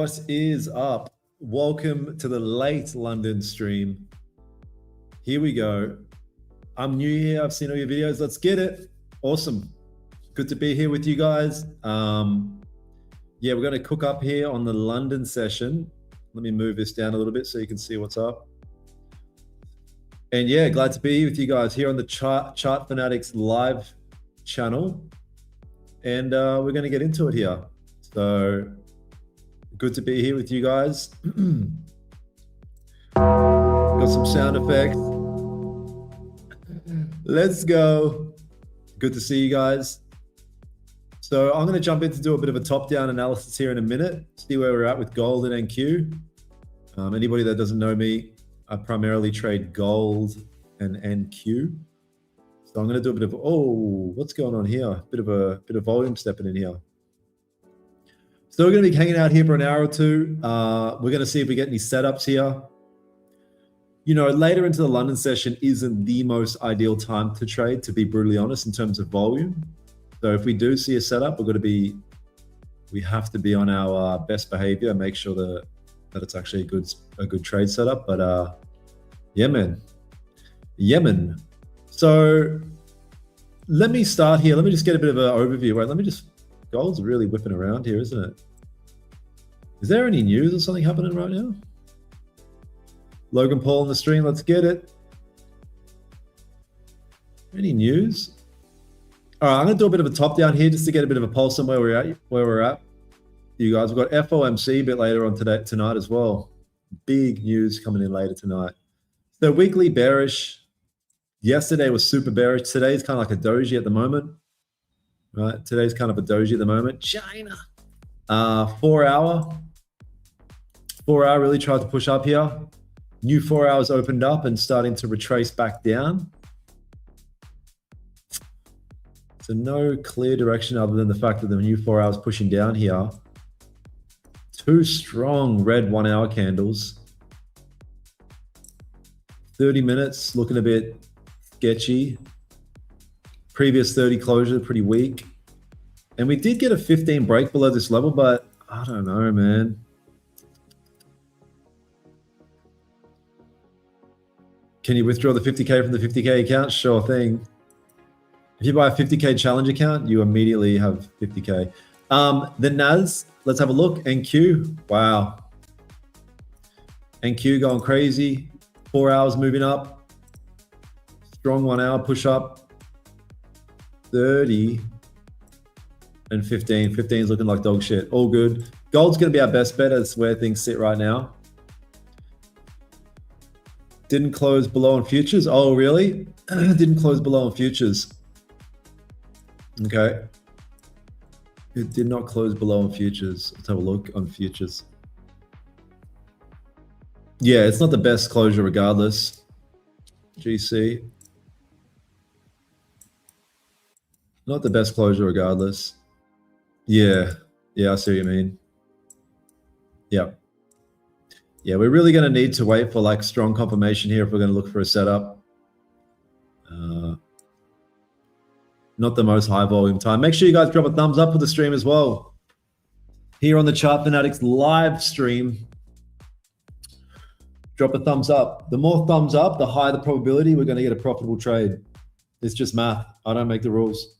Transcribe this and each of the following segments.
What is up? Welcome to the late London stream. Here we go. I'm new here. I've seen all your videos. Let's get it. Awesome. Good to be here with you guys. Yeah, we're going to cook up here on the London session. Let me move this down a little bit so you can see what's up. And yeah, glad to be with you guys here on the Chart Fanatics live channel. And we're going to get into it here. So good to be here with you guys. Got some sound effects. Let's go. Good to see you guys. So I'm going to jump in to do a bit of a top-down analysis here in a minute, see where we're at with gold and NQ. Anybody that doesn't know me, I primarily trade gold and NQ. So I'm going to do a bit of, oh, what's going on here? A bit of volume stepping in here. So we're going to be hanging out here for an hour or two. We're going to see if we get any setups here. You know, later into the London session isn't the most ideal time to trade, to be brutally honest, in terms of volume. So if we do see a setup, we have to be on our best behavior, make sure that it's actually a good trade setup. But Yemen. So let me start here. Let me just get a bit of an overview. Right? Gold's really whipping around here, isn't it? Is there any news or something happening right now? Logan Paul on the stream, let's get it. Any news? All right, I'm gonna do a bit of a top down here just to get a bit of a pulse on where we're at. You guys, we've got FOMC a bit later on tonight as well. Big news coming in later tonight. So weekly bearish. Yesterday was super bearish. Today's kind of like a doji at the moment. Right, today's kind of a doji at the moment. China. 4 hour really tried to push up here. New 4 hours opened up and starting to retrace back down. So no clear direction other than the fact that the new 4 hours pushing down here. Two strong red 1 hour candles. 30 minutes looking a bit sketchy. Previous 30 closure, pretty weak. And we did get a 15 break below this level, but I don't know, man. Can you withdraw the 50K from the 50K account? Sure thing. If you buy a 50K challenge account, you immediately have 50K. The NAS, let's have a look. NQ, wow. NQ going crazy. 4 hours moving up. Strong 1 hour push up. 30 and 15. 15 is looking like dog shit. All good. Gold's going to be our best bet. That's where things sit right now. Didn't close below on futures. Oh, really? Didn't close below on futures. Okay. It did not close below on futures. Let's have a look on futures. Yeah, it's not the best closure regardless. GC. Not the best closure regardless. Yeah, I see what you mean. Yeah. Yeah, we're really going to need to wait for like strong confirmation here if we're going to look for a setup. Not the most high volume time. Make sure you guys drop a thumbs up for the stream as well. Here on the Chart Fanatics live stream, drop a thumbs up. The more thumbs up, the higher the probability we're going to get a profitable trade. It's just math. I don't make the rules.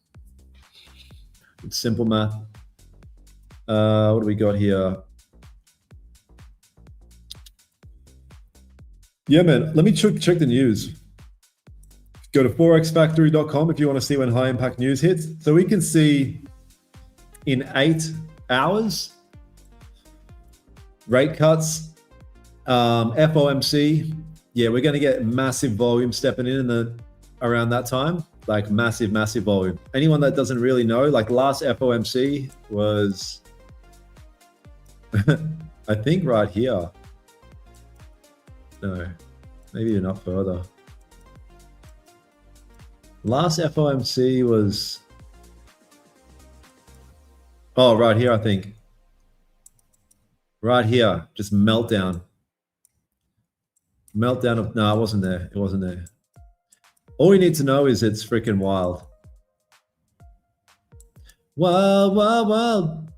It's simple math. What do we got here? Yeah, man. Let me check the news. Go to forexfactory.com if you want to see when high impact news hits. So we can see in 8 hours, rate cuts, FOMC. Yeah, we're going to get massive volume stepping in around that time. Like massive volume. Anyone that doesn't really know, like last FOMC was, I think right here. No, maybe not further. Last FOMC was, oh, right here, I think. Right here, just meltdown. Meltdown of, no, it wasn't there. It wasn't there. All you need to know is it's freaking wild. Wild, wild, wild.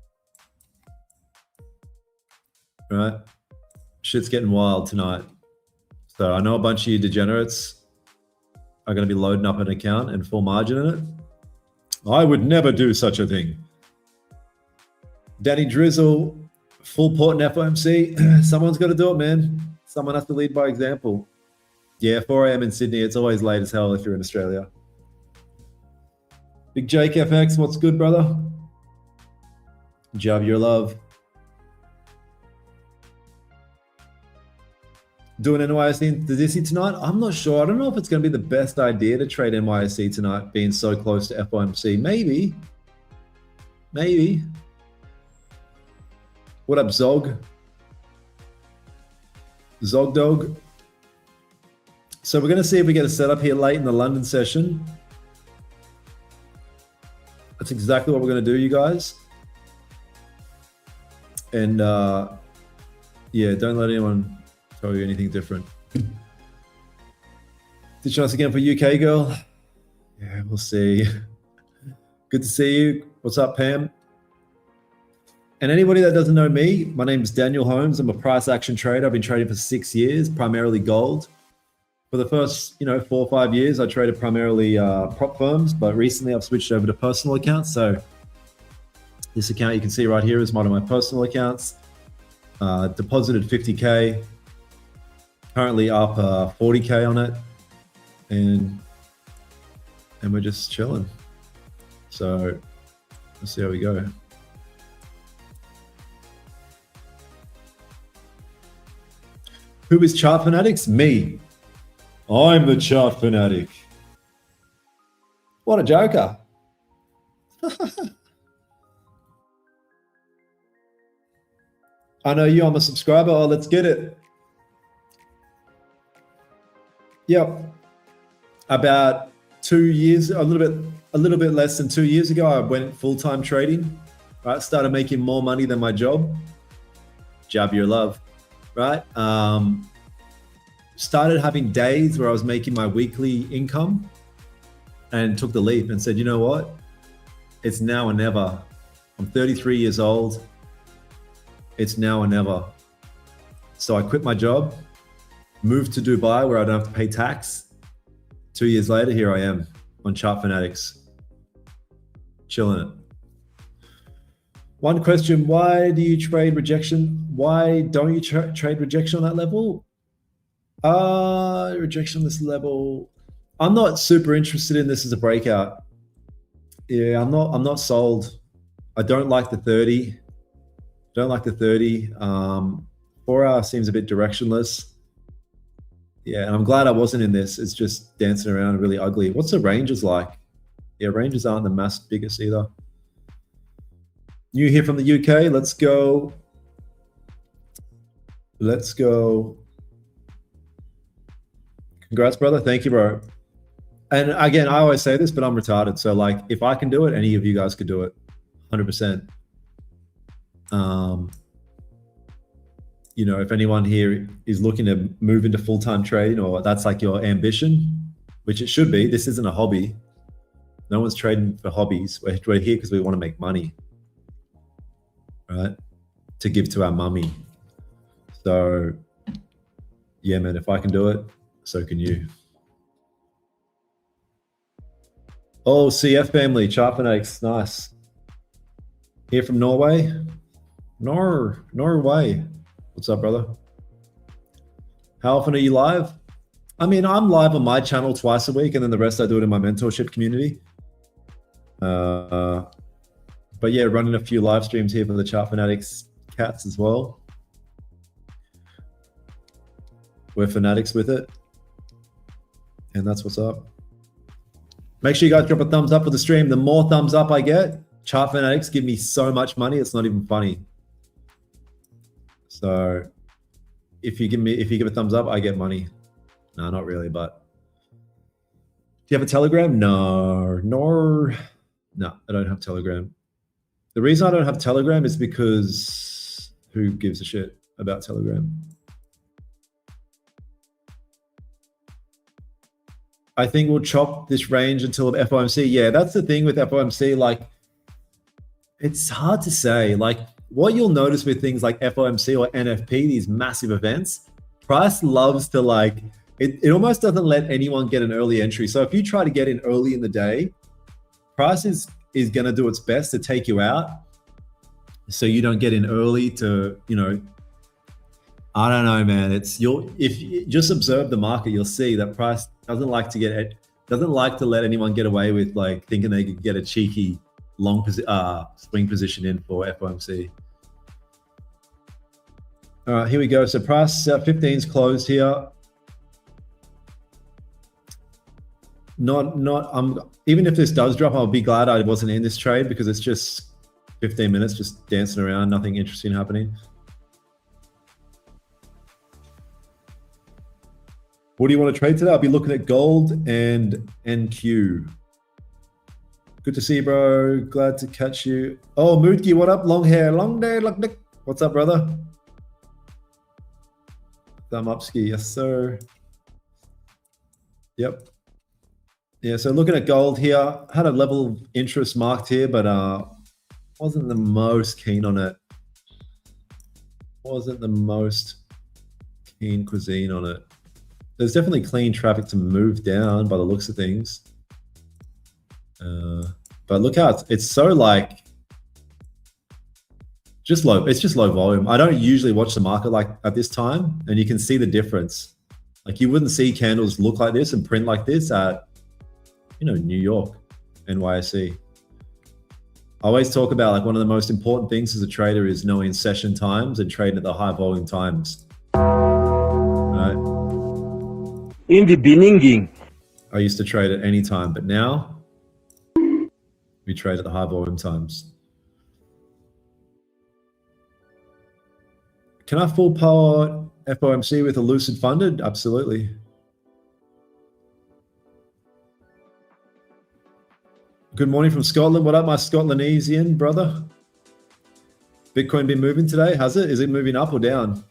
right? Shit's getting wild tonight. So I know a bunch of you degenerates are going to be loading up an account and full margin in it. I would never do such a thing. Danny Drizzle, full port and FOMC. Someone's got to do it, man. Someone has to lead by example. Yeah, 4 a.m. in Sydney. It's always late as hell if you're in Australia. Big Jake FX, what's good, brother? Job your love. Doing NYSE in the Dizzy tonight? I'm not sure. I don't know if it's going to be the best idea to trade NYSE tonight, being so close to FOMC. Maybe. What up, Zog? Zog Dog. So we're going to see if we get a setup here late in the London session. That's exactly what we're going to do, you guys. And yeah, don't let anyone tell you anything different. Ditch us again for UK girl. Yeah, we'll see. Good to see you. What's up, Pam? And anybody that doesn't know me, my name is Daniel Holmes. I'm a price action trader. I've been trading for 6 years, primarily gold. For the first, 4 or 5 years, I traded primarily prop firms, but recently I've switched over to personal accounts. So this account you can see right here is one of my personal accounts. Deposited 50K, currently up 40K on it, and we're just chilling. So let's see how we go. Who is Chart Fanatics? Me. I'm the Chart Fanatic. What a joker. I know you, I'm a subscriber. Oh, let's get it. Yep. About 2 years, a little bit less than 2 years ago, I went full-time trading. Right, started making more money than my job. Job your love, right? Started having days where I was making my weekly income, and took the leap and said, you know what? It's now or never. I'm 33 years old. It's now or never. So I quit my job, moved to Dubai where I don't have to pay tax. 2 years later, here I am on Chart Fanatics, chilling it. One question, why do you trade rejection? Why don't you trade rejection on that level? Rejection on this level. I'm not super interested in this as a breakout. Yeah, I'm not sold. I don't like the 30. Don't like the 30. 4 hour seems a bit directionless. Yeah, and I'm glad I wasn't in this. It's just dancing around really ugly. What's the ranges like? Yeah, ranges aren't the biggest either. New here from the UK. Let's go. Let's go. Congrats, brother. Thank you, bro. And again, I always say this, but I'm retarded. So like, if I can do it, any of you guys could do it, 100%. If anyone here is looking to move into full-time trading, or that's like your ambition, which it should be, this isn't a hobby. No one's trading for hobbies. We're here because we want to make money, right? To give to our mummy. So yeah, man, if I can do it, so can you. Oh, CF family, Chart Fanatics, nice. Here from Norway. Norway. What's up, brother? How often are you live? I mean, I'm live on my channel twice a week, and then the rest I do it in my mentorship community. But yeah, running a few live streams here for the Chart Fanatics cats as well. We're fanatics with it. And that's what's up. Make sure you guys drop a thumbs up for the stream. The more thumbs up I get, Chart Fanatics give me so much money, it's not even funny. So if you give a thumbs up, I get money. No, not really, but do you have a Telegram? No, I don't have Telegram. The reason I don't have Telegram is because who gives a shit about Telegram? I think we'll chop this range until FOMC. Yeah, that's the thing with FOMC. Like, it's hard to say. Like, what you'll notice with things like FOMC or NFP, these massive events, price loves to like, it almost doesn't let anyone get an early entry. So if you try to get in early in the day, price is going to do its best to take you out. So you don't get in early to, you know, I don't know, man. If you just observe the market, you'll see that price doesn't like to let anyone get away with like thinking they could get a cheeky long swing position in for FOMC. All right, here we go. So price 15's closed here. Even if this does drop, I'll be glad I wasn't in this trade because it's just 15 minutes just dancing around, nothing interesting happening. What do you want to trade today? I'll be looking at gold and NQ. Good to see you, bro. Glad to catch you. Oh, Moodki, what up? Long hair, long day, long day. What's up, brother? Thumb up ski, yes, sir. Yep. Yeah, so looking at gold here, had a level of interest marked here, but wasn't the most keen on it. Wasn't the most keen cuisine on it. There's definitely clean traffic to move down by the looks of things. But look how it's so like, just low. It's just low volume. I don't usually watch the market like at this time, and you can see the difference. Like you wouldn't see candles look like this and print like this at, you know, New York, NYSE. I always talk about like one of the most important things as a trader is knowing session times and trading at the high volume times. Right? In the beginning, I used to trade at any time, but now we trade at the high volume times. Can I full power FOMC with a lucid funded? Absolutely. Good morning from Scotland. What up, my Scotlandesian brother? Bitcoin been moving today? Has it? Is it moving up or down?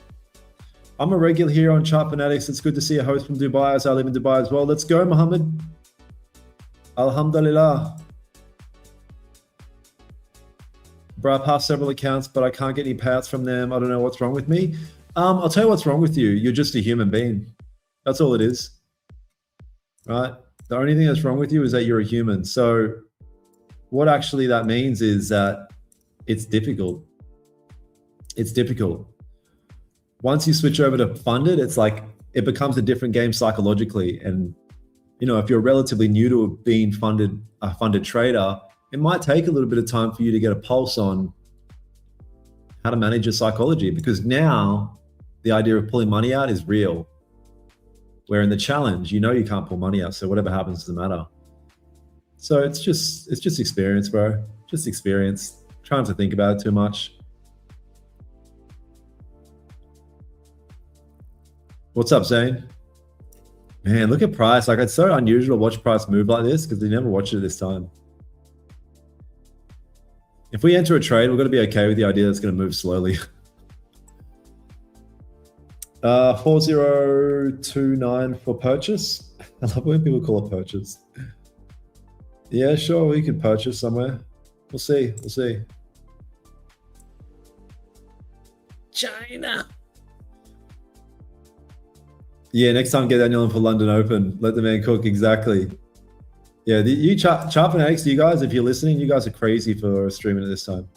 I'm a regular here on Chart Fanatics. It's good to see a host from Dubai, as I live in Dubai as well. Let's go, Mohammed. Alhamdulillah. Bro, I passed several accounts, but I can't get any payouts from them. I don't know what's wrong with me. I'll tell you what's wrong with you. You're just a human being. That's all it is. Right? The only thing that's wrong with you is that you're a human. So what actually that means is that it's difficult. It's difficult. Once you switch over to funded, it's like it becomes a different game psychologically. And you know, if you're relatively new to being a funded trader, it might take a little bit of time for you to get a pulse on how to manage your psychology, because now the idea of pulling money out is real. Where in the challenge, you know you can't pull money out, so whatever happens doesn't matter. So it's just experience, bro. Just experience. Trying to think about it too much. What's up, Zane? Man, look at price. Like, it's so unusual to watch price move like this because we never watched it this time. If we enter a trade, we're going to be okay with the idea that it's going to move slowly. 4029 for purchase. I love when people call it purchase. Yeah, sure, we could purchase somewhere. We'll see. We'll see. China. Yeah, next time get Daniel in for London Open. Let the man cook. Exactly. Yeah, you Chart Fanatics, you guys, if you're listening, you guys are crazy for streaming at this time.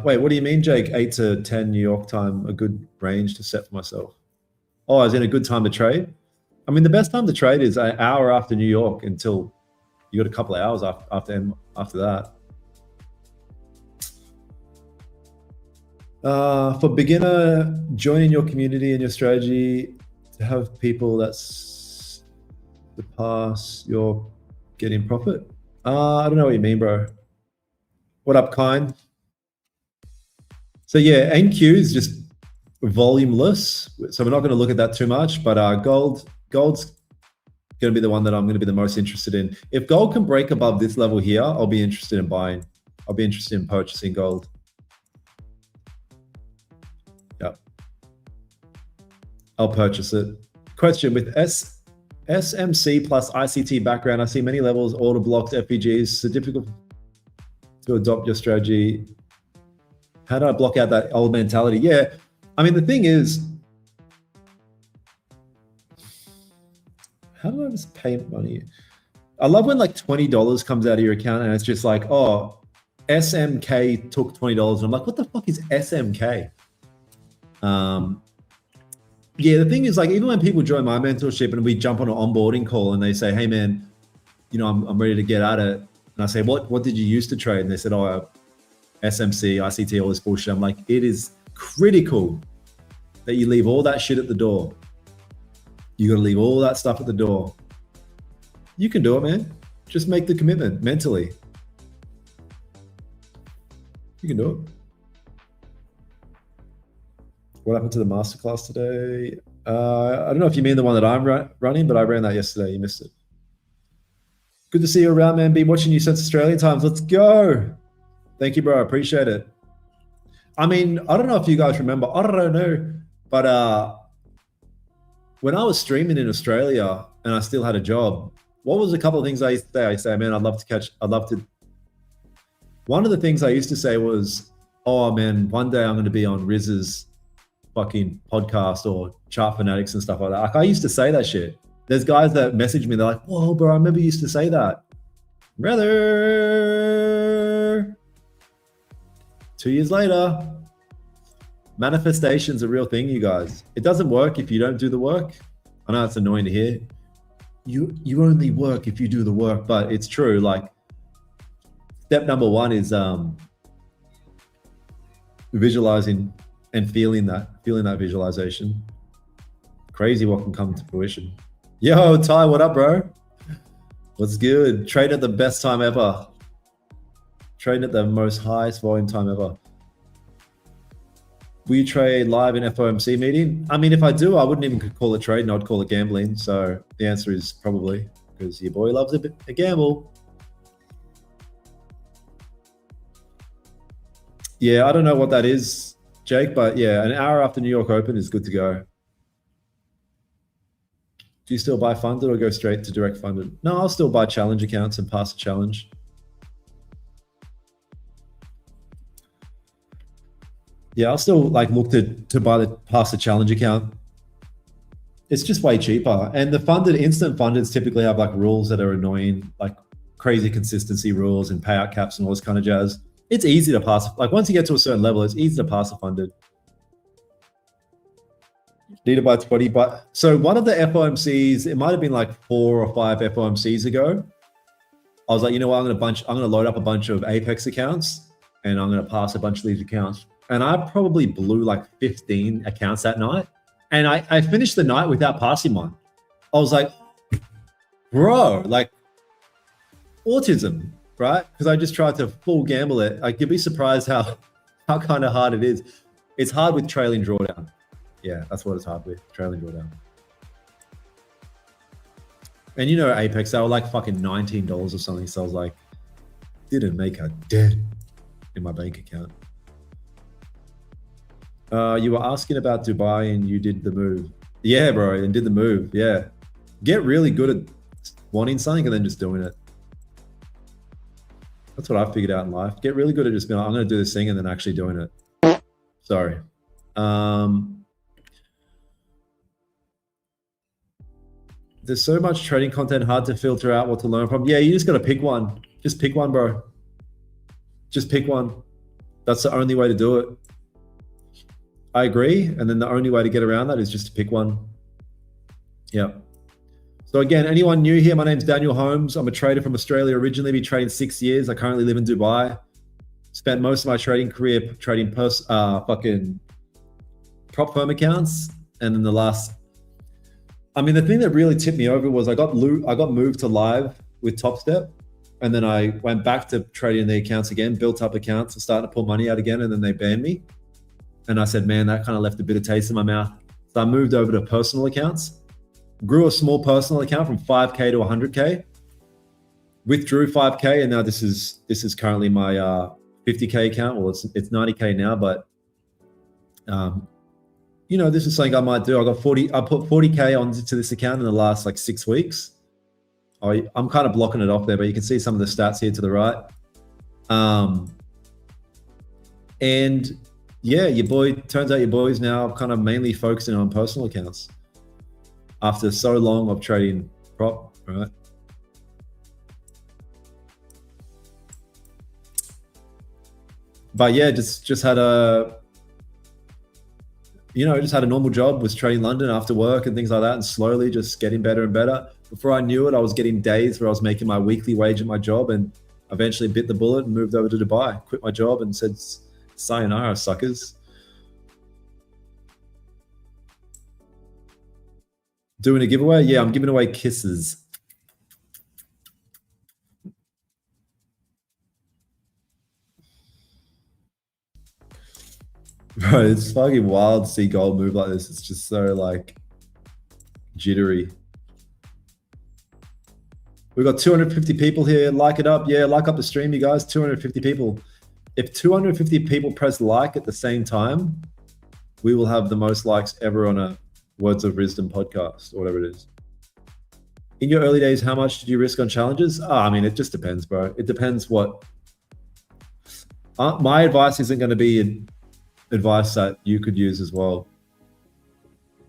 Wait, what do you mean, Jake? 8 to 10 New York time, a good range to set for myself. Oh, is it a good time to trade? I mean, the best time to trade is an hour after New York until you got a couple of hours after that. For beginner, joining your community and your strategy to have people that surpass your getting profit. I don't know what you mean, bro. What up, Kind? So yeah, NQ is just volumeless. So we're not going to look at that too much, but gold's going to be the one that I'm going to be the most interested in. If gold can break above this level here, I'll be interested in buying. I'll be interested in purchasing gold. Yep. I'll purchase it. Question, with SMC plus ICT background. I see many levels, order blocks, FPGs. So difficult to adopt your strategy. How do I block out that old mentality? Yeah, I mean, the thing is, how do I just pay money? I love when like $20 comes out of your account and it's just like, oh, SMK took $20. And I'm like, what the fuck is SMK? Yeah, the thing is, like, even when people join my mentorship and we jump on an onboarding call and they say, hey man, you know, I'm ready to get at it. And I say, what did you use to trade? And they said, oh, SMC, ICT, all this bullshit. I'm like, it is critical that you leave all that shit at the door. You got to leave all that stuff at the door. You can do it, man. Just make the commitment mentally. You can do it. What happened to the masterclass today? I don't know if you mean the one that I'm running, but I ran that yesterday. You missed it. Good to see you around, man. Been watching you since Australian times. Let's go. Thank you, bro. I appreciate it. I mean, I don't know if you guys remember. I don't know. But when I was streaming in Australia and I still had a job, what was a couple of things I used to say? I say, man, one of the things I used to say was, oh man, one day I'm going to be on Riz's fucking podcast or Chart Fanatics and stuff like that. Like, I used to say that shit. There's guys that message me, they're like, whoa, bro, I remember you used to say that. Brother. 2 years later, manifestation's a real thing, you guys. It doesn't work if you don't do the work. I know it's annoying to hear. You only work if you do the work, but it's true. Like, step number one is visualizing and feeling that visualization. Crazy what can come to fruition. Yo, Ty, what up, bro? What's good? Trade at the best time ever. Trading at the most highest volume time ever. Will you trade live in FOMC meeting? I mean, if I do, I wouldn't even call it trading. I'd call it gambling. So the answer is probably, because your boy loves a gamble. Yeah, I don't know what that is, Jake, but yeah, an hour after New York Open is good to go. Do you still buy funded or go straight to direct funded? No, I'll still buy challenge accounts and pass the challenge. Yeah, I'll still like look to buy pass the challenge account. It's just way cheaper. And the funded, instant fundeds typically have like rules that are annoying, like crazy consistency rules and payout caps and all this kind of jazz. It's easy to pass. Like once you get to a certain level, it's easy to pass a funded. Need to buy 20, but so one of the FOMCs, it might have been like 4 or 5 FOMCs ago. I was like, you know what, I'm gonna load up a bunch of Apex accounts and I'm gonna pass a bunch of these accounts. And I probably blew like 15 accounts that night. And I finished the night without passing one. I was like, bro, like autism, right? Because I just tried to full gamble it. Like, you'd be surprised how kind of hard it is. It's hard with trailing drawdown. Yeah, that's what it's hard with, trailing drawdown. And you know, Apex, they were like fucking $19 or something. So I was like, didn't make a dent in my bank account. You were asking about Dubai and you did the move. Yeah, bro, and did the move. Yeah. Get really good at wanting something and then just doing it. That's what I figured out in life. Get really good at just being like, I'm going to do this thing and then actually doing it. Sorry. There's so much trading content, hard to filter out what to learn from. Yeah, you just got to pick one. Just pick one, bro. Just pick one. That's the only way to do it. I agree. And then the only way to get around that is just to pick one. Yeah. So again, anyone new here, my name's Daniel Holmes. I'm a trader from Australia originally, been trading 6 years. I currently live in Dubai. Spent most of my trading career trading fucking prop firm accounts. And then the thing that really tipped me over was I got moved to live with Top Step. And then I went back to trading the accounts again, built up accounts and started to pull money out again. And then they banned me. And I said, man, that kind of left a bitter taste in my mouth. So I moved over to personal accounts, grew a small personal account from 5K to 100K, withdrew 5K. And now this is currently my 50K account. Well, it's 90K now, but this is something I might do. I put 40K onto this account in the last like 6 weeks. I'm kind of blocking it off there, but you can see some of the stats here to the right. And yeah, turns out your boy's now kind of mainly focusing on personal accounts after so long of trading prop, right? But yeah, just had a normal job, was trading London after work and things like that, and slowly just getting better and better. Before I knew it, I was getting days where I was making my weekly wage at my job, and eventually bit the bullet and moved over to Dubai, quit my job and said, sayonara, suckers. Doing a giveaway? Yeah, I'm giving away kisses. Bro, it's fucking wild to see gold move like this. It's just so like jittery. We've got 250 people here. Like it up. Yeah, like up the stream, you guys. 250 people. If 250 people press like at the same time, we will have the most likes ever on a Words of Wisdom podcast or whatever it is. In your early days, how much did you risk on challenges? I mean, it just depends, bro. It depends what. My advice isn't going to be advice that you could use as well.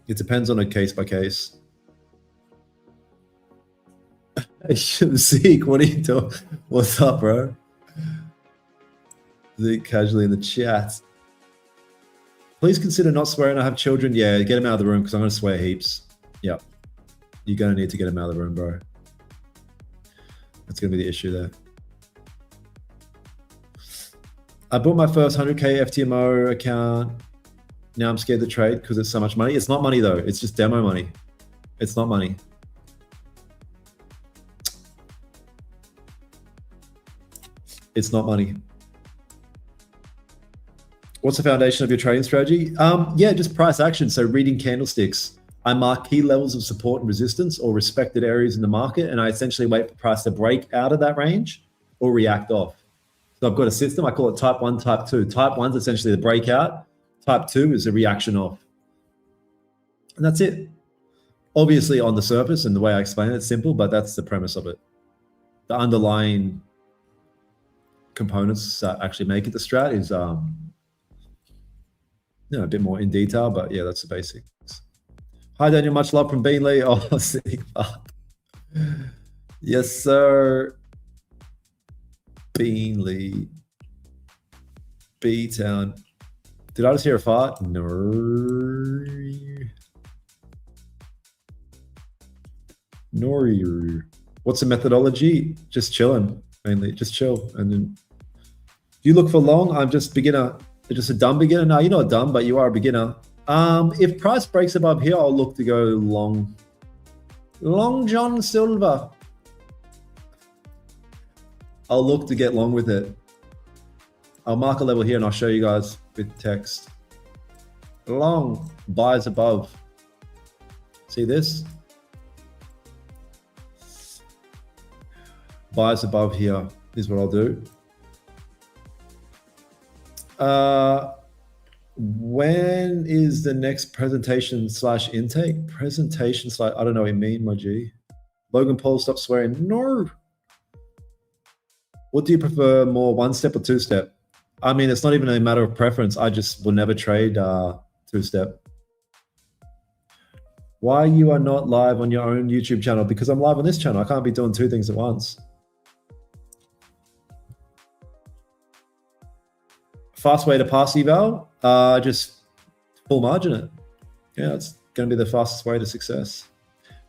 It depends on a case by case. Zeke, what are you doing? What's up, bro? Zeke casually in the chat. Please consider not swearing. I have children. Yeah, get them out of the room because I'm going to swear heaps. Yeah. You're going to need to get them out of the room, bro. That's going to be the issue there. I bought my first 100K FTMO account. Now I'm scared to trade because it's so much money. It's not money though. It's just demo money. It's not money. It's not money. What's the foundation of your trading strategy? Yeah, just price action. So reading candlesticks. I mark key levels of support and resistance or respected areas in the market, and I essentially wait for price to break out of that range or react off. So I've got a system. I call it type 1, type 2. Type 1 is essentially the breakout. Type 2 is a reaction off. And that's it. Obviously on the surface and the way I explain it, it's simple, but that's the premise of it. The underlying components that actually make it the strat is a bit more in detail, but yeah, that's the basics. Hi Daniel, much love from Beanley. Oh, sick. Yes, sir. Beanley. B-Town. Did I just hear a fart? No. Nori. What's the methodology? Just chilling, mainly. Just chill. And then, do you look for long? I'm just beginner. Just a dumb beginner? No, you're not dumb, but you are a beginner. If price breaks above here, I'll look to go long. Long John Silver. I'll look to get long with it. I'll mark a level here and I'll show you guys with text. Long, buys above. See this? Buys above here is what I'll do. When is the next presentation / intake? Presentation / I don't know what you mean, my G. Logan Paul, stop swearing. No. What do you prefer more, 1-step or 2-step? I mean, it's not even a matter of preference. I just will never trade 2-step. Why you are not live on your own YouTube channel? Because I'm live on this channel. I can't be doing 2 things at once. Fast way to pass eval, just full margin it. Yeah, it's going to be the fastest way to success.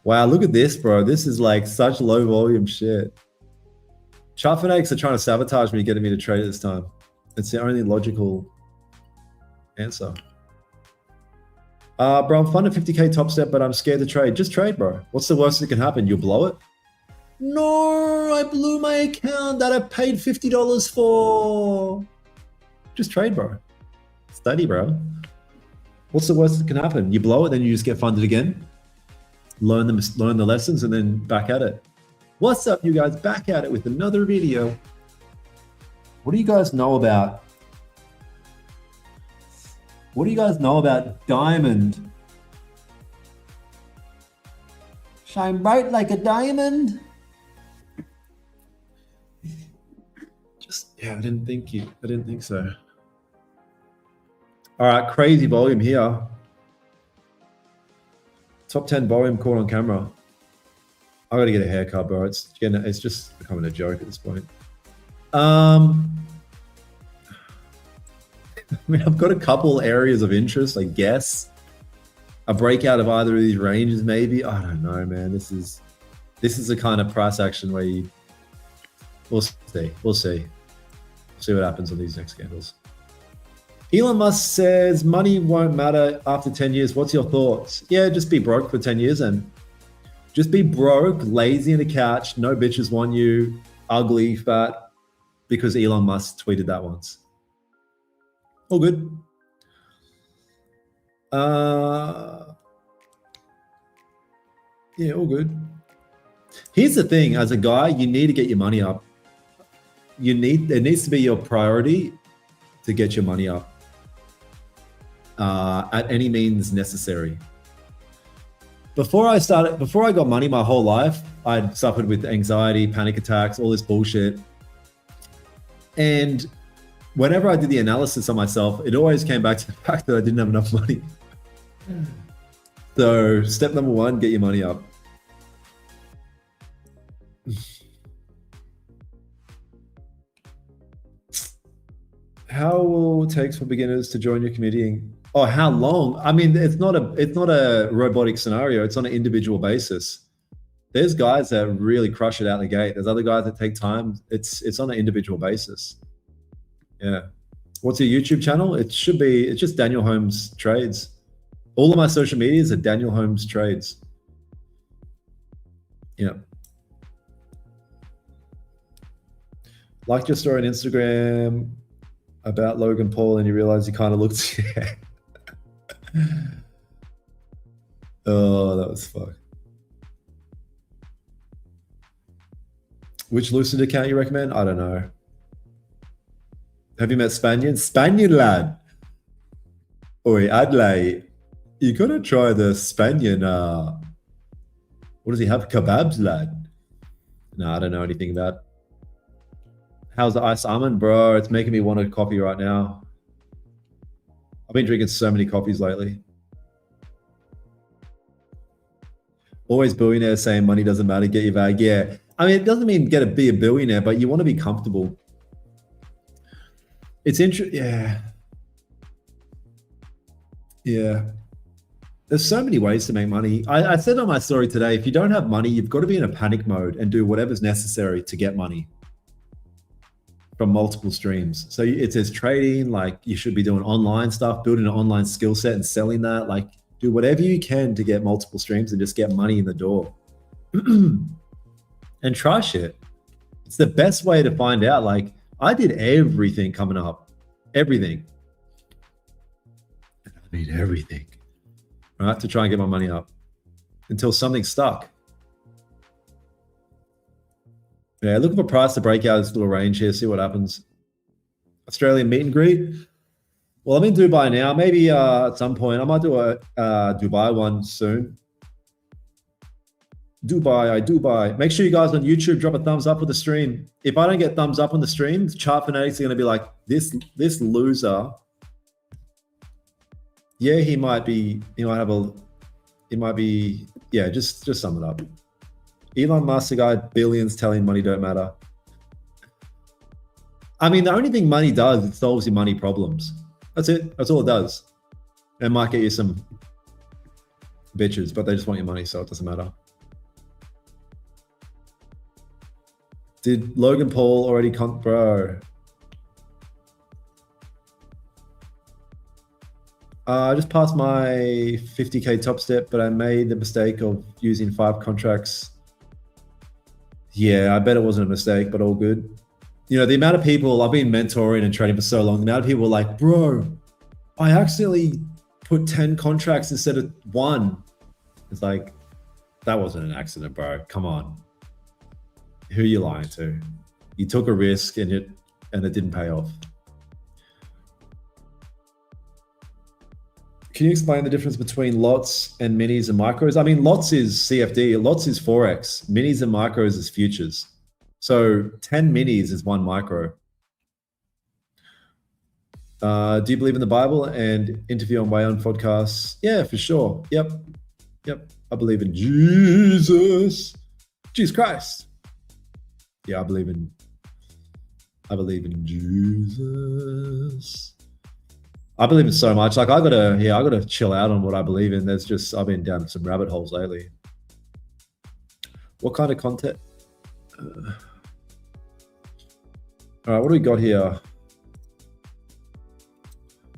Wow, look at this, bro. This is like such low volume shit. Chart Fanatics are trying to sabotage me, getting me to trade this time. It's the only logical answer. Bro, I'm funded 50K top step, but I'm scared to trade. Just trade, bro. What's the worst that can happen? You'll blow it? No, I blew my account that I paid $50 for. Just trade, bro. Study, bro. What's the worst that can happen? You blow it, then you just get funded again. Learn the lessons, and then back at it. What's up, you guys? Back at it with another video. What do you guys know about What do you guys know about diamond? Shine bright like a diamond. Yeah, I didn't think so. All right, crazy volume here. Top 10 volume caught on camera. I gotta get a haircut, bro. It's just becoming a joke at this point. I mean, I've got a couple areas of interest, I guess. A breakout of either of these ranges, maybe. I don't know, man. This is the kind of price action where we'll see. We'll see what happens on these next candles. Elon Musk says money won't matter after 10 years. What's your thoughts? Yeah, just be broke for 10 years and just be broke, lazy on the couch, no bitches want you, ugly, fat, because Elon Musk tweeted that once. All good. Yeah, all good. Here's the thing, as a guy, you need to get your money up. It needs to be your priority to get your money up at any means necessary. Before I got money my whole life, I'd suffered with anxiety, panic attacks, all this bullshit. And whenever I did the analysis on myself, it always came back to the fact that I didn't have enough money. So step number one, get your money up. How long it takes for beginners to join your community? Oh, how long? I mean, it's not a robotic scenario. It's on an individual basis. There's guys that really crush it out the gate. There's other guys that take time. It's on an individual basis. Yeah. What's your YouTube channel? It's just Daniel Holmes Trades. All of my social medias are Daniel Holmes Trades. Yeah. Liked your story on Instagram about Logan Paul and you realize he kind of looks. Yeah. Oh, that was fuck. Which Lucid account you recommend? I don't know. Have you met Spaniard? Spaniard lad. Oi, Adlai, you gotta try the Spaniard. What does he have? Kebabs, lad. No, I don't know anything about it. How's the iced almond? Bro, it's making me want a coffee right now. I've been drinking so many coffees lately. Always billionaire saying money doesn't matter, get your bag. Yeah. I mean, it doesn't mean be a billionaire, but you want to be comfortable. It's interesting. Yeah. Yeah. There's so many ways to make money. I said on my story today, if you don't have money, you've got to be in a panic mode and do whatever's necessary to get money from multiple streams. So it says trading, like you should be doing online stuff, building an online skill set and selling that. Like do whatever you can to get multiple streams and just get money in the door. And try shit. It's the best way to find out. Like I did everything coming up, everything. And I need everything, right? To try and get my money up until something stuck. Yeah, looking for price to break out this little range here, see what happens. Australian meet and greet. Well, I'm in Dubai now. Maybe at some point I might do a Dubai one soon. Dubai. Make sure you guys on YouTube drop a thumbs up with the stream. If I don't get thumbs up on the stream, Chart Fanatics are going to be like, this loser. Yeah, he might be, yeah, just sum it up. Elon Musk, the guy, billions telling money don't matter. I mean, the only thing money does, it solves your money problems. That's it. That's all it does. It might get you some bitches, but they just want your money, so it doesn't matter. Did Logan Paul already bro? I just passed my 50K top step, but I made the mistake of using 5 contracts. Yeah, I bet it wasn't a mistake, but all good. You know, the amount of people, I've been mentoring and trading for so long, the amount of people are like, bro, I accidentally put 10 contracts instead of 1. It's like, that wasn't an accident, bro. Come on. Who are you lying to? You took a risk and it didn't pay off. Can you explain the difference between lots and minis and micros? I mean, lots is CFD, lots is Forex, minis and micros is futures. So 10 minis is one micro. Do you believe in the Bible and interview on my own podcasts? Yeah, for sure. Yep. I believe in Jesus. Jesus Christ. Yeah, I believe in Jesus. I believe in so much. Like I gotta chill out on what I believe in. I've been down some rabbit holes lately. What kind of content? All right, what do we got here?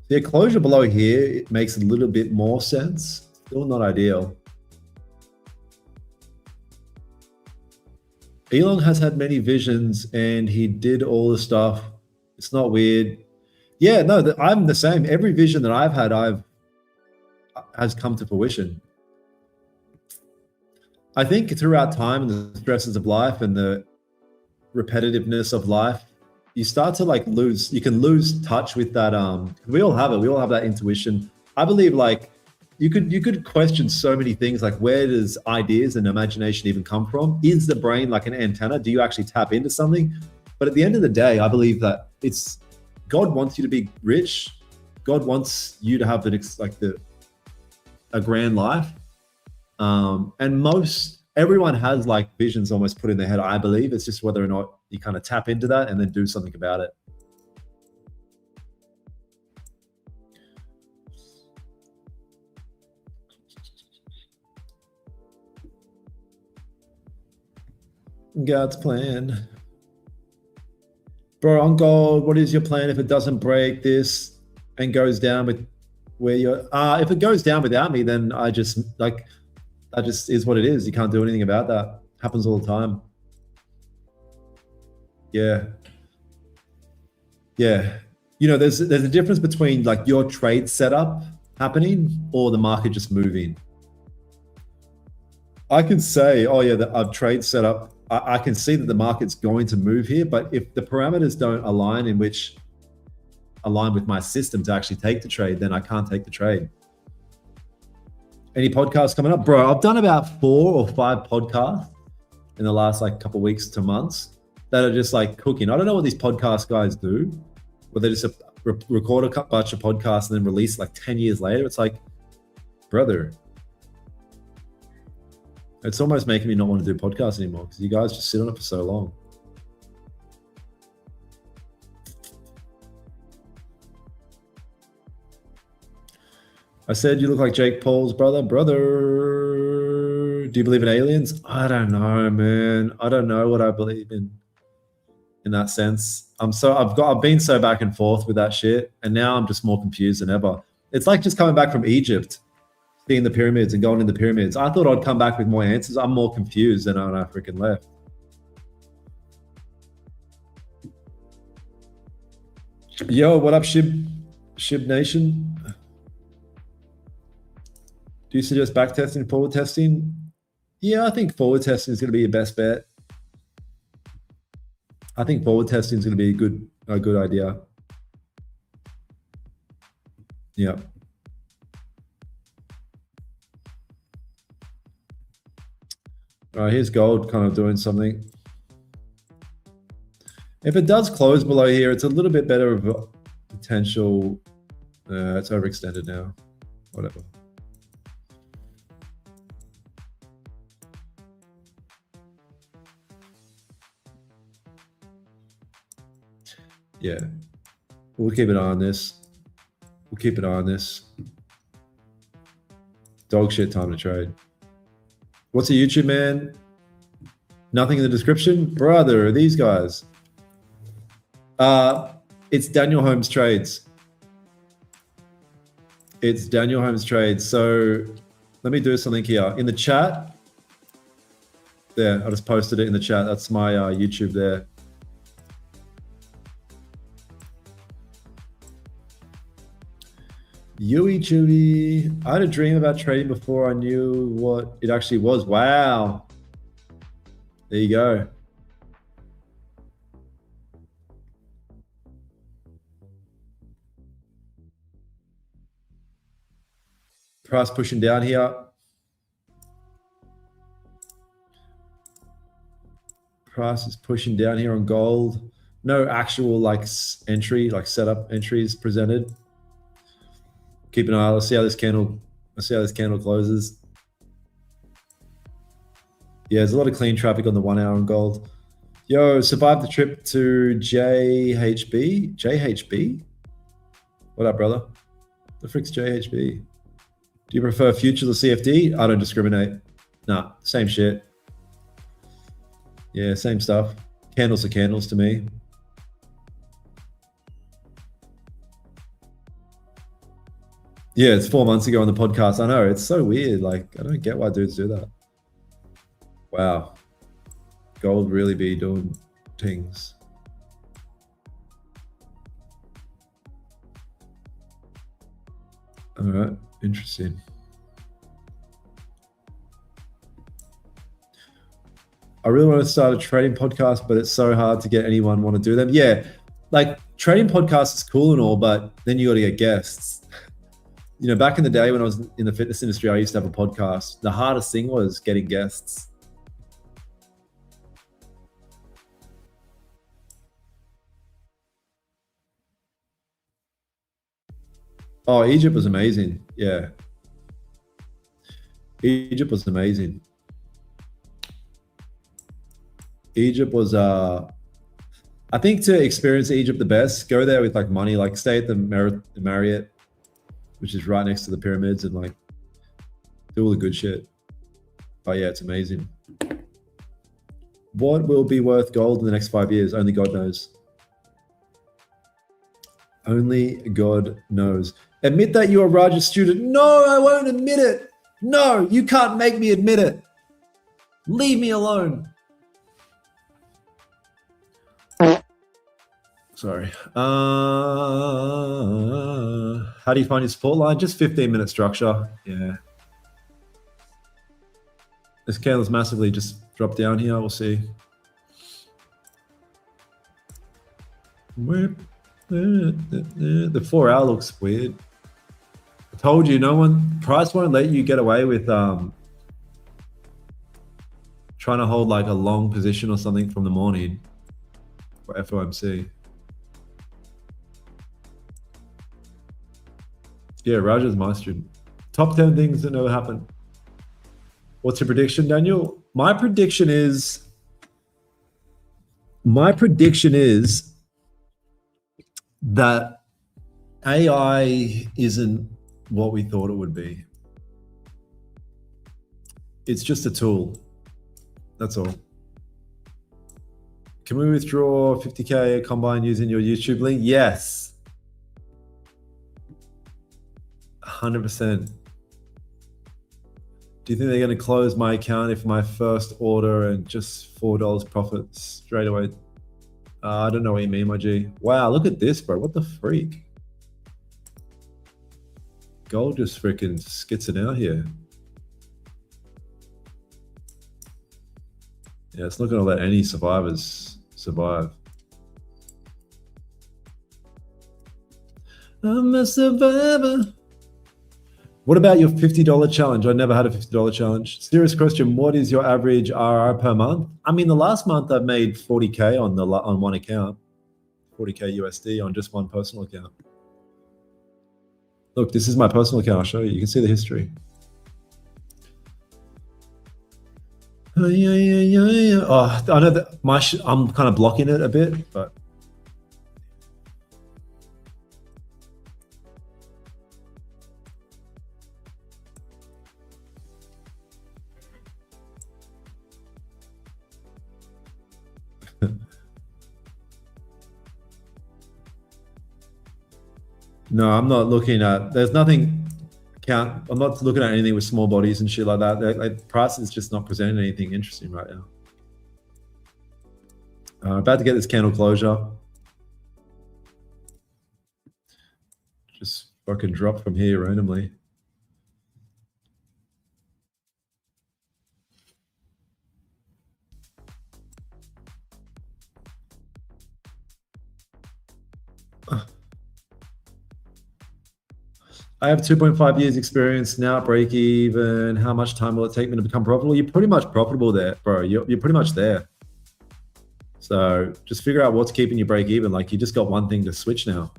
The closure below here, it makes a little bit more sense. Still not ideal. Elon has had many visions and he did all the stuff. It's not weird. Yeah, no, I'm the same. Every vision that I've had, has come to fruition. I think throughout time and the stresses of life and the repetitiveness of life, you start to you can lose touch with that. We all have it. We all have that intuition. I believe you could question so many things, like where does ideas and imagination even come from? Is the brain like an antenna? Do you actually tap into something? But at the end of the day, I believe that God wants you to be rich. God wants you to have a grand life. And everyone has like visions almost put in their head, I believe. It's just whether or not you kind of tap into that and then do something about it. God's plan. Bro, on gold, what is your plan if it doesn't break this and goes down with where you're if it goes down without me, then that just is what it is. You can't do anything about that. Happens all the time. Yeah. There's a difference between like your trade setup happening or the market just moving. I can say, oh yeah, I've trade setup. I can see that the market's going to move here, but if the parameters don't align with my system to actually take the trade, then I can't take the trade. Any podcasts coming up? Bro, I've done about 4 or 5 podcasts in the last couple of weeks to months that are just like cooking. I don't know what these podcast guys do, where they just record a bunch of podcasts and then release 10 years later. It's like, brother, it's almost making me not want to do podcasts anymore because you guys just sit on it for so long. I said you look like Jake Paul's brother. Brother, do you believe in aliens? I don't know, man. I don't know what I believe in that sense. I've been so back and forth with that shit, and now I'm just more confused than ever. It's like just coming back from Egypt, seeing the pyramids and going in the pyramids. I thought I'd come back with more answers. I'm more confused than when I freaking left. Yo, what up, Shib Nation? Do you suggest back testing, forward testing? Yeah, I think forward testing is going to be your best bet. I think forward testing is going to be a good idea. Yeah. All right, here's gold kind of doing something. If it does close below here, it's a little bit better of a potential. It's overextended now. Whatever. Yeah. We'll keep an eye on this. Dog shit time to trade. What's a YouTube, man? Nothing in the description? Brother, these guys. It's Daniel Holmes Trades. So let me do something here. In the chat, there, I just posted it in the chat. That's my YouTube there. Yui Chewy. I had a dream about trading before I knew what it actually was. Wow. There you go. Price pushing down here. Price is pushing down here on gold. No actual like entry, like setup entries presented. Keep an eye. Let's see how this candle. Let's see how this candle closes. Yeah, there's a lot of clean traffic on the 1 hour on gold. Yo, survived the trip to JHB. JHB? What up, brother? The frick's JHB? Do you prefer futures or CFD? I don't discriminate. Nah, same shit. Yeah, same stuff. Candles are candles to me. Yeah, it's 4 months ago on the podcast. I know, it's so weird. Like, I don't get why dudes do that. Wow. Gold really be doing things. All right, interesting. I really want to start a trading podcast, but it's so hard to get anyone want to do them. Yeah, like trading podcasts is cool and all, but then you got to get guests. You know, back in the day when I was in the fitness industry, I used to have a podcast. The hardest thing was getting guests. Oh, Egypt was amazing. Yeah. Egypt was amazing. Egypt was I think to experience Egypt the best, go there with like money, like stay at the Marriott, which is right next to the pyramids, and like do all the good shit. But yeah, it's amazing. What will be worth gold in the next 5 years? Only God knows. Only God knows. Admit that you're a Raja student. No, I won't admit it. No, you can't make me admit it. Leave me alone. Sorry. How do you find your support line? Just 15-minute structure. Yeah. This candle's massively just dropped down here. We'll see. The 4 hour looks weird. I told you, no one, price won't let you get away with trying to hold like a long position or something from the morning for FOMC. Yeah, Raja's my student. Top 10 things that never happen. What's your prediction, Daniel? My prediction is that AI isn't what we thought it would be. It's just a tool. That's all. Can we withdraw 50K combine using your YouTube link? Yes. 100%. Do you think they're going to close my account if my first order and just $4 profit straight away? I don't know what you mean, my G. Wow, look at this, bro. What the freak? Gold just freaking skits it out here. Yeah, it's not going to let any survivors survive. I'm a survivor. What about your $50 challenge? I never had a $50 challenge. Serious question. What is your average RR per month? I mean, the last month I made 40K on one account, 40K USD on just one personal account. Look, this is my personal account. I'll show you. You can see the history. Oh, I know that I'm kind of blocking it a bit, but. No, I'm not looking at, there's nothing, I'm not looking at anything with small bodies and shit like that. Like, price is just not presenting anything interesting right now. About to get this candle closure. Just fucking drop from here randomly. I have 2.5 years experience now at break even. How much time will it take me to become profitable? You're pretty much profitable there, bro. You're pretty much there. So just figure out what's keeping you break even. Like you just got one thing to switch now,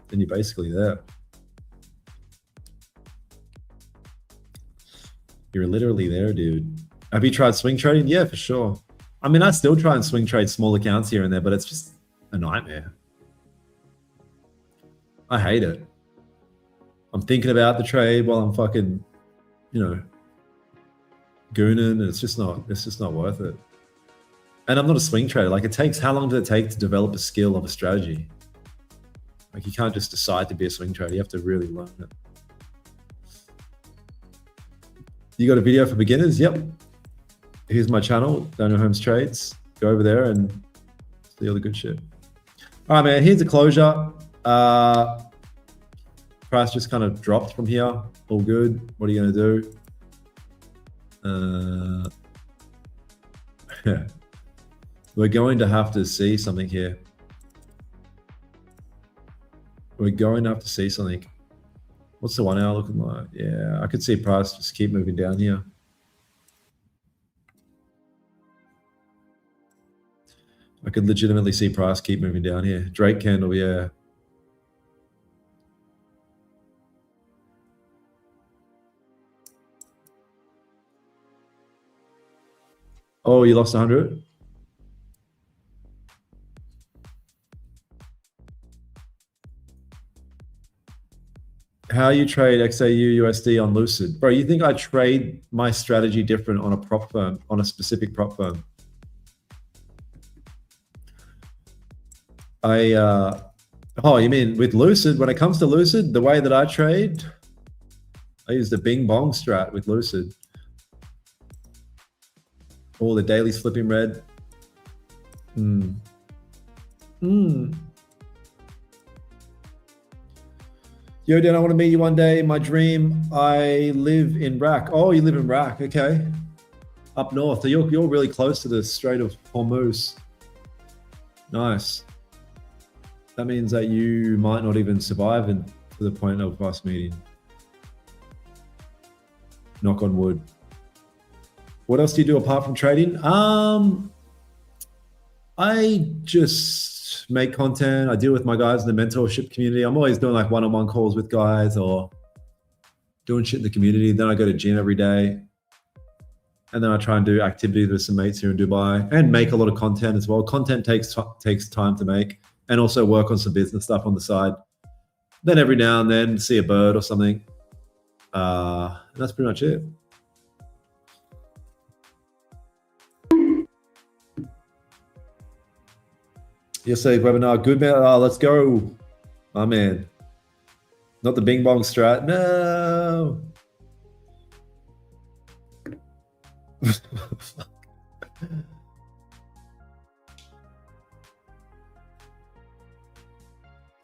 then you're basically there. You're literally there, dude. Have you tried swing trading? Yeah, for sure. I mean, I still try and swing trade small accounts here and there, but it's just a nightmare. I hate it. I'm thinking about the trade while I'm fucking, you know, gooning, and it's just not worth it. And I'm not a swing trader. Like how long does it take to develop a skill of a strategy? Like you can't just decide to be a swing trader. You have to really learn it. You got a video for beginners? Yep. Here's my channel, Daniel Holmes Trades. Go over there and see all the good shit. All right, man, here's a closure. Price just kind of dropped from here. All good. What are you gonna do? Yeah. We're going to have to see something here. We're going to have to see something. What's the 1 hour looking like? Yeah, I could see price just keep moving down here. I could legitimately see price keep moving down here. Drake candle, yeah. Oh, you lost 100? How you trade XAU USD on Lucid? Bro, you think I trade my strategy different on a prop firm, on a specific prop firm? Oh, you mean with Lucid? When it comes to Lucid, the way that I trade, I use the Bing Bong strat with Lucid. All the dailies flipping red. Yo, Dan, I want to meet you one day. My dream, I live in RAK. Oh, you live in RAK, okay. Up north. So you're really close to the Strait of Hormuz. Nice. That means that you might not even survive to the point of us meeting. Knock on wood. What else do you do apart from trading? I just make content. I deal with my guys in the mentorship community. I'm always doing like one-on-one calls with guys or doing shit in the community. Then I go to gym every day. And then I try and do activities with some mates here in Dubai and make a lot of content as well. Content takes time to make, and also work on some business stuff on the side. Then every now and then see a bird or something. And that's pretty much it. Yesterday webinar, good man. Oh, let's go, my man. Not the Bing Bong strat. No.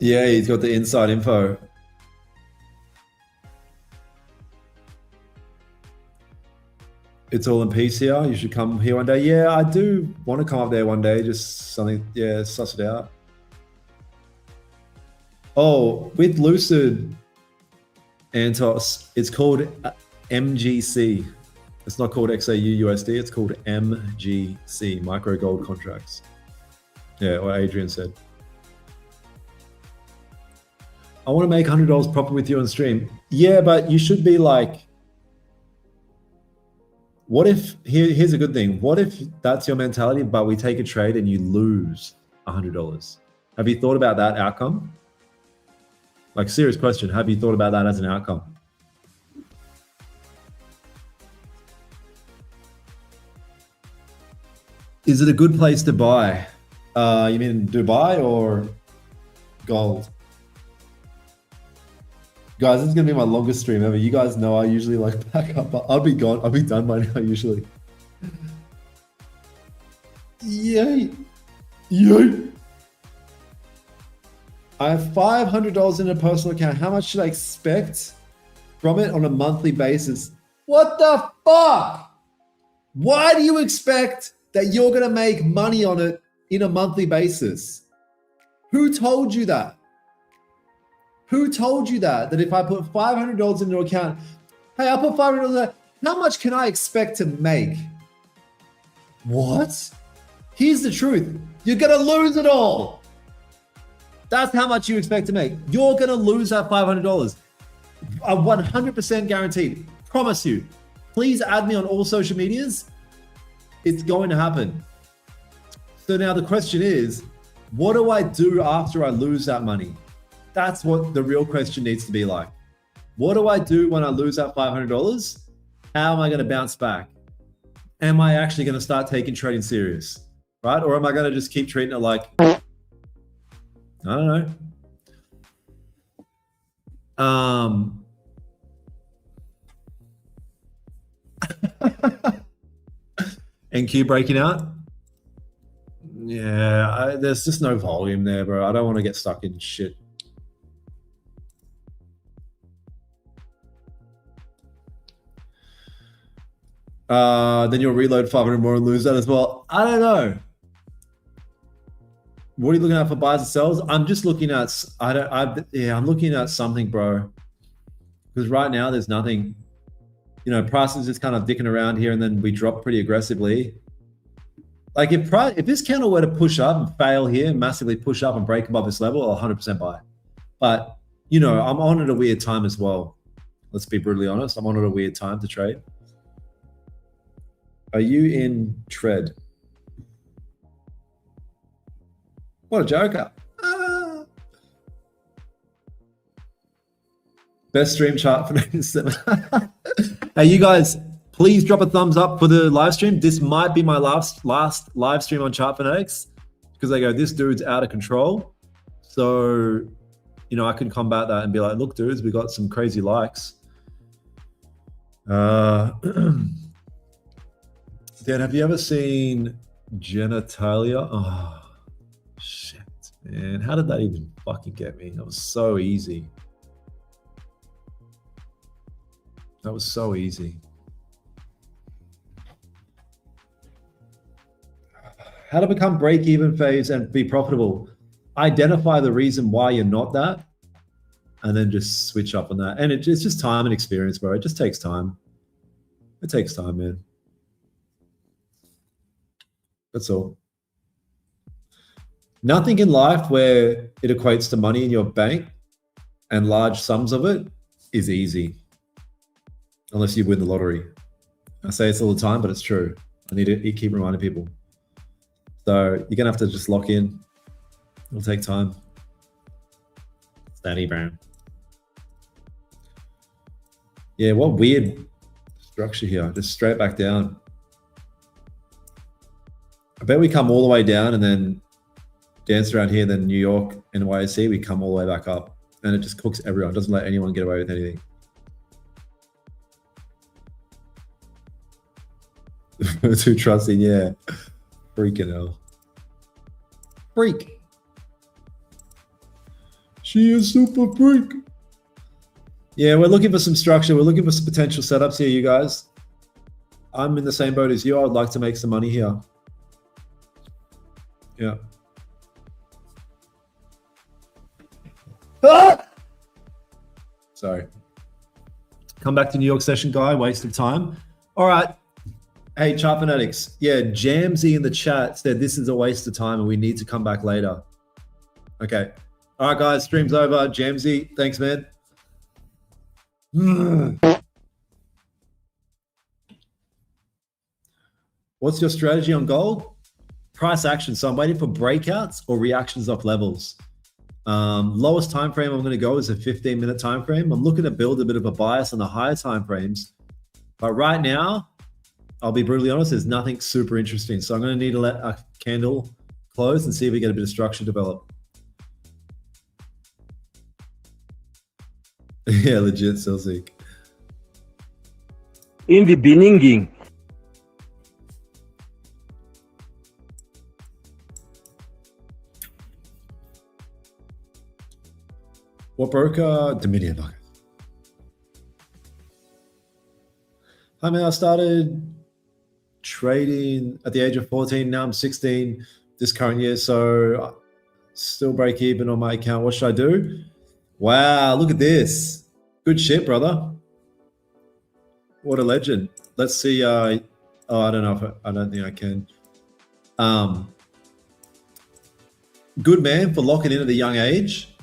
Yeah, he's got the inside info. It's all in peace here. You should come here one day. Yeah, I do want to come up there one day. Just something, yeah, suss it out. Oh, with Lucid, Antos, it's called MGC. It's not called XAU USD. It's called MGC, micro gold contracts. Yeah, what Adrian said. I want to make $100 profit with you on stream. Yeah, but you should be like, what if, here's a good thing. What if that's your mentality, but we take a trade and you lose $100? Have you thought about that outcome? Like, serious question. Have you thought about that as an outcome? Is it a good place to buy? You mean Dubai or gold? Guys, this is gonna be my longest stream ever. You guys know I usually like back up, but I'll be gone. I'll be done by now usually. Yay. Yay. I have $500 in a personal account. How much should I expect from it on a monthly basis? What the fuck? Why do you expect that you're gonna make money on it in a monthly basis? Who told you that? Who told you that? That if I put $500 into an account, hey, I'll put $500 there. How much can I expect to make? What? Here's the truth. You're going to lose it all. That's how much you expect to make. You're going to lose that $500. I'm 100% guaranteed. Promise you. Please add me on all social medias. It's going to happen. So now the question is, what do I do after I lose that money? That's what the real question needs to be like. What do I do when I lose that $500? How am I going to bounce back? Am I actually going to start taking trading serious? Right? Or am I going to just keep treating it like, I don't know. NQ breaking out? Yeah, there's just no volume there, bro. I don't want to get stuck in shit. Then you'll reload 500 more and lose that as well. I don't know. What are you looking at for buys and sells? I'm just looking at, I'm looking at something, bro. Because right now there's nothing. You know, prices just kind of dicking around here and then we drop pretty aggressively. Like if this candle were to push up and fail here, massively push up and break above this level, I'll 100% buy. But, you know, I'm on at a weird time as well. Let's be brutally honest. I'm on at a weird time to trade. Are you in tread? What a joker. Best stream chart for 97. Hey, you guys, please drop a thumbs up for the live stream. This might be my last live stream on Chart Fanatics because they go, this dude's out of control. So, you know, I can combat that and be like, look, dudes, we got some crazy likes. Dan, have you ever seen genitalia? Oh, shit, man. How did that even fucking get me? That was so easy. That was so easy. How to become break-even phase and be profitable. Identify the reason why you're not that, and then just switch up on that. And it's just time and experience, bro. It just takes time. It takes time, man. That's all. Nothing in life where it equates to money in your bank and large sums of it is easy. Unless you win the lottery. I say this all the time, but it's true. I need to keep reminding people. So you're going to have to just lock in. It'll take time. Stanny Brown. Yeah, what weird structure here. Just straight back down. I bet we come all the way down and then dance around here, then New York, NYC, we come all the way back up. And it just cooks everyone. It doesn't let anyone get away with anything. Too trusting, yeah. Freaking hell. Freak. She is super freak. Yeah, we're looking for some structure. We're looking for some potential setups here, you guys. I'm in the same boat as you. I would like to make some money here. Yeah. Ah! Sorry. Come back to New York session, guy. Waste of time. All right. Hey, Chart Fanatics. Yeah, Jamsy in the chat said this is a waste of time and we need to come back later. Okay. All right, guys. Stream's over. Jamsy, thanks, man. What's your strategy on gold? Price action. So I'm waiting for breakouts or reactions off levels. Lowest time frame I'm going to go is a 15-minute time frame. I'm looking to build a bit of a bias on the higher time frames. But right now, I'll be brutally honest, there's nothing super interesting. So I'm going to need to let a candle close and see if we get a bit of structure develop. Yeah, legit, Celsic. In the beginning. What broker? Dominion. Okay. I mean, I started trading at the age of 14. Now I'm 16 this current year. So still break even on my account. What should I do? Wow, look at this. Good shit, brother. What a legend. Let's see. I don't know if I don't think I can. Good man for locking in at a young age.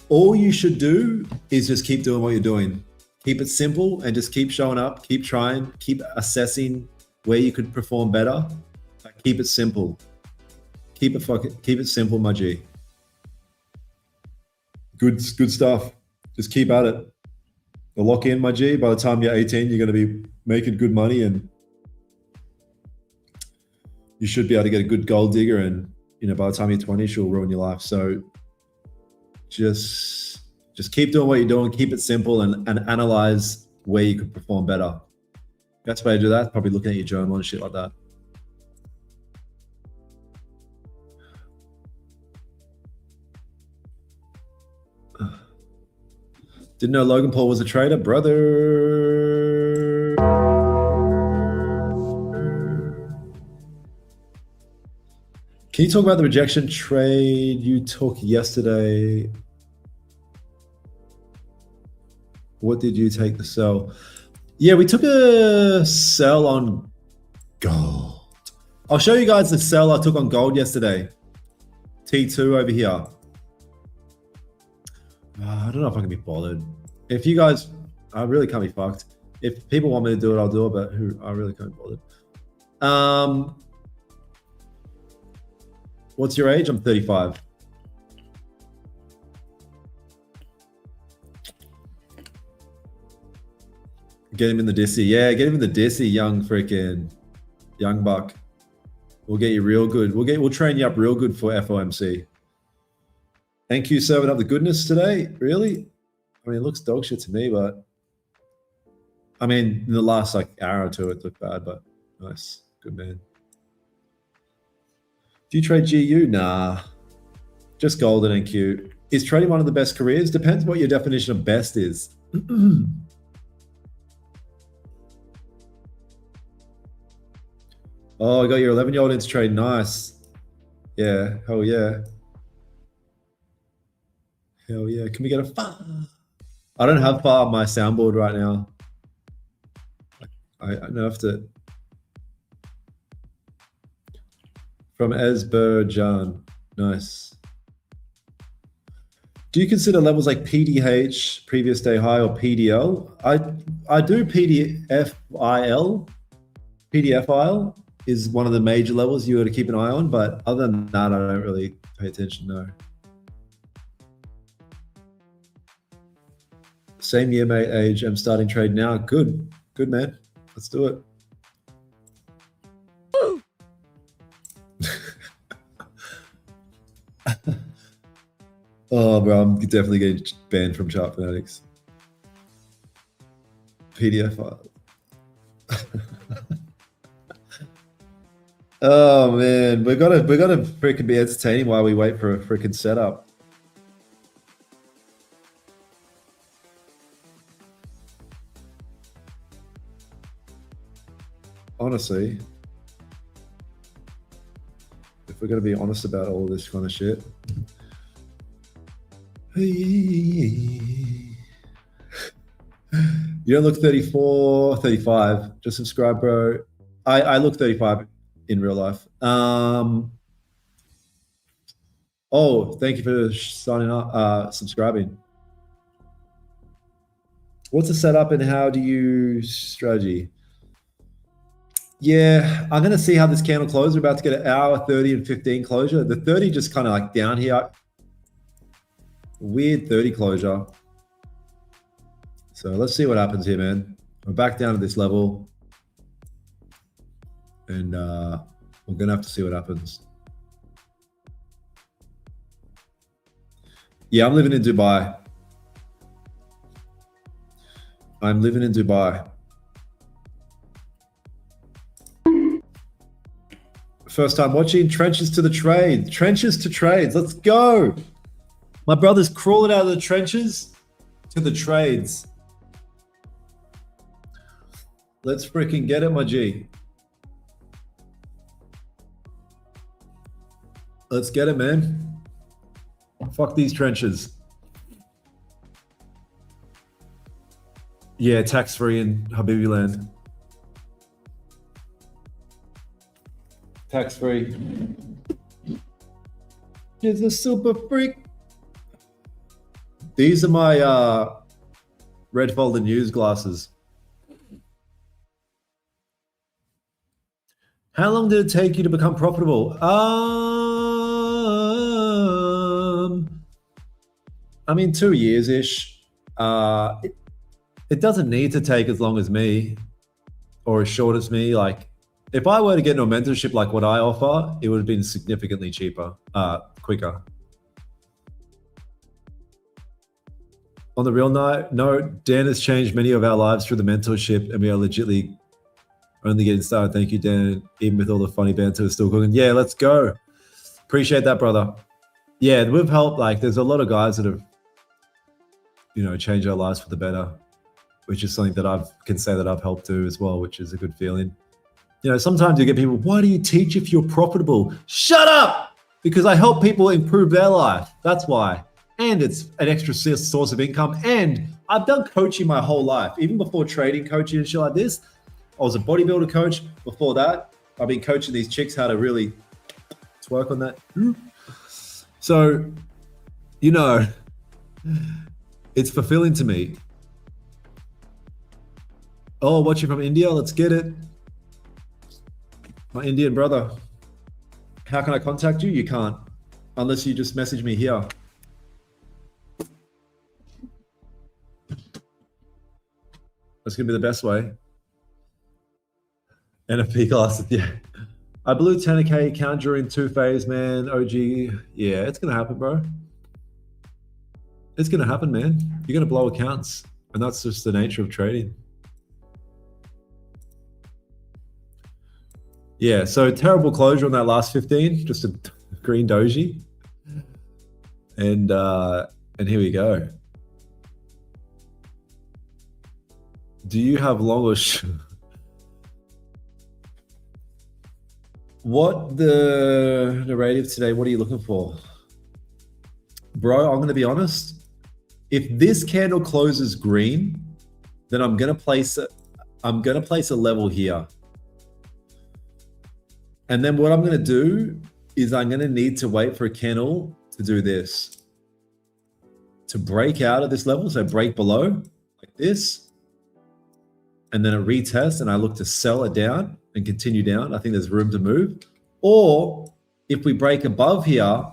All you should do is just keep doing what you're doing. Keep it simple and just keep showing up, keep trying, keep assessing where you could perform better. Keep it simple. Keep it simple, my G. Good stuff. Just keep at it. The lock in, my G. By the time you're 18, you're going to be making good money, and you should be able to get a good gold digger. And by the time you're 20, she'll ruin your life. So just keep doing what you're doing. Keep it simple and analyze where you could perform better. Best way to do that is probably looking at your journal and shit like that. Didn't know Logan Paul was a trader, brother. Can you talk about the rejection trade you took yesterday? What did you take to sell? Yeah, we took a sell on gold. I'll show you guys the sell I took on gold yesterday. T2 over here. I don't know if I can be bothered. If you guys, I really can't be fucked. If people want me to do it, I'll do it, but I really can't be bothered. What's your age? I'm 35. Get him in the dissy. Yeah, get him in the dissy, young buck. We'll get you real good. We'll train you up real good for FOMC. Thank you, serving up the goodness today. Really? I mean, it looks dog shit to me, but I mean, in the last hour or two, it looked bad, but nice. Good man. Do you trade GU? Nah. Just golden and cute. Is trading one of the best careers? Depends what your definition of best is. Oh, I got your 11-year-old into trade. Nice. Yeah. Hell yeah. Hell yeah. Can we get a far? I don't have far on my soundboard right now. I nerfed it. From Azerbaijan. Nice. Do you consider levels like PDH, previous day high, or PDL? I do PDFIL. PDFIL is one of the major levels you got to keep an eye on, but other than that, I don't really pay attention, no. Same year, mate, age. I'm starting trade now. Good, man. Let's do it. Oh, bro, I'm definitely getting banned from Chart Fanatics. PDF file. Oh man, we gotta freaking be entertaining while we wait for a freaking setup. Honestly, if we're gonna be honest about all this kind of shit. You don't look 34, 35. Just subscribe, bro. I look 35 in real life. Oh, thank you for signing up, subscribing. What's the setup and how do you strategy? Yeah, I'm gonna see how this candle closes. We're about to get an hour 30 and 15 closure. The 30 just kind of like down here. Weird 30 closure. So let's see what happens here, man. We're back down to this level. And we're gonna have to see what happens. Yeah, I'm living in Dubai. I'm living in Dubai. First time watching. Trenches to the trade. Trenches to trades. Let's go. My brother's crawling out of the trenches to the trades. Let's freaking get it, my G. Let's get it, man. Fuck these trenches. Yeah, tax-free in Habibi land. Tax-free. She's a super freak. These are my Red Folder News glasses. How long did it take you to become profitable? I mean, 2 years-ish. It doesn't need to take as long as me or as short as me. Like, if I were to get into a mentorship like what I offer, it would have been significantly cheaper, quicker. On the real note, Dan has changed many of our lives through the mentorship, and we are legitimately only getting started. Thank you, Dan. Even with all the funny banter, we're still cooking. Yeah, let's go. Appreciate that, brother. Yeah, we've helped. Like, there's a lot of guys that have, changed our lives for the better, which is something that I can say that I've helped do as well, which is a good feeling. Sometimes you get people, why do you teach if you're profitable? Shut up! Because I help people improve their life. That's why. And it's an extra source of income. And I've done coaching my whole life. Even before trading coaching and shit like this, I was a bodybuilder coach. Before that, I've been coaching these chicks how to really work on that. So, it's fulfilling to me. Oh, watching from India, let's get it. My Indian brother. How can I contact you? You can't, unless you just message me here. That's gonna be the best way. NFP classes, yeah. I blew 10K account during 2-phase, man. OG, yeah, it's gonna happen, bro. It's gonna happen, man. You're gonna blow accounts, and that's just the nature of trading. Yeah, so terrible closure on that last 15, just a green doji. And here we go. Do you have long or what the narrative today, what are you looking for? Bro, I'm gonna be honest. If this candle closes green, then I'm gonna place a level here. And then what I'm gonna do is I'm gonna need to wait for a candle to do this. To break out of this level, so break below, like this. And then a retest, and I look to sell it down and continue down. I think there's room to move. Or if we break above here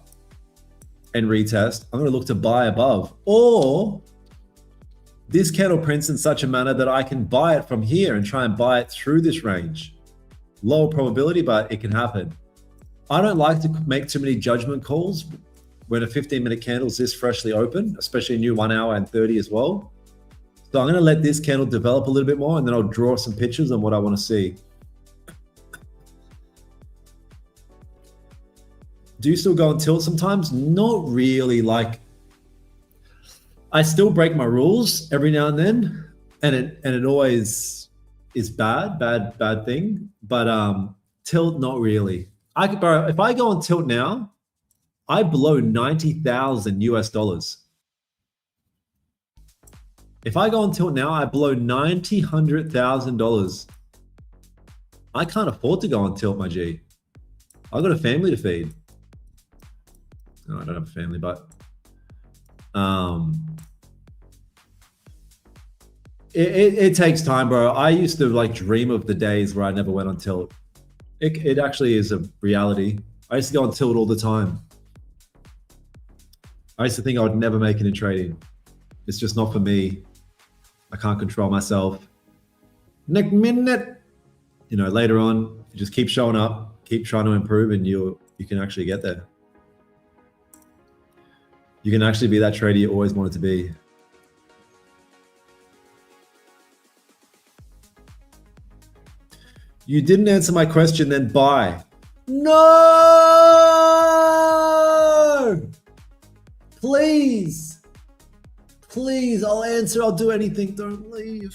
and retest, I'm gonna look to buy above. Or this candle prints in such a manner that I can buy it from here and try and buy it through this range. Lower probability, but it can happen. I don't like to make too many judgment calls when a 15-minute candle is this freshly open, especially a new 1 hour and 30 as well. So I'm gonna let this candle develop a little bit more, and then I'll draw some pictures on what I wanna see. Do you still go on tilt sometimes? Not really. Like, I still break my rules every now and then, and it always is bad thing. But tilt, not really. Bro, if I go on tilt now, I blow 90,000 US dollars. If I go on tilt now, I blow $100,000. I can't afford to go on tilt, my G. I've got a family to feed. No, I don't have a family, but it takes time, bro. I used to like dream of the days where I never went on tilt. It actually is a reality. I used to go on tilt all the time. I used to think I would never make it in trading. It's just not for me. I can't control myself. Next minute, later on, you just keep showing up, keep trying to improve, and you can actually get there. You can actually be that trader you always wanted to be. You didn't answer my question, then buy. No! Please. Please, I'll answer. I'll do anything. Don't leave.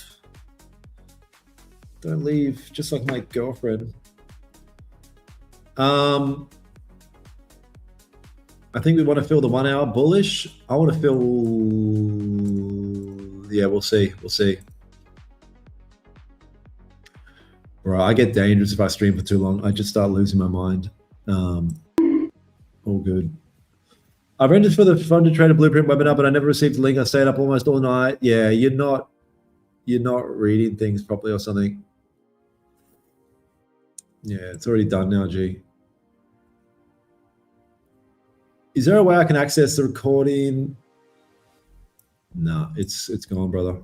Don't leave. Just like my girlfriend. I think we want to fill the 1 hour bullish. I want to fill, yeah, we'll see. We'll see. Right, I get dangerous if I stream for too long. I just start losing my mind. All good. I rented for the Funded Trader Blueprint webinar, but I never received the link. I stayed up almost all night. Yeah, you're not reading things properly or something. Yeah, it's already done now, G. Is there a way I can access the recording? No, it's gone, brother.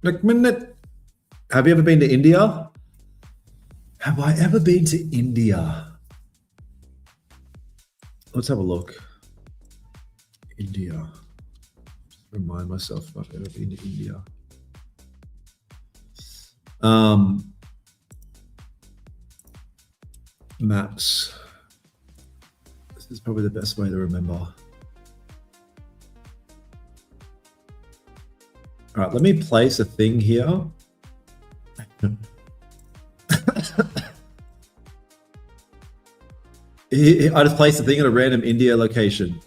Like minute. Have you ever been to India? Have I ever been to India? Let's have a look. India. Just remind myself if I've ever been to India. Maps. This is probably the best way to remember. All right, let me place a thing here. I just placed a thing at a random India location.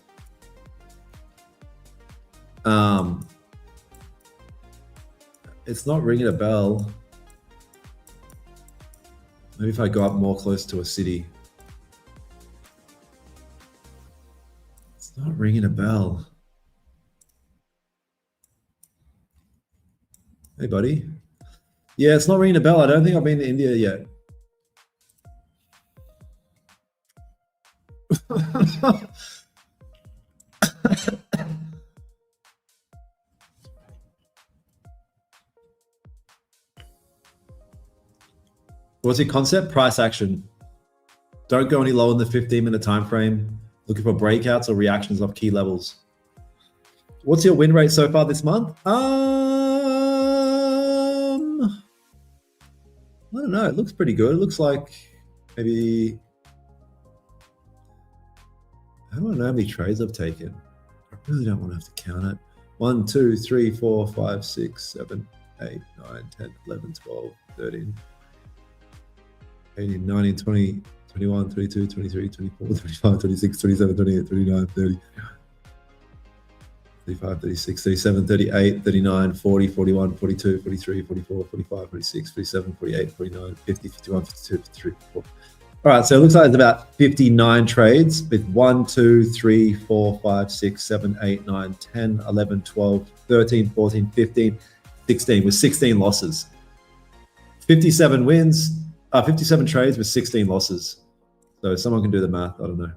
It's not ringing a bell. Maybe if I go up more close to a city. It's not ringing a bell. Hey, buddy. Yeah, it's not ringing a bell. I don't think I've been to India yet. What's your concept? Price action. Don't go any lower than the 15-minute time frame. Looking for breakouts or reactions off key levels. What's your win rate so far this month? I don't know. It looks pretty good. It looks like maybe, I don't know how many trades I've taken. I really don't want to have to count it. 1, 2, 3, 4, 5, 6, 7, 8, 9, 10, 11, 12, 13, 18, 19, 20, 21, 22, 23, 24, 25, 26, 27, 28, 29, 30, 35, 36, 37, 38, 39, 40, 41, 42, 43, 44, 45, 46, 47, 48, 49, 50, 51, 52, 53, 54. All right, so it looks like it's about 59 trades with 1, 2, 3, 4, 5, 6, 7, 8, 9, 10, 11, 12, 13, 14, 15, 16 with 16 losses. 57 wins, 57 trades with 16 losses. So someone can do the math. I don't know.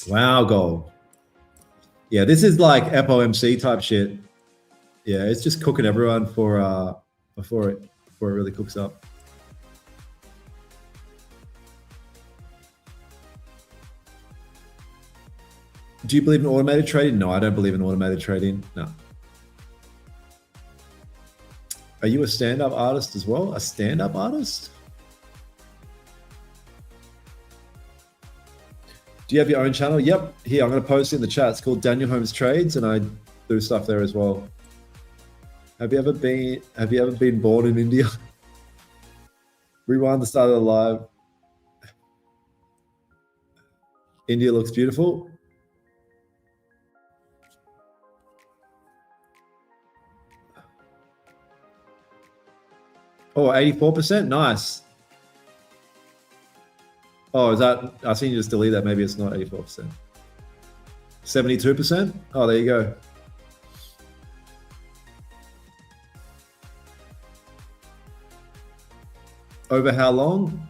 Wow, goal. Yeah, this is like FOMC type shit. Yeah, it's just cooking everyone for before it really cooks up. Do you believe in automated trading? No, I don't believe in automated trading. No. Are you a stand-up artist as well? A stand-up artist? Do you have your own channel? Yep. Here, I'm going to post it in the chat. It's called Daniel Holmes Trades, and I do stuff there as well. Have you ever been born in India? Rewind the start of the live. India looks beautiful. Oh, 84%? Nice. Oh, is that, I seen you just delete that. Maybe it's not 84%. 72%? Oh, there you go. Over how long?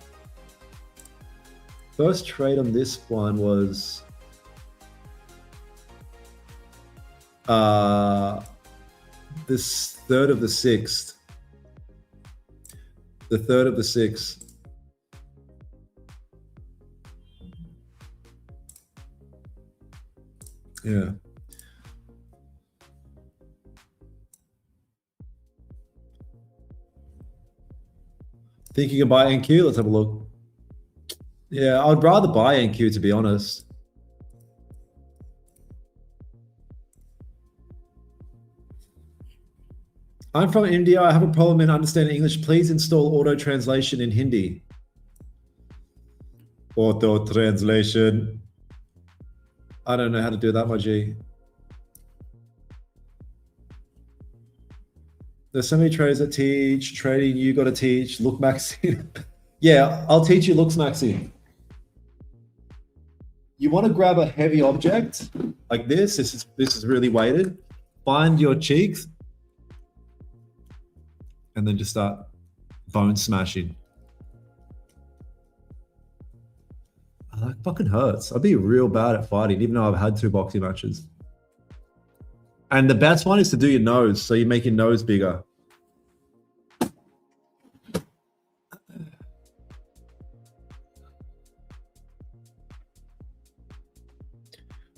First trade on this one was this 3rd of the 6th. The 3rd of the 6th. Yeah. Think you can buy NQ? Let's have a look. Yeah, I'd rather buy NQ, to be honest. I'm from India. I have a problem in understanding English. Please install auto translation in Hindi. Auto translation. I don't know how to do that, my G. There's so many traders that teach trading. You got to teach look maxing. Yeah, I'll teach you looks maxing. You want to grab a heavy object like this. This is really weighted. Find your cheeks, and then just start bone smashing. That fucking hurts. I'd be real bad at fighting, even though I've had 2 boxing matches. And the best one is to do your nose, so you make your nose bigger.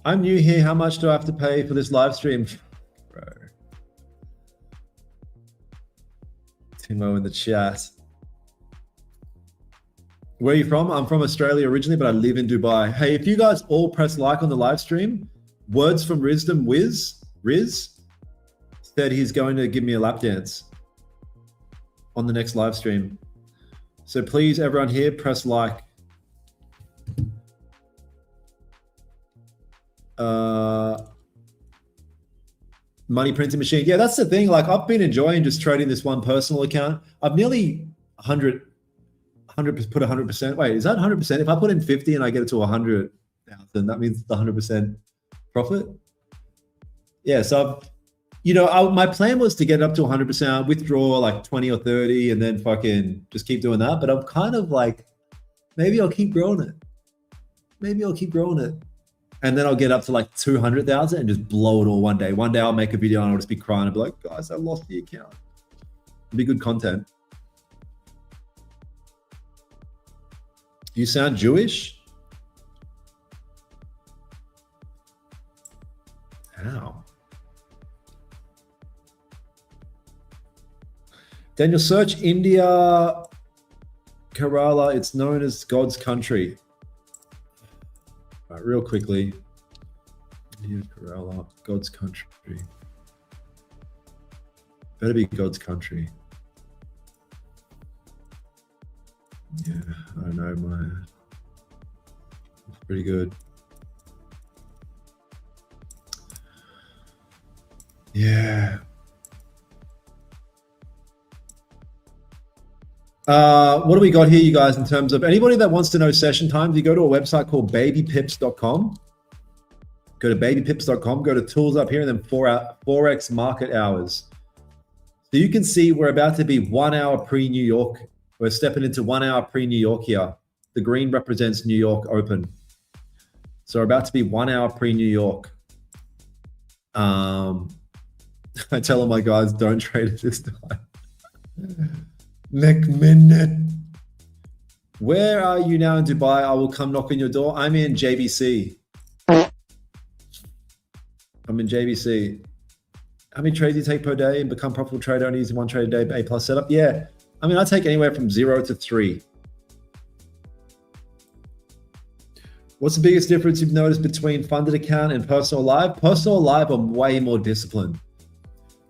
I'm new here. How much do I have to pay for this live stream? Bro. Timo in the chat. Where are you from? I'm from Australia originally, but I live in Dubai. Hey, if you guys all press like on the live stream, Words from Wisdom Riz said he's going to give me a lap dance on the next live stream. So please, everyone here, press like. Money printing machine. Yeah, that's the thing. Like, I've been enjoying just trading this one personal account. I've nearly 100 put 100%. Wait, is that 100%? If I put in 50 and I get it to 100,000, that means the 100% profit. Yeah, so my plan was to get it up to 100%, withdraw like 20 or 30, and then fucking just keep doing that. But I'm kind of like, maybe I'll keep growing it. And then I'll get up to like 200,000 and just blow it all one day. One day I'll make a video and I'll just be crying and be like, guys, I lost the account. It'll be good content. You sound Jewish? How? Daniel, search India, Kerala. It's known as God's country. All right, real quickly. India, Kerala, God's country. Better be God's country. Yeah, I don't know, it's pretty good. Yeah. What do we got here, you guys, in terms of anybody that wants to know session times? You go to a website called babypips.com. Go to babypips.com, go to tools up here, and then Forex market hours. So you can see we're about to be 1 hour pre-New York. We're stepping into 1 hour pre-New York here. The green represents New York open. So we're about to be 1 hour pre-New York. I tell all my guys, don't trade at this time. Next minute. Where are you now in Dubai? I will come knock on your door. I'm in JBC. I'm in JBC. How many trades do you take per day and become profitable trader only using 1 trade a day, A+ setup? Yeah. I mean, I take anywhere from 0 to 3. What's the biggest difference you've noticed between funded account and personal live? Personal live, I'm way more disciplined.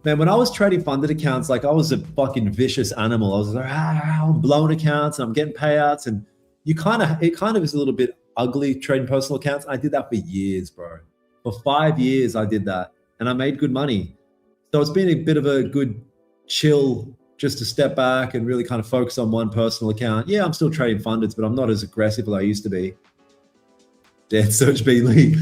Man, when I was trading funded accounts, like I was a fucking vicious animal. I was like, I'm blowing accounts and I'm getting payouts, and it kind of is a little bit ugly trading personal accounts. I did that for years, bro. For 5 years, I did that, and I made good money. So it's been a bit of a good chill just to step back and really kind of focus on one personal account. Yeah, I'm still trading fundeds, but I'm not as aggressive as I used to be. Dan Search B. Lee.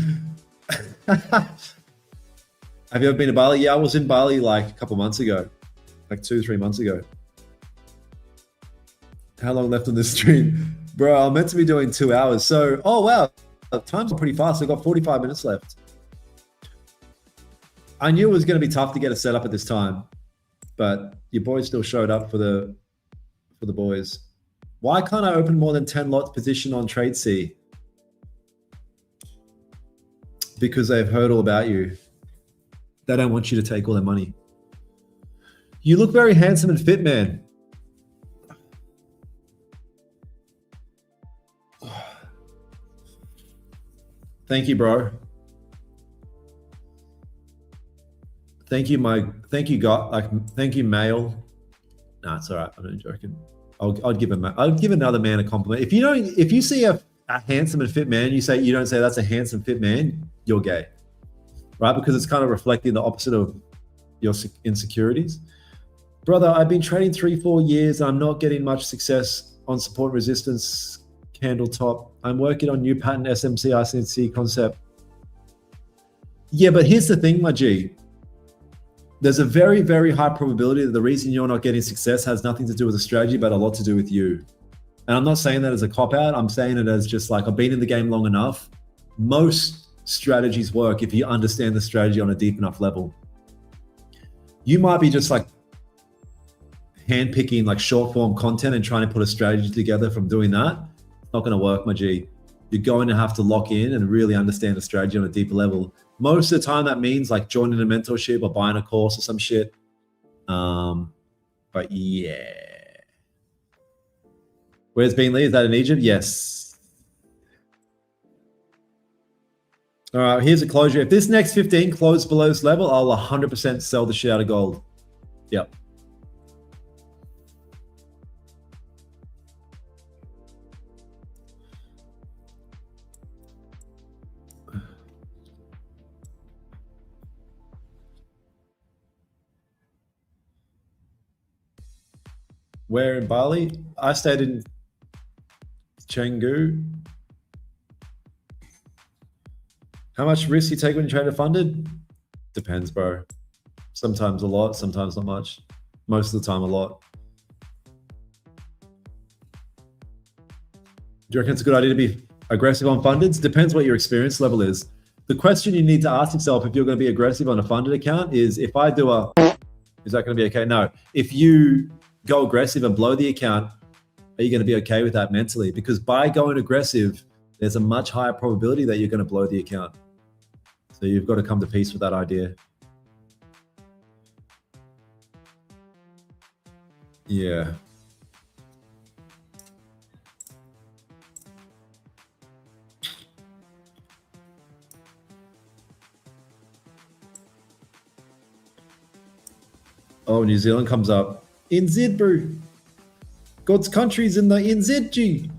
Have you ever been to Bali? Yeah, I was in Bali like a couple months ago, like 2-3 months ago. How long left on this stream? Bro, I'm meant to be doing 2 hours. So, oh wow, time's pretty fast. I got 45 minutes left. I knew it was going to be tough to get a setup at this time, but your boys still showed up for the boys. Why can't I open more than 10 lots position on Trade C? Because they've heard all about you. They don't want you to take all their money. You look very handsome and fit, man. Thank you, bro. Thank you, thank you, male. Nah, it's all right. I'm not joking. I'd give another man a compliment. If you see a handsome and fit man, you don't say that's a handsome fit man, you're gay, right? Because it's kind of reflecting the opposite of your insecurities. Brother, I've been trading 3-4 years. I'm not getting much success on support and resistance candle top. I'm working on new pattern SMC ICC concept. Yeah, but here's the thing, my G. There's a very, very high probability that the reason you're not getting success has nothing to do with the strategy, but a lot to do with you. And I'm not saying that as a cop-out. I'm saying it as just like, I've been in the game long enough. Most strategies work if you understand the strategy on a deep enough level. You might be just like handpicking like short form content and trying to put a strategy together from doing that. It's not going to work, my G. You're going to have to lock in and really understand the strategy on a deeper level. Most of the time that means like joining a mentorship or buying a course or some shit. But yeah. Where's Bean Lee? Is that in Egypt? Yes. All right, here's a closure. If this next 15 closes below this level, I'll 100% sell the shit out of gold. Yep. Where in Bali? I stayed in Canggu. How much risk you take when you trade a funded? Depends, bro. Sometimes a lot, sometimes not much. Most of the time, a lot. Do you reckon it's a good idea to be aggressive on fundeds? Depends what your experience level is. The question you need to ask yourself if you're going to be aggressive on a funded account is, if I do a, is that going to be okay? No. If you go aggressive and blow the account, are you going to be okay with that mentally? Because by going aggressive, there's a much higher probability that you're going to blow the account. So you've got to come to peace with that idea. Yeah. Oh, New Zealand comes up. NZ, bro. God's country's in the NZG.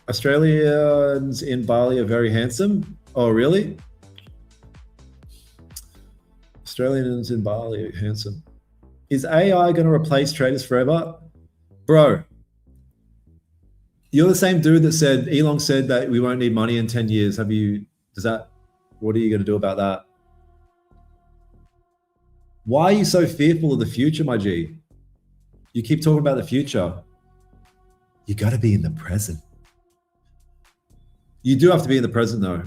Australians in Bali are very handsome. Oh, really? Australians in Bali are handsome. Is AI going to replace traders forever? Bro, you're the same dude that said, Elon said that we won't need money in 10 years. What are you going to do about that? Why are you so fearful of the future, my G? You keep talking about the future. You got to be in the present. You do have to be in the present, though.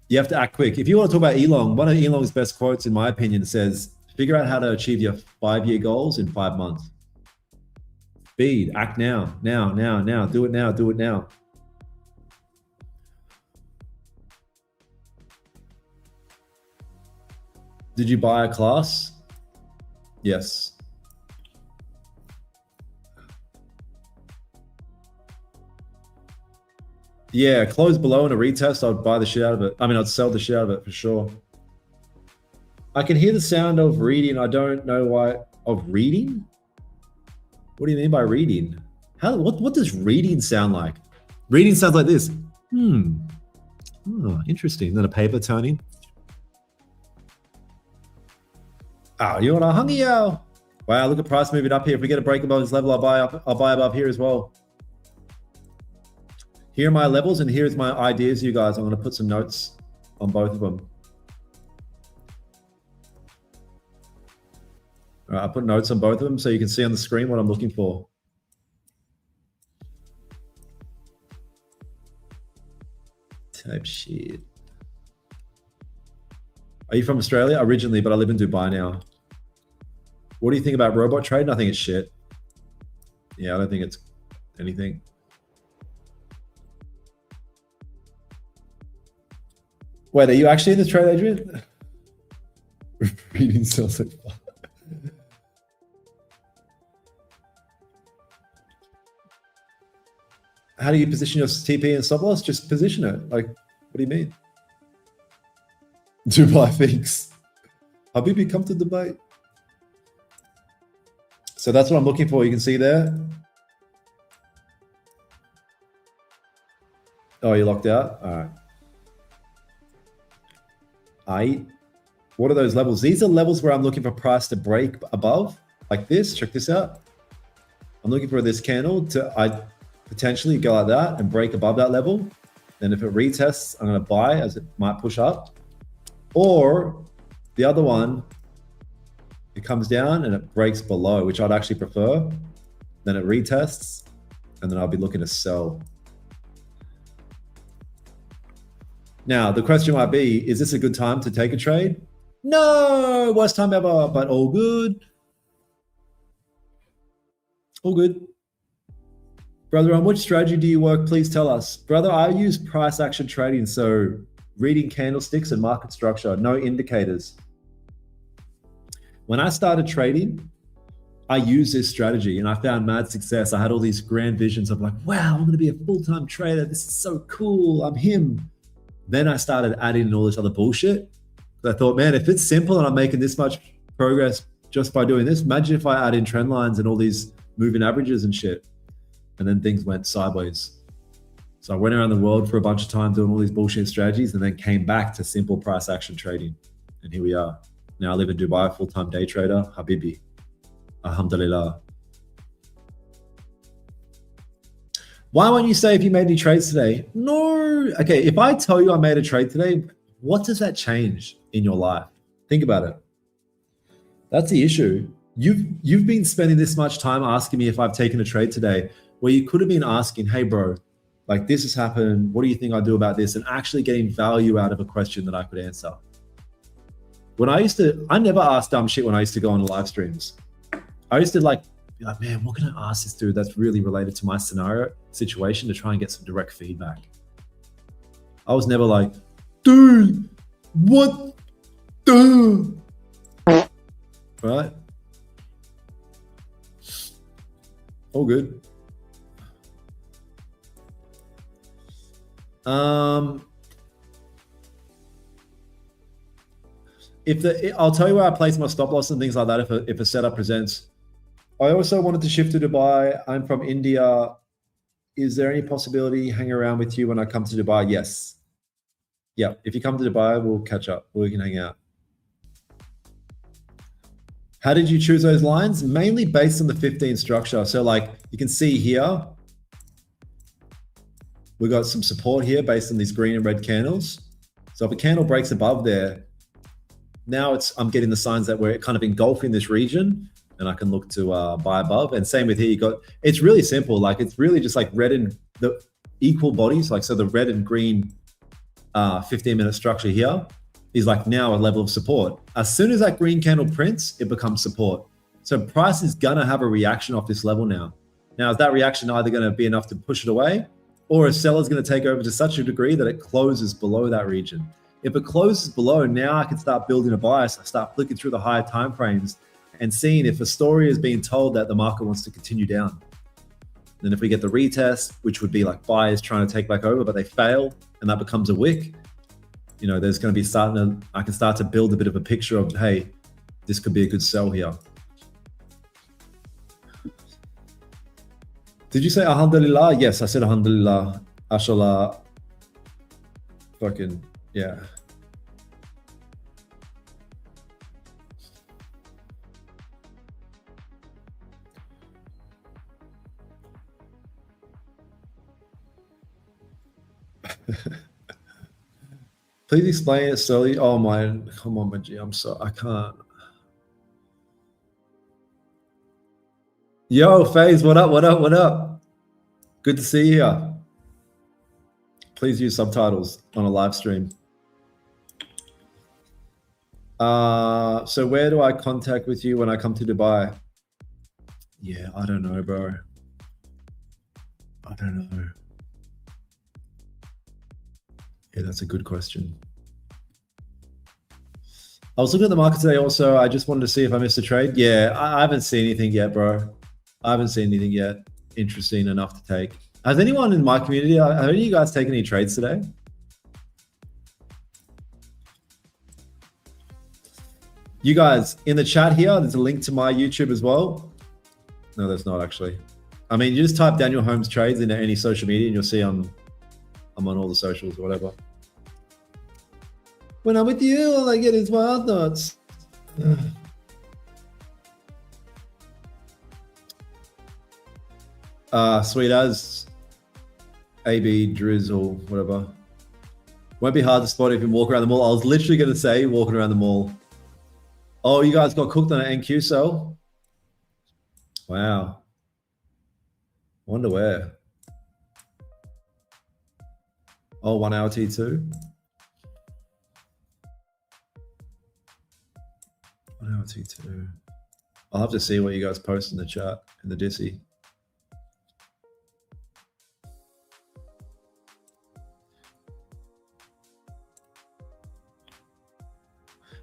You have to act quick. If you want to talk about Elon, one of Elon's best quotes, in my opinion, says, figure out how to achieve your 5-year goals in 5 months. Speed, act now, now, now, now. Do it now, do it now. Did you buy a class? Yes. Yeah, close below in a retest, I'd buy the shit out of it. I mean, I'd sell the shit out of it for sure. I can hear the sound of reading. I don't know why. Of reading? What do you mean by reading? What does reading sound like? Reading sounds like this. Oh, interesting. Then a paper turning. Oh, you want a hungy yo? Wow, look at price moving up here. If we get a break above this level, I'll buy above here as well. Here are my levels, and here's my ideas, you guys. I'm going to put some notes on both of them. All right, I put notes on both of them so you can see on the screen what I'm looking for. Type shit. Are you from Australia? Originally, but I live in Dubai now. What do you think about robot trading? I think it's shit. Yeah, I don't think it's anything. Wait, are you actually in this trade, Adrian? Reading sounds like fun. How do you position your TP and stop loss? Just position it. Like, what do you mean? Dubai thinks. Habibi, come to Dubai. So that's what I'm looking for. You can see there. Oh, you're locked out? All right. What are those levels? These are levels where I'm looking for price to break above, like this. Check this out. I'm looking for this candle to I potentially go like that and break above that level. Then if it retests, I'm going to buy as it might push up. Or the other one, it comes down and it breaks below, which I'd actually prefer. Then it retests, and then I'll be looking to sell. Now, the question might be, is this a good time to take a trade? No, worst time ever, but all good. All good. Brother, on which strategy do you work? Please tell us. Brother, I use price action trading, so reading candlesticks and market structure, no indicators. When I started trading, I used this strategy and I found mad success. I had all these grand visions of like, wow, I'm gonna be a full-time trader. This is so cool, I'm him. Then I started adding in all this other bullshit. I thought, man, if it's simple and I'm making this much progress just by doing this, imagine if I add in trend lines and all these moving averages and shit. And then things went sideways. So I went around the world for a bunch of time doing all these bullshit strategies and then came back to simple price action trading. And here we are. Now I live in Dubai, full-time day trader, Habibi. Alhamdulillah. Why won't you say if you made any trades today? No. Okay, if I tell you I made a trade today, what does that change in your life? Think about it. That's the issue. You've been spending this much time asking me if I've taken a trade today, where you could have been asking, hey bro, like this has happened. What do you think I do about this? And actually getting value out of a question that I could answer. When I never asked dumb shit when I used to go on live streams. I used to be like, man, what can I ask this dude that's really related to my scenario situation to try and get some direct feedback? I was never like, dude, what the? Right? All good. I'll tell you where I place my stop loss and things like that if a setup presents. I also wanted to shift to Dubai. I'm from India. Is there any possibility hang around with you when I come to Dubai? Yes. Yeah, if you come to Dubai, we'll catch up. We can hang out. How did you choose those lines? Mainly based on the 15 structure. So like you can see here, we got some support here based on these green and red candles. So if a candle breaks above there, now I'm getting the signs that we're kind of engulfing this region and I can look to buy above. And same with here, it's really simple. Like it's really just like red and the equal bodies. Like, so the red and green 15-minute structure here is like now a level of support. As soon as that green candle prints, it becomes support. So price is gonna have a reaction off this level now. Now, is that reaction either gonna be enough to push it away, or a seller's gonna take over to such a degree that it closes below that region? If it closes below, now I can start building a bias. I start flicking through the higher time frames and seeing if a story is being told that the market wants to continue down. Then if we get the retest, which would be like buyers trying to take back over, but they fail, and that becomes a wick, there's going to be I can start to build a bit of a picture of, hey, this could be a good sell here. Did you say Alhamdulillah? Yes, I said Alhamdulillah. Ashallah. Fucking, yeah. Please explain it slowly. Oh my, come on, my G. I'm sorry, I can't. Yo, FaZe, what up, what up, what up? Good to see you here. Please use subtitles on a live stream. So where do I contact with you when I come to Dubai? Yeah, I don't know, bro. I don't know. Yeah, that's a good question. I was looking at the market today also. I just wanted to see if I missed a trade. Yeah, I haven't seen anything yet, bro. I haven't seen anything yet interesting enough to take. Has anyone in my community, have any of you guys taken any trades today? You guys, in the chat here, there's a link to my YouTube as well. No, there's not actually. I mean, you just type Daniel Holmes trades into any social media and you'll see I'm on all the socials or whatever. When I'm with you, all I get is wild thoughts. Sweet as AB drizzle, whatever. Won't be hard to spot if you walk around the mall. I was literally going to say walking around the mall. Oh, you guys got cooked on an NQ cell? Wow. Wonder where. Oh, 1 hour T2. 1 hour T2. I'll have to see what you guys post in the chat, in the Dissy.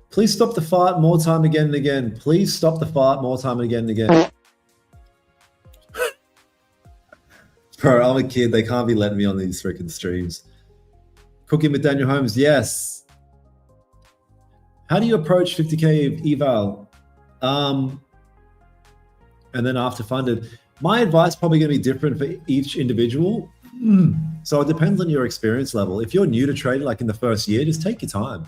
Please stop the fart more time again and again. Please stop the fart more time again and again. Bro, I'm a kid. They can't be letting me on these freaking streams. Cooking with Daniel Holmes, yes. How do you approach 50K eval? And then after funded, my advice probably going to be different for each individual. So it depends on your experience level. If you're new to trading, like in the first year, just take your time.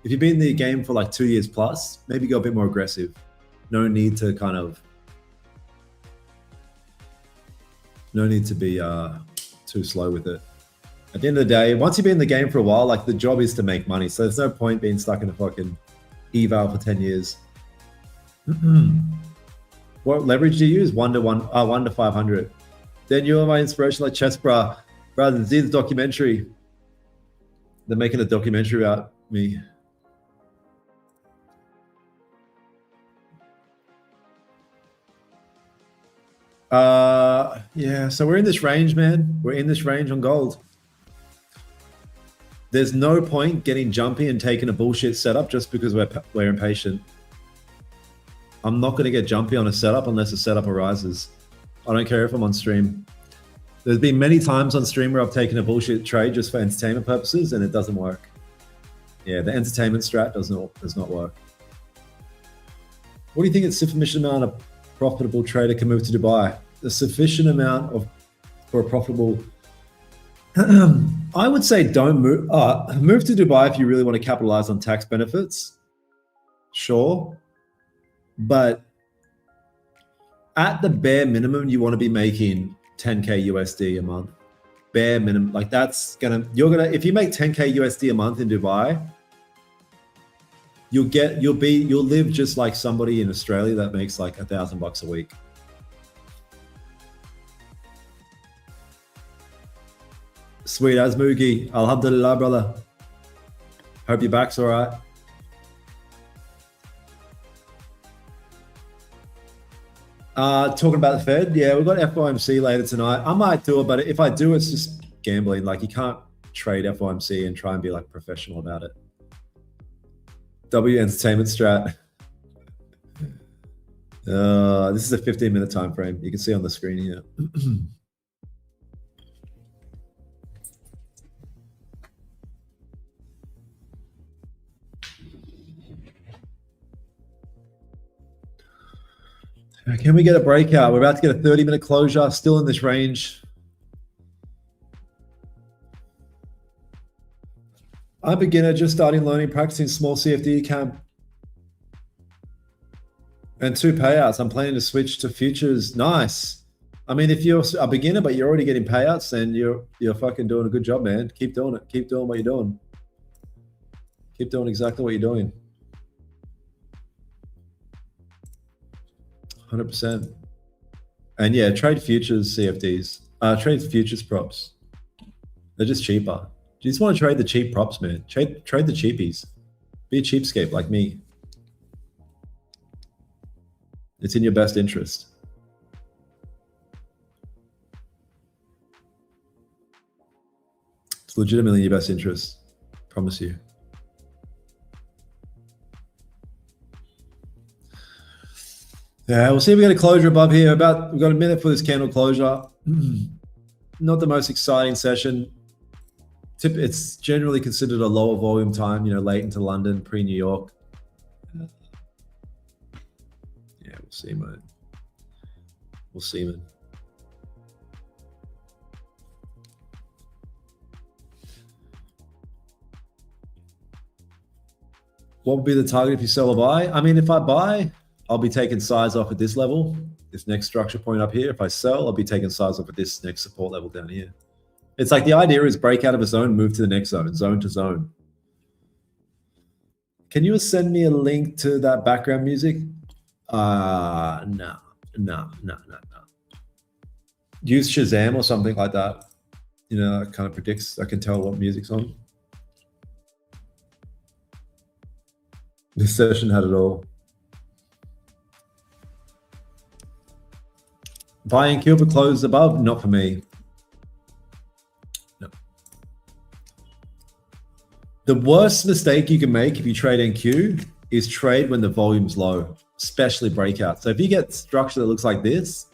If you've been in the game for like 2 years plus, maybe go a bit more aggressive. No need to be too slow with it. At the end of the day, once you've been in the game for a while, like the job is to make money. So there's no point being stuck in a fucking eval for 10 years. What leverage do you use? 1 to 500. Then you're my inspiration, like chess bra. Rather see the documentary. They're making a documentary about me. Yeah, so we're in this range, man. We're in this range on gold. There's no point getting jumpy and taking a bullshit setup just because we're impatient. I'm not going to get jumpy on a setup unless a setup arises. I don't care if I'm on stream. There's been many times on stream where I've taken a bullshit trade just for entertainment purposes and it doesn't work. Yeah, the entertainment strat does not work. What do you think a sufficient amount of profitable trader can move to Dubai? The sufficient amount for a profitable. I would say don't move. Move to Dubai if you really want to capitalize on tax benefits. Sure, but at the bare minimum, you want to be making 10K USD a month. Bare minimum, like if you make 10K USD a month in Dubai, you'll live just like somebody in Australia that makes like $1,000 a week. Sweet as Moogie. Alhamdulillah, brother. Hope your back's all right. Talking about the Fed, yeah, we've got FOMC later tonight. I might do it, but if I do, it's just gambling. Like you can't trade FOMC and try and be like professional about it. W entertainment strat. This is a 15-minute time frame. You can see on the screen here. Can we get a breakout? We're about to get a 30-minute closure, still in this range. I'm a beginner, just starting learning, practicing small CFD camp. And 2 payouts. I'm planning to switch to futures. Nice. I mean, if you're a beginner, but you're already getting payouts, then you're fucking doing a good job, man. Keep doing it. Keep doing what you're doing. Keep doing exactly what you're doing. 100%. And yeah, trade futures CFDs. Trade futures props. They're just cheaper. You just want to trade the cheap props, man. Trade the cheapies. Be a cheapskate like me. It's in your best interest. It's legitimately in your best interest. Promise you. Yeah, we'll see if we get a closure above here. We've got a minute for this candle closure. Not the most exciting session. It's generally considered a lower volume time, late into London, pre-New York. Yeah, we'll see, man. We'll see, man. What would be the target if you sell or buy? I mean, if I buy, I'll be taking size off at this level, this next structure point up here. If I sell, I'll be taking size off at this next support level down here. It's like the idea is break out of a zone, move to the next zone, zone to zone. Can you send me a link to that background music? No. Use Shazam or something like that. You know, it kind of predicts, I can tell what music's on. This session had it all. Buying Cuba closed above, not for me. No. The worst mistake you can make if you trade NQ is trade when the volume's low, especially breakout. So if you get structure that looks like this,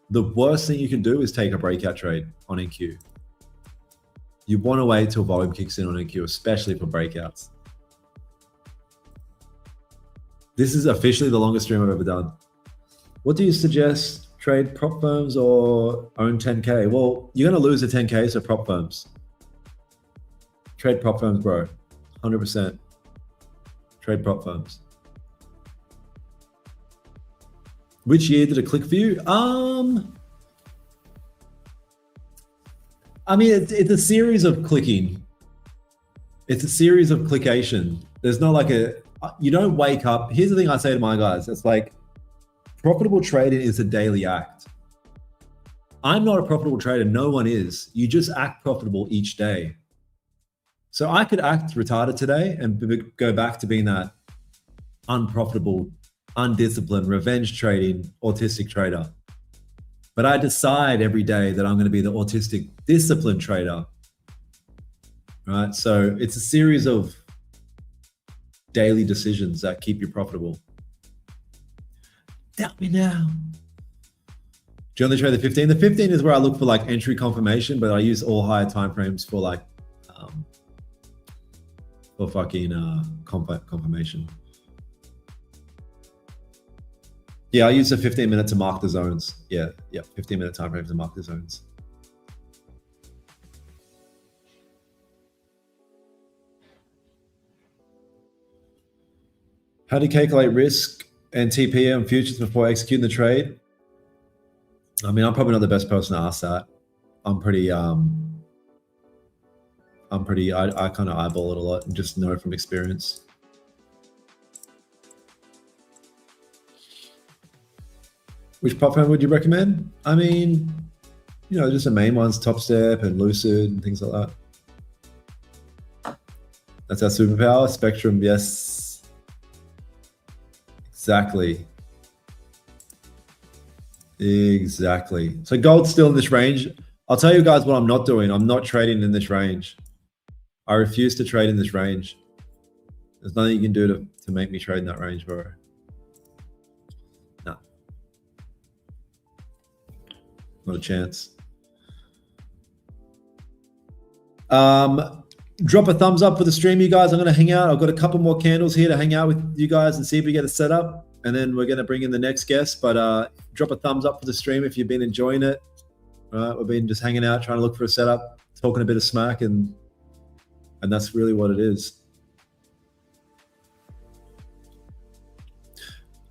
the worst thing you can do is take a breakout trade on NQ. You want to wait till volume kicks in on NQ, especially for breakouts. This is officially the longest stream I've ever done. What do you suggest? Trade prop firms or own 10K? Well, you're going to lose a 10K, so prop firms. Trade prop firms, bro. 100%. Trade prop firms. Which year did it click for you? I mean, it's a series of clicking. It's a series of clickation. There's not like you don't wake up. Here's the thing I say to my guys. It's like profitable trading is a daily act. I'm not a profitable trader. No one is. You just act profitable each day. So I could act retarded today and go back to being that unprofitable, undisciplined, revenge trading, autistic trader. But I decide every day that I'm going to be the autistic, disciplined trader. Right? So it's a series of daily decisions that keep you profitable. Doubt me now. Do you only trade the 15? The 15 is where I look for like entry confirmation, but I use all higher timeframes for like for fucking confirmation. Yeah, I use the 15 minute to mark the zones. Yeah, 15 minute time frame to mark the zones. How do you calculate risk and TP on futures before executing the trade? I mean, I'm probably not the best person to ask that. I kind of eyeball it a lot and just know from experience. Which prop firm would you recommend? I mean, you know, just the main ones, Top Step and Lucid and things like that. That's our superpower. Spectrum, yes. Exactly. So gold's still in this range. I'll tell you guys what I'm not doing. I'm not trading in this range. I refuse to trade in this range. There's nothing you can do to make me trade in that range, bro. No. Not a chance. Drop a thumbs up for the stream, you guys. I'm going to hang out. I've got a couple more candles here to hang out with you guys and see if we get it set up. And then we're going to bring in the next guest. But drop a thumbs up for the stream if you've been enjoying it. We've been just hanging out, trying to look for a setup, talking a bit of smack, and that's really what it is.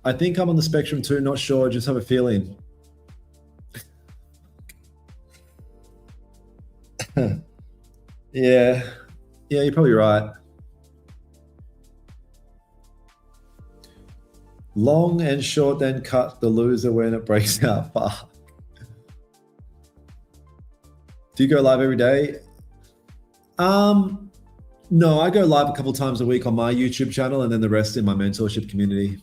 I think I'm on the spectrum too, not sure, just have a feeling. Yeah, you're probably right. Long and short, then cut the loser when it breaks out. Fuck. Do you go live every day? No, I go live a couple times a week on my YouTube channel and then the rest in my mentorship community.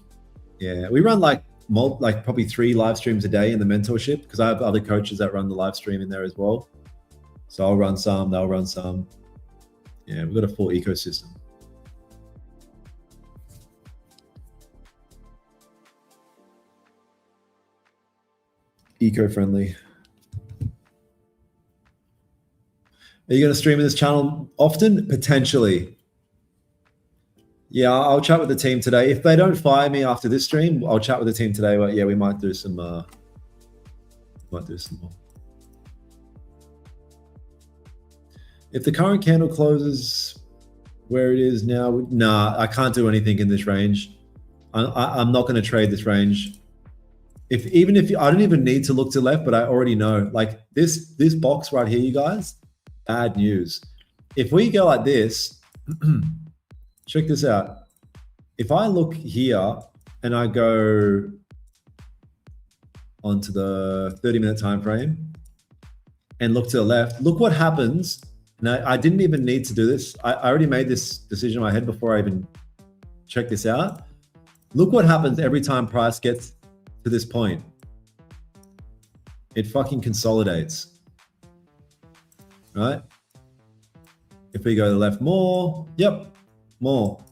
Yeah, we run like probably 3 live streams a day in the mentorship because I have other coaches that run the live stream in there as well. So I'll run some, they'll run some. Yeah, we've got a full ecosystem. Eco-friendly. Are you going to stream in this channel often? Potentially. Yeah, I'll chat with the team today. If they don't fire me after this stream, I'll chat with the team today. But yeah, we might do some more. If the current candle closes where it is now. Nah, I can't do anything in this range. I'm not going to trade this range. Even if I don't even need to look to left, but I already know like this box right here, you guys, bad news. If we go like this, check this out. If I look here and I go onto the 30-minute time frame and look to the left, look what happens. Now, I didn't even need to do this. I already made this decision in my head before I even checked this out. Look what happens every time price gets to this point. It fucking consolidates, right? If we go to the left more, yep, more.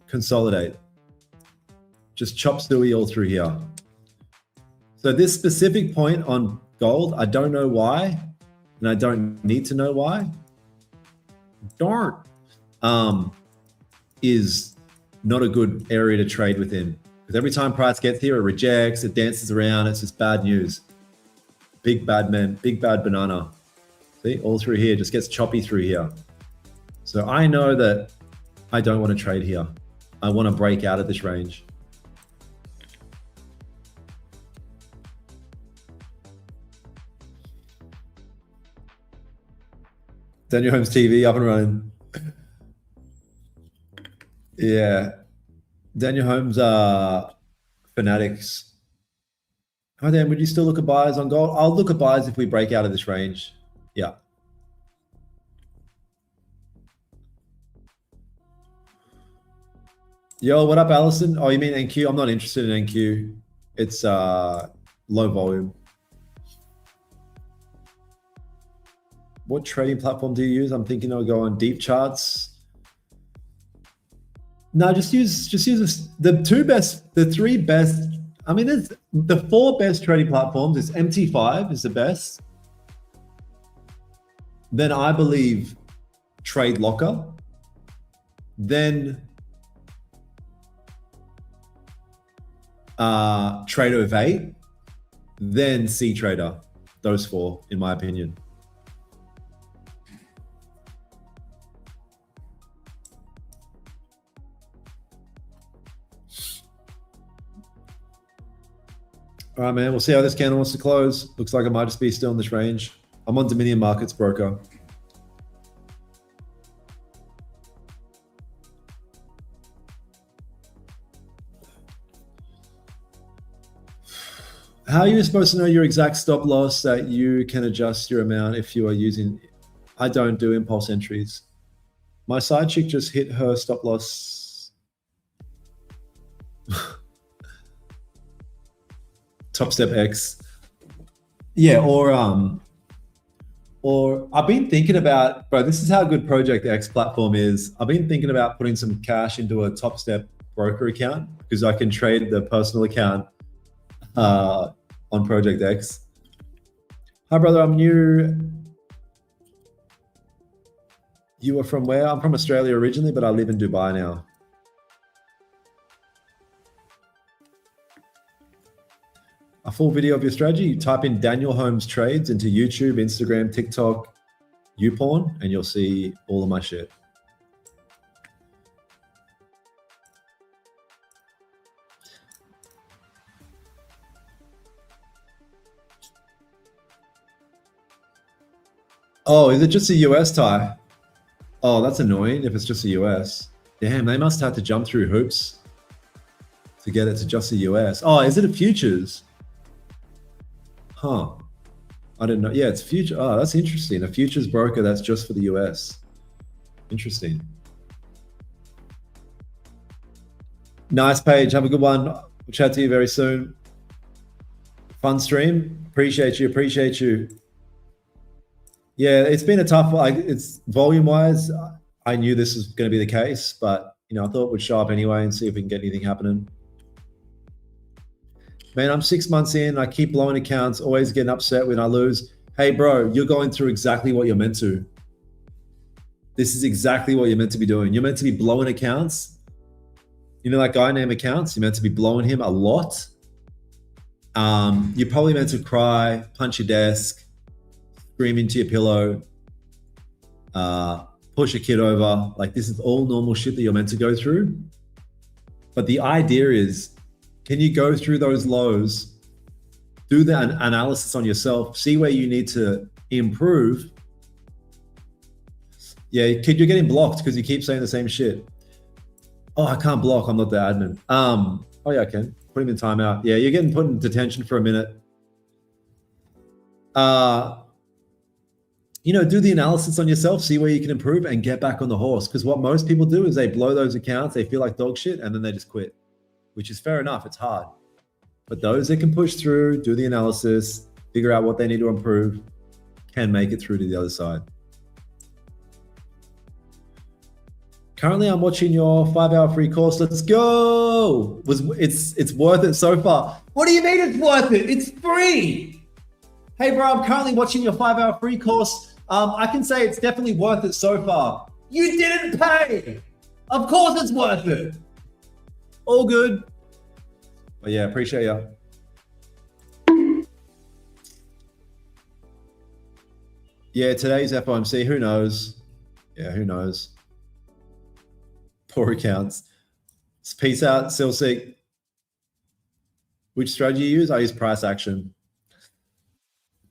Consolidate. Just chop suey all through here. So this specific point on gold, I don't know why, and I don't need to know why. Darn. Is not a good area to trade within. Because every time price gets here, it rejects, it dances around, it's just bad news. Big bad man, big bad banana. See, all through here, just gets choppy through here. So I know that I don't want to trade here. I want to break out of this range. Daniel Holmes TV up and running. Yeah. Daniel Holmes Fanatics. Oh, Dan, would you still look at buys on gold? I'll look at buys if we break out of this range. Yeah. Yo, what up, Allison? Oh, you mean NQ? I'm not interested in NQ. It's low volume. What trading platform do you use? I'm thinking I'll go on deep charts. No, just use the three best. I mean, there's the 4 best trading platforms. Is MT5 is the best. Then I believe Trade Locker. Then Trade08. Then C Trader. Those 4, in my opinion. All right, man. We'll see how this candle wants to close. Looks like it might just be still in this range. I'm on Dominion Markets broker. How are you supposed to know your exact stop loss that you can adjust your amount if you are using? I don't do impulse entries. My side chick just hit her stop loss. Top Step X. Yeah, or I've been thinking about, bro, this is how good Project X platform is. I've been thinking about putting some cash into a Top Step broker account because I can trade the personal account on Project X. Hi, brother, I'm new. You are from where? I'm from Australia originally, but I live in Dubai now. A full video of your strategy, you type in Daniel Holmes Trades into YouTube, Instagram, TikTok, YouPorn, and you'll see all of my shit. Oh, is it just a US tie? Oh, that's annoying if it's just a US. Damn, they must have to jump through hoops to get it to just a US. Oh, is it a futures? Huh. I didn't know. Yeah, it's future. Oh, that's interesting. A futures broker that's just for the US. Interesting. Nice, Paige. Have a good one. We'll chat to you very soon. Fun stream. Appreciate you. Appreciate you. Yeah, it's been a tough, like, it's volume wise. I knew this was going to be the case, but you know, I thought it would show up anyway and see if we can get anything happening. Man, I'm 6 months in. I keep blowing accounts, always getting upset when I lose. Hey, bro, you're going through exactly what you're meant to. This is exactly what you're meant to be doing. You're meant to be blowing accounts. You know that guy named Accounts? You're meant to be blowing him a lot. You're probably meant to cry, punch your desk, scream into your pillow, push a kid over. Like, this is all normal shit that you're meant to go through. But the idea is, can you go through those lows, do the analysis on yourself, see where you need to improve. Yeah, kid, you're getting blocked because you keep saying the same shit. Oh, I can't block. I'm not the admin. Oh yeah, I can. Put him in timeout. Yeah, you're getting put in detention for a minute. Do the analysis on yourself, see where you can improve, and get back on the horse. Because what most people do is they blow those accounts, they feel like dog shit, and then they just quit, which is fair enough. It's hard. But those that can push through, do the analysis, figure out what they need to improve, can make it through to the other side. Currently, I'm watching your 5-hour free course. Let's go. It's worth it so far. What do you mean it's worth it? It's free. Hey, bro, I'm currently watching your 5-hour free course. I can say it's definitely worth it so far. You didn't pay. Of course it's worth it. All good. But yeah, appreciate you. Yeah, today's FOMC. Who knows? Yeah, who knows? Poor accounts. Peace out, Silseek. Which strategy you use? I use price action.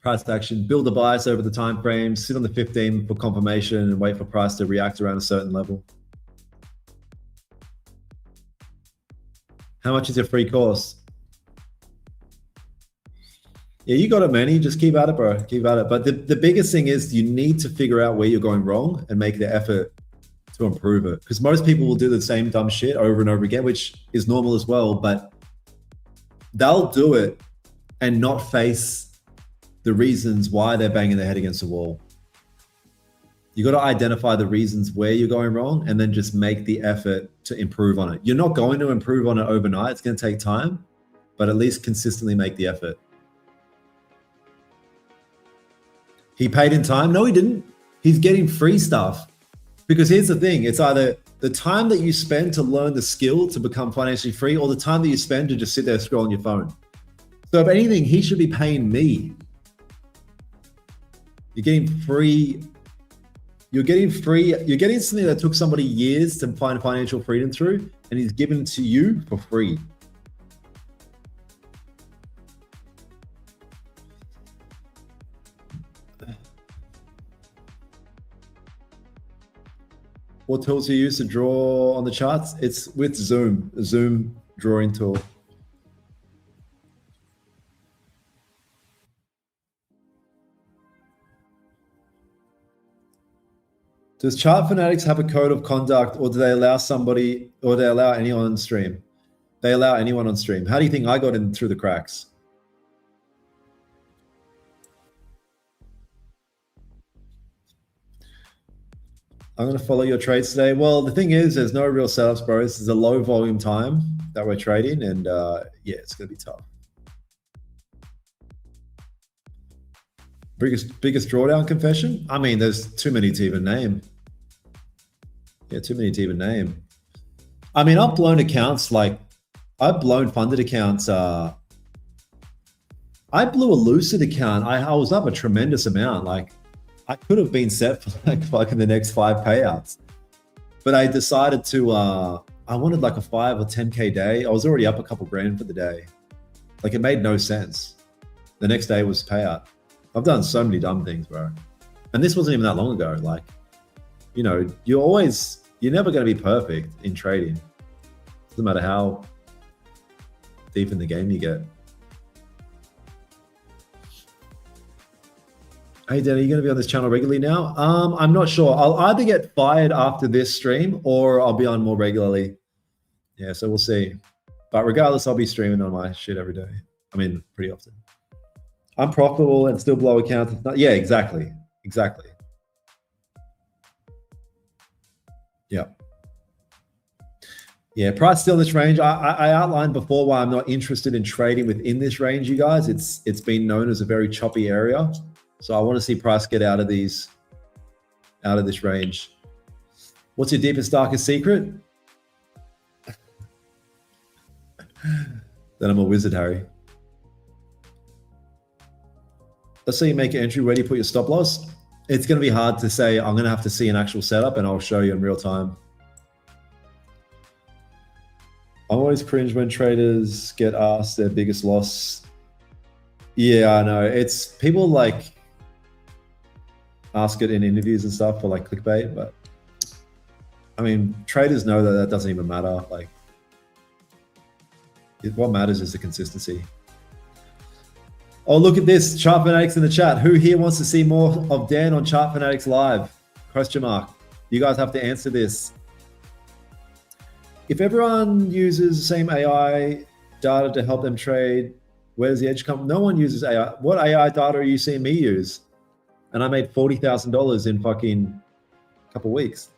Price action, build a bias over the time frame, sit on the 15 for confirmation, and wait for price to react around a certain level. How much is your free course? Yeah, you got it, Manny. Just keep at it, bro. Keep at it. But the biggest thing is you need to figure out where you're going wrong and make the effort to improve it. Because most people will do the same dumb shit over and over again, which is normal as well, but they'll do it and not face the reasons why they're banging their head against the wall. You got to identify the reasons where you're going wrong and then just make the effort to improve on it. You're not going to improve on it overnight. It's going to take time, but at least consistently make the effort. He paid in time? No, he didn't. He's getting free stuff. Because here's the thing. It's either the time that you spend to learn the skill to become financially free or the time that you spend to just sit there scrolling your phone. So if anything, he should be paying me. You're getting free. You're getting something that took somebody years to find financial freedom through, and he's given it to you for free. What tools do you use to draw on the charts? It's with Zoom, a Zoom drawing tool. Does Chart Fanatics have a code of conduct, or do they allow somebody, or they allow anyone on stream? They allow anyone on stream. How do you think I got in through the cracks? I'm going to follow your trades today. Well, the thing is, there's no real setups, bro. This is a low volume time that we're trading, and yeah, it's going to be tough. Biggest drawdown confession? I mean, there's too many to even name. Yeah, too many to even name. I mean, I've blown accounts, like I've blown funded accounts. I blew a Lucid account. I was up a tremendous amount. Like I could have been set for like fucking the next 5 payouts, but I decided to, I wanted like a 5 or 10K day. I was already up a couple grand for the day. Like it made no sense. The next day was payout. I've done so many dumb things, bro. And this wasn't even that long ago. Like, you know, you're never going to be perfect in trading. Doesn't matter how deep in the game you get. Hey, Dan, are you going to be on this channel regularly now? I'm not sure. I'll either get fired after this stream or I'll be on more regularly. Yeah, so we'll see. But regardless, I'll be streaming on my shit every day. I mean, pretty often. I'm profitable and still blow accounts. Yeah, exactly. Exactly. Yeah. Yeah, price still in this range. I outlined before why I'm not interested in trading within this range, you guys. It's been known as a very choppy area. So I want to see price get out of this range. What's your deepest, darkest secret? Then I'm a wizard, Harry. Let's say you make an entry, where do you put your stop loss? it's going to be hard to say. I'm going to have to see an actual setup, and I'll show you in real time. I always cringe when traders get asked their biggest loss. Yeah, I know. It's people like ask it in interviews and stuff for like clickbait, but I mean, traders know that that doesn't even matter. Like, what matters is the consistency. Oh, look at this. Chart Fanatics in the chat. Who here wants to see more of Dan on Chart Fanatics live? Question mark. You guys have to answer this. If everyone uses the same AI data to help them trade, where does the edge come? No one uses AI. What AI data are you seeing me use? And I made $40,000 in fucking a couple weeks.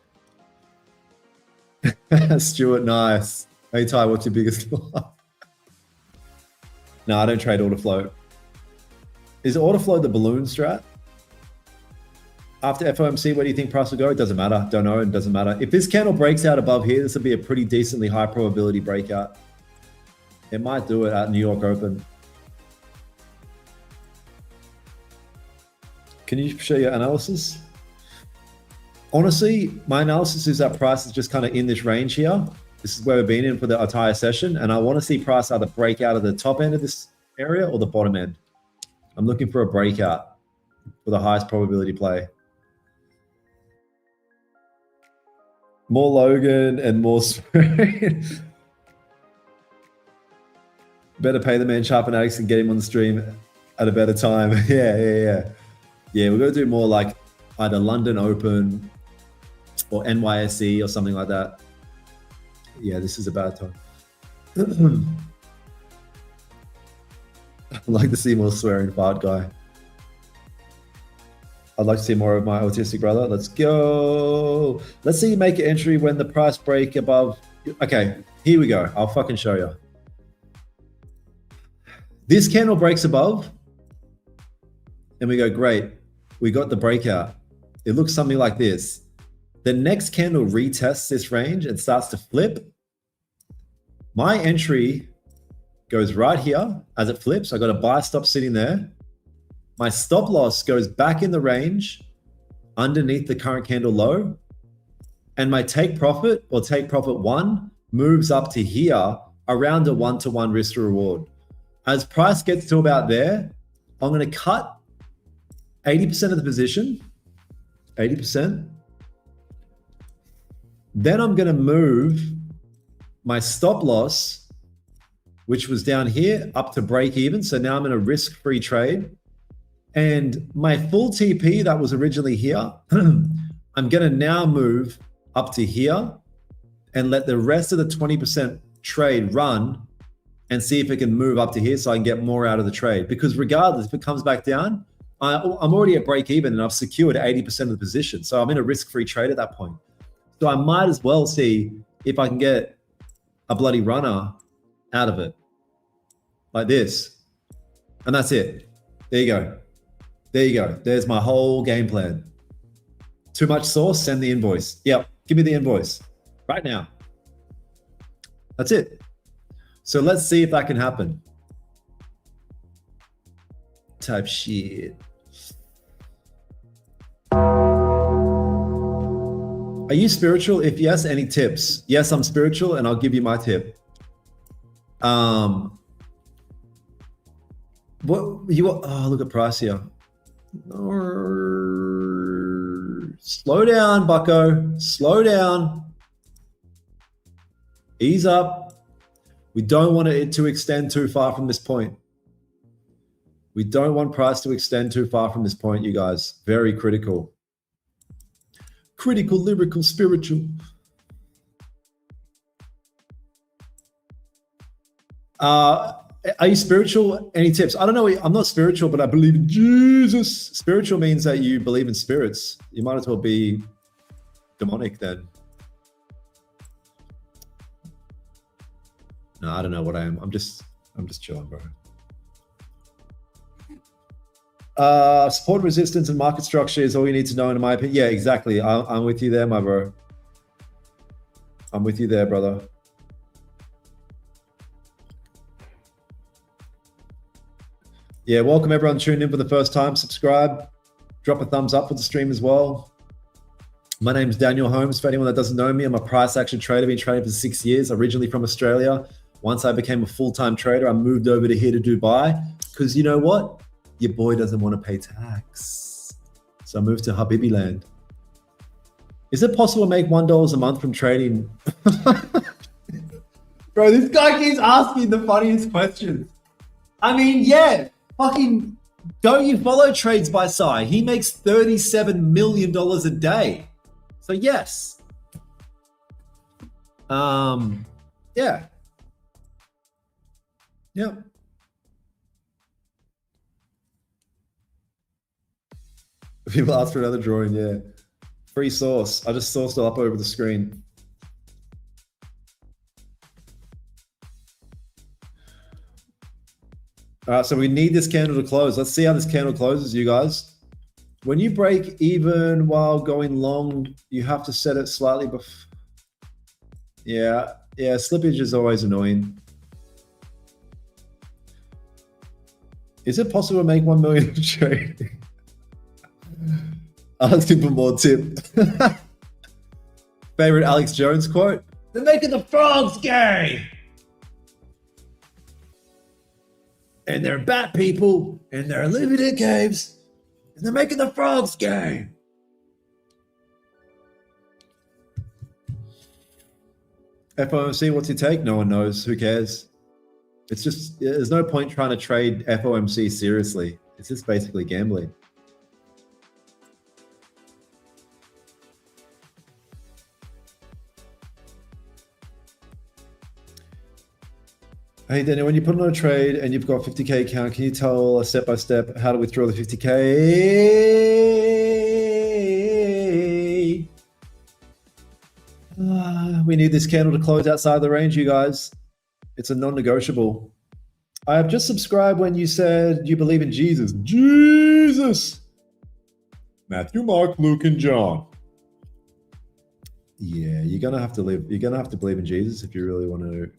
Stuart, nice. Hey, Ty, what's your biggest loss? No, I don't trade order float. Is order float the balloon strat? After FOMC, where do you think price will go? It doesn't matter. Don't know. It doesn't matter. If this candle breaks out above here, this will be a pretty decently high probability breakout. It might do it at New York Open. Can you show your analysis? Honestly, my analysis is that price is just kind of in this range here. This is where we've been in for the entire session. And I want to see price either break out of the top end of this area or the bottom end. I'm looking for a breakout for the highest probability play. More Logan and more better pay the man Chart Fanatics and get him on the stream at a better time. Yeah, we're going to do more like either London Open or NYSE or something like that. Yeah, this is a bad time. I'd like to see more swearing fart guy. I'd like to see more of my autistic brother. Let's go. Let's see you make an entry when the price break above. Okay, here we go. I'll fucking show you. This candle breaks above and we go, great. We got the breakout. It looks something like this. The next candle retests this range and starts to flip. My entry goes right here as it flips. I got a buy stop sitting there. My stop loss goes back in the range underneath the current candle low. And my take profit or take profit one moves up to here around a 1-to-1 risk to reward. As price gets to about there, I'm going to cut 80% of the position, 80%. Then I'm going to move my stop loss, which was down here, up to break even. So now I'm in a risk-free trade. And my full TP that was originally here, I'm going to now move up to here and let the rest of the 20% trade run and see if it can move up to here so I can get more out of the trade. Because regardless, if it comes back down, I'm already at break even and I've secured 80% of the position. So I'm in a risk-free trade at that point. So I might as well see if I can get a bloody runner out of it. Like this. And that's it. There you go. There you go. There's my whole game plan. Too much sauce? Send the invoice. Yep. Give me the invoice right now. That's it. So let's see if that can happen. Type shit. Are you spiritual? If yes, any tips? Yes, I'm spiritual and I'll give you my tip. Oh, look at price here. Slow down, bucko. Slow down. Ease up. We don't want it to extend too far from this point. We don't want price to extend too far from this point, you guys. Very critical. Critical, lyrical, spiritual. Are you spiritual? Any tips? I don't know. I'm not spiritual, but I believe in Jesus. Spiritual means that you believe in spirits. You might as well be demonic then. No, I don't know what I am. I'm just chilling, bro. Support, resistance, and market structure is all you need to know, in my opinion. Yeah, exactly. I'm with you there, my bro. I'm with you there, brother. Yeah, welcome everyone tuned in for the first time. Subscribe, Drop a thumbs up for the stream as well. My name's Daniel Holmes. For anyone that doesn't know me, I'm a price action trader. Been trading for 6 years, originally from Australia. Once I became a full-time trader, I moved over to here to Dubai because you know what? Your boy doesn't want to pay tax. So I moved to Habibi land. Is it possible to make $1 a month from trading? Bro, this guy keeps asking the funniest questions. I mean, yeah, fucking don't you follow Trades by Sai? He makes $37 million a day. So yes. Yeah. Yep. People ask for another drawing, yeah. Free source. I just sourced it up over the screen. All right, so we need this candle to close. Let's see how this candle closes, you guys. When you break even while going long, you have to set it slightly before. Yeah, slippage is always annoying. Is it possible to make 1 million trading? Asking for more tip. Favorite Alex Jones quote? They're making the frogs gay. And they're bat people, and they're living in caves, and they're making the frogs gay. FOMC, what's your take? No one knows. Who cares? It's just, there's no point trying to trade FOMC seriously. It's just basically gambling. Hey Daniel, when you put on a trade and you've got 50K account, can you tell us step by step how to withdraw the 50K? We need this candle to close outside the range, you guys. It's a non-negotiable. I have just subscribed when you said you believe in Jesus. Jesus! Matthew, Mark, Luke, and John. Yeah, you're gonna have to believe in Jesus if you really want to.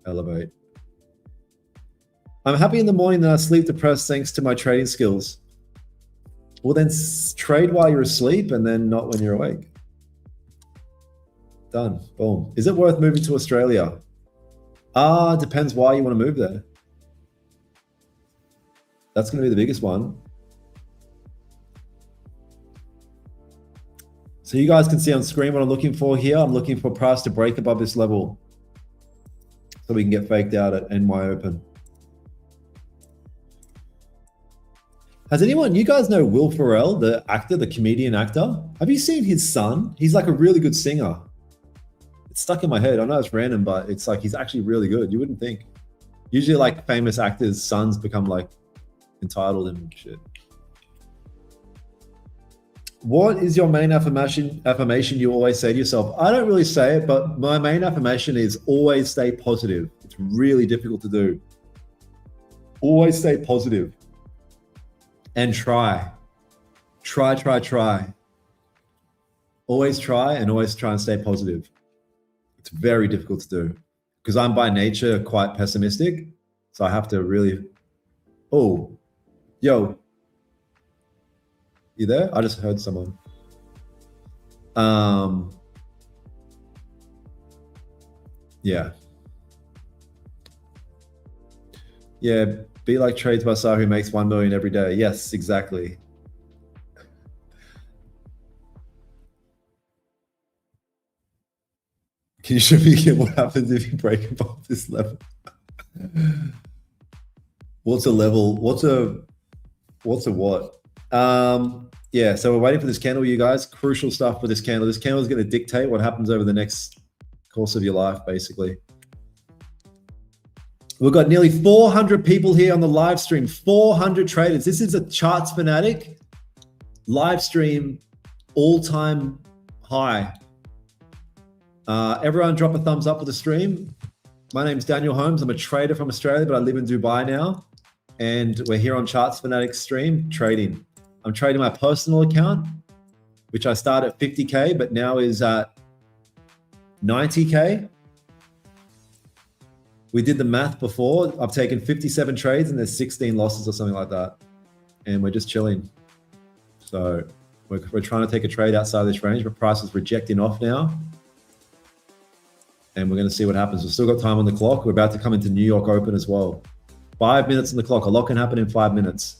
Elevate. I'm happy in the morning that I sleep depressed thanks to my trading skills. Well, then trade while you're asleep and then not when you're awake. Done. Boom. Is it worth moving to Australia? Depends why you want to move there. That's going to be the biggest one. So you guys can see on screen what I'm looking for here. I'm looking for price to break above this level so we can get faked out at NY Open. Has anyone, you guys know Will Ferrell, the actor, the comedian actor? Have you seen his son? He's like a really good singer. It's stuck in my head. I know it's random, but it's like he's actually really good. You wouldn't think. Usually like famous actors' sons become like entitled and shit. What is your main affirmation you always say to yourself? I don't really say it, but my main affirmation is always stay positive. It's really difficult to do. Always stay positive and try. Try. Always try and stay positive. It's very difficult to do because I'm by nature quite pessimistic. So I have to really, oh, yo. You there? I just heard someone. Yeah. Yeah, be like Trades by Sar who makes 1 million every day. Yes, exactly. Can you show me again what happens if you break above this level? What's a level? What's a what? Yeah, so we're waiting for this candle, you guys. Crucial stuff for this candle. This candle is going to dictate what happens over the next course of your life, basically. We've got nearly 400 people here on the live stream, 400 traders. This is a Charts Fanatic live stream, all-time high. Everyone drop a thumbs up for the stream. My name's Daniel Holmes. I'm a trader from Australia, but I live in Dubai now. And we're here on Charts Fanatic stream trading. I'm trading my personal account, which I started at 50K, but now is at 90K. We did the math before. I've taken 57 trades and there's 16 losses or something like that. and we're just chilling. So we're trying to take a trade outside of this range, but price is rejecting off now. And we're going to see what happens. We've still got time on the clock. We're about to come into New York Open as well. 5 minutes on the clock. A lot can happen in 5 minutes.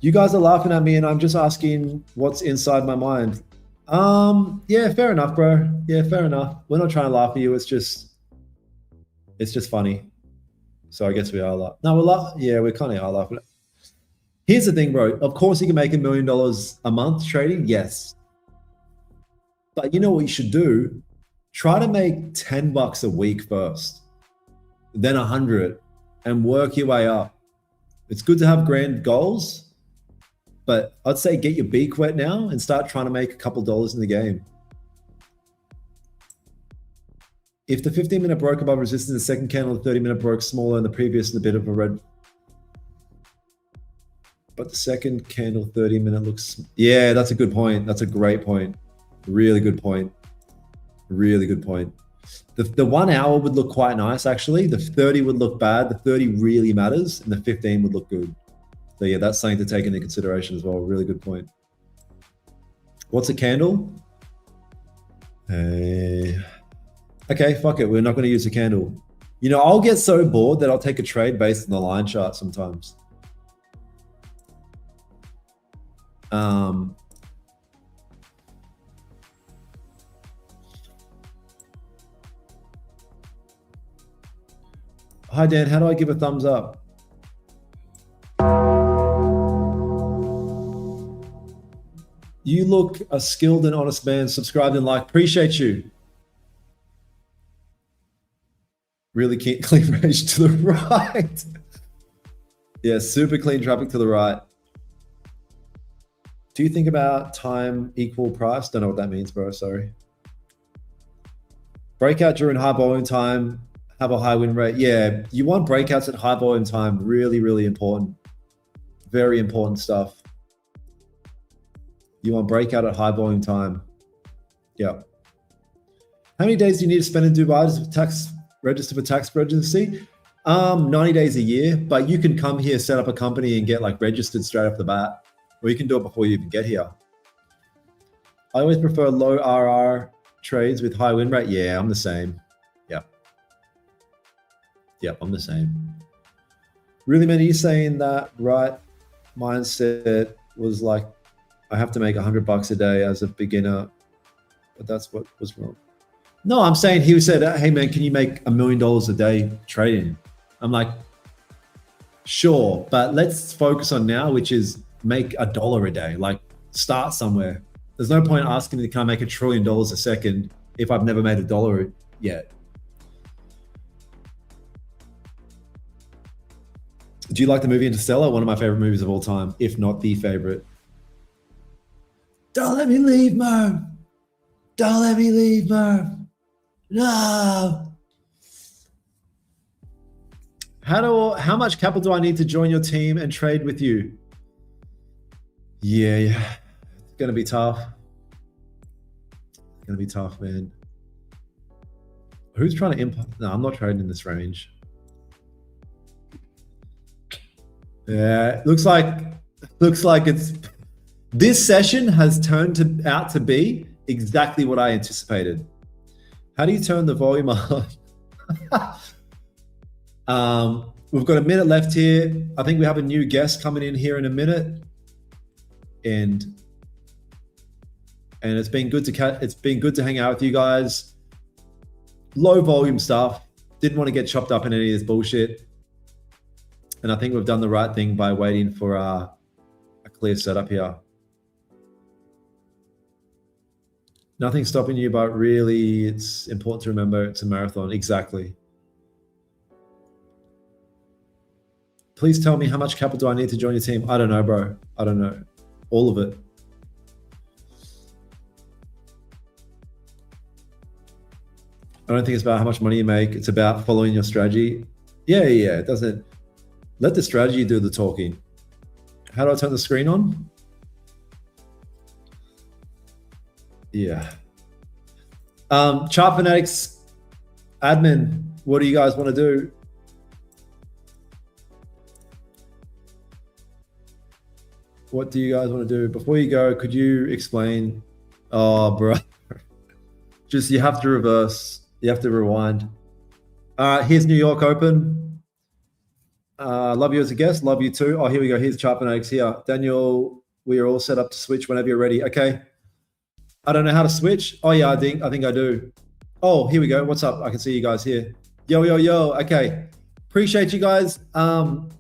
You guys are laughing at me and I'm just asking what's inside my mind. Yeah, fair enough, bro. Yeah, fair enough. We're not trying to laugh at you. It's just funny. So I guess we are laughing. No, we kind of are laughing. Here's the thing, bro. Of course you can make $1 million a month trading. Yes. But you know what you should do? Try to make 10 bucks a week first, then 100, and work your way up. It's good to have grand goals, but I'd say get your beak wet now and start trying to make a couple dollars in the game. If the 15-minute broke above resistance, the second candle, the 30-minute broke smaller, and the previous is a bit of a red. But the second candle, 30-minute looks, yeah, that's a good point. That's a great point. Really good point. Really good point. The 1 hour would look quite nice, actually. The 30 would look bad. The 30 really matters, and the 15 would look good. So yeah, that's something to take into consideration as well. Really good point. What's a candle? Okay, fuck it. We're not going to use a candle. You know, I'll get so bored that I'll take a trade based on the line chart sometimes. Hi, Dan. How do I give a thumbs up? You look a skilled and honest man. Subscribed and like. Appreciate you. Really clean range to the right. Yeah, super clean traffic to the right. Do you think about time equal price? Don't know what that means, bro. Sorry. Breakout during high volume time. Have a high win rate. Yeah, you want breakouts at high volume time. Really, really important. Very important stuff. You want breakout at high volume time. Yeah. How many days do you need to spend in Dubai to register for tax residency? 90 days a year, but you can come here, set up a company and get like registered straight off the bat, or you can do it before you even get here. I always prefer low RR trades with high win rate. Yeah, I'm the same. Yep, I'm the same. Really, man, are you saying that right mindset was like, I have to make $100 a day as a beginner, but that's what was wrong? No, I'm saying he said, hey man, can you make $1 million a day trading? I'm like, sure, but let's focus on now, which is make $1 a day, like start somewhere. There's no point asking me, can I make $1 trillion a second if I've never made $1 yet? Do you like the movie Interstellar? One of my favorite movies of all time, if not the favorite. Don't let me leave, Merv. Don't let me leave, Merv. No. How much capital do I need to join your team and trade with you? Yeah, it's gonna be tough. It's gonna be tough, man. Who's trying to import? No, I'm not trading in this range. Yeah, looks like it's this session has turned out to be exactly what I anticipated. How do you turn the volume on? We've got a minute left here. I think we have a new guest coming in here in a minute, and it's been good to hang out with you guys. Low volume stuff. Didn't want to get chopped up in any of this bullshit. And I think we've done the right thing by waiting for a clear setup here. Nothing's stopping you, but really it's important to remember it's a marathon. Exactly. Please tell me how much capital do I need to join your team? I don't know, bro. I don't know. All of it. I don't think it's about how much money you make. It's about following your strategy. Yeah. It doesn't. Let the strategy do the talking. How do I turn the screen on? Yeah. Chart Fanatics admin, what do you guys want to do? What do you guys want to do? Before you go, could you explain? Oh, bro. Just you have to reverse. You have to rewind. Here's New York Open. Love you as a guest. Love you too. Oh, here we go. Here's Chart Fanatics here. Daniel, we are all set up to switch whenever you're ready. Okay. I don't know how to switch. Oh yeah, I think I do. Oh, here we go. What's up? I can see you guys here. Yo, yo, yo. Okay. Appreciate you guys.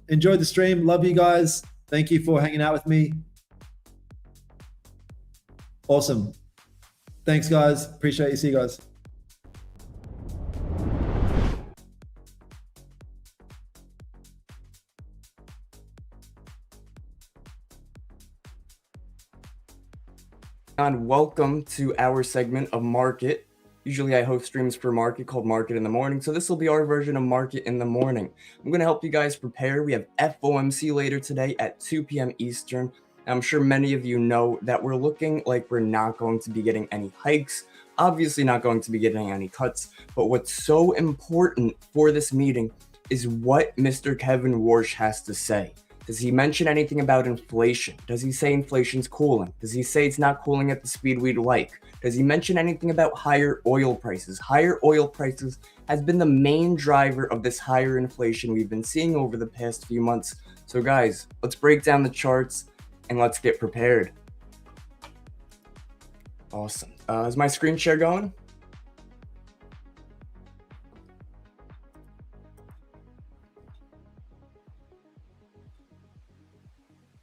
Enjoyed the stream. Love you guys. Thank you for hanging out with me. Awesome. Thanks, guys. Appreciate you. See you guys. And welcome to our segment of Market. Usually I host streams for Market called Market in the Morning, so this will be our version of Market in the Morning. I'm going to help you guys prepare. We have FOMC later today at 2 p.m. Eastern. I'm sure many of you know that we're looking like we're not going to be getting any hikes, obviously not going to be getting any cuts, but what's so important for this meeting is what Mr. Kevin Warsh has to say. Does he mention anything about inflation? Does he say inflation's cooling? Does he say it's not cooling at the speed we'd like? Does he mention anything about higher oil prices? Higher oil prices has been the main driver of this higher inflation we've been seeing over the past few months. So guys, let's break down the charts and let's get prepared. Awesome. Is my screen share going?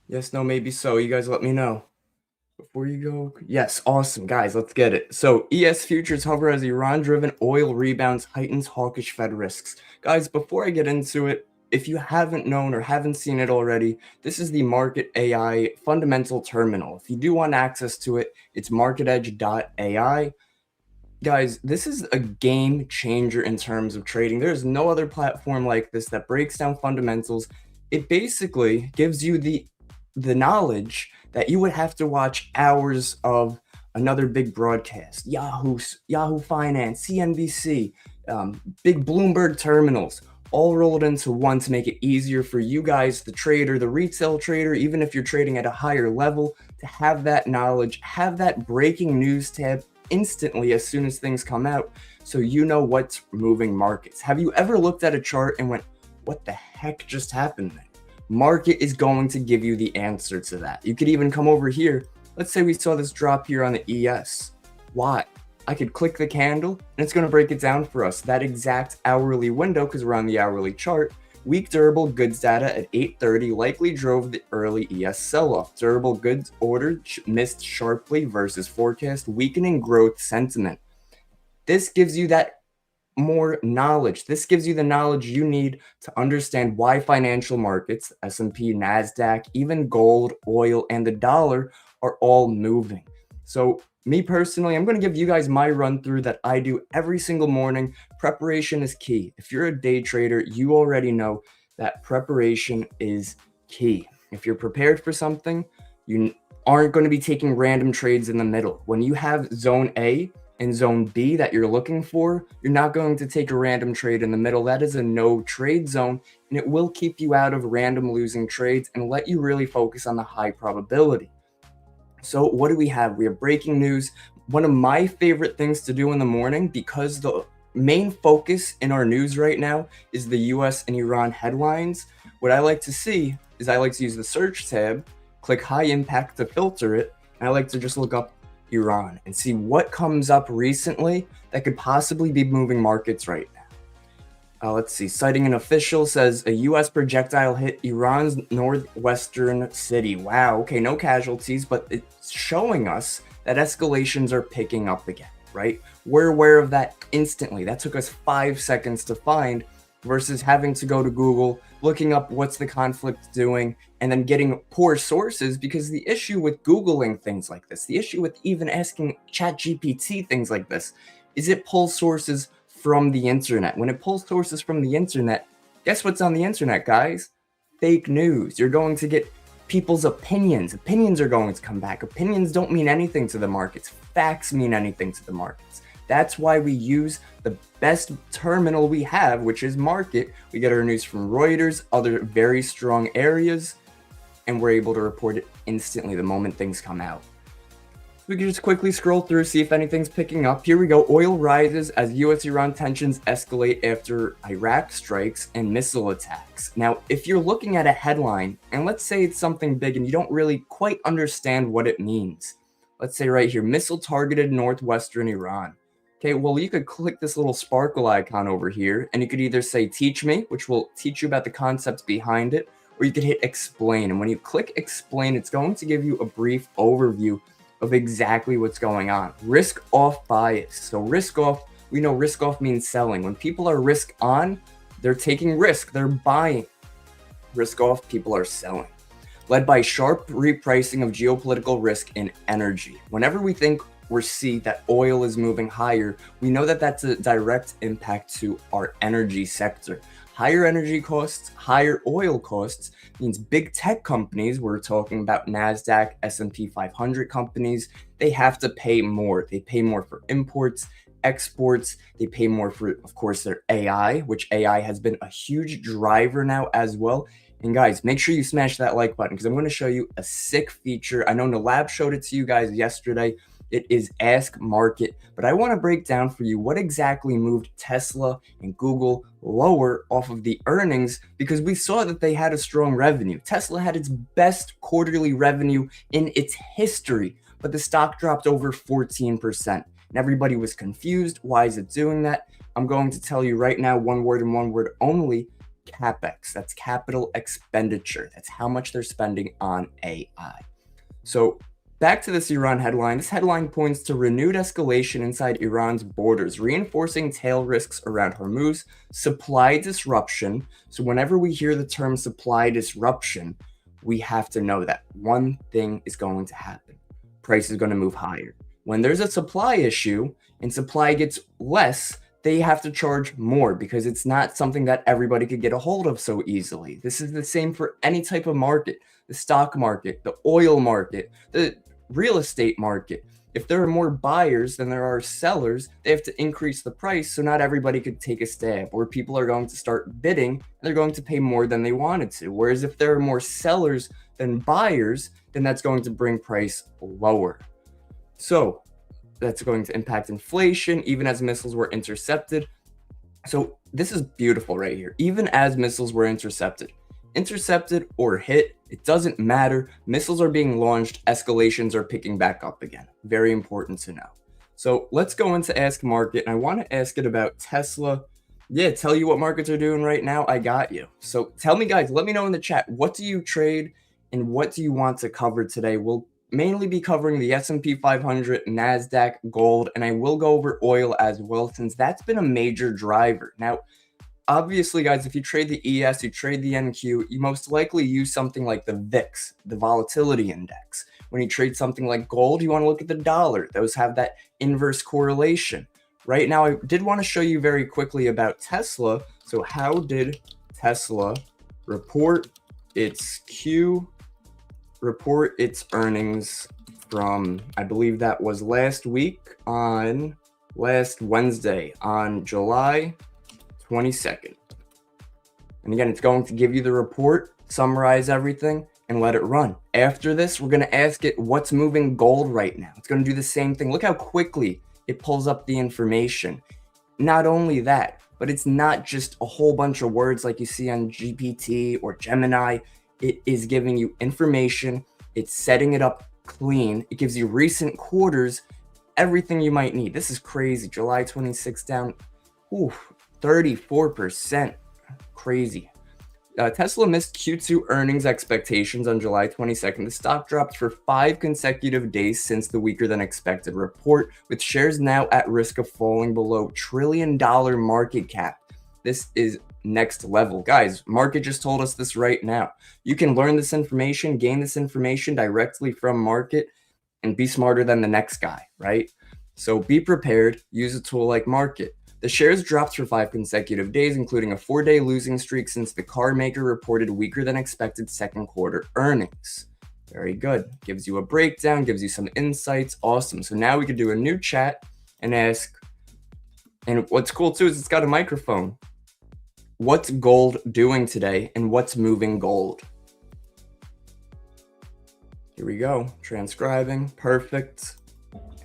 Yes, no, maybe so. You guys let me know. Before you go, yes, awesome, guys, let's get it. So ES futures hover as Iran-driven oil rebounds heightens hawkish Fed risks. Guys, before I get into it, if you haven't known or haven't seen it already, this is the Market AI fundamental terminal. If you do want access to it, it's marketedge.ai. Guys, this is a game changer in terms of trading. There's no other platform like this that breaks down fundamentals. It basically gives you the knowledge that you would have to watch hours of another big broadcast, Yahoo Finance, CNBC, big Bloomberg terminals, all rolled into one to make it easier for you guys, the trader, the retail trader, even if you're trading at a higher level, to have that knowledge, have that breaking news tab instantly as soon as things come out, so you know what's moving markets. Have you ever looked at a chart and went, what the heck just happened there? Market is going to give you the answer to that. You could even come over here. Let's say we saw this drop here on the ES. Why? I could click the candle and it's going to break it down for us. That exact hourly window, because we're on the hourly chart, weak durable goods data at 8:30 likely drove the early ES sell-off. Durable goods order missed sharply versus forecast, weakening growth sentiment. This gives you that more knowledge. This gives you the knowledge you need to understand why financial markets, S&P, NASDAQ, even gold, oil, and the dollar are all moving. So me personally, I'm going to give you guys my run through that I do every single morning. Preparation is key. If you're a day trader, you already know that preparation is key. If you're prepared for something, you aren't going to be taking random trades in the middle. When you have zone A and zone B that you're looking for, you're not going to take a random trade in the middle. That is a no trade zone, and it will keep you out of random losing trades and let you really focus on the high probability. So what do we have? We have breaking news. One of my favorite things to do in the morning, because the main focus in our news right now is the US and Iran headlines. What I like to see is I like to use the search tab, click high impact to filter it, and I like to just look up Iran and see what comes up recently that could possibly be moving markets right now. Let's see. Citing an official, says a U.S. projectile hit Iran's northwestern city. Wow. Okay, no casualties, but it's showing us that escalations are picking up again, right? We're aware of that instantly. That took us 5 seconds to find versus having to go to Google, looking up what's the conflict doing, and then getting poor sources, because the issue with Googling things like this, the issue with even asking ChatGPT things like this, is it pulls sources from the internet. When it pulls sources from the internet, guess what's on the internet, guys? Fake news. You're going to get people's opinions. Opinions are going to come back. Opinions don't mean anything to the markets. Facts mean anything to the markets. That's why we use the best terminal we have, which is Market. We get our news from Reuters, other very strong areas. and we're able to report it instantly the moment things come out. We can just quickly scroll through, see if anything's picking up. Here we go. Oil rises as US-Iran tensions escalate after Iraq strikes and missile attacks. Now, if you're looking at a headline, and let's say it's something big and you don't really quite understand what it means. Let's say right here, missile targeted northwestern Iran. Okay, well, you could click this little sparkle icon over here, and you could either say teach me, which will teach you about the concepts behind it, or you could hit explain. And when you click explain, it's going to give you a brief overview of exactly what's going on. Risk off bias. So risk off, we know risk off means selling. When people are risk on, they're taking risk, they're buying. Risk off, people are selling. Led by sharp repricing of geopolitical risk in energy. Whenever we think or see that oil is moving higher, we know that that's a direct impact to our energy sector. Higher energy costs, higher oil costs means big tech companies, we're talking about NASDAQ, S&P 500 companies, they have to pay more. They pay more for imports, exports, they pay more for, of course, their AI, which AI has been a huge driver now as well. And guys, make sure you smash that like button because I'm going to show you a sick feature. I know Nalab showed it to you guys yesterday. It is Ask Market, but I want to break down for you what exactly moved Tesla and Google lower off of the earnings because we saw that they had a strong revenue. Tesla had its best quarterly revenue in its history, but the stock dropped over 14%. And everybody was confused. Why is it doing that? I'm going to tell you right now, one word and one word only, CapEx. That's capital expenditure. That's how much they're spending on AI. So back to this Iran headline. This headline points to renewed escalation inside Iran's borders, reinforcing tail risks around Hormuz, supply disruption. So whenever we hear the term supply disruption, we have to know that one thing is going to happen. Price is going to move higher. When there's a supply issue and supply gets less, they have to charge more because it's not something that everybody could get a hold of so easily. This is the same for any type of market, the stock market, the oil market, the real estate market. If there are more buyers than there are sellers, they have to increase the price so not everybody could take a stab, or people are going to start bidding and they're going to pay more than they wanted to. Whereas if there are more sellers than buyers, then that's going to bring price lower. So that's going to impact inflation, even as missiles were intercepted. So this is beautiful right here. Even as missiles were intercepted or hit, it doesn't matter. Missiles are being launched, escalations are picking back up again. Very important to know. So let's go into Ask Market, and I want to ask it about Tesla. Yeah, tell you what markets are doing right now. I got you. So tell me, guys, let me know in the chat, what do you trade and what do you want to cover today? We'll mainly be covering the S&P 500, NASDAQ, gold, and I will go over oil as well, since that's been a major driver. Now, obviously, guys, if you trade the ES, you trade the NQ, you most likely use something like the VIX, the volatility index. When you trade something like gold, you want to look at the dollar. Those have that inverse correlation. Right now, I did want to show you very quickly about Tesla. So how did Tesla report its earnings from, I believe that was last Wednesday on July 22nd. And again, it's going to give you the report, summarize everything, and let it run. After this, we're going to ask it what's moving gold right now. It's going to do the same thing. Look how quickly it pulls up the information. Not only that, but it's not just a whole bunch of words like you see on GPT or Gemini. It is giving you information. It's setting it up clean. It gives you recent quarters, everything you might need. This is crazy. July 26th down, 34%. Crazy. Tesla missed Q2 earnings expectations on July 22nd. The stock dropped for 5 consecutive days since the weaker than expected report, with shares now at risk of falling below $1 trillion market cap. This is next level. Guys, market just told us this right now. You can learn this information, gain this information directly from market, and be smarter than the next guy, right? So be prepared. Use a tool like market. The shares dropped for 5 consecutive days, including a 4-day losing streak since the car maker reported weaker than expected second quarter earnings. Very good. Gives you a breakdown, gives you some insights. Awesome. So now we could do a new chat and ask, and what's cool too is it's got a microphone. What's gold doing today and what's moving gold? Here we go. Transcribing. Perfect.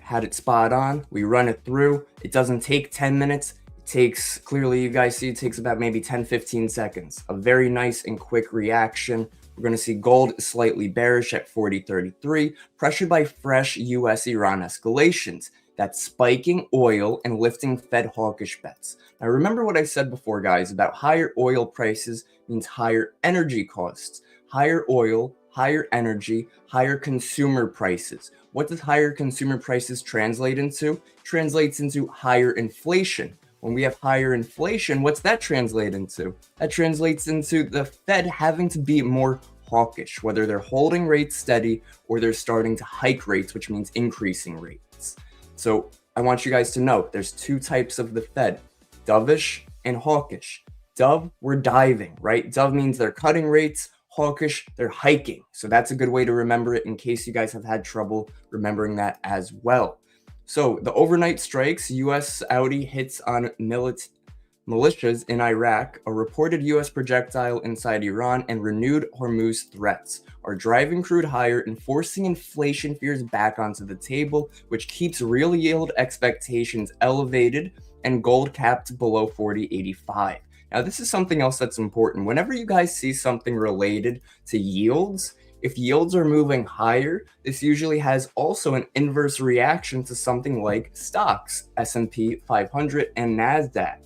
Had it spot on. We run it through. It doesn't take 10 minutes. It takes, clearly you guys see, it takes about maybe 10-15 seconds. A very nice and quick reaction. We're going to see gold slightly bearish at 40.33, pressured by fresh US-Iran escalations. That's spiking oil and lifting Fed hawkish bets. Now remember what I said before, guys, about higher oil prices means higher energy costs. Higher oil, higher energy, higher consumer prices. What does higher consumer prices translate into? Translates into higher inflation. When we have higher inflation, what's that translate into? That translates into the Fed having to be more hawkish, whether they're holding rates steady or they're starting to hike rates, which means increasing rates. So I want you guys to know there's two types of the Fed, dovish and hawkish. Dove, we're diving, right? Dove means they're cutting rates. Hawkish, they're hiking. So that's a good way to remember it in case you guys have had trouble remembering that as well. So the overnight strikes, US Saudi hits on militias in Iraq, a reported US projectile inside Iran, and renewed Hormuz threats are driving crude higher and forcing inflation fears back onto the table, which keeps real yield expectations elevated and gold capped below 40.85. Now, this is something else that's important. Whenever you guys see something related to yields, if yields are moving higher, this usually has also an inverse reaction to something like stocks, S&P 500 and NASDAQ.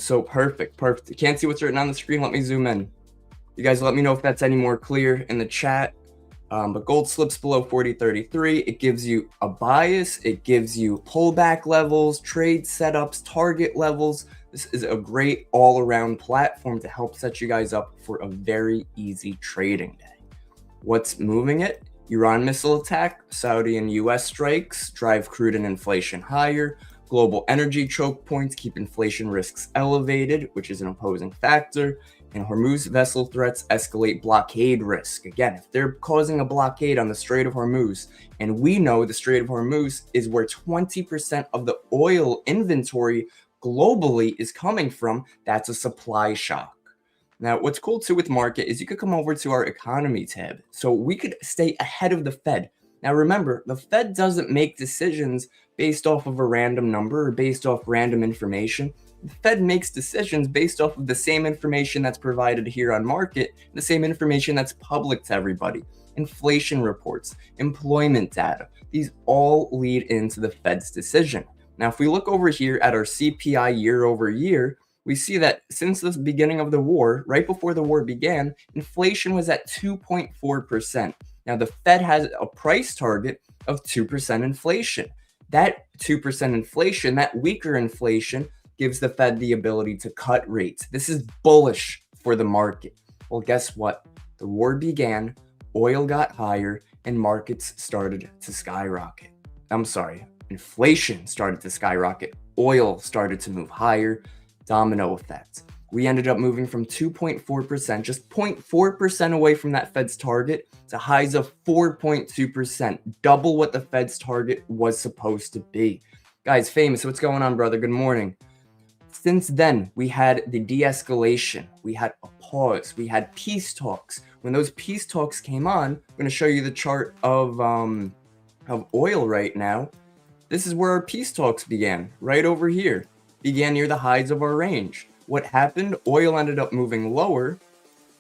So perfect. You can't see what's written on the screen. Let me zoom in. You guys let me know if that's any more clear in the chat. But gold slips below 40.33. It gives you a bias. It gives you pullback levels, trade setups, target levels. This is a great all-around platform to help set you guys up for a very easy trading day. What's moving it? Iran missile attack, Saudi and US strikes drive crude and inflation higher. Global energy choke points keep inflation risks elevated, which is an opposing factor. And Hormuz vessel threats escalate blockade risk. Again, if they're causing a blockade on the Strait of Hormuz, and we know the Strait of Hormuz is where 20% of the oil inventory globally is coming from, that's a supply shock. Now, what's cool too with market is you could come over to our economy tab. So we could stay ahead of the Fed. Now, remember, the Fed doesn't make decisions based off of a random number or based off random information. The Fed makes decisions based off of the same information that's provided here on market, the same information that's public to everybody. Inflation reports, employment data, these all lead into the Fed's decision. Now, if we look over here at our CPI year over year, we see that since the beginning of the war, right before the war began, inflation was at 2.4%. Now, the Fed has a price target of 2% inflation. That 2% inflation, that weaker inflation, gives the Fed the ability to cut rates. This is bullish for the market. Well, guess what? The war began, oil got higher, and markets started to skyrocket. Inflation started to skyrocket. Oil started to move higher. Domino effect. We ended up moving from 2.4%, just 0.4% away from that Fed's target, to highs of 4.2%, double what the Fed's target was supposed to be. Guys, Famous, what's going on, brother? Good morning. Since then, we had the de-escalation, we had a pause, we had peace talks. When those peace talks came on, I'm going to show you the chart of oil right now. This is where our peace talks began, right over here. Began near the highs of our range. What happened? Oil ended up moving lower.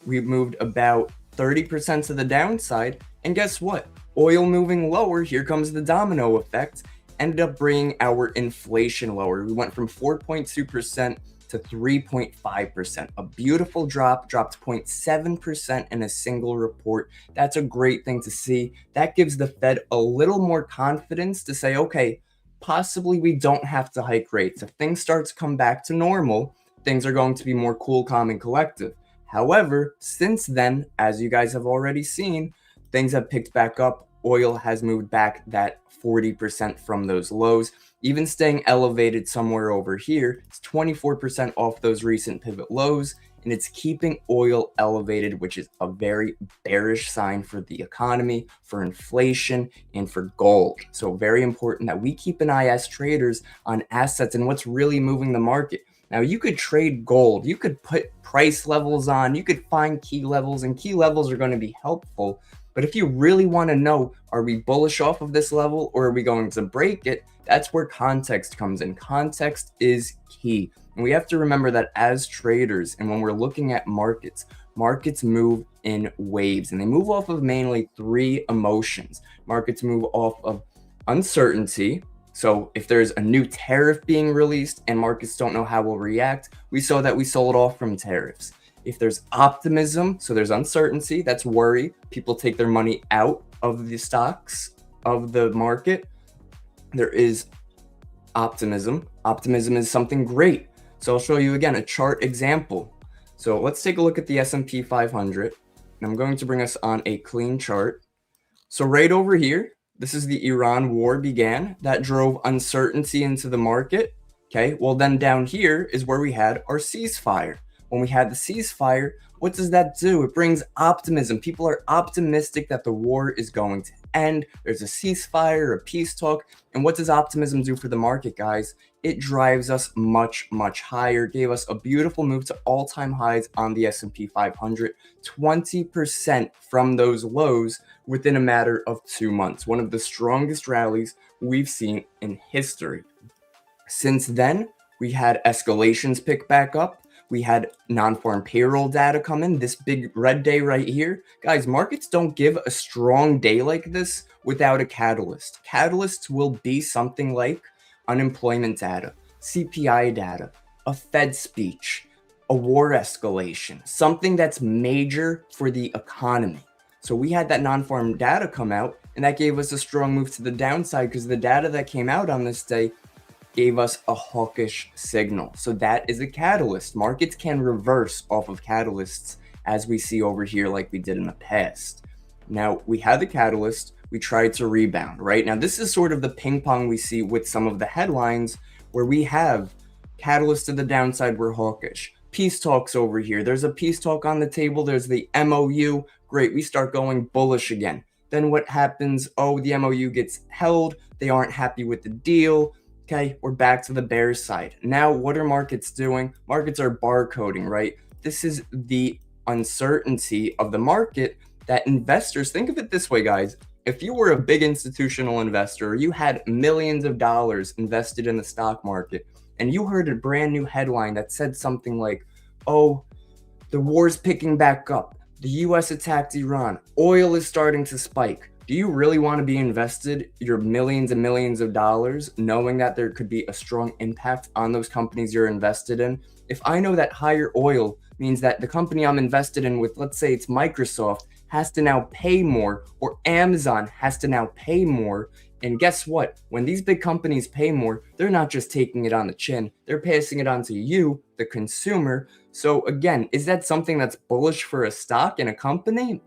We moved about 30% to the downside. And guess what? Oil moving lower, here comes the domino effect, ended up bringing our inflation lower. We went from 4.2% to 3.5%. A beautiful drop, dropped 0.7% in a single report. That's a great thing to see. That gives the Fed a little more confidence to say, okay, possibly we don't have to hike rates. If things start to come back to normal, things are going to be more cool, calm, and collective. However, since then, as you guys have already seen, things have picked back up. Oil has moved back that 40% from those lows, even staying elevated somewhere over here. It's 24% off those recent pivot lows, and it's keeping oil elevated, which is a very bearish sign for the economy, for inflation, and for gold. So very important that we keep an eye as traders on assets and what's really moving the market. Now, you could trade gold, you could put price levels on, you could find key levels, and key levels are going to be helpful. But if you really want to know, are we bullish off of this level or are we going to break it? That's where context comes in. Context is key. And we have to remember that as traders, and when we're looking at markets, markets move in waves, and they move off of mainly three emotions. Markets move off of uncertainty. So if there's a new tariff being released and markets don't know how we'll react, we saw that we sold off from tariffs. If there's optimism, so there's uncertainty, that's worry. People take their money out of the stocks of the market. There is optimism. Optimism is something great. So I'll show you again a chart example. So let's take a look at the S&P 500. And I'm going to bring us on a clean chart. So right over here, this is the Iran war began. That drove uncertainty into the market. Okay, well then down here is where we had our ceasefire. When we had the ceasefire, what does that do? It brings optimism. People are optimistic that the war is going to end. There's a ceasefire, a peace talk. And what does optimism do for the market, guys? It drives us much, much higher. Gave us a beautiful move to all-time highs on the S&P 500, 20% from those lows within a matter of 2 months. One of the strongest rallies we've seen in history. Since then, we had escalations pick back up. We had non-farm payroll data come in, this big red day right here. Guys, markets don't give a strong day like this without a catalyst. Catalysts will be something like unemployment data, CPI data, a Fed speech, a war escalation, something that's major for the economy. So we had that non-farm data come out, and that gave us a strong move to the downside because the data that came out on this day gave us a hawkish signal. So that is a catalyst. Markets can reverse off of catalysts as we see over here like we did in the past. Now, we had the catalyst, we tried to rebound, right? Now, this is sort of the ping pong we see with some of the headlines where we have catalyst to the downside, we're hawkish. Peace talks over here. There's a peace talk on the table. There's the MOU. Great, we start going bullish again. Then what happens? Oh, the MOU gets held. They aren't happy with the deal. Okay, we're back to the bear side. Now, what are markets doing? Markets are barcoding, right? This is the uncertainty of the market that investors, think of it this way, guys. If you were a big institutional investor, or you had millions of dollars invested in the stock market, and you heard a brand new headline that said something like, oh, the war's picking back up. The US attacked Iran. Oil is starting to spike. Do you really want to be invested your millions and millions of dollars knowing that there could be a strong impact on those companies you're invested in? If I know that higher oil means that the company I'm invested in with, let's say it's Microsoft, has to now pay more, or Amazon has to now pay more, and guess what? When these big companies pay more, they're not just taking it on the chin, they're passing it on to you, the consumer. So again, is that something that's bullish for a stock in a company?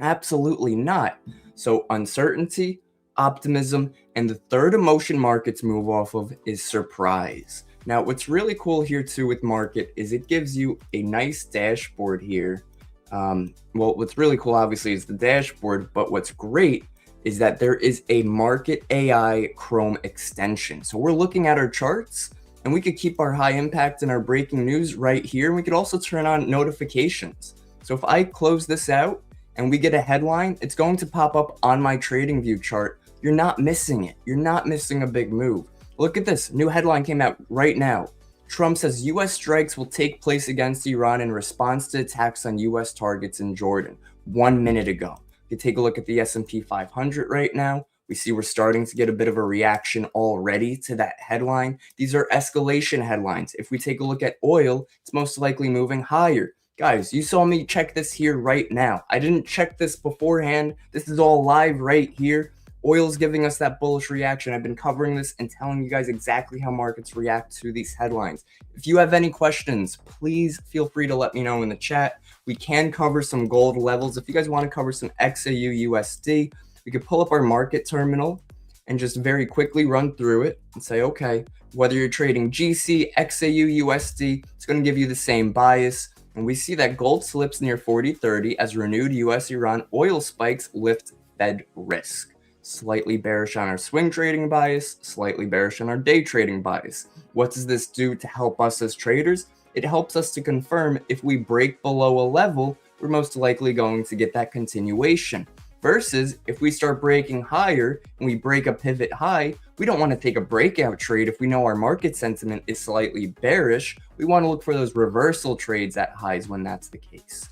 Absolutely not. So uncertainty, optimism, and the third emotion markets move off of is surprise. Now, what's really cool here too with market is it gives you a nice dashboard here. Well, what's really cool obviously is the dashboard, but what's great is that there is a market AI Chrome extension. So we're looking at our charts and we could keep our high impact and our breaking news right here. And we could also turn on notifications. So if I close this out, and we get a headline, it's going to pop up on my trading view chart. You're not missing it. You're not missing a big move. Look at this. New headline came out right now. Trump says US strikes will take place against Iran in response to attacks on US targets in Jordan. 1 minute ago. You take a look at the S&P 500 right now. We see we're starting to get a bit of a reaction already to that headline. These are escalation headlines. If we take a look at oil, it's most likely moving higher. Guys, you saw me check this here right now. I didn't check this beforehand. This is all live right here. Oil's giving us that bullish reaction. I've been covering this and telling you guys exactly how markets react to these headlines. If you have any questions, please feel free to let me know in the chat. We can cover some gold levels. If you guys want to cover some XAU USD, we could pull up our market terminal and just very quickly run through it and say, okay, whether you're trading GC, XAU USD, it's going to give you the same bias. And we see that gold slips near 40.30 as renewed US-Iran oil spikes lift Fed risk. Slightly bearish on our swing trading bias, slightly bearish on our day trading bias. What does this do to help us as traders? It helps us to confirm if we break below a level, we're most likely going to get that continuation. Versus if we start breaking higher and we break a pivot high, we don't want to take a breakout trade if we know our market sentiment is slightly bearish. We want to look for those reversal trades at highs when that's the case.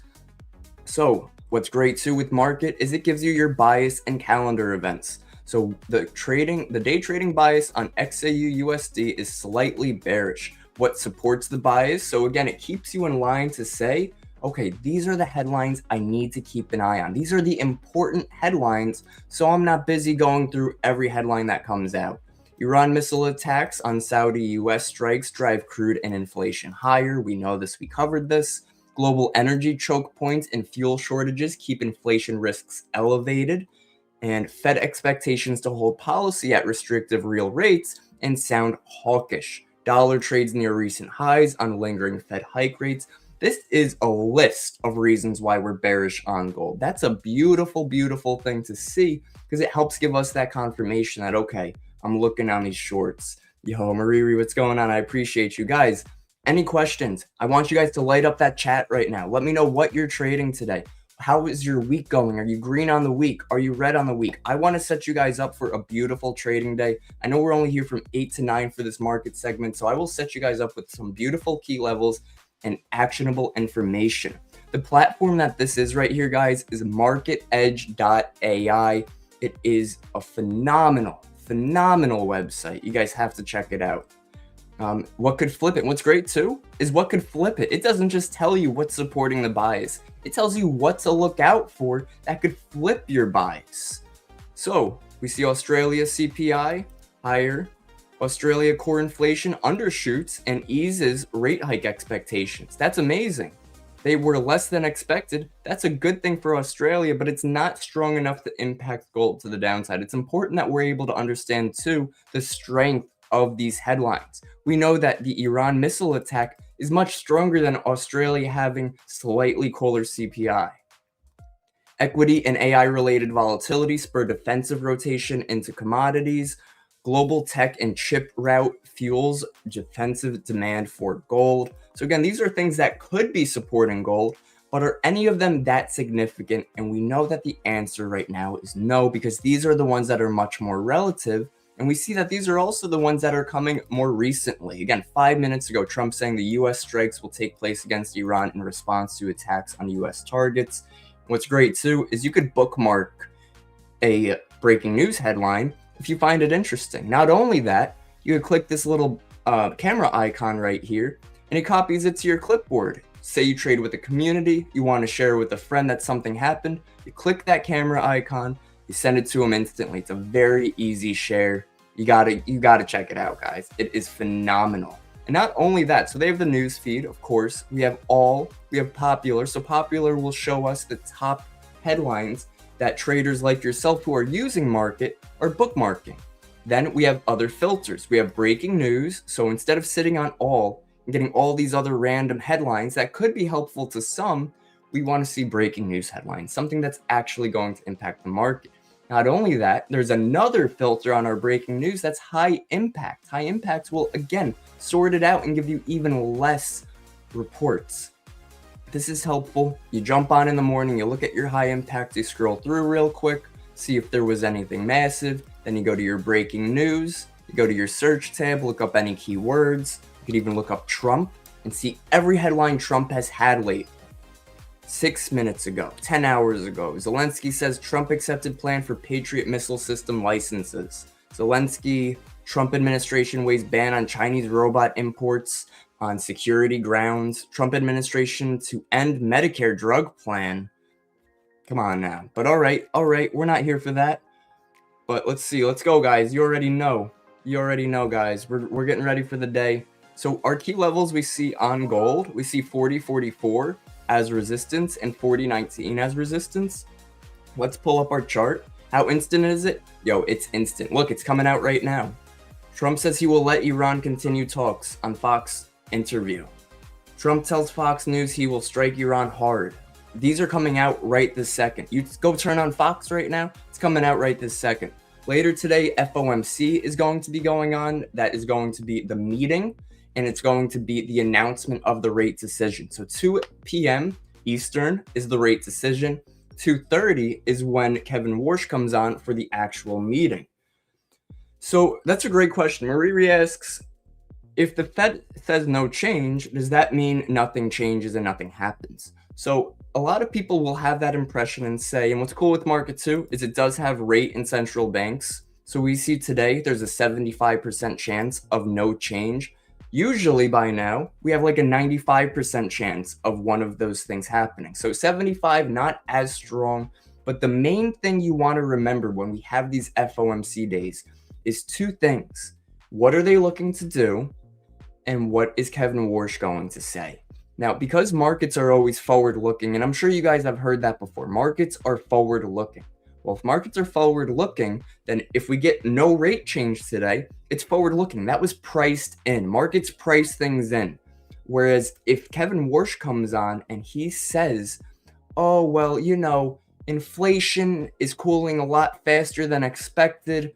So what's great too with market is it gives you your bias and calendar events. So the day trading bias on XAU USD is slightly bearish. What supports the bias? So again, it keeps you in line to say, okay, these are the headlines I need to keep an eye on. These are the important headlines, so I'm not busy going through every headline that comes out. Iran missile attacks on Saudi US strikes drive crude and inflation higher. We know this, we covered this. Global energy choke points and fuel shortages keep inflation risks elevated. And Fed expectations to hold policy at restrictive real rates and sound hawkish. Dollar trades near recent highs on lingering Fed hike rates. This is a list of reasons why we're bearish on gold. That's a beautiful, beautiful thing to see because it helps give us that confirmation that, okay, I'm looking on these shorts. Yo, Mariri, what's going on? I appreciate you guys. Any questions? I want you guys to light up that chat right now. Let me know what you're trading today. How is your week going? Are you green on the week? Are you red on the week? I want to set you guys up for a beautiful trading day. I know we're only here from 8 to 9 for this market segment, so I will set you guys up with some beautiful key levels and actionable information. The platform that this is right here, guys, is marketedge.ai. It is a phenomenal website. You guys have to check it out. What could flip it? What's great too is what could flip it. It doesn't just tell you what's supporting the bias. It tells you what to look out for that could flip your bias. So we see Australia CPI higher. Australia core inflation undershoots and eases rate hike expectations. That's amazing. They were less than expected. That's a good thing for Australia, but it's not strong enough to impact gold to the downside. It's important that we're able to understand too the strength of these headlines. We know that the Iran missile attack is much stronger than Australia having slightly cooler CPI. Equity and AI-related volatility spur defensive rotation into commodities. Global tech and chip route fuels defensive demand for gold. So again, these are things that could be supporting gold, but are any of them that significant? And we know that the answer right now is no, because these are the ones that are much more relative. And we see that these are also the ones that are coming more recently. Again, 5 minutes ago, Trump saying the US strikes will take place against Iran in response to attacks on US targets. What's great too is you could bookmark a breaking news headline if you find it interesting. Not only that, you could click this little camera icon right here and it copies it to your clipboard. Say you trade with a community, you want to share with a friend that something happened, you click that camera icon, you send it to them instantly. It's a very easy share. You gotta check it out, guys. It is phenomenal. And not only that, so they have the news feed, of course. We have Popular. So Popular will show us the top headlines that traders like yourself who are using market are bookmarking. Then we have other filters. We have breaking news. So instead of sitting on all and getting all these other random headlines that could be helpful to some, we want to see breaking news headlines, something that's actually going to impact the market. Not only that, there's another filter on our breaking news that's high impact. High impact will, again, sort it out and give you even less reports. This is helpful. You jump on in the morning, you look at your high impact, you scroll through real quick, see if there was anything massive. Then you go to your breaking news, you go to your search tab, look up any keywords. You could even look up Trump and see every headline Trump has had lately. 6 minutes ago, 10 hours ago, Zelensky says Trump accepted plan for Patriot missile system licenses. Zelensky, Trump administration weighs ban on Chinese robot imports on security grounds. Trump administration to end Medicare drug plan. Come on now. But all right, we're not here for that. But let's see, let's go, guys. You already know, guys. We're getting ready for the day. So our key levels we see on gold, we see 40.44 as resistance and 40.19 as resistance. Let's pull up our chart. How instant is it? Yo, it's instant. Look, it's coming out right now. Trump says he will let Iran continue talks on Fox interview. Trump tells Fox News he will strike Iran hard. These are coming out right this second. You go turn on Fox right now. It's coming out right this second. Later today, FOMC is going to be going on. That is going to be the meeting, and it's going to be the announcement of the rate decision. So 2 p.m. Eastern is the rate decision. 2:30 is when Kevin Warsh comes on for the actual meeting. So that's a great question. Marie asks, if the Fed says no change, does that mean nothing changes and nothing happens? So a lot of people will have that impression and say, and what's cool with market too, is it does have rate in central banks. So we see today there's a 75% chance of no change. Usually by now, we have like a 95% chance of one of those things happening. So 75, not as strong. But the main thing you want to remember when we have these FOMC days is two things. What are they looking to do? And what is Kevin Warsh going to say? Now, because markets are always forward-looking, and I'm sure you guys have heard that before, markets are forward-looking. Well, if markets are forward-looking, then if we get no rate change today, it's forward-looking. That was priced in. Markets price things in. Whereas if Kevin Warsh comes on and he says, oh, well, you know, inflation is cooling a lot faster than expected,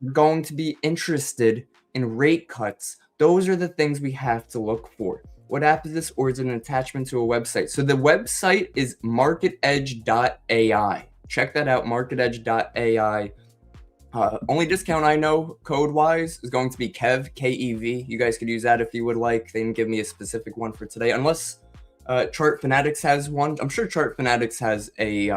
we're going to be interested in rate cuts. Those are the things we have to look for. What app is this, or is it an attachment to a website? So the website is marketedge.ai. Check that out, marketedge.ai. Only discount I know code-wise is going to be KEV, K-E-V. You guys could use that if you would like. They didn't give me a specific one for today, unless Chart Fanatics has one. I'm sure Chart Fanatics has a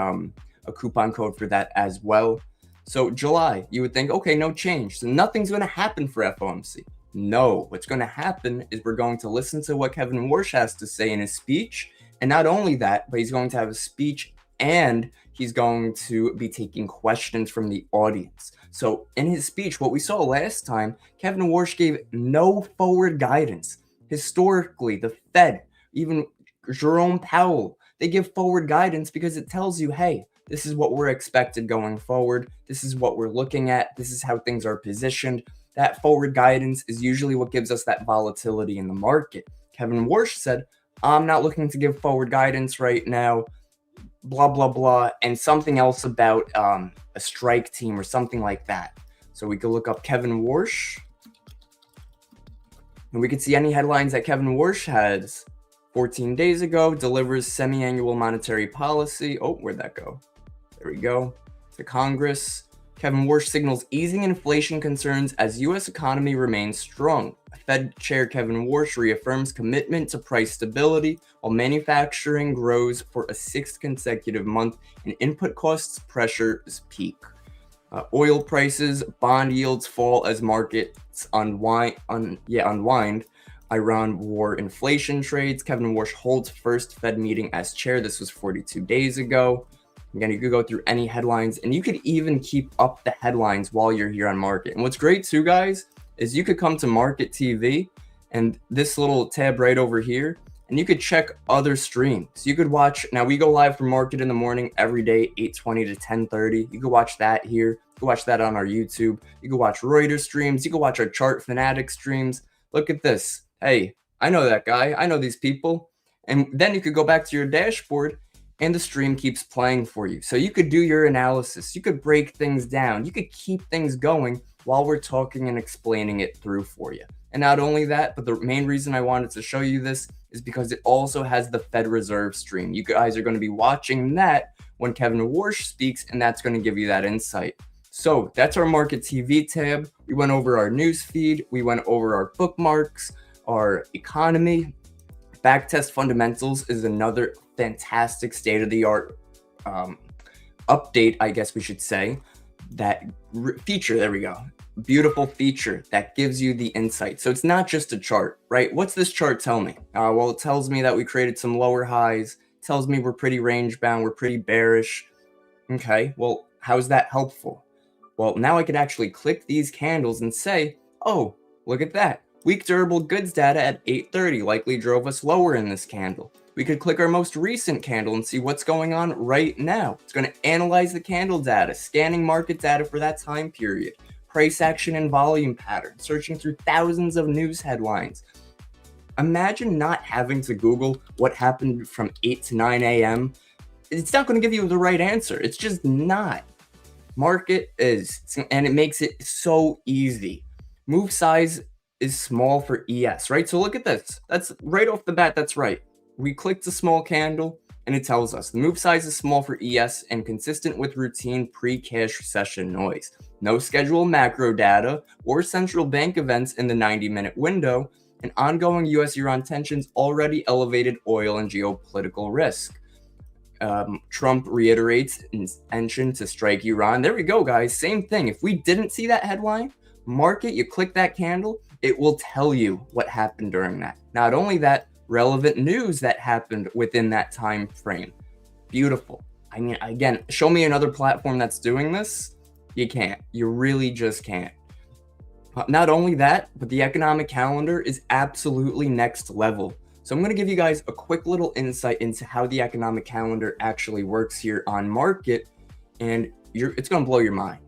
coupon code for that as well. So July, you would think, okay, no change. So nothing's going to happen for FOMC. No, what's going to happen is we're going to listen to what Kevin Warsh has to say in his speech. And not only that, but he's going to have a speech and he's going to be taking questions from the audience. So in his speech, what we saw last time, Kevin Warsh gave no forward guidance. Historically, the Fed, even Jerome Powell, they give forward guidance because it tells you, hey, this is what we're expected going forward. This is what we're looking at. This is how things are positioned. That forward guidance is usually what gives us that volatility in the market. Kevin Warsh said, I'm not looking to give forward guidance right now, blah, blah, blah, and something else about a strike team or something like that. So we could look up Kevin Warsh, and we could see any headlines that Kevin Warsh has. 14 days ago, delivers semi-annual monetary policy. Oh, where'd that go? There we go. To Congress. Kevin Warsh signals easing inflation concerns as U.S. economy remains strong. Fed Chair Kevin Warsh reaffirms commitment to price stability while manufacturing grows for a sixth consecutive month and input costs pressures peak. Oil prices, bond yields fall as markets unwind. Iran war inflation trades. Kevin Warsh holds first Fed meeting as chair. This was 42 days ago. Again, you could go through any headlines, and you could even keep up the headlines while you're here on market. And what's great too, guys, is you could come to Market TV and this little tab right over here, and you could check other streams. You could watch, now we go live for market in the morning every day, 8:20 to 10:30. You could watch that here. You could watch that on our YouTube. You could watch Reuters streams. You could watch our Chart Fanatics streams. Look at this. Hey, I know that guy. I know these people. And then you could go back to your dashboard and the stream keeps playing for you. So you could do your analysis. You could break things down. You could keep things going while we're talking and explaining it through for you. And not only that, but the main reason I wanted to show you this is because it also has the Fed Reserve stream. You guys are going to be watching that when Kevin Warsh speaks, and that's going to give you that insight. So that's our Market TV tab. We went over our news feed. We went over our bookmarks, our economy. Backtest fundamentals is another fantastic state-of-the-art update, I guess we should say. That feature, there we go. Beautiful feature that gives you the insight. So it's not just a chart, right? What's this chart tell me? Well, it tells me that we created some lower highs. It tells me we're pretty range bound. We're pretty bearish. Okay, well, how is that helpful? Well, now I could actually click these candles and say, oh, look at that. Weak durable goods data at 8:30 likely drove us lower in this candle. We could click our most recent candle and see what's going on right now. It's going to analyze the candle data, scanning market data for that time period, price action and volume pattern, searching through thousands of news headlines. Imagine not having to Google what happened from 8 to 9 a.m. It's not going to give you the right answer. It's just not. Market is, and it makes it so easy. Move size is small for ES, right? So look at this. That's right off the bat. That's right. We clicked a small candle And it tells us the move size is small for ES and consistent with routine pre-cash recession noise. No scheduled macro data or central bank events in the 90-minute window, and ongoing US-Iran tensions already elevated oil and geopolitical risk. Trump reiterates intention to strike Iran. There we go, guys. Same thing. If we didn't see that headline, market, you click that candle, it will tell you what happened during that. Not only that, relevant news that happened within that time frame. Beautiful. I mean, again, show me another platform that's doing this. You can't. You really just can't. Not only that, but the economic calendar is absolutely next level. So I'm going to give you guys a quick little insight into how the economic calendar actually works here on market, and it's going to blow your mind.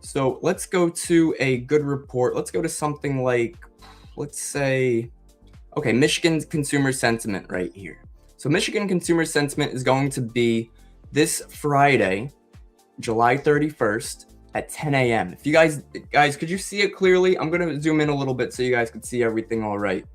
So let's go to a good report. Let's go to something like, let's say, okay, Michigan consumer sentiment right here. So Michigan consumer sentiment is going to be this Friday, July 31st at 10 a.m. If you guys, could you see it clearly? I'm going to zoom in a little bit so you guys can see everything all right.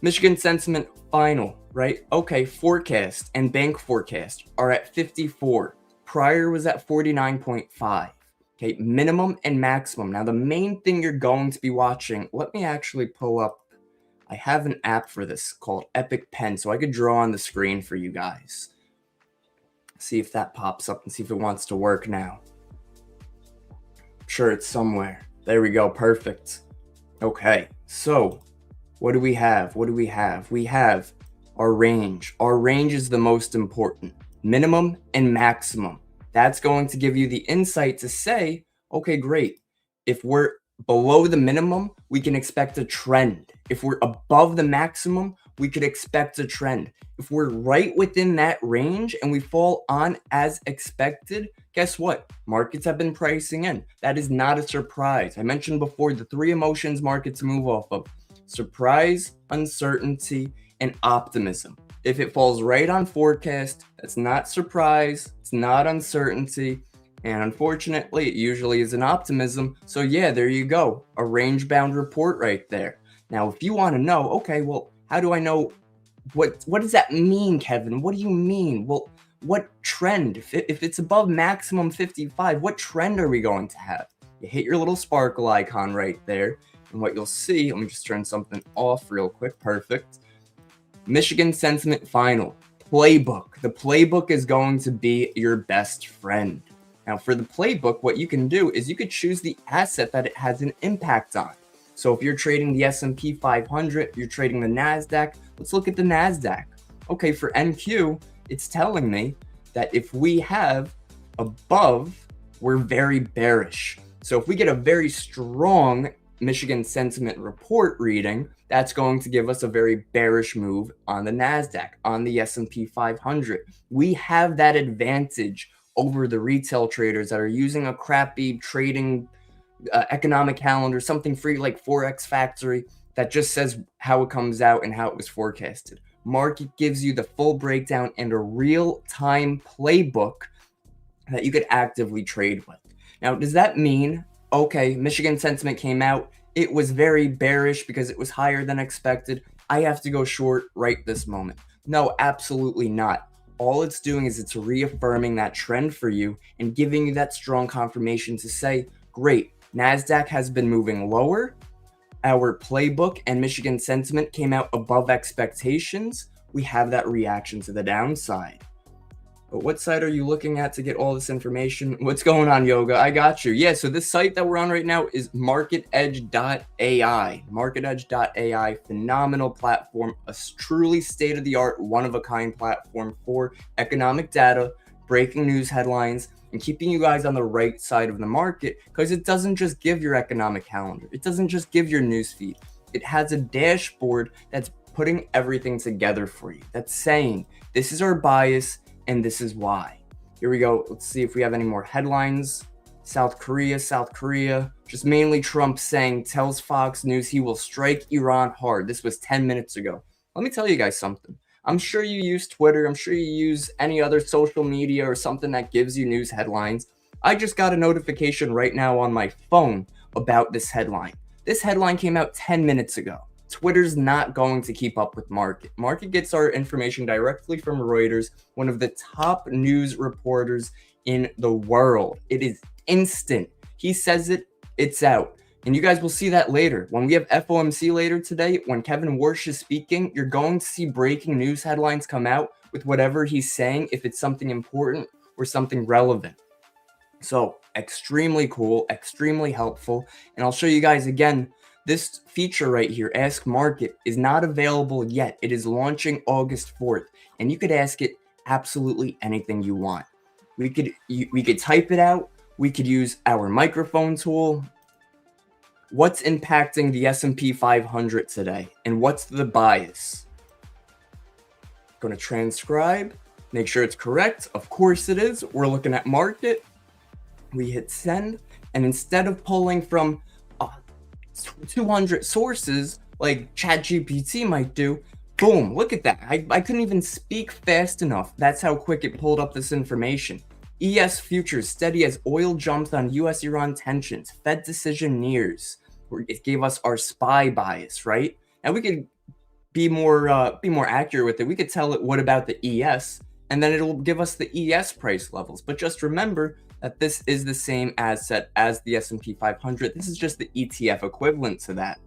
Michigan sentiment final, right? Okay, forecast and bank forecast are at 54. Prior was at 49.5. Okay, minimum and maximum. Now, the main thing you're going to be watching, let me actually pull up. I have an app for this called Epic Pen, so I could draw on the screen for you guys. See if that pops up and see if it wants to work now. Sure, it's somewhere. There we go. Perfect. Okay, so what do we have? What do we have? We have our range. Our range is the most important. Minimum and maximum. That's going to give you the insight to say, okay, great. If we're below the minimum, we can expect a trend. If we're above the maximum, we could expect a trend. If we're right within that range and we fall on as expected, guess what? Markets have been pricing in. That is not a surprise. I mentioned before the three emotions markets move off of: surprise, uncertainty, and optimism. If it falls right on forecast, that's not surprise, it's not uncertainty, and unfortunately, it usually is an optimism. So yeah, there you go, a range-bound report right there. Now, if you want to know, okay, well, how do I know, what does that mean, Kevin? What do you mean? Well, what trend? If it's above maximum 55, what trend are we going to have? You hit your little sparkle icon right there, and what you'll see, let me just turn something off real quick. Perfect. Michigan sentiment final. Playbook. The playbook is going to be your best friend. Now, for the playbook, what you can do is you could choose the asset that it has an impact on. So if you're trading the S&P 500, you're trading the NASDAQ, let's look at the NASDAQ. Okay, for NQ, it's telling me that if we have above, we're very bearish. So if we get a very strong Michigan sentiment report reading, that's going to give us a very bearish move on the NASDAQ, on the S&P 500. We have that advantage over the retail traders that are using a crappy trading economic calendar, something free like Forex Factory that just says how it comes out and how it was forecasted. Market gives you the full breakdown and a real-time playbook that you could actively trade with. Now, does that mean, okay, Michigan sentiment came out, it was very bearish because it was higher than expected, I have to go short right this moment? No, absolutely not. All it's doing is it's reaffirming that trend for you and giving you that strong confirmation to say, great, NASDAQ has been moving lower. Our playbook and Michigan sentiment came out above expectations. We have that reaction to the downside. But what site are you looking at to get all this information? What's going on, Yoga? I got you. Yeah, so this site that we're on right now is marketedge.ai. Marketedge.ai, phenomenal platform, a truly state-of-the-art, one-of-a-kind platform for economic data, breaking news headlines, and keeping you guys on the right side of the market, because it doesn't just give your economic calendar. It doesn't just give your news feed. It has a dashboard that's putting everything together for you. That's saying, this is our bias, and this is why. Here we go. Let's see if we have any more headlines. South Korea, just mainly Trump saying, tells Fox News he will strike Iran hard. This was 10 minutes ago. Let me tell you guys something. I'm sure you use Twitter. I'm sure you use any other social media or something that gives you news headlines. I just got a notification right now on my phone about this headline. This headline came out 10 minutes ago. Twitter's not going to keep up with market. Market gets our information directly from Reuters, one of the top news reporters in the world. It is instant. He says it, it's out. And you guys will see that later. When we have FOMC later today, when Kevin Warsh is speaking, you're going to see breaking news headlines come out with whatever he's saying, if it's something important or something relevant. So extremely cool, extremely helpful. And I'll show you guys again, this feature right here, Ask Market, is not available yet. It is launching August 4th. And you could ask it absolutely anything you want. We could type it out. We could use our microphone tool. What's impacting the S&P 500 today? And what's the bias? Going to transcribe, make sure it's correct. Of course it is. We're looking at market. We hit send. And instead of pulling from 200 sources like ChatGPT might do, boom, look at that. I couldn't even speak fast enough. That's how quick it pulled up this information. ES futures steady as oil jumps on US-Iran tensions. Fed decision nears. It gave us our SPY bias, right? Now we could be more accurate with it. We could tell it what about the ES, and then it'll give us the ES price levels. But just remember that this is the same asset as the S&P 500. This is just the ETF equivalent to that.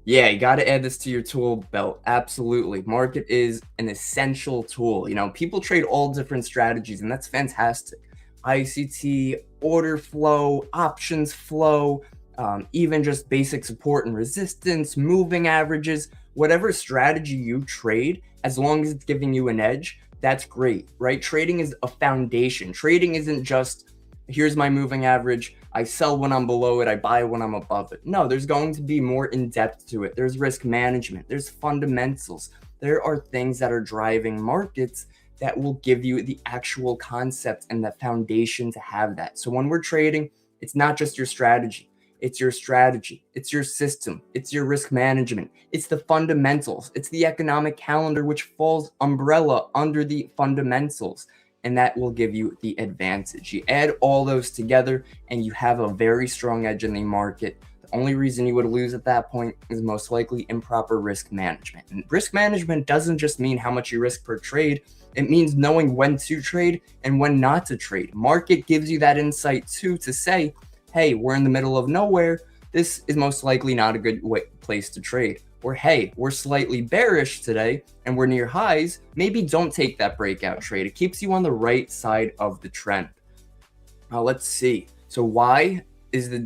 Yeah, you got to add this to your tool belt. Absolutely. Market is an essential tool. You know, people trade all different strategies, and that's fantastic. ICT, order flow, options flow, even just basic support and resistance, moving averages, whatever strategy you trade, as long as it's giving you an edge, that's great, right? Trading is a foundation. Trading isn't just, here's my moving average, I sell when I'm below it, I buy when I'm above it. No, there's going to be more in depth to it. There's risk management, there's fundamentals. There are things that are driving markets that will give you the actual concept and the foundation to have that. So when we're trading, it's not just your strategy. It's your strategy, it's your system, it's your risk management, it's the fundamentals, it's the economic calendar, which falls umbrella under the fundamentals, and that will give you the advantage. You add all those together and you have a very strong edge in the market. The only reason you would lose at that point is most likely improper risk management. And risk management doesn't just mean how much you risk per trade, it means knowing when to trade and when not to trade. Market gives you that insight too, to say, hey, we're in the middle of nowhere. This is most likely not a good place to trade. Or hey, we're slightly bearish today and we're near highs. Maybe don't take that breakout trade. It keeps you on the right side of the trend. Now let's see. So why is the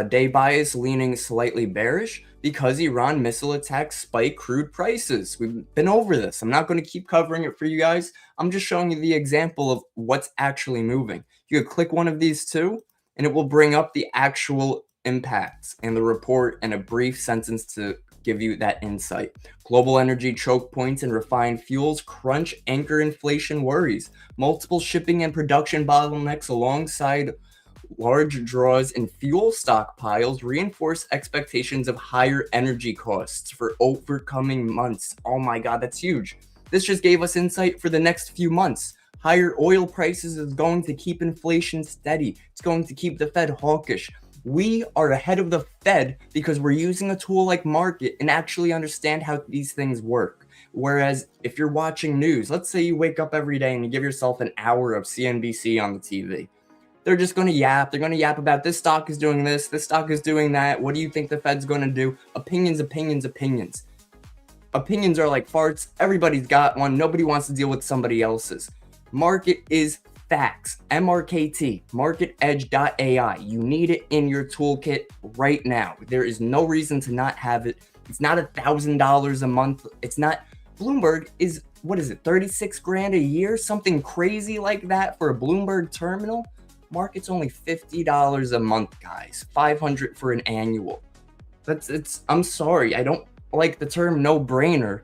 day bias leaning slightly bearish? Because Iran missile attacks spike crude prices. We've been over this. I'm not going to keep covering it for you guys. I'm just showing you the example of what's actually moving. You could click one of these two, and it will bring up the actual impacts in the report and a brief sentence to give you that insight. Global energy choke points and refined fuels crunch anchor inflation worries. Multiple shipping and production bottlenecks alongside large draws in fuel stockpiles reinforce expectations of higher energy costs for overcoming months. Oh my God, that's huge. This just gave us insight for the next few months. Higher oil prices is going to keep inflation steady. It's going to keep the Fed hawkish. We are ahead of the Fed because we're using a tool like market and actually understand how these things work. Whereas if you're watching news, let's say you wake up every day and you give yourself an hour of CNBC on the TV. They're just going to yap. They're going to yap about this stock is doing this stock is doing that. What do you think the Fed's going to do? Opinions, opinions, opinions. Opinions are like farts. Everybody's got one. Nobody wants to deal with somebody else's. Market is facts. MRKT, marketedge.ai. You need it in your toolkit right now. There is no reason to not have it. It's not $1,000 a month. It's not. Bloomberg is, what is it, 36 grand a year? Something crazy like that for a Bloomberg terminal? Market's only $50 a month, guys. $500 for an annual. I'm sorry. I don't like the term no-brainer,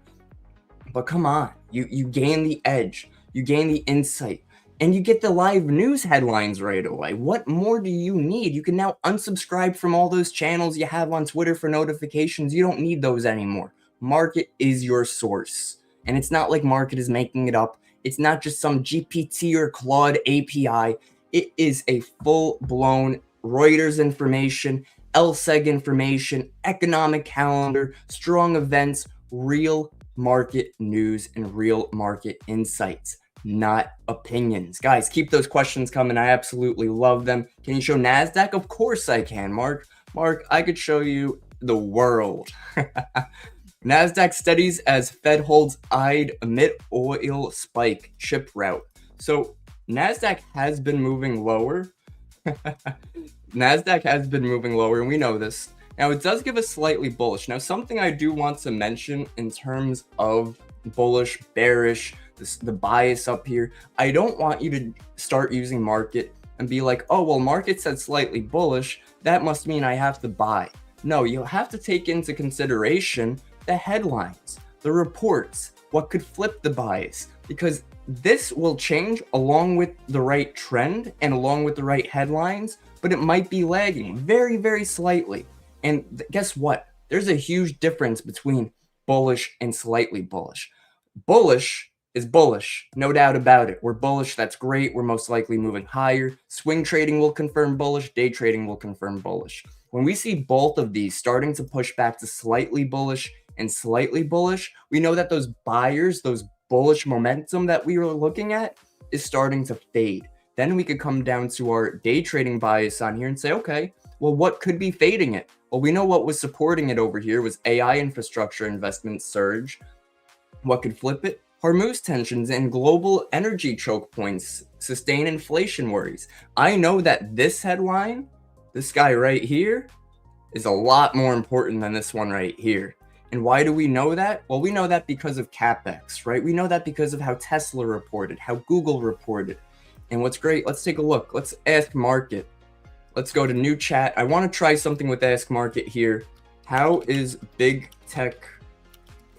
but come on. You gain the edge. You gain the insight, and you get the live news headlines right away. What more do you need? You can now unsubscribe from all those channels you have on Twitter for notifications. You don't need those anymore. Market is your source, and it's not like market is making it up. It's not just some GPT or Claude API. It is a full-blown Reuters information, LSEG information, economic calendar, strong events, real market news, and real market insights, not opinions. Guys, keep those questions coming. I absolutely love them. Can you show NASDAQ? Of course I can, Mark. Mark, I could show you the world. NASDAQ steadies as Fed holds eyed amid oil spike chip rout. So NASDAQ has been moving lower. NASDAQ has been moving lower, and we know this. Now, it does give us slightly bullish. Now, something I do want to mention in terms of bullish, bearish, the bias up here, I don't want you to start using market and be like, oh, well, market said slightly bullish. That must mean I have to buy. No, you have to take into consideration the headlines, the reports, what could flip the bias, because this will change along with the right trend and along with the right headlines, but it might be lagging very, very slightly. And guess what? There's a huge difference between bullish and slightly bullish. Bullish is bullish, no doubt about it. We're bullish, that's great. We're most likely moving higher. Swing trading will confirm bullish, day trading will confirm bullish. When we see both of these starting to push back to slightly bullish and slightly bullish, we know that those buyers, those bullish momentum that we were looking at is starting to fade. Then we could come down to our day trading bias on here and say, okay, well, what could be fading it? Well, we know what was supporting it over here was AI infrastructure investment surge. What could flip it? Hormuz tensions and global energy choke points sustain inflation worries. I know that this headline, this guy right here, is a lot more important than this one right here. And why do we know that? Well, we know that because of CapEx, right? We know that because of how Tesla reported, how Google reported. And what's great, let's take a look. Let's ask market. Let's go to new chat. I want to try something with ask market here. How is big tech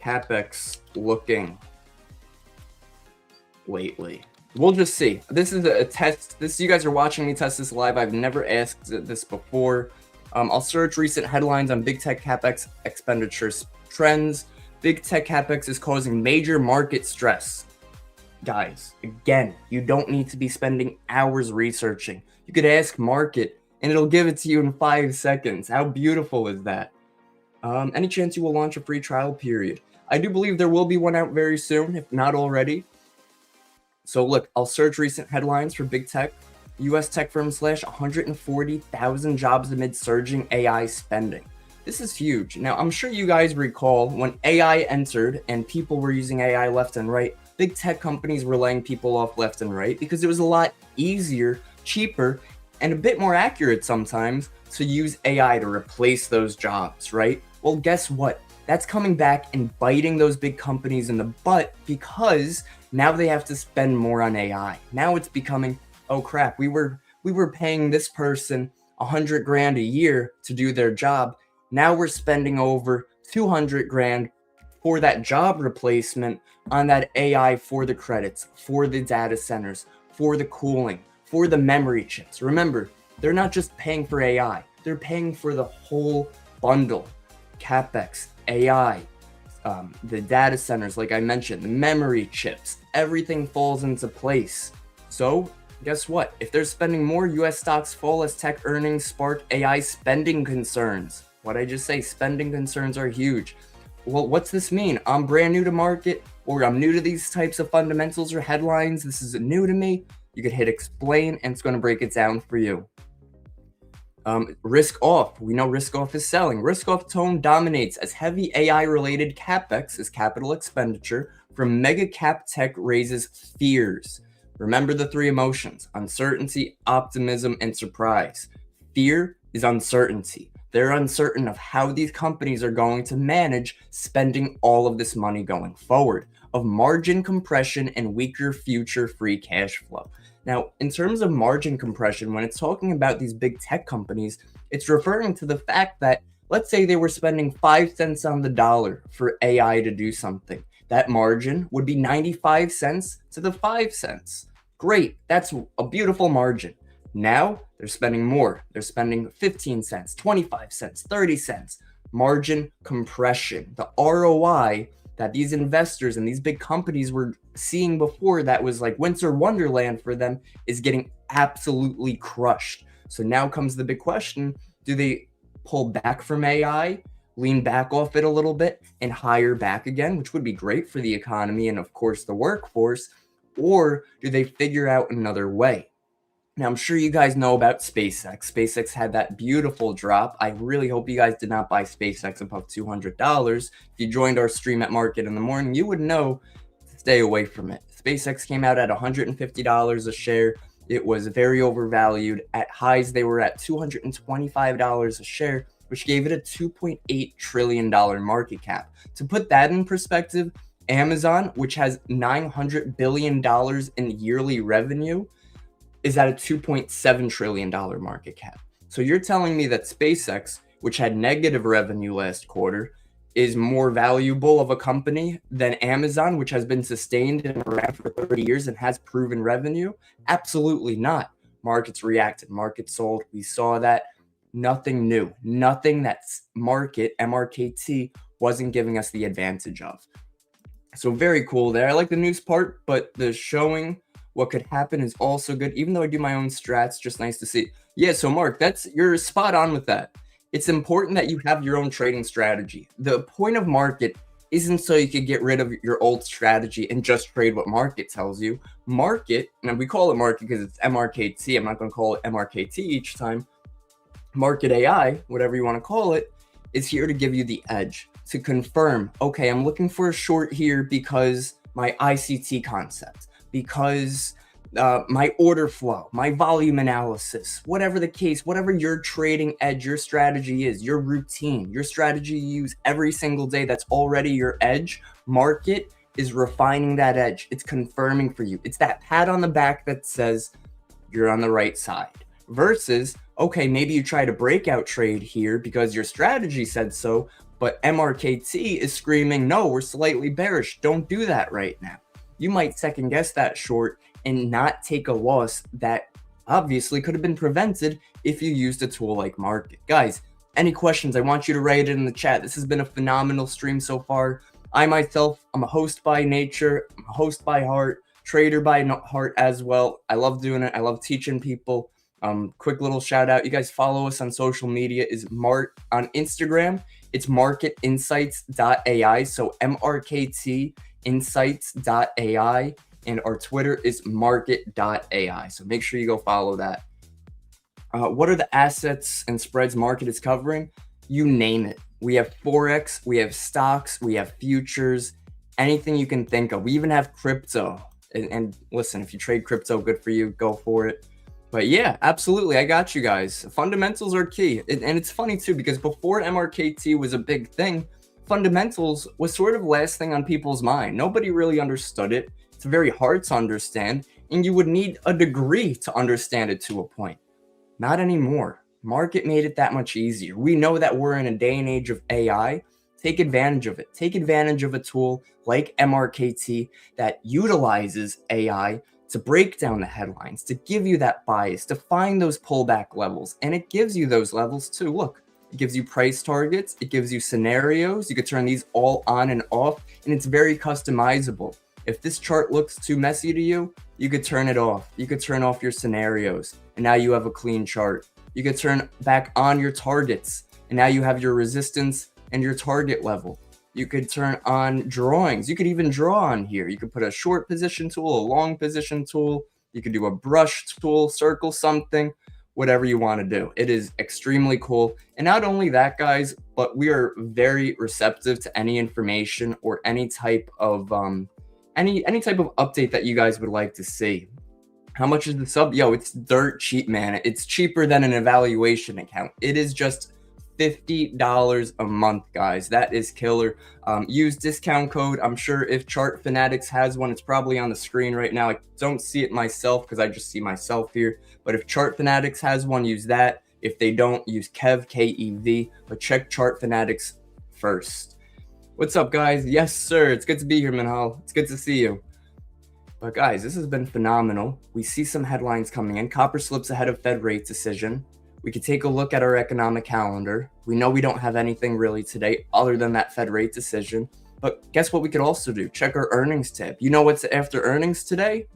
CapEx looking lately? We'll just see. This is a test. You guys are watching me test this live. I've never asked this before. I'll search recent headlines on big tech CapEx expenditures trends. Big tech CapEx is causing major market stress. Guys, again, you don't need to be spending hours researching. You could ask market and it'll give it to you in 5 seconds. How beautiful is that? Any chance you will launch a free trial period? I do believe there will be one out very soon, if not already. So look, I'll search recent headlines for big tech. U.S. tech firms slash 140,000 jobs amid surging AI spending. This is huge. Now, I'm sure you guys recall when AI entered and people were using AI left and right, big tech companies were laying people off left and right because it was a lot easier, cheaper, and a bit more accurate sometimes to use AI to replace those jobs, right? Well, guess what? That's coming back and biting those big companies in the butt because now they have to spend more on AI. Now it's becoming, oh crap, we were paying this person $100,000 a year to do their job. Now we're spending over $200,000 for that job replacement on that AI for the credits, for the data centers, for the cooling, for the memory chips. Remember, they're not just paying for AI, they're paying for the whole bundle. CapEx, AI, the data centers, like I mentioned, the memory chips, everything falls into place. So guess what? If they're spending more, US stocks fall as tech earnings spark AI spending concerns. What I just say, spending concerns are huge. Well, what's this mean? I'm brand new to market, or I'm new to these types of fundamentals or headlines. This is new to me. You could hit explain and it's going to break it down for you. Risk off. We know risk off is selling. Risk off tone dominates as heavy AI related CapEx is capital expenditure from mega cap tech raises fears. Remember the 3 emotions: uncertainty, optimism, and surprise. Fear is uncertainty. They're uncertain of how these companies are going to manage spending all of this money going forward, of margin compression and weaker future free cash flow. Now, in terms of margin compression, when it's talking about these big tech companies, it's referring to the fact that, let's say they were spending 5 cents on the dollar for AI to do something. That margin would be 95 cents to the 5 cents. Great, that's a beautiful margin. Now they're spending more. They're spending 15 cents, 25 cents, 30 cents. Margin compression. The ROI that these investors and these big companies were seeing before that was like winter wonderland for them is getting absolutely crushed. So now comes the big question, do they pull back from AI, lean back off it a little bit, and hire back again, which would be great for the economy and, of course, the workforce? Or do they figure out another way? Now, I'm sure you guys know about SpaceX. SpaceX had that beautiful drop. I really hope you guys did not buy SpaceX above $200. If you joined our stream at Market in the Morning, you would know to stay away from it. SpaceX came out at $150 a share. It was very overvalued. At highs, they were at $225 a share, which gave it a $2.8 trillion market cap. To put that in perspective, Amazon, which has $900 billion in yearly revenue, is at a $2.7 trillion market cap. So you're telling me that SpaceX, which had negative revenue last quarter, is more valuable of a company than Amazon, which has been sustained and around for 30 years and has proven revenue? Absolutely not. Markets reacted, markets sold. We saw that. Nothing new, nothing that's market, MRKT, wasn't giving us the advantage of. So very cool there. I like the news part, but the showing what could happen is also good. Even though I do my own strats, just nice to see. Yeah, so Mark, you're spot on with that. It's important that you have your own trading strategy. The point of market isn't so you could get rid of your old strategy and just trade what market tells you. Market, and we call it market because it's MRKT. I'm not going to call it MRKT each time. Market AI, whatever you want to call it, is here to give you the edge, to confirm, okay, I'm looking for a short here because my ICT concept, because my order flow, my volume analysis, whatever the case, whatever your trading edge, your strategy is, your routine, your strategy you use every single day that's already your edge, market is refining that edge. It's confirming for you. It's that pat on the back that says you're on the right side. Versus, okay, maybe you try to breakout trade here because your strategy said so, but MRKT is screaming, no, we're slightly bearish. Don't do that right now. You might second guess that short and not take a loss that obviously could have been prevented if you used a tool like market. Guys, any questions? I want you to write it in the chat. This has been a phenomenal stream so far. I myself, I'm a host by nature, I'm a host by heart, trader by heart as well. I love doing it. I love teaching people. Quick little shout out. You guys follow us on social media. Is Mart on Instagram. It's marketinsights.ai. So MRKTinsights.ai. And our Twitter is market.ai. So make sure you go follow that. What are the assets and spreads market is covering? You name it. We have Forex, we have stocks, we have futures, anything you can think of. We even have crypto. And listen, if you trade crypto, good for you. Go for it. But yeah, absolutely. I got you guys. Fundamentals are key. And it's funny too, because before MRKT was a big thing, fundamentals was sort of last thing on people's mind. Nobody really understood it. It's very hard to understand, and you would need a degree to understand it to a point. Not anymore. Market made it that much easier. We know that we're in a day and age of AI. Take advantage of it. Take advantage of a tool like MRKT that utilizes AI to break down the headlines, to give you that bias, to find those pullback levels. And it gives you those levels too. Look, it gives you price targets. It gives you scenarios. You could turn these all on and off, and it's very customizable. If this chart looks too messy to you, you could turn it off. You could turn off your scenarios, and now you have a clean chart. You could turn back on your targets, and now you have your resistance and your target level. You could turn on drawings. You could even draw on here. You could put a short position tool, a long position tool. You could do a brush tool, circle something, whatever you want to do. It is extremely cool. And not only that, guys, but we are very receptive to any information or any type of any type of update that you guys would like to see. How much is the sub? Yo, it's dirt cheap, man. It's cheaper than an evaluation account. It is just $50 a month, guys. That is killer. Use discount code. I'm sure if Chart Fanatics has one, it's probably on the screen right now. I don't see it myself because I just see myself here. But if Chart Fanatics has one, use that. If they don't, use Kev, K-E-V. But check Chart Fanatics first. What's up, guys? Yes, sir. It's good to be here, Minhal. It's good to see you. But guys, this has been phenomenal. We see some headlines coming in. Copper slips ahead of Fed rate decision. We could take a look at our economic calendar. We know we don't have anything really today other than that Fed rate decision. But guess what we could also do? Check our earnings tab. You know what's after earnings today?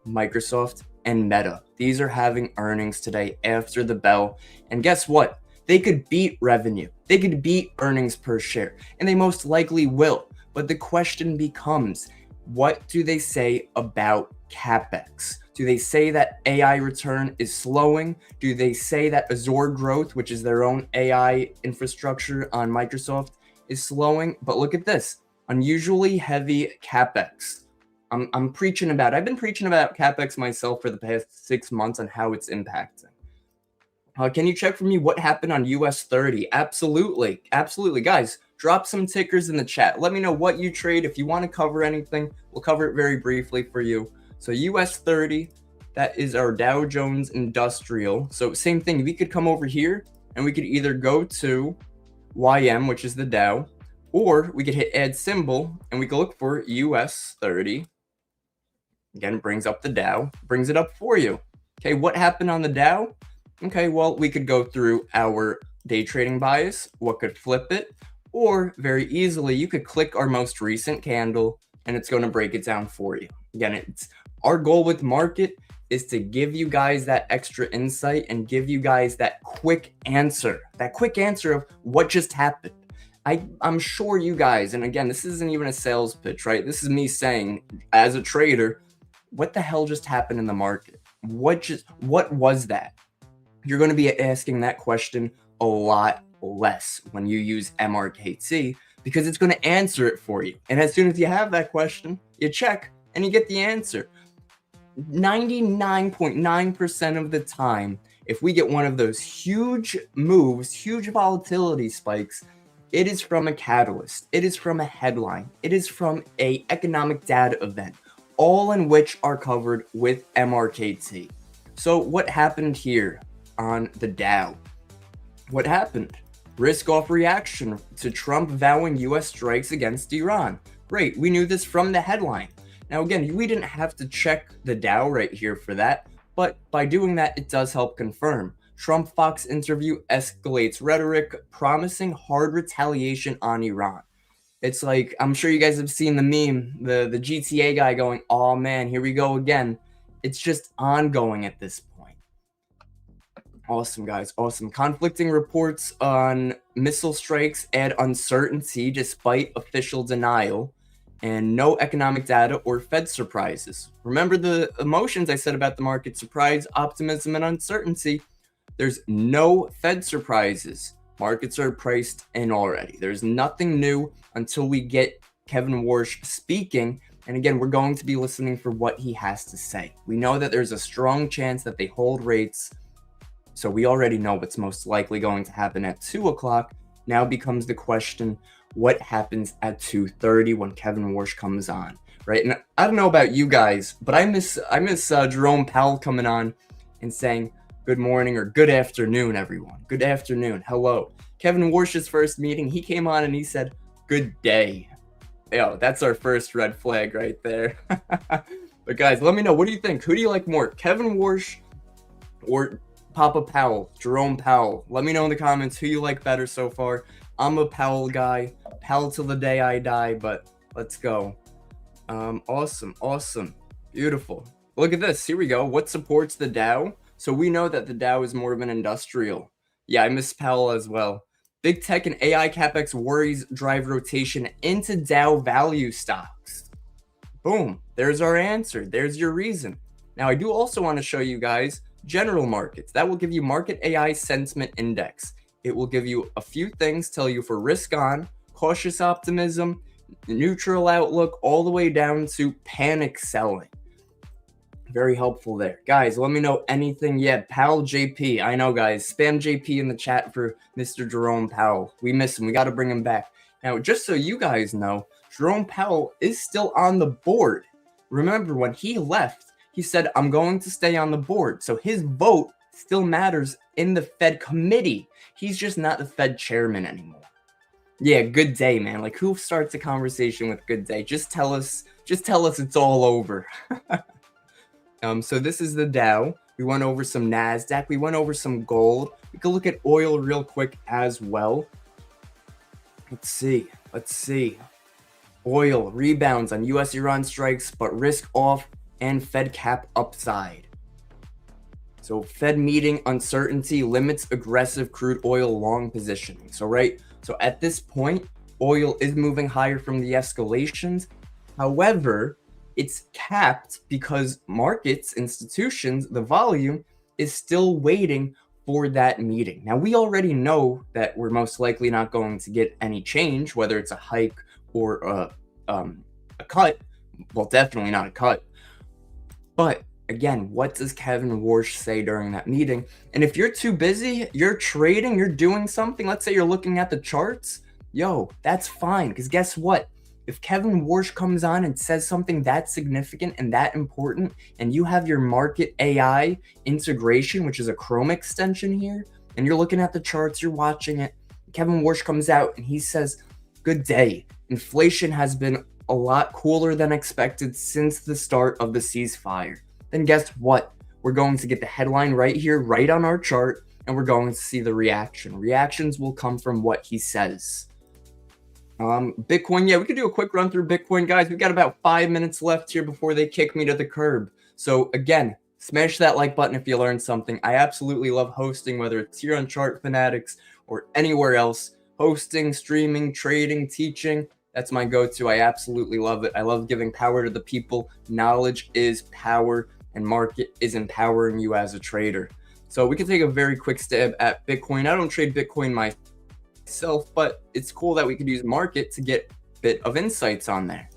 Microsoft and Meta. These are having earnings today after the bell. And guess what? They could beat revenue. They could beat earnings per share, and they most likely will. But the question becomes, what do they say about CapEx? Do they say that AI return is slowing? Do they say that Azure growth, which is their own AI infrastructure on Microsoft, is slowing? But look at this, unusually heavy CapEx. I've been preaching about CapEx myself for the past 6 months on how it's impacting. Can you check for me what happened on US 30? Absolutely. Absolutely. Guys, drop some tickers in the chat. Let me know what you trade. If you want to cover anything, we'll cover it very briefly for you. So US 30, that is our Dow Jones Industrial. So same thing. We could come over here and we could either go to YM, which is the Dow, or we could hit add symbol and we could look for US 30. Again, it brings up the Dow, brings it up for you. Okay, what happened on the Dow? Okay, well, we could go through our day trading bias, what could flip it, or very easily, you could click our most recent candle and it's going to break it down for you. Again, it's our goal with market is to give you guys that extra insight and give you guys that quick answer of what just happened. I'm sure you guys, and again, this isn't even a sales pitch, right? This is me saying, as a trader, what the hell just happened in the market? What was that? You're going to be asking that question a lot less when you use MRKT because it's going to answer it for you. And as soon as you have that question, you check and you get the answer. 99.9% of the time, if we get one of those huge moves, huge volatility spikes, it is from a catalyst. It is from a headline. It is from an economic data event, all in which are covered with MRKT. So what happened here on the Dow? What happened? Risk off reaction to Trump vowing US strikes against Iran. Great, we knew this from the headline. Now again, we didn't have to check the Dow right here for that, but by doing that, it does help confirm. Trump Fox interview escalates rhetoric, promising hard retaliation on Iran. It's like, I'm sure you guys have seen the meme, the GTA guy going, oh man, here we go again. It's just ongoing at this point. Awesome, guys. Awesome. Conflicting reports on missile strikes add uncertainty despite official denial, and no economic data or Fed surprises. Remember the emotions I said about the market: surprise, optimism, and uncertainty. There's no Fed surprises. Markets are priced in already. There's nothing new until we get Kevin Warsh speaking. And again, we're going to be listening for what he has to say. We know that there's a strong chance that they hold rates. So we already know what's most likely going to happen at 2 o'clock. Now becomes the question, what happens at 2:30 when Kevin Warsh comes on, right? And I don't know about you guys, but I miss Jerome Powell coming on and saying, good morning or good afternoon, everyone. Good afternoon. Hello. Kevin Warsh's first meeting, he came on and he said, good day. Yo, that's our first red flag right there. But guys, let me know. What do you think? Who do you like more, Kevin Warsh or Papa Powell, Jerome Powell? Let me know in the comments who you like better so far. I'm a Powell guy. Powell till the day I die, but let's go. Awesome. Beautiful. Look at this. Here we go. What supports the Dow? So we know that the Dow is more of an industrial. Yeah, I miss Powell as well. Big tech and AI capex worries drive rotation into Dow value stocks. Boom. There's our answer. There's your reason. Now, I do also want to show you guys general markets. That will give you market AI sentiment index. It will give you a few things, tell you for risk on, cautious optimism, neutral outlook, all the way down to panic selling. Very helpful there. Guys, let me know anything yet. Powell JP. I know, guys. Spam JP in the chat for Mr. Jerome Powell. We miss him. We got to bring him back. Now, just so you guys know, Jerome Powell is still on the board. Remember, when he left, he said, I'm going to stay on the board. So his vote still matters in the Fed committee. He's just not the Fed chairman anymore. Yeah, good day, man. Like, who starts a conversation with good day? Just tell us it's all over. So this is the Dow. We went over some NASDAQ. We went over some gold. We could look at oil real quick as well. Let's see. Oil rebounds on US-Iran strikes, but risk off and Fed cap upside. So Fed meeting uncertainty limits aggressive crude oil long positioning. So at this point, oil is moving higher from the escalations. However, it's capped because markets, institutions, the volume is still waiting for that meeting. Now, we already know that we're most likely not going to get any change, whether it's a hike or a cut. Well, definitely not a cut. But again, what does Kevin Warsh say during that meeting? And if you're too busy, you're trading, you're doing something, let's say you're looking at the charts, that's fine. Because guess what? If Kevin Warsh comes on and says something that significant and that important, and you have your market AI integration, which is a Chrome extension here, and you're looking at the charts, you're watching it, Kevin Warsh comes out and he says, good day. Inflation has been a lot cooler than expected since the start of the ceasefire. Then guess what? We're going to get the headline right here, right on our chart, and we're going to see the reaction. Reactions will come from what he says. Bitcoin, we could do a quick run through Bitcoin, guys. We've got about 5 minutes left here before they kick me to the curb. So again, smash that like button if you learned something. I absolutely love hosting, whether it's here on Chart Fanatics or anywhere else. Hosting, streaming, trading, teaching. That's my go-to. I absolutely love it. I love giving power to the people. Knowledge is power, and market is empowering you as a trader. So we can take a very quick stab at Bitcoin. I don't trade Bitcoin myself, but it's cool that we could use market to get a bit of insights on there.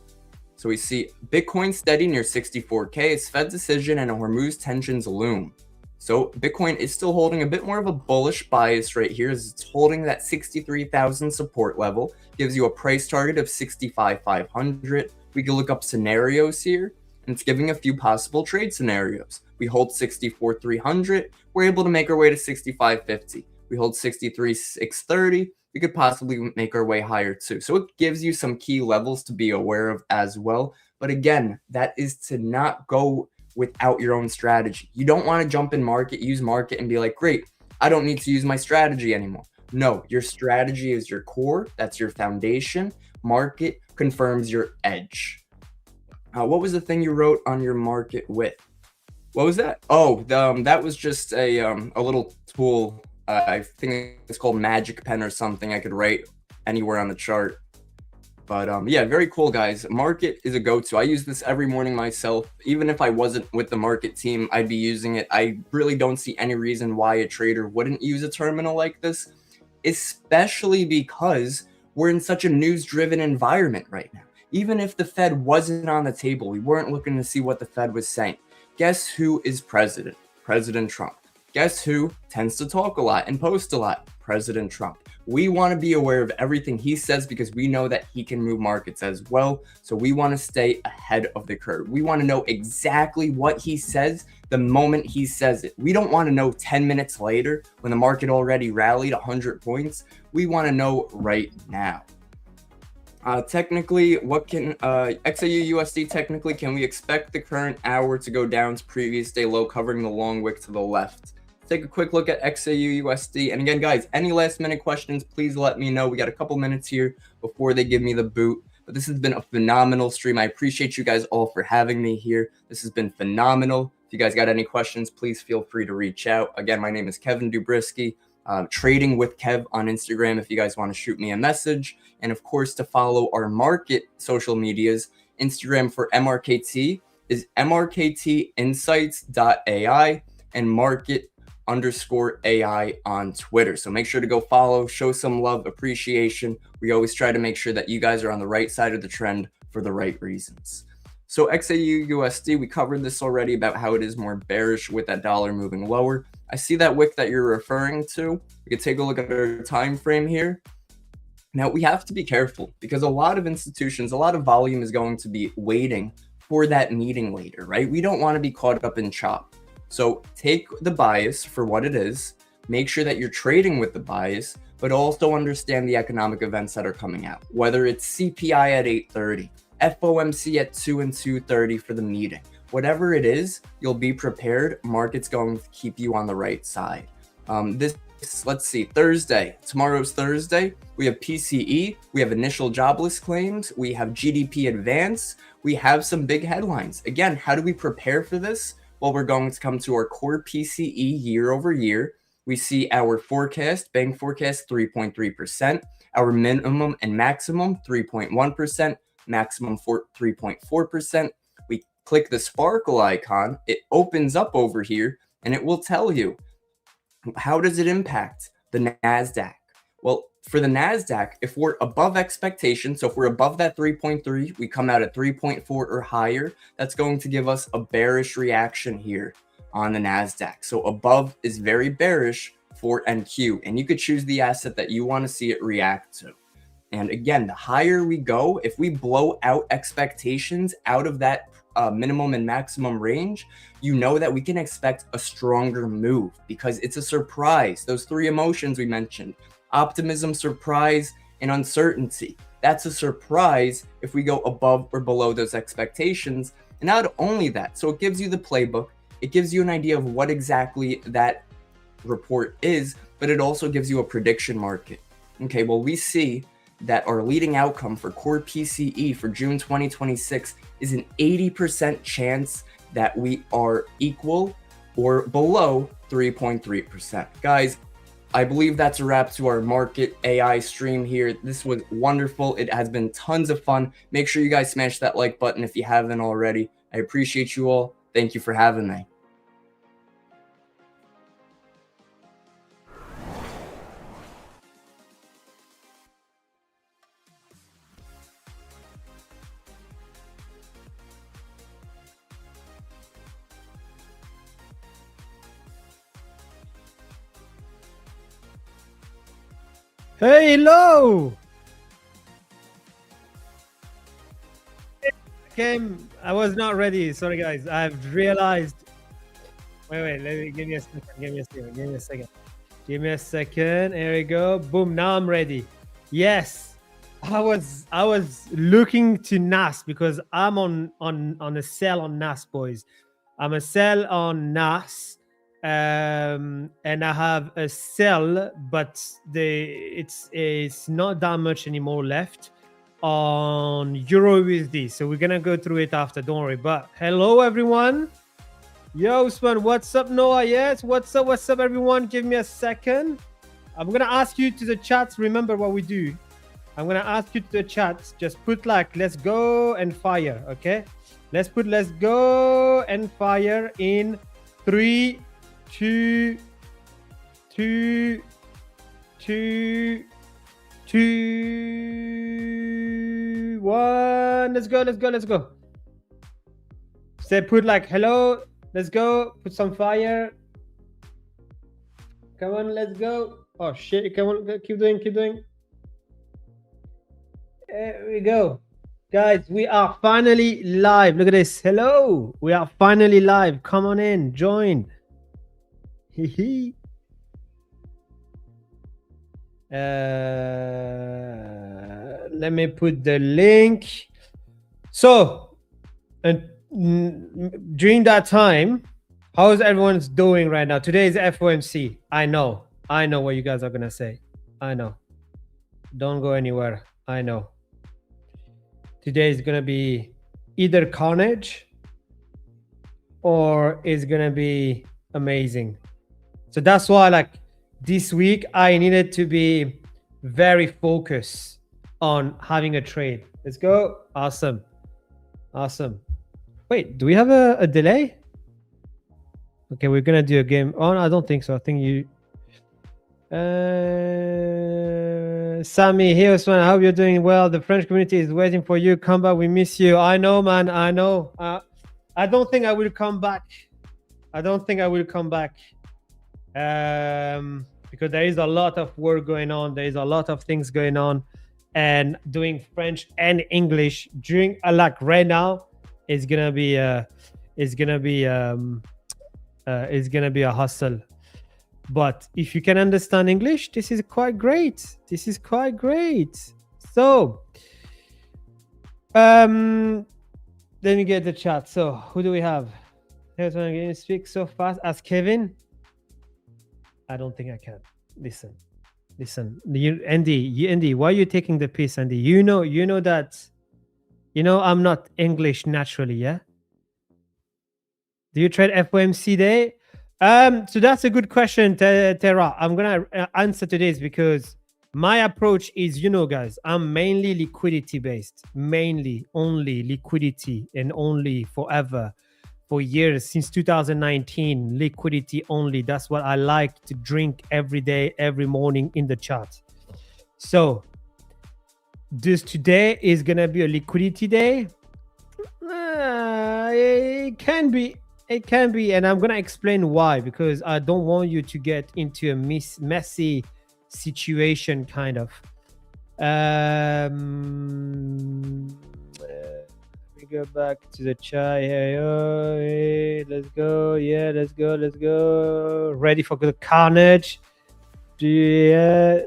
So we see Bitcoin steady near 64K as Fed decision and Hormuz tensions loom. So Bitcoin is still holding a bit more of a bullish bias right here as it's holding that 63,000 support level, gives you a price target of 65,500. We can look up scenarios here, and it's giving a few possible trade scenarios. We hold 64,300, we're able to make our way to 65.50. We hold 63,630, we could possibly make our way higher too. So it gives you some key levels to be aware of as well. But again, that is to not go without your own strategy. You don't want to jump in market, use market and be like, great, I don't need to use my strategy anymore. No, your strategy is your core. That's your foundation. Market confirms your edge. What was the thing you wrote on your market with? What was that? Oh, that was just a little tool. I think it's called Magic Pen or something. I could write anywhere on the chart. But very cool, guys. Market is a go-to. I use this every morning myself. Even if I wasn't with the market team, I'd be using it. I really don't see any reason why a trader wouldn't use a terminal like this, especially because we're in such a news-driven environment right now. Even if the Fed wasn't on the table, we weren't looking to see what the Fed was saying. Guess who is president? President Trump. Guess who tends to talk a lot and post a lot? President Trump. We want to be aware of everything he says because we know that he can move markets as well. So we want to stay ahead of the curve. We want to know exactly what he says the moment he says it. We don't want to know 10 minutes later when the market already rallied 100 points. We want to know right now. Technically, what can XAU USD technically, can we expect the current hour to go down to previous day low, covering the long wick to the left? Take a quick look at XAU USD. And again, guys, any last minute questions, please let me know. We got a couple minutes here before they give me the boot. But this has been a phenomenal stream. I appreciate you guys all for having me here. This has been phenomenal. If you guys got any questions, please feel free to reach out. Again, my name is Kevin Dubrisky. Trading with Kev on Instagram if you guys want to shoot me a message. And of course, to follow our market social medias, Instagram for MRKT is mrktinsights.ai and market_AI on Twitter. So make sure to go follow, show some love, appreciation. We always try to make sure that you guys are on the right side of the trend for the right reasons. So XAU USD, we covered this already about how it is more bearish with that dollar moving lower. I see that wick that you're referring to. We can take a look at our time frame here. Now we have to be careful because a lot of institutions, a lot of volume is going to be waiting for that meeting later, right? We don't want to be caught up in chop. So take the bias for what it is, make sure that you're trading with the bias, but also understand the economic events that are coming out, whether it's CPI at 8:30, FOMC at 2 and 2:30 for the meeting. Whatever it is, you'll be prepared. Market's going to keep you on the right side. Let's see, Thursday. Tomorrow's Thursday. We have PCE. We have initial jobless claims. We have GDP advance. We have some big headlines. Again, how do we prepare for this? Well, we're going to come to our core PCE year over year. We see our forecast, bank forecast, 3.3%, our minimum and maximum, 3.1%, maximum 3.4%. We click the sparkle icon, it opens up over here, and it will tell you, how does it impact the NASDAQ? Well, for the NASDAQ, if we're above expectation, so if we're above that 3.3, we come out at 3.4 or higher, that's going to give us a bearish reaction here on the NASDAQ. So above is very bearish for NQ, and you could choose the asset that you want to see it react to. And again, the higher we go, if we blow out expectations out of that minimum and maximum range, you know that we can expect a stronger move because it's a surprise. Those three emotions we mentioned, optimism, surprise, and uncertainty. That's a surprise if we go above or below those expectations. And not only that, so it gives you the playbook, it gives you an idea of what exactly that report is, but it also gives you a prediction market. Okay, well, we see that our leading outcome for core PCE for June 2026 is an 80% chance that we are equal or below 3.3%. Guys, I believe that's a wrap to our market AI stream here. This was wonderful. It has been tons of fun. Make sure you guys smash that like button if you haven't already. I appreciate you all. Thank you for having me. Hey, hello! I was not ready. Sorry, guys. I've realized. Wait. Give me a second. Give me a second. Here we go. Boom. Now I'm ready. Yes. I was looking to NAS because I'm on a sell on NAS, boys. I'm a sell on NAS. And I have a sell, but it's not that much anymore left on Euro USD. So we're gonna go through it after. Don't worry. But hello, everyone. Yo, Usman, what's up, Noah? Yes, what's up, everyone? Give me a second. I'm gonna ask you to the chats. Remember what we do. I'm gonna ask you to the chats. Just put like "let's go" and fire. Okay. Let's put "let's go" and fire in 3, 2, 1. Let's go. Say put like hello, let's go, put some fire. Come on, let's go. Oh shit, come on, keep doing. There we go. Guys, we are finally live. Look at this. Hello. We are finally live. Come on in, join. Let me put the link. So, and during that time, how's everyone's doing right now? Today is FOMC. I know what you guys are gonna say. I know. Don't go anywhere. I know. Today is gonna be either carnage or it's gonna be amazing. So that's why, like, this week I needed to be very focused on having a trade. Let's go. Awesome. Wait, do we have a delay? Okay, we're gonna do a game. Oh, no, I don't think so. I think you Sammy, hey Osman, I hope you're doing well. The French community is waiting for you. Come back, we miss you. I know, man. I know. I don't think I will come back. Because there is a lot of work going on. There is a lot of things going on, and doing French and English during like right now is gonna be a hustle. But if you can understand English, this is quite great. So, let me get the chat. So, who do we have? Here's one again. Speak so fast as Kevin. I don't think I can. Listen. Andy, why are you taking the piss, Andy? You know that. I'm not English naturally, yeah. Do you trade FOMC day? So that's a good question, Tara. I'm gonna answer to this because my approach is, guys, I'm mainly liquidity based, mainly only liquidity and only forever. For years, since 2019, liquidity only. That's what I like to drink every day, every morning in the chart. So this today is gonna be a liquidity day. It can be, and I'm gonna explain why, because I don't want you to get into a messy situation, kind of. We go back to the chat here. Hey, let's go. Yeah, let's go. Ready for the carnage. Yeah.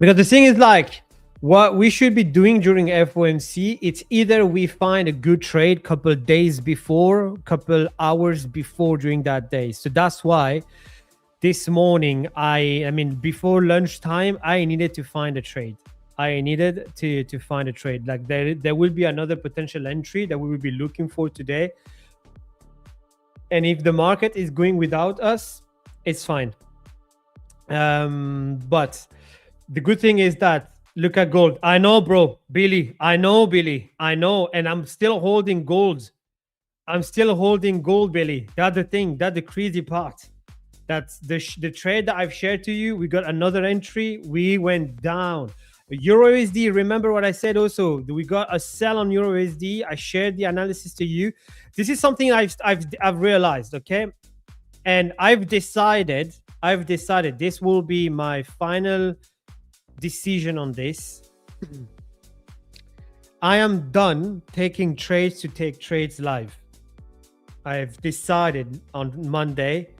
Because the thing is, like, what we should be doing during FOMC, it's either we find a good trade couple days before, couple hours before during that day. So that's why this morning, I mean, before lunchtime, I needed to find a trade. I needed to find a trade. Like there will be another potential entry that we will be looking for today. And if the market is going without us, it's fine. But the good thing is that, look at gold. I know, bro, Billy. I know. And I'm still holding gold. Billy. That's the thing. That's the crazy part. That's the trade that I've shared to you. We got another entry. We went down. Euro USD, remember what I said also. We got a sell on Euro USD. I shared the analysis to you. This is something I've realized, okay? And I've decided this will be my final decision on this. I am done taking trades to take trades live. I've decided on Monday,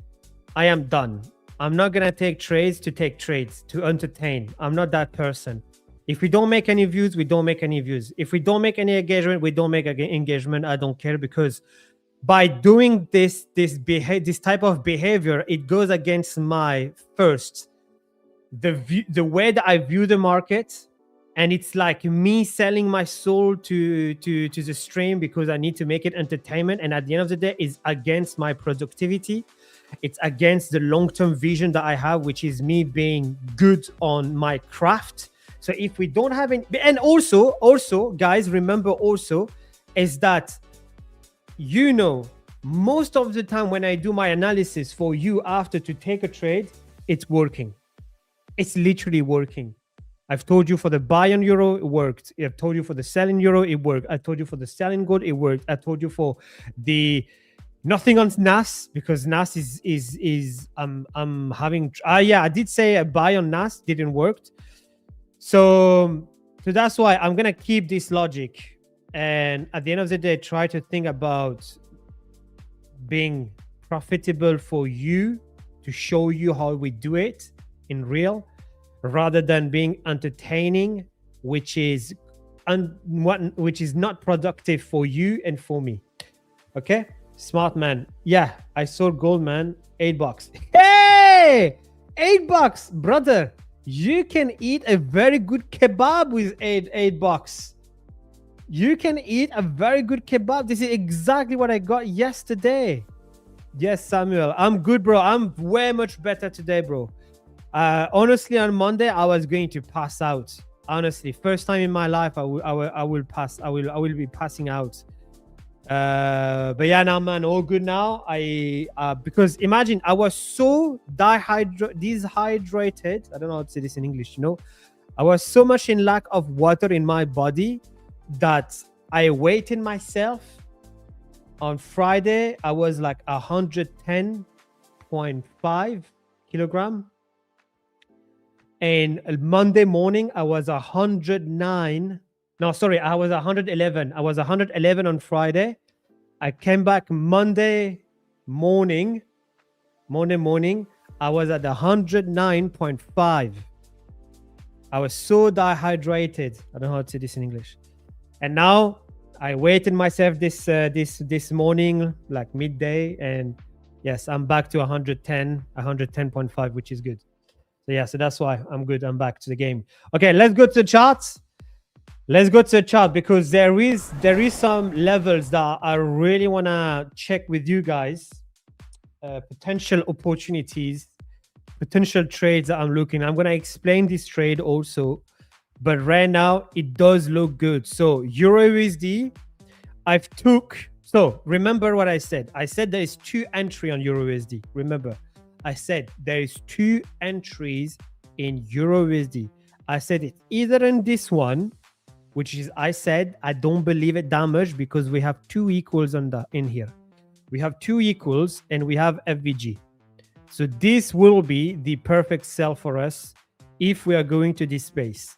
I am done. I'm not gonna take trades to entertain. I'm not that person. If we don't make any views, we don't make any views. If we don't make any engagement, we don't make engagement. I don't care, because by doing this type of behavior, it goes against my the way that I view the market, and it's like me selling my soul to the stream because I need to make it entertainment. And at the end of the day, it's against my productivity. It's against the long-term vision that I have, which is me being good on my craft. So if we don't have any, and also, guys, remember also is that, most of the time when I do my analysis for you after to take a trade, it's working. It's literally working. I've told you for the buy on euro, it worked. I've told you for the sell in euro, it worked. I told you for the sell in gold, it worked. I told you for the nothing on NAS, because NAS is I'm having I did say a buy on NAS, didn't work. So that's why I'm gonna keep this logic, and at the end of the day, try to think about being profitable for you, to show you how we do it in real, rather than being entertaining, which is not productive for you and for me. Okay, smart man. Yeah, I sold gold, man. $8. Hey, $8, brother. You can eat a very good kebab with $8. You can eat a very good kebab. This is exactly what I got yesterday. Yes, Samuel, I'm good, bro. I'm way much better today, bro. Honestly, on Monday, I was going to pass out. Honestly, first time in my life, I will be passing out. But yeah, now, man, all good now. Because imagine, I was so dehydrated. I don't know how to say this in English. I was so much in lack of water in my body that I weighed myself. On Friday, I was like 110.5 kilogram. And Monday morning, I was 109. No, sorry, I was 111. I was 111 on Friday. I came back Monday morning. I was at 109.5. I was so dehydrated. I don't know how to say this in English. And now I weighted myself this morning, like midday, and yes, I'm back to 110.5, which is good. So yeah, so that's why I'm good. I'm back to the game. Okay, let's go to the charts. Let's go to the chart because there is some levels that I really want to check with you guys. Potential opportunities, potential trades that I'm looking. I'm going to explain this trade also, but right now it does look good. So Euro USD, so remember what I said. I said there is 2 entry on Euro USD. Remember, I said there is 2 entries in Euro USD. I said it either in this one, which is, I said I don't believe it that much because we have 2 equals in here. We have 2 equals and we have FVG. So this will be the perfect sell for us if we are going to this space.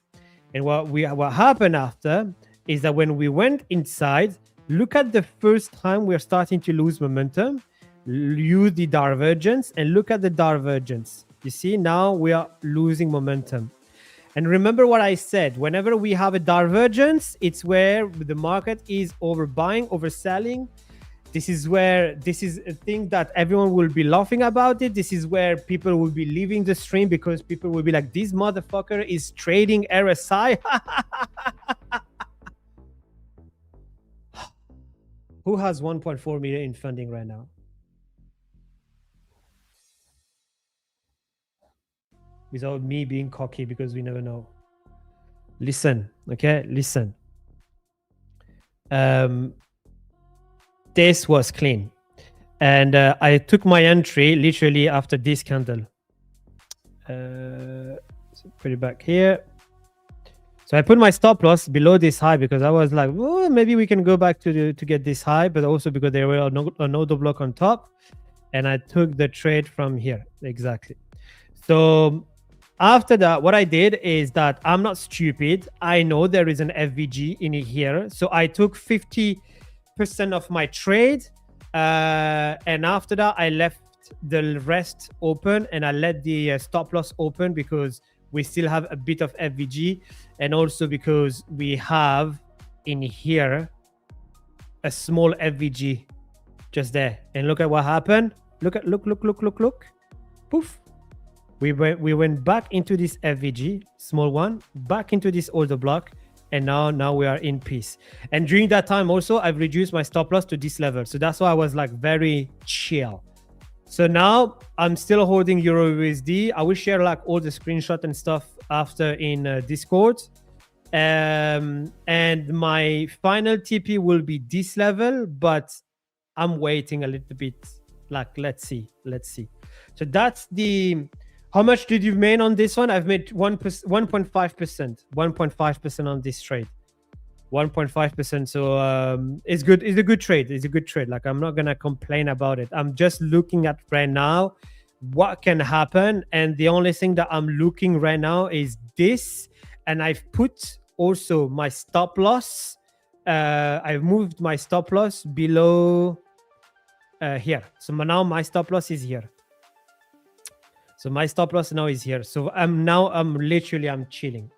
And what happened after is that when we went inside, look at the first time we're starting to lose momentum, use the divergence and look at the divergence. You see, now we are losing momentum. And remember what I said, whenever we have a divergence, it's where the market is overbuying, overselling. This is a thing that everyone will be laughing about it. This is where people will be leaving the stream because people will be like, this motherfucker is trading RSI. Who has 1.4 million in funding right now? Without me being cocky because we never know. Listen, okay? Listen. This was clean. And I took my entry literally after this candle. So put it back here. So I put my stop loss below this high because I was like, oh, maybe we can go back to get this high, but also because there were an order block on top. And I took the trade from here. Exactly. So after that, what I did is that I'm not stupid. I know there is an FVG in here. So I took 50% of my trade. And after that, I left the rest open and I let the stop loss open because we still have a bit of FVG. And also because we have in here a small FVG just there. And look at what happened. Look. Poof. We went back into this FVG, small one, back into this order block, and now we are in peace. And during that time also, I've reduced my stop loss to this level. So that's why I was like very chill. So now I'm still holding Euro USD. I will share like all the screenshot and stuff after in Discord. And my final TP will be this level, but I'm waiting a little bit. Like, let's see. So that's the... How much did you make on this one? I've made 1.5%. 1.5% on this trade. 1.5%. So it's good. It's a good trade. It's a good trade. Like, I'm not gonna complain about it. I'm just looking at right now what can happen. And the only thing that I'm looking right now is this. And I've put also my stop loss. I've moved my stop loss below here. So now my stop loss is here. So my stop loss now is here. So I'm chilling.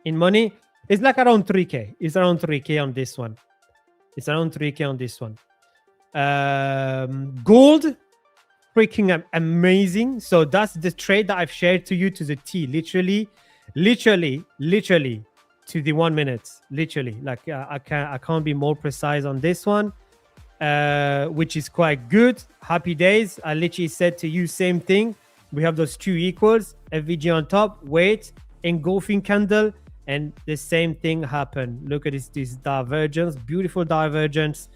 In money, it's like around 3K. It's around 3K on this one. Gold, freaking amazing. So that's the trade that I've shared to you to the T. Literally to the 1 minute. Literally, like I can't be more precise on this one. Which is quite good. Happy days. I literally said to you same thing. We have those 2 equals, FVG on top, wait, engulfing candle, and the same thing happened. Look at this divergence, beautiful divergence,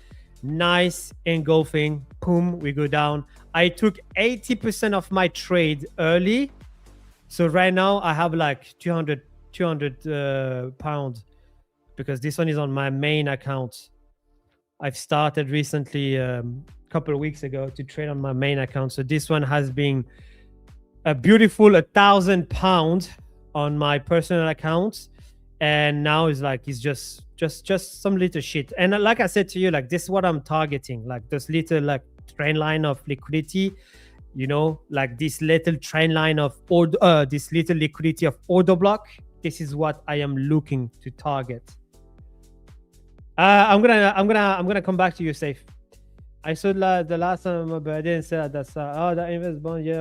nice engulfing, boom, we go down. I took 80% of my trade early. So right now I have like 200 pounds because this one is on my main account. I've started recently, a couple of weeks ago, to trade on my main account. So this one has been a beautiful 1,000 pounds on my personal account, and now it's like it's just some little shit. And like I said to you, like this is what I'm targeting, like this little like trend line of liquidity, you know, like this little trend line of order, this little liquidity of order block. This is what I am looking to target. I'm gonna come back to you, Safe. I saw the last time, but I didn't say that. That's that invest bond. Yeah,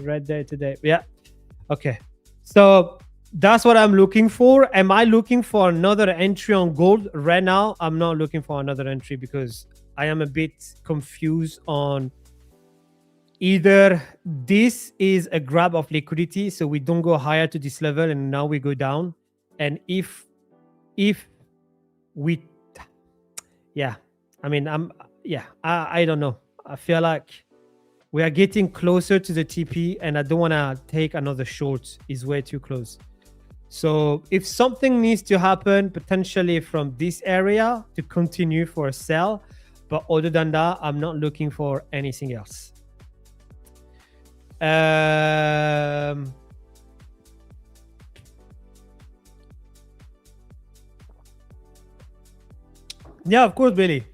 red day today. Yeah. Okay. So that's what I'm looking for. Am I looking for another entry on gold right now? I'm not looking for another entry because I am a bit confused on either this is a grab of liquidity, so we don't go higher to this level and now we go down. And if we, yeah, I mean, I don't know. I feel like we are getting closer to the TP and I don't want to take another short. It's way too close. So if something needs to happen potentially from this area to continue for a sell, but other than that, I'm not looking for anything else. Yeah, of course, Billy.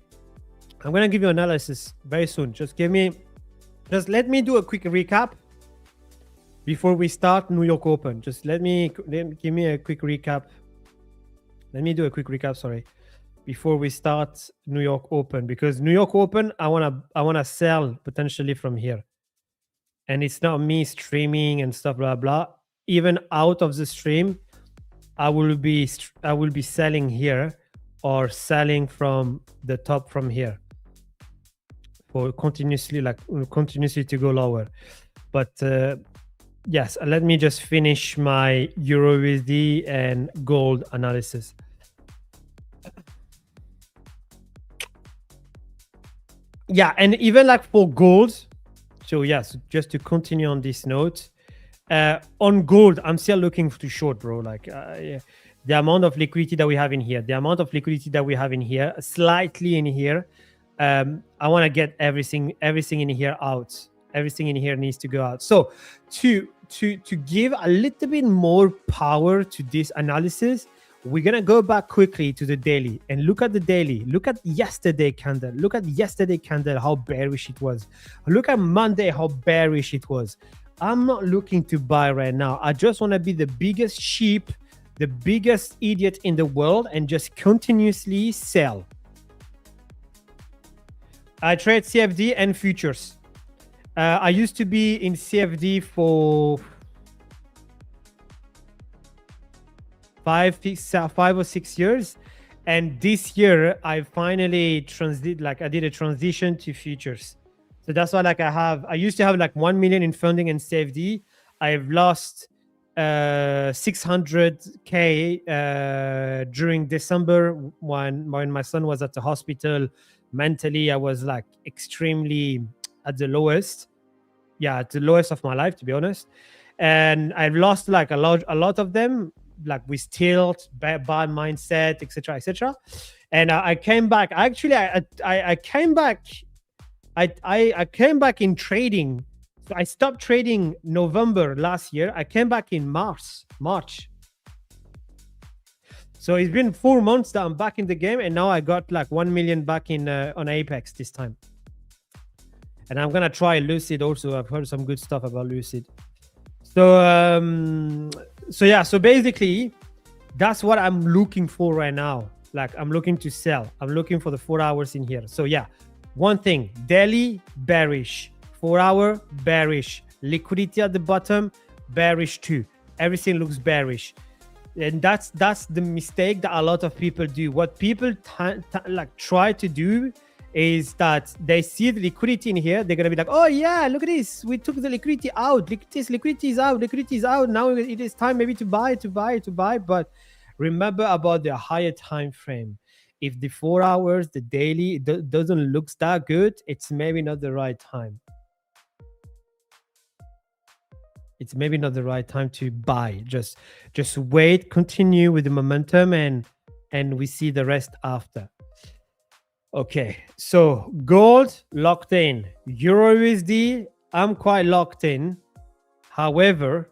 I'm gonna give you analysis very soon. Just let me do a quick recap before we start New York Open. Just give me a quick recap. Let me do a quick recap, sorry, before we start New York Open, because New York Open, I wanna sell potentially from here. And it's not me streaming and stuff, blah blah. Even out of the stream, I will be selling here or selling from the top from here for continuously to go lower. But yes, let me just finish my Euro USD and gold analysis. Yeah, and even like for gold, so yes, just to continue on this note, on gold, I'm still looking to short, bro. Like the amount of liquidity that we have in here, slightly in here. I want to get everything in here out. Everything in here needs to go out. So to give a little bit more power to this analysis, we're gonna go back quickly to the daily and look at the daily. Look at yesterday candle. Look at yesterday candle, how bearish it was. Look at Monday, how bearish it was. I'm not looking to buy right now. I just want to be the biggest sheep, the biggest idiot in the world, and just continuously sell. I trade CFD and futures. I used to be in CFD for 5 or 6 years, and this year I finally I did a transition to futures. So that's why I used to have like 1 million in funding and CFD. I've lost 600k during December when my son was at the hospital. Mentally, I was like extremely at the lowest. Yeah, at the lowest of my life, to be honest. And I've lost like a lot of them, like with tilt, bad mindset, etc., etc. And I came back. Actually, I came back. I came back in trading. So I stopped trading November last year. I came back in March. So it's been 4 months that I'm back in the game, and now I got like 1 million back in on Apex this time. And I'm gonna try Lucid also. I've heard some good stuff about Lucid. So yeah. So basically, that's what I'm looking for right now. Like I'm looking to sell. I'm looking for the 4 hours in here. So yeah, one thing: daily bearish, 4 hour bearish, liquidity at the bottom bearish too. Everything looks bearish. And that's the mistake that a lot of people do. What people try to do is that they see the liquidity in here. They're gonna be like, oh yeah, look at this, we took the liquidity out. This liquidity is out. Now it is time maybe to buy. But remember about the higher time frame. If the 4 hours, the daily doesn't look that good, it's maybe not the right time. It's maybe not the right time to buy. Just wait, continue with the momentum, and we see the rest after. Okay, so gold locked in. Euro USD, I'm quite locked in. However,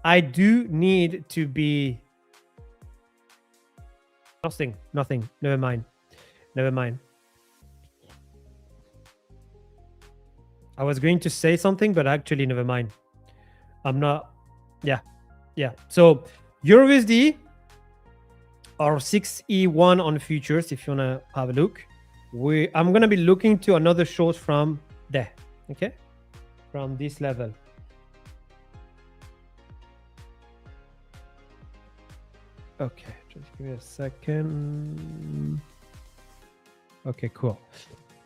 I do need to be nothing. Never mind. I was going to say something, but actually, never mind. I'm not. Yeah. So Euro USD or 6E1 on futures, if you wanna have a look. I'm gonna be looking to another short from there. Okay, from this level. Okay, just give me a second. Okay, cool.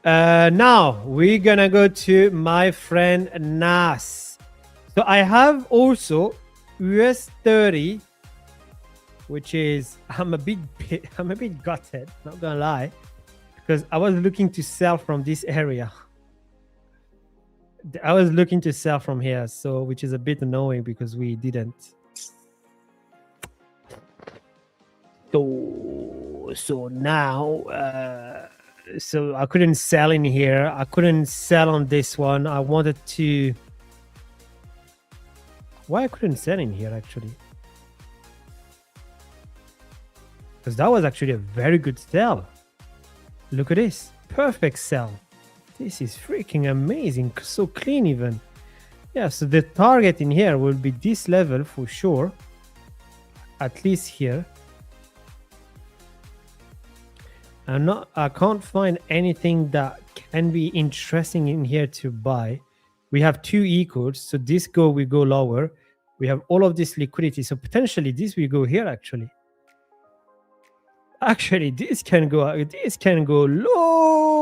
Now we're gonna go to my friend Nas. So I have also US 30, which is I'm a bit gutted, not gonna lie, because I was looking to sell from this area. I was looking to sell from here, so which is a bit annoying because we didn't. So now, so I couldn't sell in here. I couldn't sell on this one. I wanted to. Why I couldn't sell in here actually? Because that was actually a very good sell. Look at this, perfect sell. This is freaking amazing, so clean even. Yeah, so the target in here will be this level for sure. At least here. I can't find anything that can be interesting in here to buy. We have 2 equals, so this we go lower. We have all of this liquidity, so potentially this will go here actually. Actually, this can go low.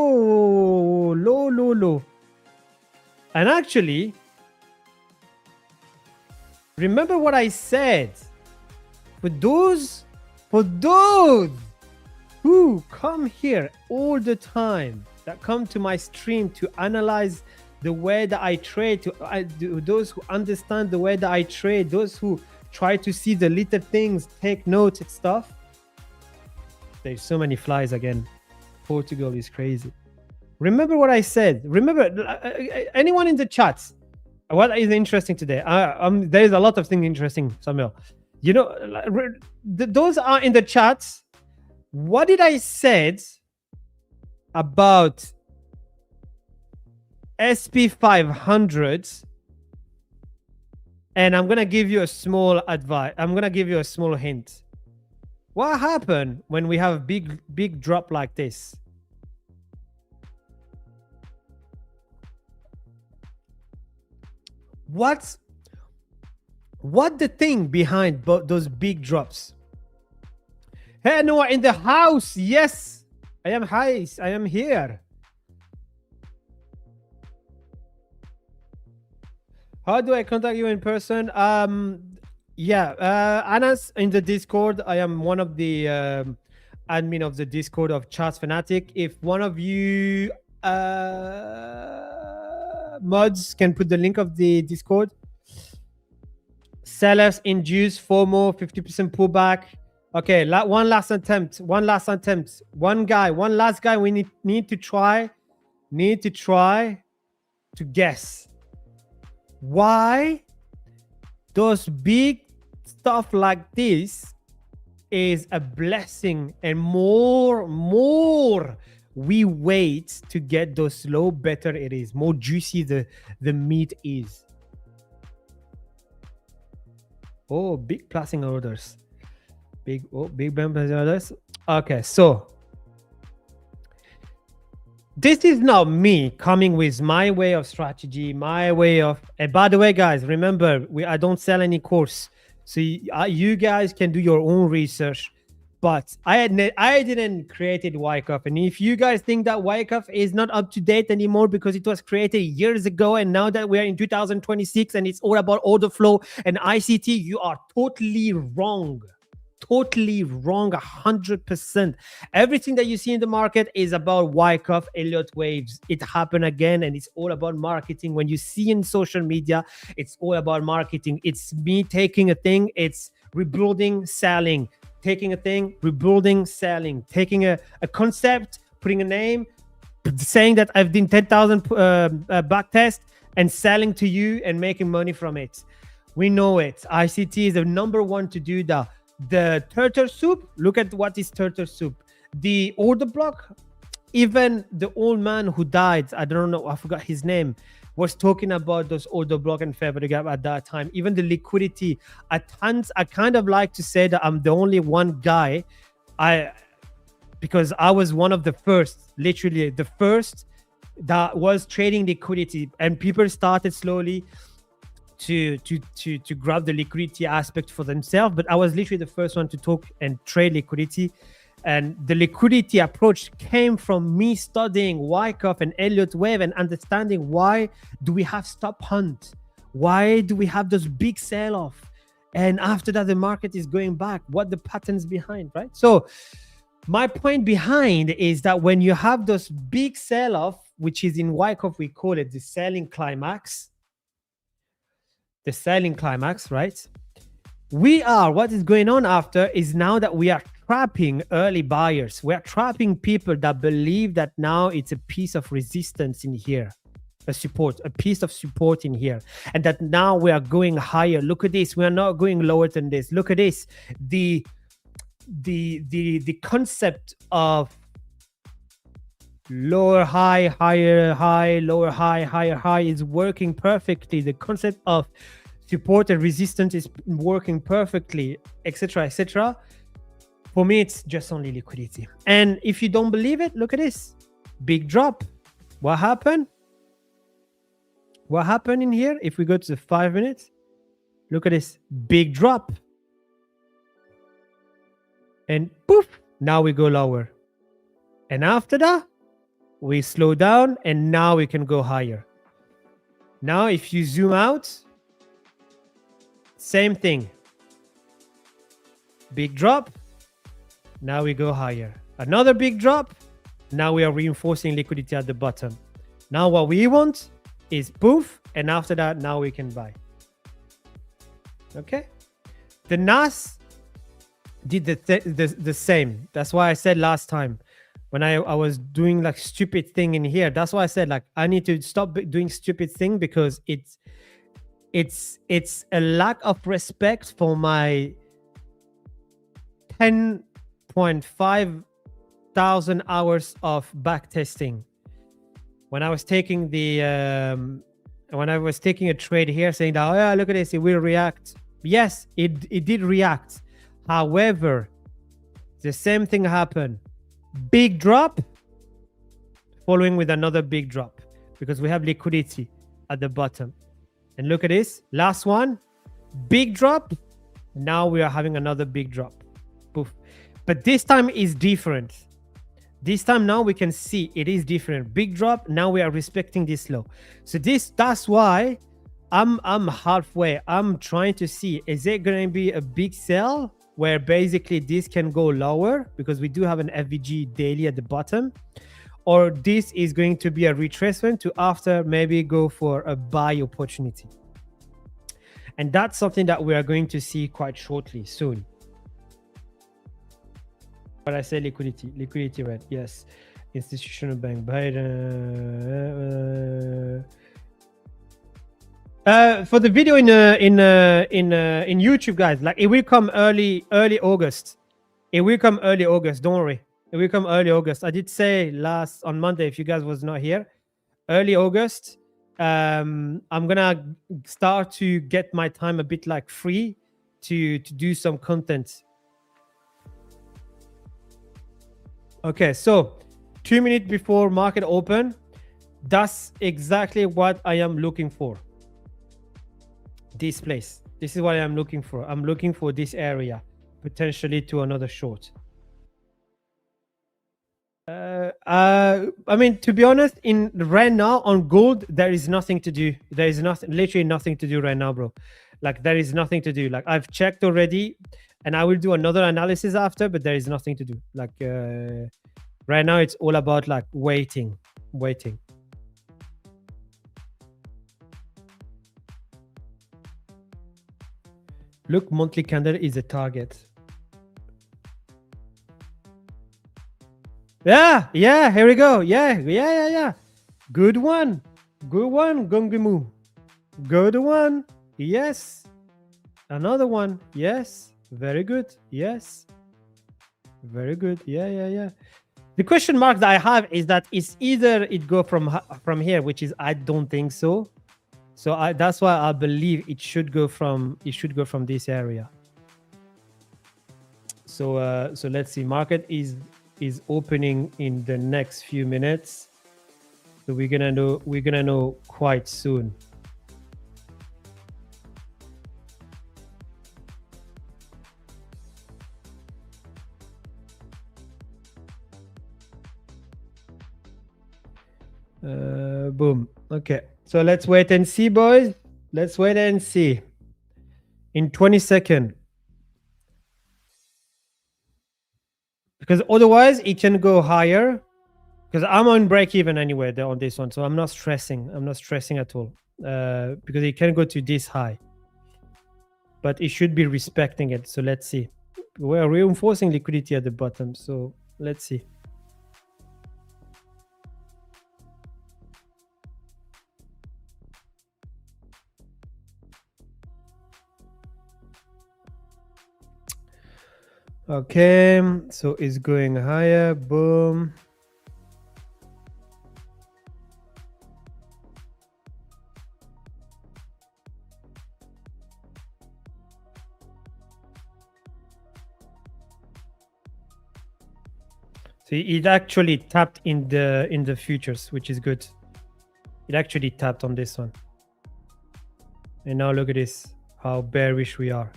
And actually, remember what I said. For those who come here all the time, that come to my stream to analyze the way that I trade, those who understand the way that I trade, those who try to see the little things, take notes and stuff. There's so many flies again. Portugal is crazy. Remember what I said. Remember, anyone in the chat, what is interesting today? There's a lot of things interesting, Samuel. You know, those are in the chats. What did I said about SP500? And I'm gonna give you a small advice. I'm gonna give you a small hint. What happened when we have a big drop like this? What the thing behind those big drops? Hey, Noah in the house. Yes, I am high. I am here. How do I contact you in person? Yeah, Anas in the Discord. I am one of the admin of the Discord of Charts Fanatic. If one of you mods can put the link of the Discord. Sellers induce FOMO, 50% pullback. Okay, one last attempt. One last guy. We need to try to guess why those big stuff like this is a blessing, and more we wait to get those low, better it is, more juicy the meat is. Oh, big placing orders. Big placing orders. Okay, so this is not me coming with my way of strategy, my way of. And by the way, guys, remember, I don't sell any course, so you guys can do your own research. But I didn't create Wyckoff, and if you guys think that Wyckoff is not up to date anymore because it was created years ago, and now that we are in 2026 and it's all about order flow and ICT, you are totally wrong. Totally wrong, 100%. Everything that you see in the market is about Wyckoff, Elliott waves. It happened again, and it's all about marketing. When you see in social media, it's all about marketing. It's me taking a thing, it's rebuilding, selling. Taking a thing, rebuilding, selling. Taking a concept, putting a name, saying that I've done 10,000 back test and selling to you and making money from it. We know it. ICT is the number one to do that. The turtle soup, look at what is turtle soup. The order block, even the old man who died, I don't know, I forgot his name, was talking about those order block and favorite gap at that time. Even the liquidity, I kind of like to say that I'm the only one guy, because I was one of the first, literally the first that was trading liquidity, and people started slowly to grab the liquidity aspect for themselves, but I was literally the first one to talk and trade liquidity. And the liquidity approach came from me studying Wyckoff and Elliott Wave and understanding why do we have stop hunt, why do we have those big sell-off, and after that the market is going back, what the patterns behind, right? So my point behind is that when you have those big sell-off, which is in Wyckoff we call it the selling climax, right? What is going on after is now that we are trapping early buyers. We are trapping people that believe that now it's a piece of resistance in here, a piece of support in here, and that now we are going higher. Look at this. We are not going lower than this. Look at this. The concept of lower high, higher high, lower high, higher high is working perfectly. The concept of support and resistance is working perfectly, etc., etc. For me, it's just only liquidity. And if you don't believe it, look at this. Big drop. What happened? What happened in here? If we go to the 5 minutes, look at this. Big drop. And poof, now we go lower. And after that, we slow down and now we can go higher. Now, if you zoom out, same thing. Big drop. Now we go higher. Another big drop. Now we are reinforcing liquidity at the bottom. Now what we want is poof. And after that, now we can buy. Okay. The NAS did the same. That's why I said last time when I was doing like stupid thing in here. That's why I said like I need to stop doing stupid thing because it's a lack of respect for my 10.5 thousand hours of back testing. When I was taking a trade here saying that, oh yeah, look at this, it will react. Yes, it did react. However, the same thing happened. Big drop following with another big drop because we have liquidity at the bottom. And look at this, last one, big drop. Now we are having another big drop. Poof. But this time is different. This time now we can see it is different. Big drop. Now we are respecting this low. So that's why I'm halfway. I'm trying to see, is it going to be a big sell where basically this can go lower because we do have an FVG daily at the bottom, or this is going to be a retracement to after maybe go for a buy opportunity. And that's something that we are going to see quite shortly soon. But I say liquidity red, yes. Institutional bank Biden. For the video in YouTube, guys, like it will come early August. It will come early August. Don't worry, it will come early August. I did say on Monday, if you guys was not here, early August. I'm gonna start to get my time a bit like free to do some content. Okay, so 2 minutes before market open, that's exactly what I am looking for. This place. This is what I am looking for. I'm looking for this area, potentially to another short. I mean, to be honest, in right now on gold, there is nothing to do. There is literally nothing to do right now, bro. Like there is nothing to do. Like I've checked already, and I will do another analysis after, but there is nothing to do. Like right now, it's all about like waiting. Look, monthly candle is a target. Yeah, here we go. Yeah. Good one, Gongimu. Good one. Yes. Another one. Yes. Very good. Yes. Very good. Yeah. The question mark that I have is that it's either it go from here, which is I don't think so. So that's why I believe it should go from this area. So let's see. Market is opening in the next few minutes. So we're gonna know quite soon. Boom. Okay. So let's wait and see, boys. Let's wait and see. In 20 seconds. Because otherwise it can go higher. Because I'm on break even anyway on this one. So I'm not stressing. I'm not stressing at all. Because it can go to this high. But it should be respecting it. So let's see. We're reinforcing liquidity at the bottom. So let's see. Okay, so it's going higher. Boom. So it actually tapped in the futures, which is good. It actually tapped on this one. And now look at this, how bearish we are.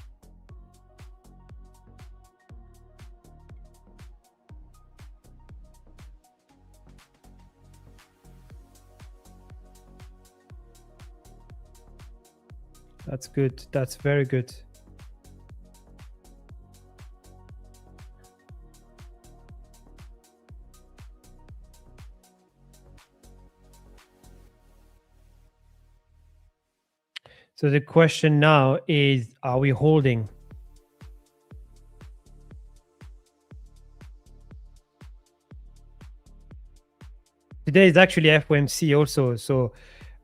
That's good. That's very good. So the question now is, are we holding? Today is actually FOMC also. So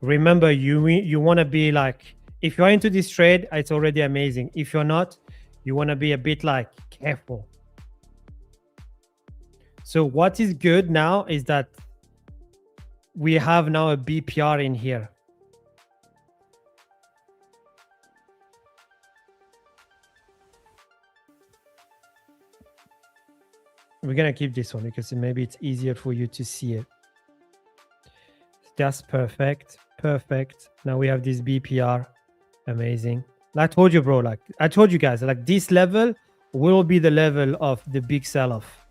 remember, you want to be like, if you're into this trade, it's already amazing. If you're not, you want to be a bit like careful. So what is good now is that we have now a BPR in here. We're going to keep this one because maybe it's easier for you to see it. That's perfect. Perfect. Now we have this BPR. Amazing. I told you, bro, like I told you guys, like this level will be the level of the big sell-off.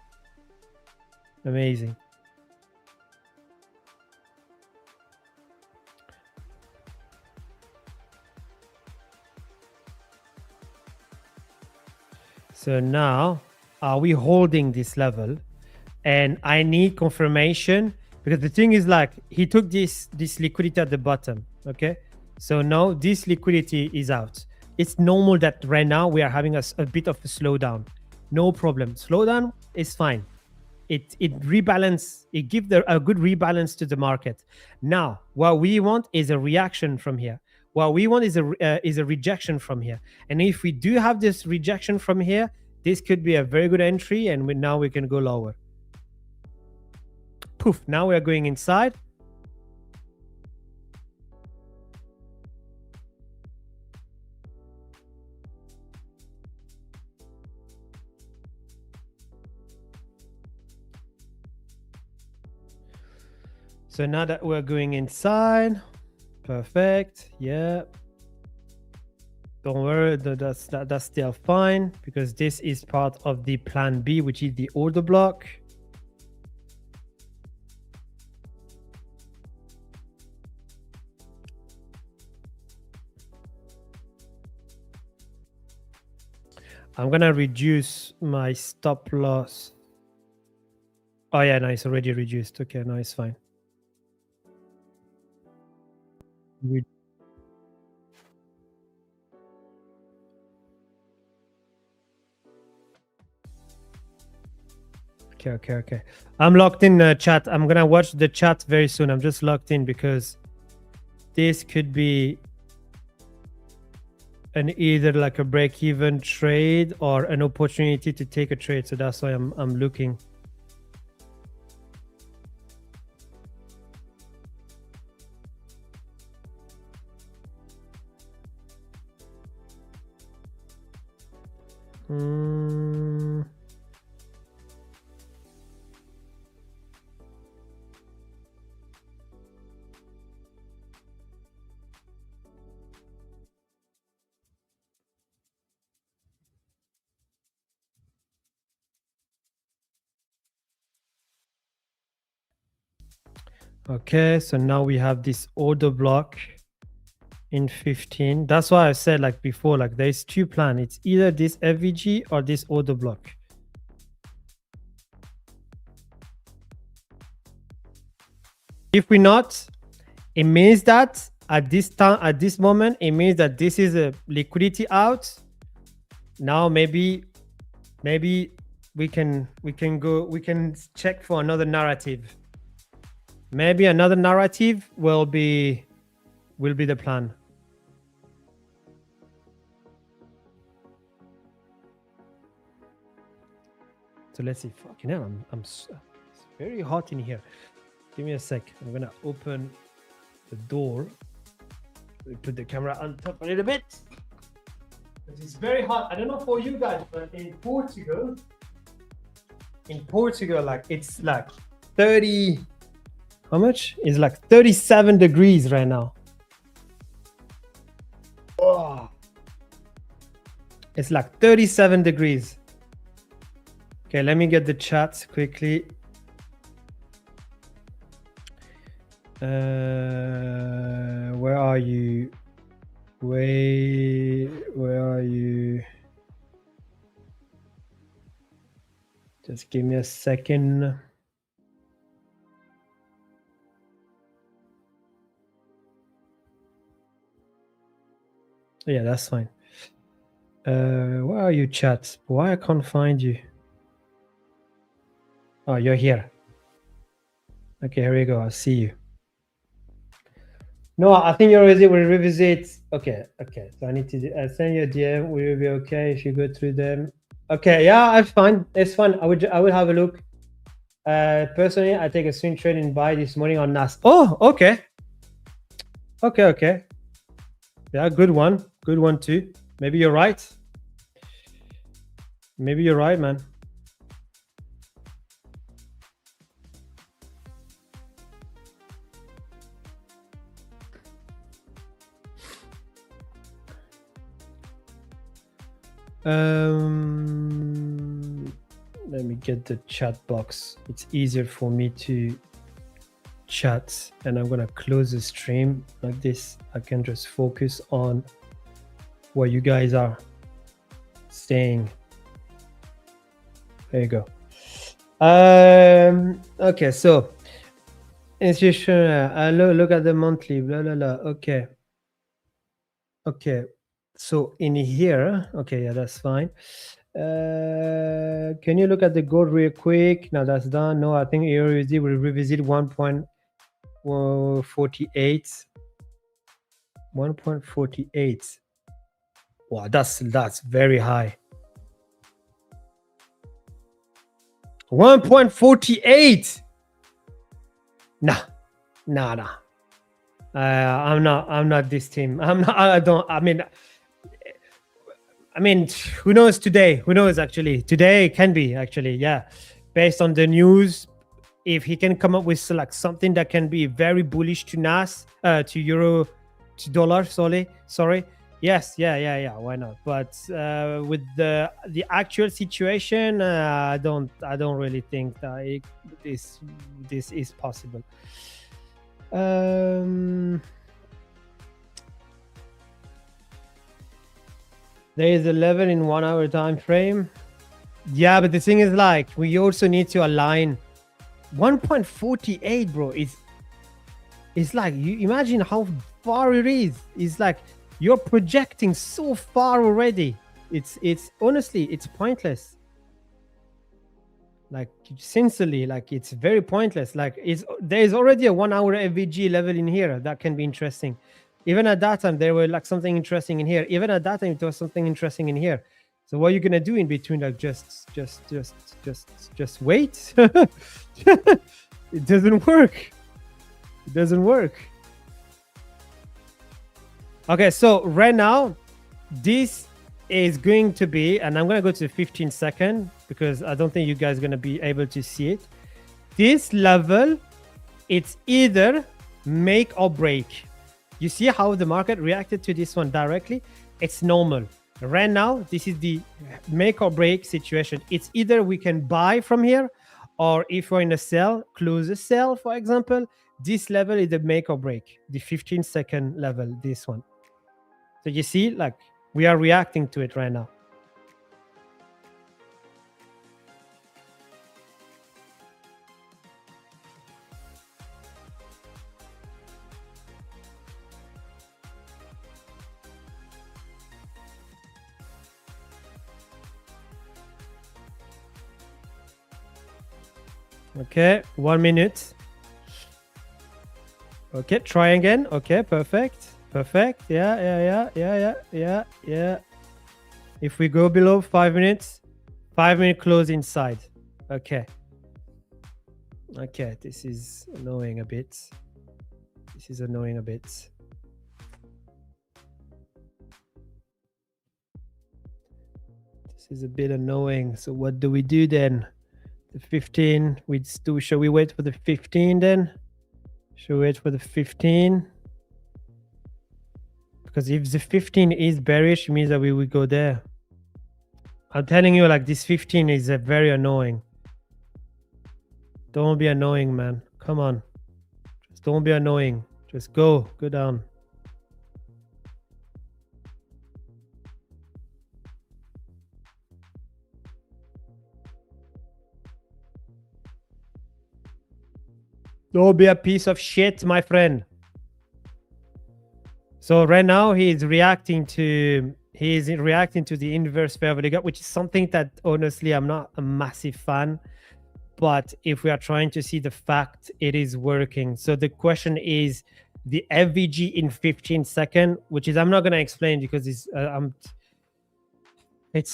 Amazing. So now, are we holding this level? And I need confirmation because the thing is like he took this liquidity at the bottom. Okay. So now this liquidity is out. It's normal that right now we are having a bit of a slowdown. No problem. Slowdown is fine. It rebalance. It gives a good rebalance to the market. Now, what we want is a reaction from here. What we want is a rejection from here. And if we do have this rejection from here, this could be a very good entry, and now we can go lower. Poof! Now we are going inside. So now that we're going inside, perfect. Yeah. Don't worry, that's still fine because this is part of the plan B, which is the order block. I'm gonna reduce my stop loss. Oh yeah, no, it's already reduced. Okay, no, it's fine. Okay. I'm locked in chat. I'm gonna watch the chat very soon. I'm just locked in because this could be an either like a break-even trade or an opportunity to take a trade. So that's why I'm looking. Okay, so now we have this order block in 15. That's why I said like before, like there's two plans. It's either this FVG or this order block. If we're not, it means that at this time, at this moment, it means that this is a liquidity out. Now maybe we can check for another narrative. Maybe another narrative will be the plan. So let's see. Fucking hell, it's very hot in here. Give me a sec. I'm gonna open the door. We put the camera on top a little bit. It's very hot. I don't know for you guys, but in Portugal, like it's like 30. How much? It's like 37 degrees right now. Oh. It's like 37 degrees. Okay, let me get the chat quickly. Where are you? Where are you? Just give me a second. Yeah, that's fine. Where are you, chat? Why I can't find you? Oh, you're here. Okay, here we go. I see you. No, I think you already will revisit. Okay. So I need to send you a DM. Will you be okay if you go through them? Okay, yeah, it's fine. It's fine. I will have a look. Personally, I take a swing trade and buy this morning on NAS. Oh, okay. Okay. Yeah, good one. Good one too. Maybe you're right. Maybe you're right, man. Let me get the chat box. It's easier for me to chat, and I'm gonna close the stream like this. I can just focus on what you guys are saying. There you go. Okay, so institutional. Look at the monthly. Blah blah blah. Okay. So in here, okay, yeah, that's fine. Can you look at the gold real quick? Now that's done. No, I think EURUSD will revisit 1.48. 1.48. Wow, that's very high. 1.48. Nah. I'm not this team. I mean, who knows today? Who knows actually? Today it can be actually, yeah. Based on the news, if he can come up with like something that can be very bullish to NAS, to euro, to dollar, sorry. Yes, yeah. Why not? But with the actual situation, I don't really think that this is possible. There is a level in 1 hour time frame. Yeah, but the thing is, like, we also need to align 1.48, bro. It's like, you imagine how far it is. It's like you're projecting so far already. It's honestly, it's pointless. Like, sincerely, like, it's very pointless. Like, there's already a 1 hour FVG level in here that can be interesting. Even at that time, there were like something interesting in here. Even at that time, there was something interesting in here. So what are you gonna do in between? Like just wait. It doesn't work. It doesn't work. Okay, so right now, this is going to be, and I'm gonna go to 15 seconds because I don't think you guys are gonna be able to see it. This level, it's either make or break. You see how the market reacted to this one directly? It's normal. Right now, this is the make or break situation. It's either we can buy from here, or if we're in a sell, close a sell, for example, This level is the make or break, the 15-second level, this one. So you see, like, we are reacting to it right now. Okay, 1 minute. Okay, try again. Okay, perfect. Perfect. Yeah. If we go below 5 minutes, 5-minute close inside. Okay. Okay, this is annoying a bit. This is annoying a bit. This is a bit annoying. So what do we do then? The 15, shall we wait for the 15 then? Should we wait for the 15? Because if the 15 is bearish, it means that we will go there. I'm telling you, like, this 15 is very annoying. Don't be annoying, man. Come on. Just don't be annoying. Just go down. Don't be a piece of shit, my friend. So right now he's reacting to the inverse fair value gap, which is something that honestly I'm not a massive fan. But if we are trying to see the fact, it is working. So the question is the FVG in 15 seconds, which is I'm not going to explain because it's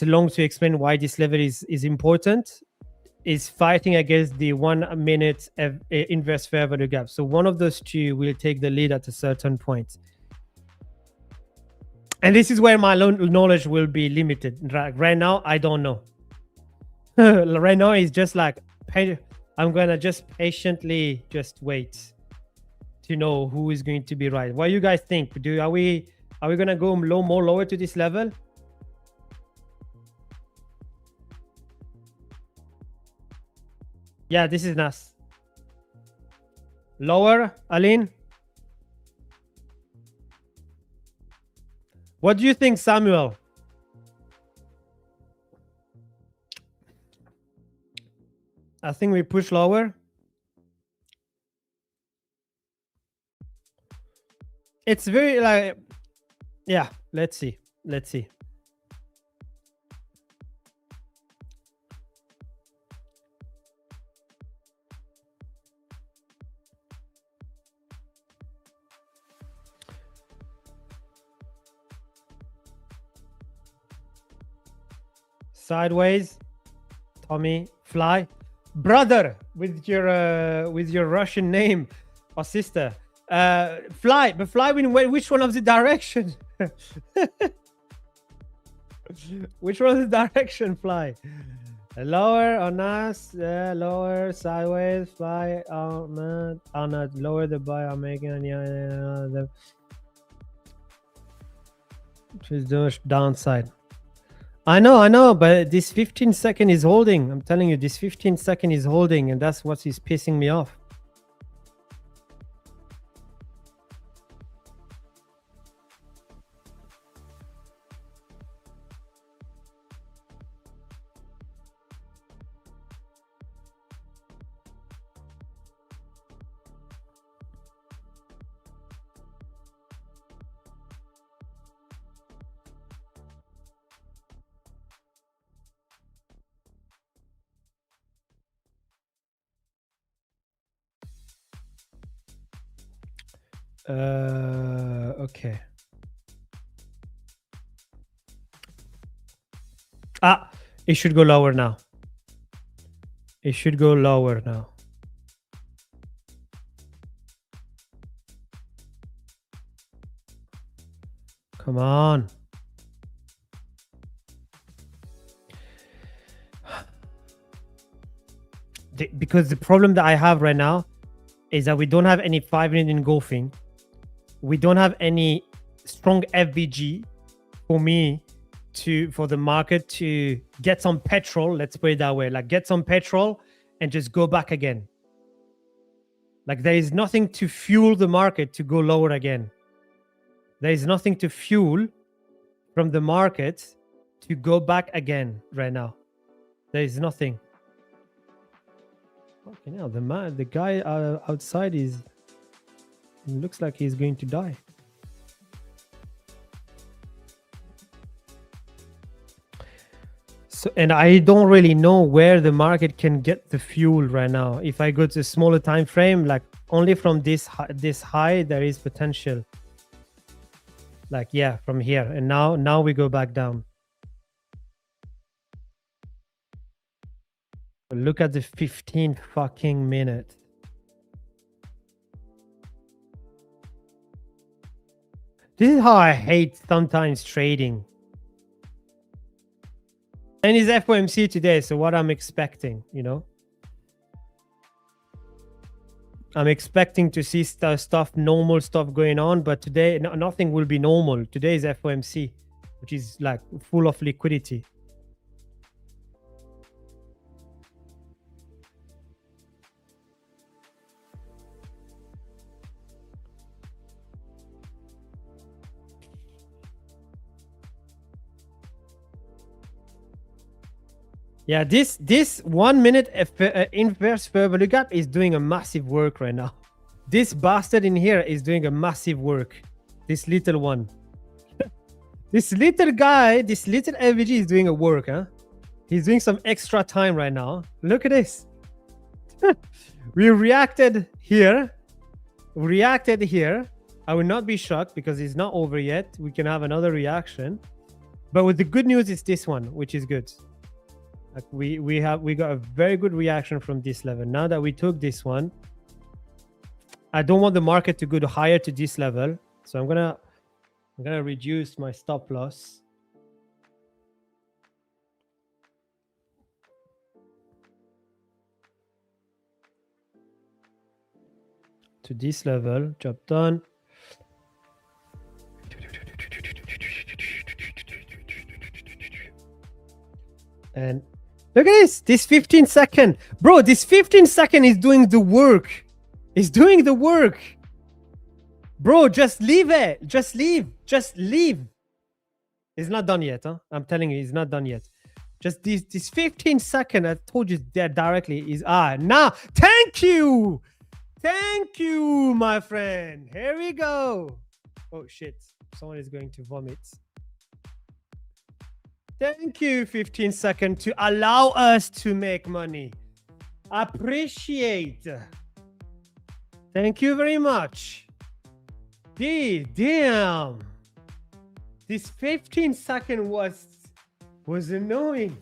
long to explain why this level is important. Is fighting against the 1 minute inverse fair value gap. So one of those two will take the lead at a certain point. And this is where my knowledge will be limited. Right now, I don't know. Right now, it's just like, I'm going to just patiently just wait to know who is going to be right. What do you guys think? Are we going to go more lower to this level? Yeah, this is Nas. Lower, Aline? What do you think, Samuel? I think we push lower. It's very like, yeah, let's see. Let's see. Sideways, Tommy, fly, brother, with your Russian name or sister, fly, but fly in which one of the direction? Which one of the direction fly? Lower on us, lower, sideways, fly on lower the buy. I'm making the downside. I know, but this 15-second is holding. I'm telling you, this 15-second is holding, and that's what is pissing me off. Okay. It should go lower now. It should go lower now. Come on. Because the problem that I have right now is that we don't have any 5-minute engulfing. We don't have any strong FVG for me for the market to get some petrol. Let's put it that way, like get some petrol and just go back again. Like there is nothing to fuel the market to go lower again. There is nothing to fuel from the market to go back again right now. There is nothing. Okay, now the guy outside looks like he's going to die. So, and I don't really know where the market can get the fuel right now. If I go to a smaller time frame, like only from this high, there is potential. Like, yeah, from here. And now we go back down. Look at the 15 fucking minute. This is how I hate sometimes trading. And it's FOMC today, so what I'm expecting, you know? I'm expecting to see normal stuff going on, but today nothing will be normal. Today is FOMC, which is like full of liquidity. Yeah, this 1 minute inverse fair value gap is doing a massive work right now. This bastard in here is doing a massive work. This little one. This little guy, this little LVG is doing a work, huh? He's doing some extra time right now. Look at this. We reacted here. Reacted here. I will not be shocked because it's not over yet. We can have another reaction. But with the good news is this one, which is good. Like we got a very good reaction from this level. Now that we took this one, I don't want the market to go higher to this level, so I'm gonna reduce my stop loss to this level. Job done. And look at this 15 second. Bro, this 15 second is doing the work. It's doing the work. Bro, just leave it. Just leave. Just leave. It's not done yet, huh? I'm telling you, it's not done yet. Just this 15 second, I told you there directly, is now. Thank you. Thank you, my friend. Here we go. Oh, shit. Someone is going to vomit. Thank you, 15 seconds, to allow us to make money. Appreciate. Thank you very much. Damn. This 15 second was annoying.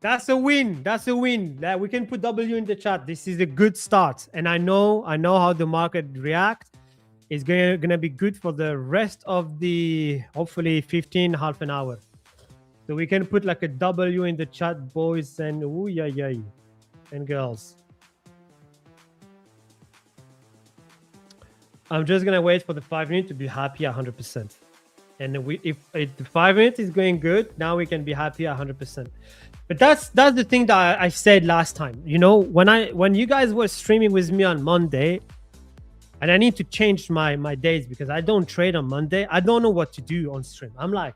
That's a win. That's a win. We can put W in the chat. This is a good start. And I know how the market reacts. It's gonna be good for the rest of the hopefully 15 half an hour. So we can put like a W in the chat, boys and ooh yeah and girls. I'm just gonna wait for the 5 minute to be happy 100%. And if the 5 minutes is going good, now we can be happy 100%. But that's the thing that I said last time. You know, when you guys were streaming with me on Monday. And I need to change my days because I don't trade on Monday. I don't know what to do on stream. I'm like,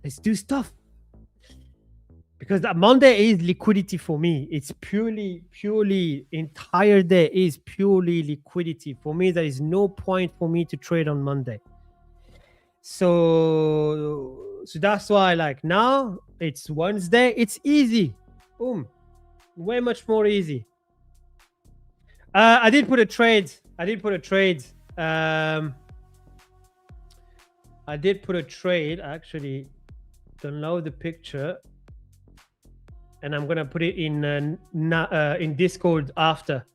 let's do stuff. Because that Monday is liquidity for me. It's purely entire day is purely liquidity. For me, there is no point for me to trade on Monday. So that's why like now it's Wednesday. It's easy. Boom. Way much more easy. I did put a trade. I did put a trade. I actually download the picture, and I'm gonna put it in Discord after.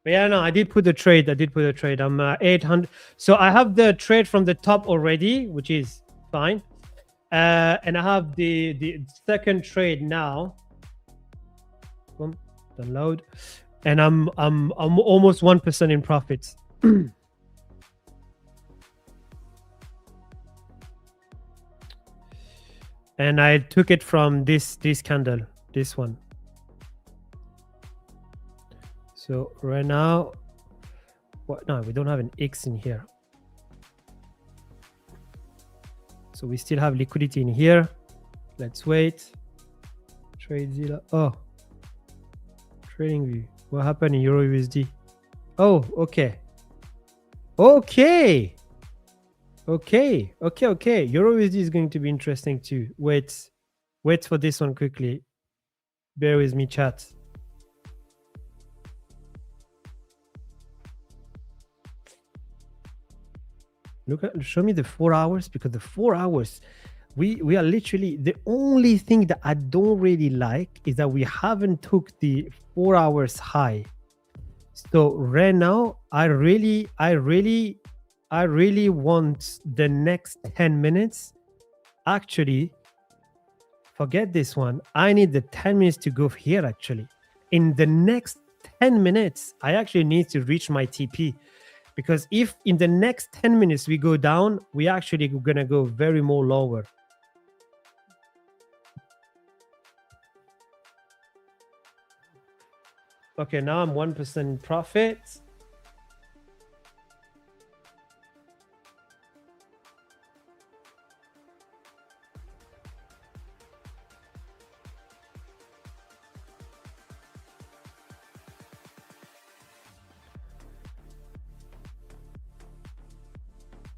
But yeah, no, I did put the trade. I'm 800. So I have the trade from the top already, which is fine. And I have the second trade now. Boom, download. And I'm almost 1% in profits. And I took it from this candle. this one. So right now, what? No, we don't have an X in here. So we still have liquidity in here. Let's wait. TradeZilla. Oh, trading view. What happened in Euro USD? Oh, okay. Okay. Euro USD is going to be interesting too. Wait for this one quickly. Bear with me, chat. Show me the 4 hours, because the 4 hours, we are literally, the only thing that I don't really like is that we haven't took the 4 hours high. So right now, I really want the next 10 minutes. Actually, forget this one. I need the 10 minutes to go here. Actually, in the next 10 minutes, I actually need to reach my TP. Because if in the next 10 minutes we go down, we actually gonna go very more lower. Okay, now I'm 1% profit.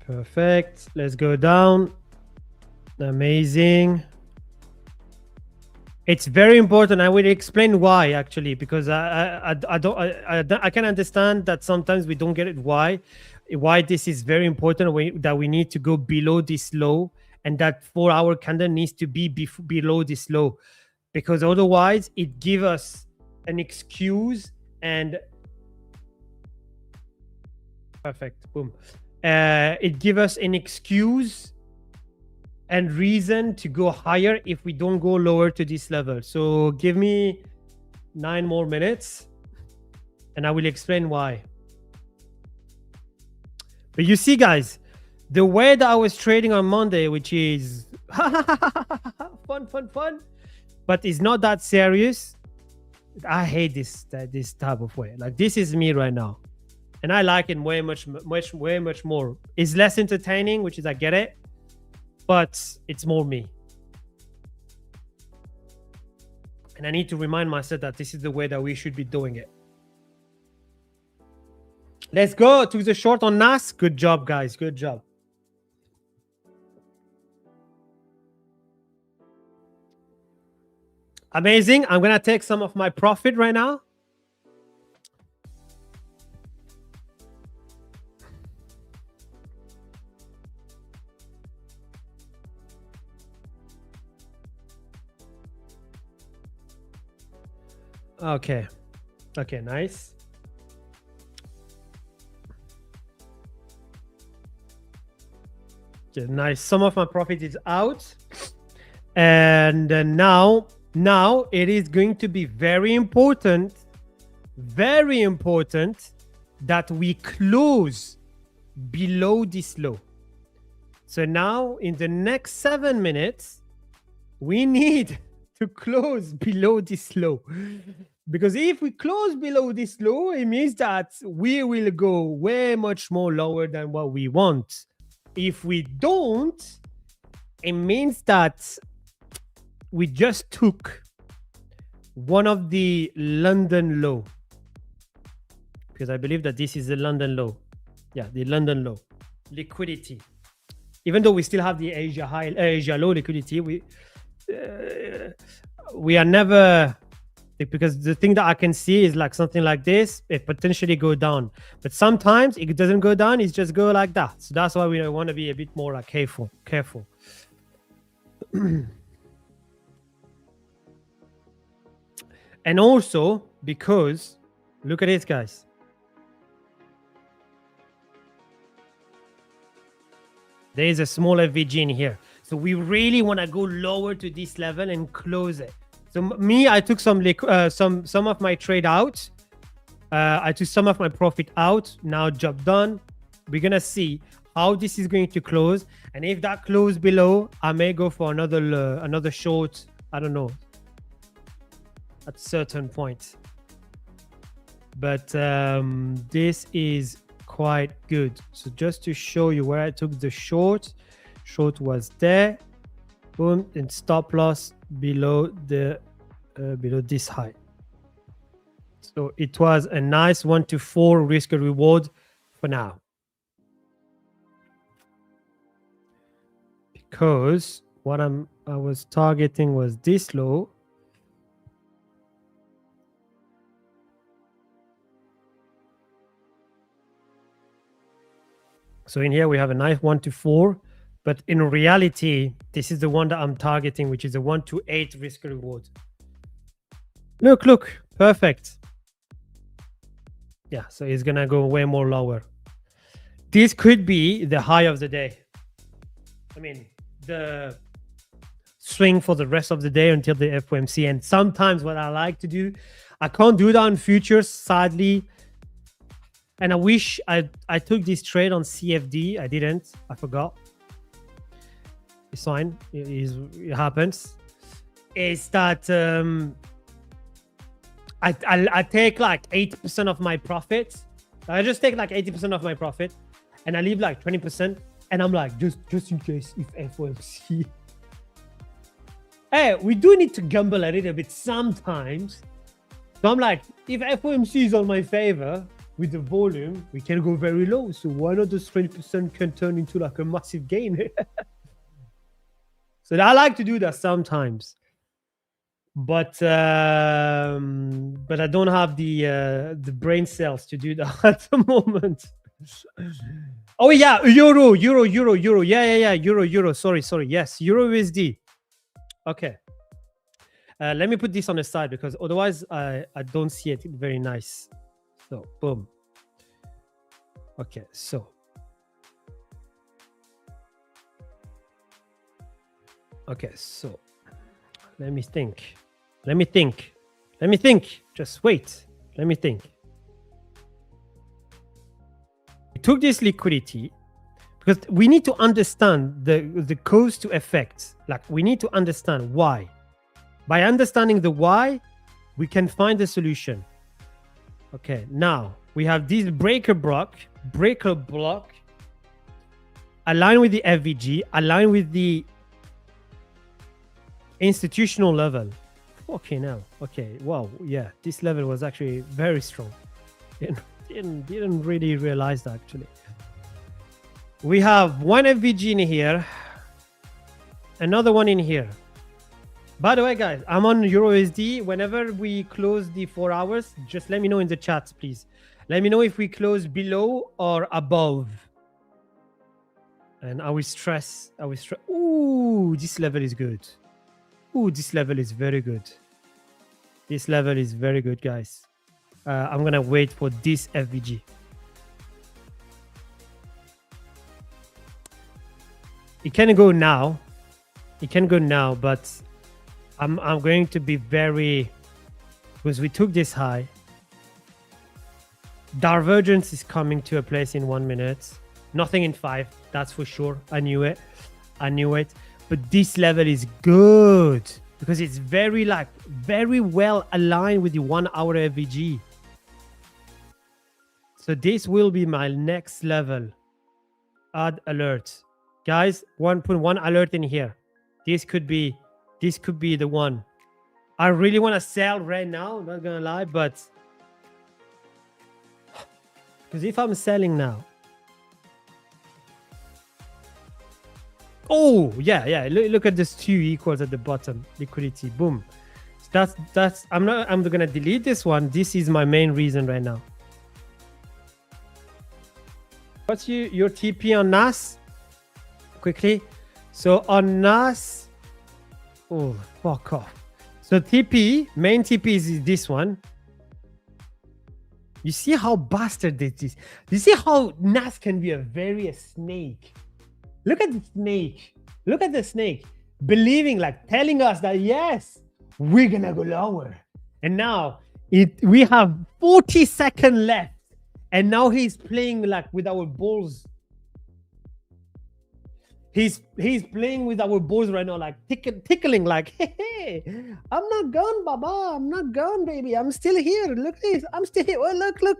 Perfect. Let's go down. Amazing. It's very important. I will explain why, actually, because I can understand that sometimes we don't get it. Why this is very important, that we need to go below this low, and that 4 hour candle needs to be below this low, because otherwise it gives us an excuse. And perfect. Boom. It gives us an excuse and reason to go higher if we don't go lower to this level. So give me 9 more minutes and I will explain why. But you see, guys, the way that I was trading on Monday, which is fun, but it's not that serious. I hate this type of way. Like, this is me right now, and I like it way much more. It's less entertaining, which is, I get it, but it's more me. And I need to remind myself that this is the way that we should be doing it. Let's go to the short on NAS. Good job, guys. Good job. Amazing. I'm going to take some of my profit right now. Okay. Okay, nice. Okay, nice. Some of my profit is out. And now it is going to be very important that we close below this low. So now in the next 7 minutes, we need to close below this low. Because if we close below this low, it means that we will go way much more lower than what we want. If we don't, it means that we just took one of the London low, because I believe that this is the London low. Yeah, the London low liquidity. Even though we still have the Asia low liquidity, we are never, because the thing that I can see is like something like this, it potentially go down, but sometimes it doesn't go down, it's just go like that. So that's why we want to be a bit more like careful. And also because, look at it, guys. There is a small FVG in here. So we really want to go lower to this level and close it. So me, I took some of my trade out. I took some of my profit out. Now job done. We're going to see how this is going to close. And if that close below, I may go for another short. I don't know. at certain point. But this is quite good. So just to show you where I took the short was there, boom, and stop loss below the below this high. So it was a nice 1 to 4 risk and reward for now, because what I was targeting was this low. So in here we have a nice 1 to 4, but in reality, this is the one that I'm targeting, which is a 1 to 8 risk reward. Look, perfect. Yeah, so it's gonna go way more lower. This could be the high of the day. I mean, the swing for the rest of the day until the FOMC. And sometimes what I like to do, I can't do that on futures, sadly. And I wish I took this trade on CFD. I didn't. I forgot. It's fine. It happens. Is that I take like 80% of my profit. I just take like 80% of my profit, and I leave like 20%. And I'm like, just in case if FOMC. Hey, we do need to gamble a little bit sometimes. So I'm like, if FOMC is on my favor with the volume, we can go very low. So why not those 20% can turn into like a massive gain? So I like to do that sometimes. But I don't have the brain cells to do that at the moment. Oh yeah, euro. Yeah. Euro. Sorry. Yes, Euro USD. Okay. Let me put this on the side because otherwise I don't see it very nice. So boom. Okay, so let me think. Just wait. Let me think. We took this liquidity because we need to understand the cause to effect. Like we need to understand why. By understanding the why, we can find the solution. Okay, now we have this breaker block, align with the FVG, align with the institutional level. Okay, now, okay, wow, yeah, this level was actually very strong. Didn't really realize that actually. We have one FVG in here, another one in here. By the way, guys, I'm on EURUSD. Whenever we close the 4 hours, just let me know in the chat, please. Let me know if we close below or above. And I will stress. Ooh, this level is good. Ooh, this level is very good. This level is very good, guys. I'm going to wait for this FVG. It can go now. It can go now, but I'm going to be very, because we took this high. Divergence is coming to a place in 1 minute. Nothing in 5, that's for sure. I knew it. But this level is good because it's very well aligned with the 1 hour FVG. So this will be my next level. Add alert. Guys, put one alert in here. This could be the one. I really want to sell right now, not gonna lie, but because if I'm selling now, oh yeah, look at this 2 equals at the bottom, liquidity, boom. That's I'm gonna delete this one. This is my main reason right now. What's your TP on NAS? Quickly. So on NAS, oh, fuck off. So TP, main TP is this one. You see how bastard this is? You see how NAS can be a snake? Look at the snake. Look at the snake. Believing, like telling us that, yes, we're going to go lower. And now we have 40 seconds left. And now he's playing like with our balls. He's playing with our balls right now, like tickling, like, hey, I'm not gone, Baba. I'm not gone, baby. I'm still here. Look at this. I'm still here. Oh, look.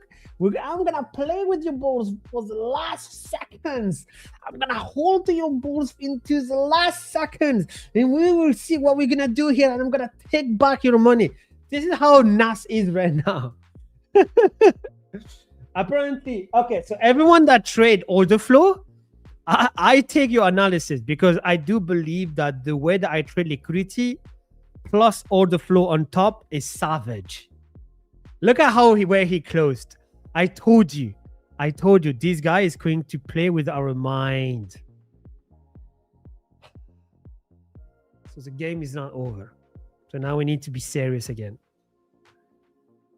I'm gonna play with your balls for the last seconds. I'm gonna hold your balls into the last seconds, and we will see what we're gonna do here. And I'm gonna take back your money. This is how Nas is right now. Apparently, okay. So everyone that trade order flow, I take your analysis because I do believe that the way that I trade liquidity plus order flow on top is savage. Look at where he closed. I told you, this guy is going to play with our mind. So the game is not over. So now we need to be serious again.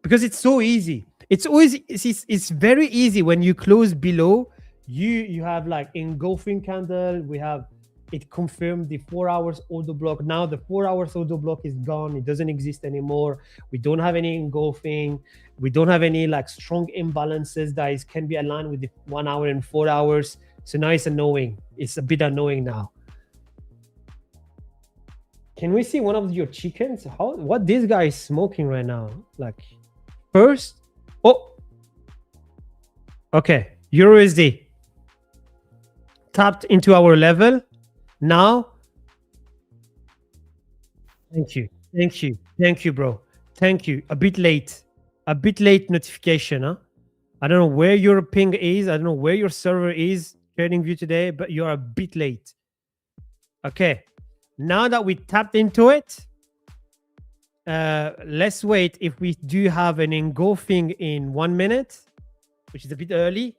Because it's so easy. It's very easy when you close below. You have like engulfing candle. We have it confirmed the 4 hours order block. Now the 4 hours order block is gone. It doesn't exist anymore. We don't have any engulfing. We don't have any like strong imbalances that can be aligned with the 1 hour and 4 hours. So now it's annoying. It's a bit annoying now. Can we see one of your chickens? What this guy is smoking right now? Like first, okay, EURUSD tapped into our level. Now, thank you, bro. Thank you. A bit late notification, huh? I don't know where your ping is. I don't know where your server is, TradingView today, but you're a bit late. Okay, now that we tapped into it, let's wait if we do have an engulfing in 1 minute, which is a bit early,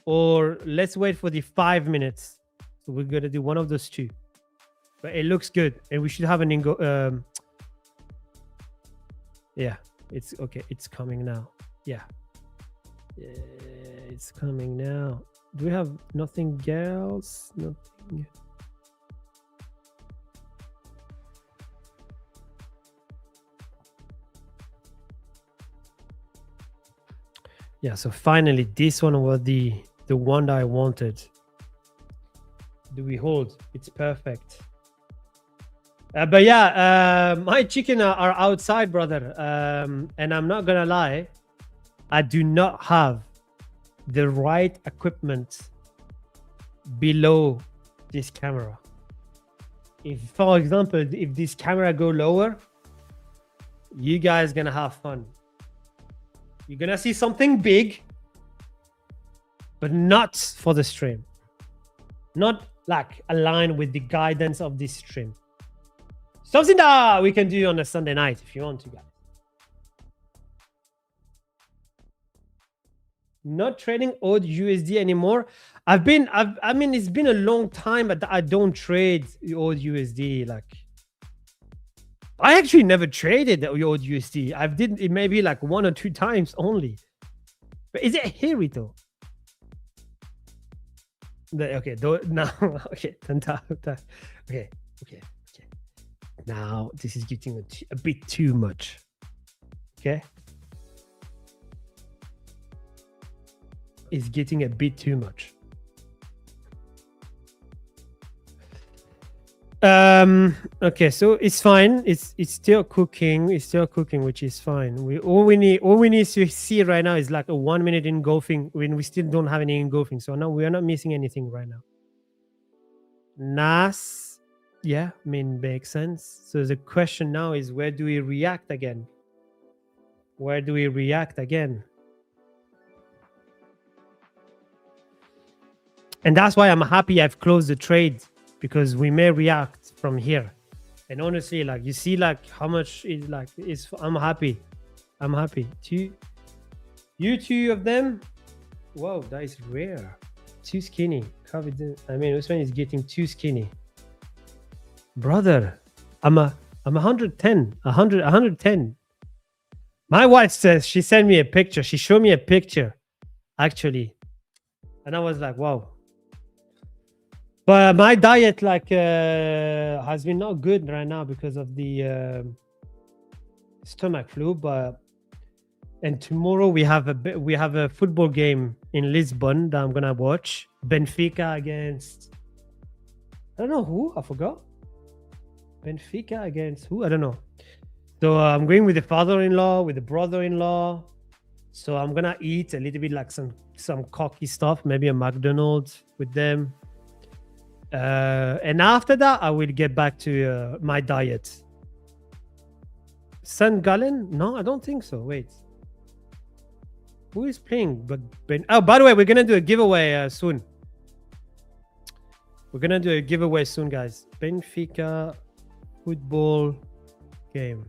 or let's wait for the 5 minutes. So we're gonna do one of those two, but it looks good, and we should have an yeah, it's okay. It's coming now. Yeah, it's coming now. Do we have nothing else? Nothing. Yeah, so finally this one was the one that I wanted. Do we hold? It's perfect. But yeah, my chicken are outside, brother. And I'm not gonna lie, I do not have the right equipment below this camera. If, for example, if this camera go lower, you guys gonna have fun. You're gonna see something big, but not for the stream. Not like aligned with the guidance of this stream. Something that we can do on a Sunday night if you want to, guys. Not trading old USD anymore. I mean, it's been a long time, but I don't trade old USD. Like, I actually never traded the old USD. I've did it maybe like 1 or 2 times only. But is it hairy though? Okay, now okay, okay. Now this is getting a bit too much. Okay, it's getting a bit too much. Okay, so it's fine. It's still cooking. It's still cooking, which is fine. All we need to see right now is like a 1 minute engulfing when we still don't have any engulfing. So now we are not missing anything right now. NAS, yeah, I mean, makes sense. So the question now is, where do we react again? Where do we react again? And that's why I'm happy I've closed the trade, because we may react from here. And honestly, like, you see like how much is like is I'm happy. Two of them. Whoa, that is rare. Too skinny. I mean, this one is getting too skinny. Brother, I'm 110. My wife says, she sent me a picture. She showed me a picture, actually. And I was like, wow. But my diet has been not good right now because of the stomach flu. And tomorrow we have a football game in Lisbon that I'm gonna watch. Benfica against I don't know who. I forgot. Benfica against who? I don't know. So I'm going with the father-in-law, with the brother-in-law. So I'm gonna eat a little bit like some cocky stuff, maybe a McDonald's with them. And after that, I will get back to my diet. St. Gallen? No, I don't think so. Wait. Who is playing? Oh, by the way, we're gonna do a giveaway soon. We're gonna do a giveaway soon, guys. Benfica football game.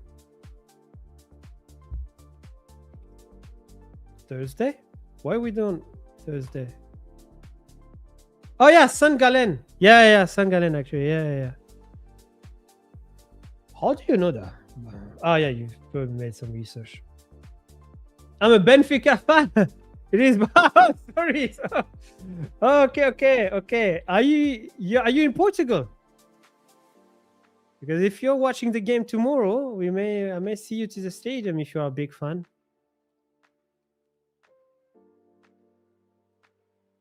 Thursday? Why are we doing Thursday? Oh yeah, St. Gallen. Yeah, St. Gallen actually. Yeah. How do you know that? Oh yeah, you've probably made some research. I'm a Benfica fan. It is. Sorry. Okay. Are you in Portugal? Because if you're watching the game tomorrow, I may see you to the stadium if you're a big fan.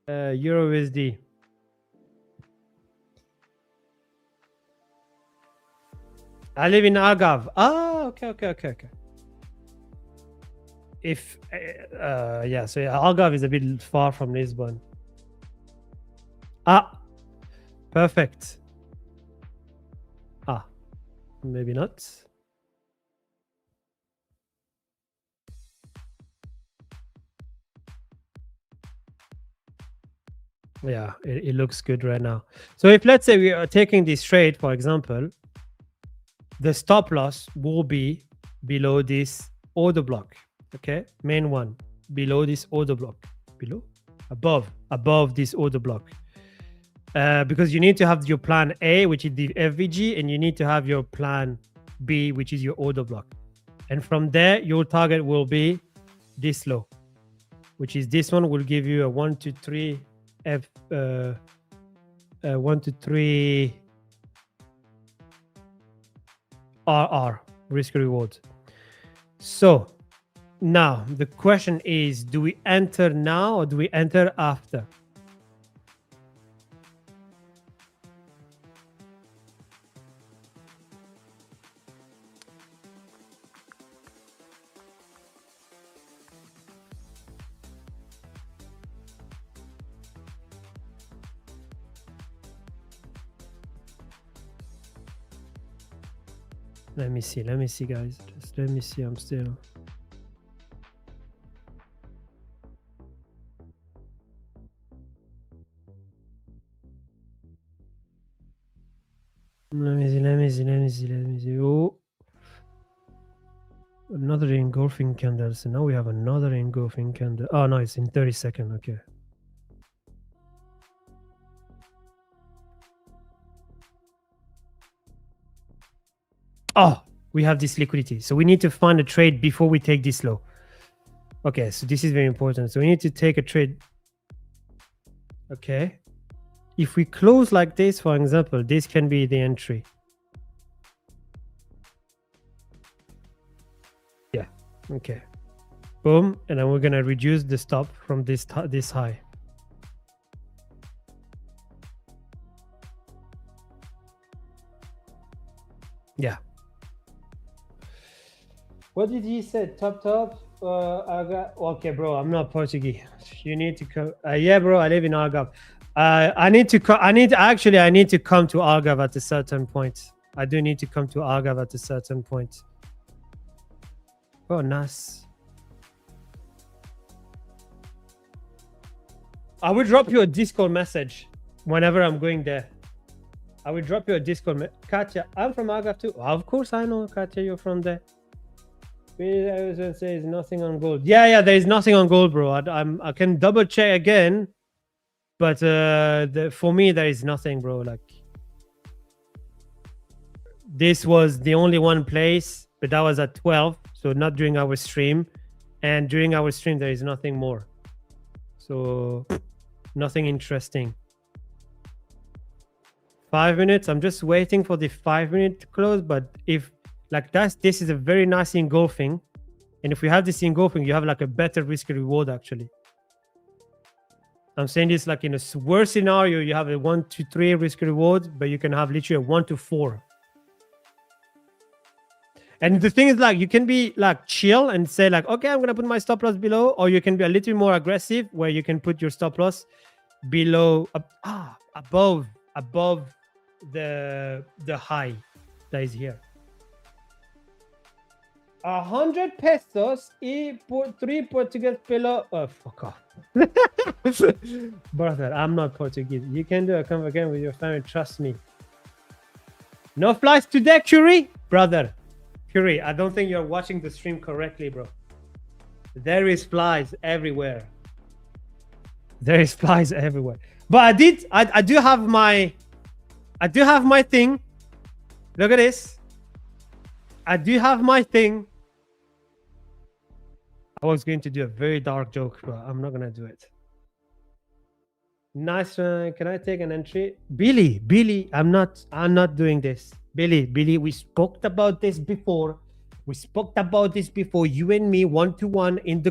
Euro USD. I live in Algarve. Ah, okay. If yeah, so Algarve is a bit far from Lisbon. Ah, perfect. Ah, maybe not. Yeah, it looks good right now. So if let's say we are taking this trade, for example, the stop loss will be below this order block. Okay, main one below this order block. Below, above this order block. Because you need to have your plan A, which is the FVG, and you need to have your plan B, which is your order block. And from there, your target will be this low, which is this one will give you a 1 to 3 1 to 3 RR, risk reward. So now the question is, do we enter now or do we enter after? Let me see, guys. Just let me see. I'm still. Let me see. Oh, another engulfing candle. So now we have another engulfing candle. Oh no, it's in 30 seconds. Okay. Oh, we have this liquidity. So we need to find a trade before we take this low. Okay, so this is very important. So we need to take a trade. Okay. If we close like this, for example, this can be the entry. Yeah. Okay. Boom. And then we're going to reduce the stop from this high. Yeah. What did he say? Top. Okay, bro. I'm not Portuguese. You need to come. Yeah, bro. I live in Algarve. I need to come to Algarve at a certain point. I do need to come to Algarve at a certain point. Oh, nice. I will drop you a Discord message whenever I'm going there. I will drop you a Discord. Katya, I'm from Algarve too. Of course, I know, Katya, you're from there. I was going to say, there's nothing on gold. Yeah, there is nothing on gold, bro. I can double check again, but for me, there is nothing, bro. Like, this was the only one place, but that was at 12, so not during our stream. And during our stream, there is nothing more. So, nothing interesting. 5 minutes. I'm just waiting for the 5 minute to close, but if like this is a very nice engulfing, and if we have this engulfing, you have like a better risk reward actually. I'm saying this like in a worse scenario, you have a 1 to 3 risk reward, but you can have literally a 1 to 4. And the thing is, like, you can be like chill and say like, okay, I'm gonna put my stop loss below, or you can be a little more aggressive where you can put your stop loss below, above the high that is here. 100 pesos y 3 Portuguese below. Oh, fuck off. Brother, I'm not Portuguese. You can do a come again with your family. Trust me. No flies today, Curie? Brother, Curie, I don't think you're watching the stream correctly, bro. There is flies everywhere. There is flies everywhere. But I do have my thing. Look at this. I do have my thing. I was going to do a very dark joke, but I'm not gonna do it. Nice. Can I take an entry? Billy, I'm not doing this. Billy, we spoke about this before. You and me, 1-to-1 in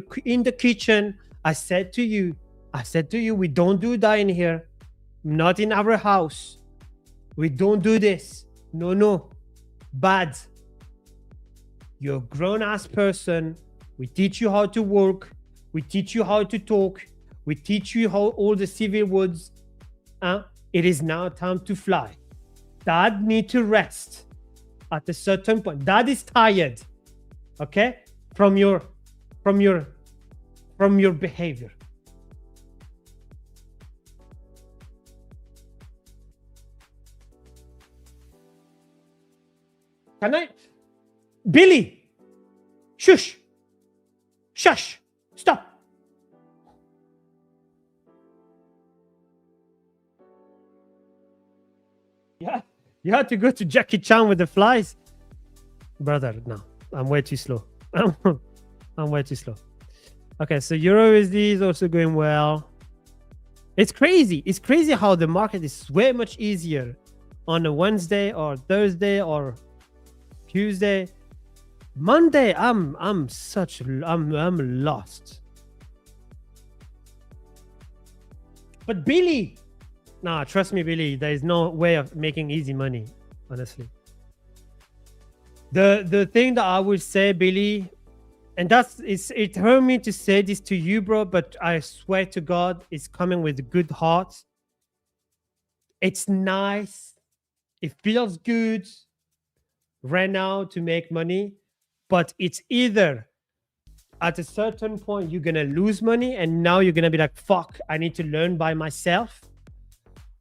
the kitchen. I said to you, we don't do that in here. Not in our house. We don't do this. No. Bad. You're a grown-ass person. We teach you how to work. We teach you how to talk. We teach you how all the civil words. It is now time to fly. Dad need to rest at a certain point. Dad is tired, okay, from your behavior. Can I, Billy? Shush! Stop! Yeah, you had to go to Jackie Chan with the flies, brother. No, I'm way too slow. I'm way too slow. Okay, so EURUSD is also going well. It's crazy. It's crazy how the market is way much easier on a Wednesday or Thursday or Tuesday. Monday, I'm lost. But Billy, nah, trust me, Billy, there is no way of making easy money, honestly. The thing that I would say, Billy, and it hurt me to say this to you, bro, but I swear to God, it's coming with a good heart. It's nice. It feels good right now to make money, but it's either at a certain point you're gonna lose money and now you're gonna be like, fuck, I need to learn by myself,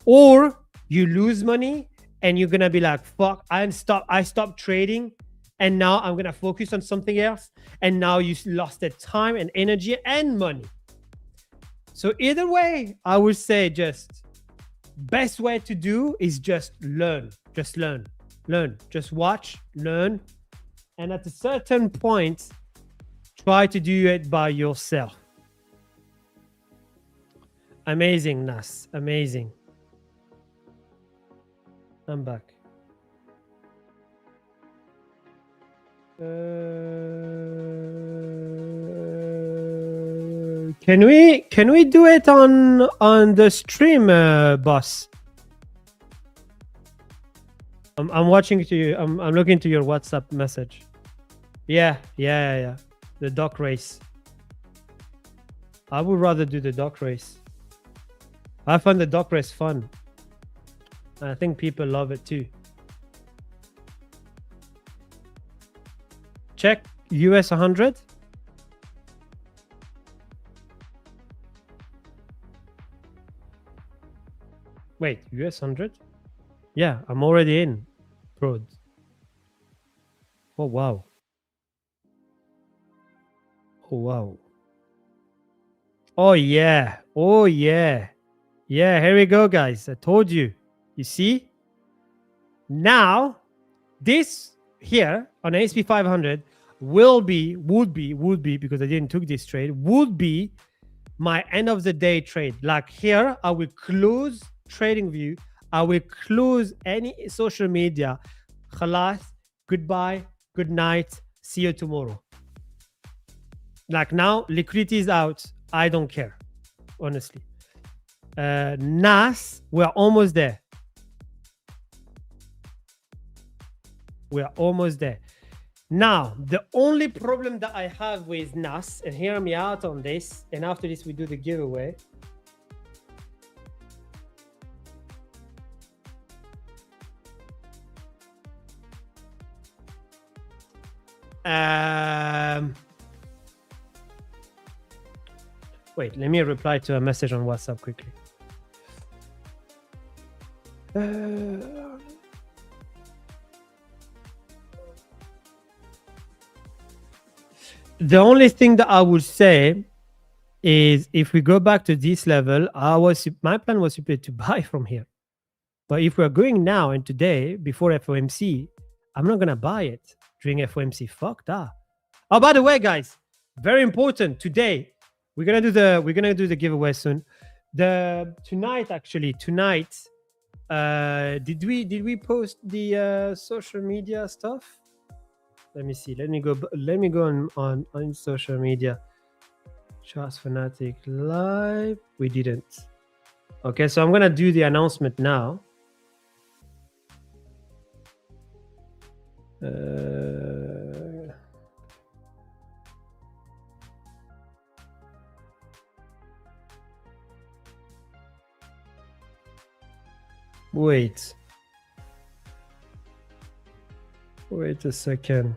or you lose money and you're gonna be like, fuck, I stopped trading and now I'm gonna focus on something else, and now you lost the time and energy and money. So either way, I would say just best way to do is just learn. Just watch, learn, and at a certain point try to do it by yourself. Amazing, Nas. Amazing. I'm back. Can we do it on the stream, boss? I'm watching to you. I'm looking to your WhatsApp message. Yeah. The dock race. I would rather do the dock race. I find the dock race fun. I think people love it too. Check US 100. Wait, US 100? Yeah, I'm already in. Prod. Oh, wow. Oh, wow. Oh, yeah. Oh, yeah. Yeah, here we go, guys. I told you. You see? Now, this here on ASP 500 would be, because I didn't took this trade, would be my end of the day trade. Like here, I will close trading view. I will close any social media. Khalas, goodbye, good night, see you tomorrow. Like now, liquidity is out. I don't care, honestly. NAS, we're almost there. We're almost there. Now, the only problem that I have with NAS, and hear me out on this, and after this we do the giveaway. Wait, let me reply to a message on WhatsApp quickly. The only thing that I would say is if we go back to this level, my plan was simply to buy from here. But if we're going now and today before FOMC, I'm not gonna buy it during FOMC. Fuck that. Oh, by the way, guys, very important. Today we're gonna do the giveaway soon. Tonight, did we post the social media stuff? Let me see. Let me go on social media. Charles Fanatic live. We didn't. Okay, so I'm gonna do the announcement now. Wait a second.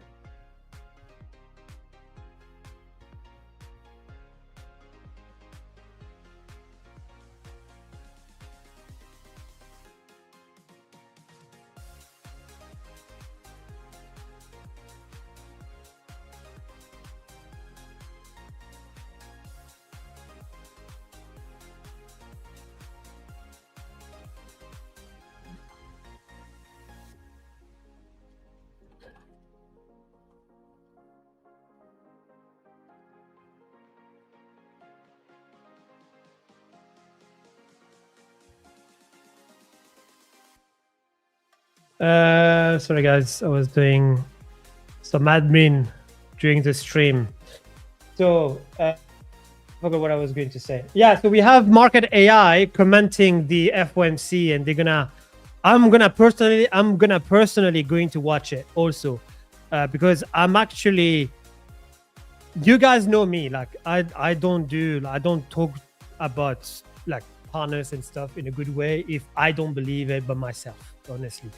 Sorry guys, I was doing some admin during the stream. So I forgot what I was going to say. Yeah, so we have Market AI commenting the FOMC, and I'm gonna personally going to watch it also, because I'm actually, you guys know me, like I don't talk about like partners and stuff in a good way if I don't believe it by myself, honestly.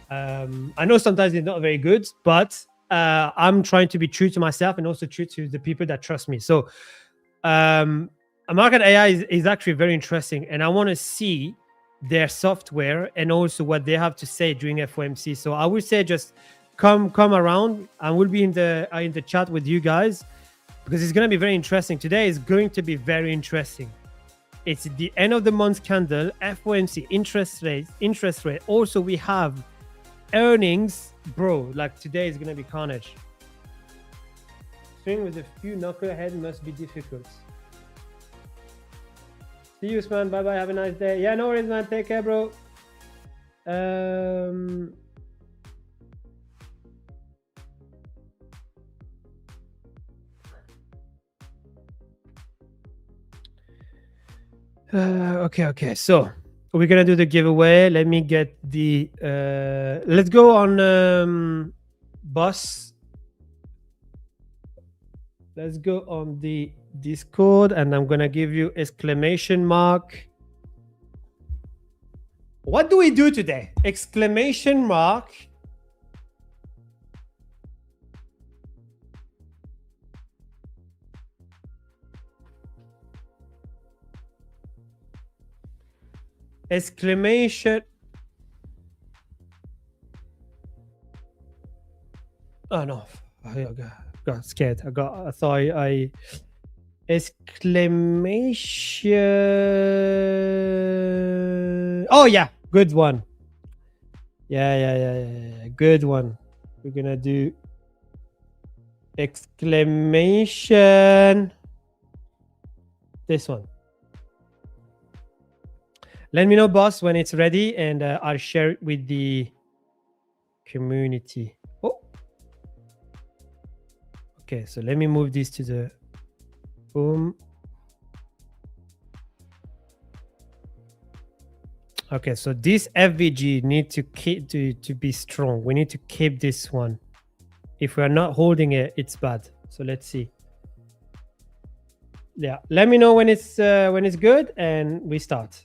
I know sometimes it's not very good, but I'm trying to be true to myself and also true to the people that trust me. So Market AI is actually very interesting, and I want to see their software and also what they have to say during FOMC. So I would say just come around, and we'll be in the chat with you guys, because it's going to be very interesting. Today is going to be very interesting. It's the end of the month candle, FOMC, interest rate. Also, we have earnings, bro. Like today is gonna be carnage. Swing with a few knucklehead must be difficult. See you, man. Bye bye. Have a nice day. Yeah, no worries, man. Take care, bro. Okay. So we're gonna do the giveaway. Let me get the let's go on boss. Let's go on the Discord, and I'm gonna give you exclamation mark. What do we do today? Exclamation mark. Exclamation. Oh no, I got scared. I thought I exclamation. Oh yeah, good one. Yeah. Good one. We're gonna do exclamation. This one. Let me know, boss, when it's ready, and I'll share it with the community. Oh. Okay, so let me move this to the boom. Okay, so this FVG need to keep to be strong. We need to keep this one. If we are not holding it, it's bad. So let's see. Yeah, let me know when it's good, and we start.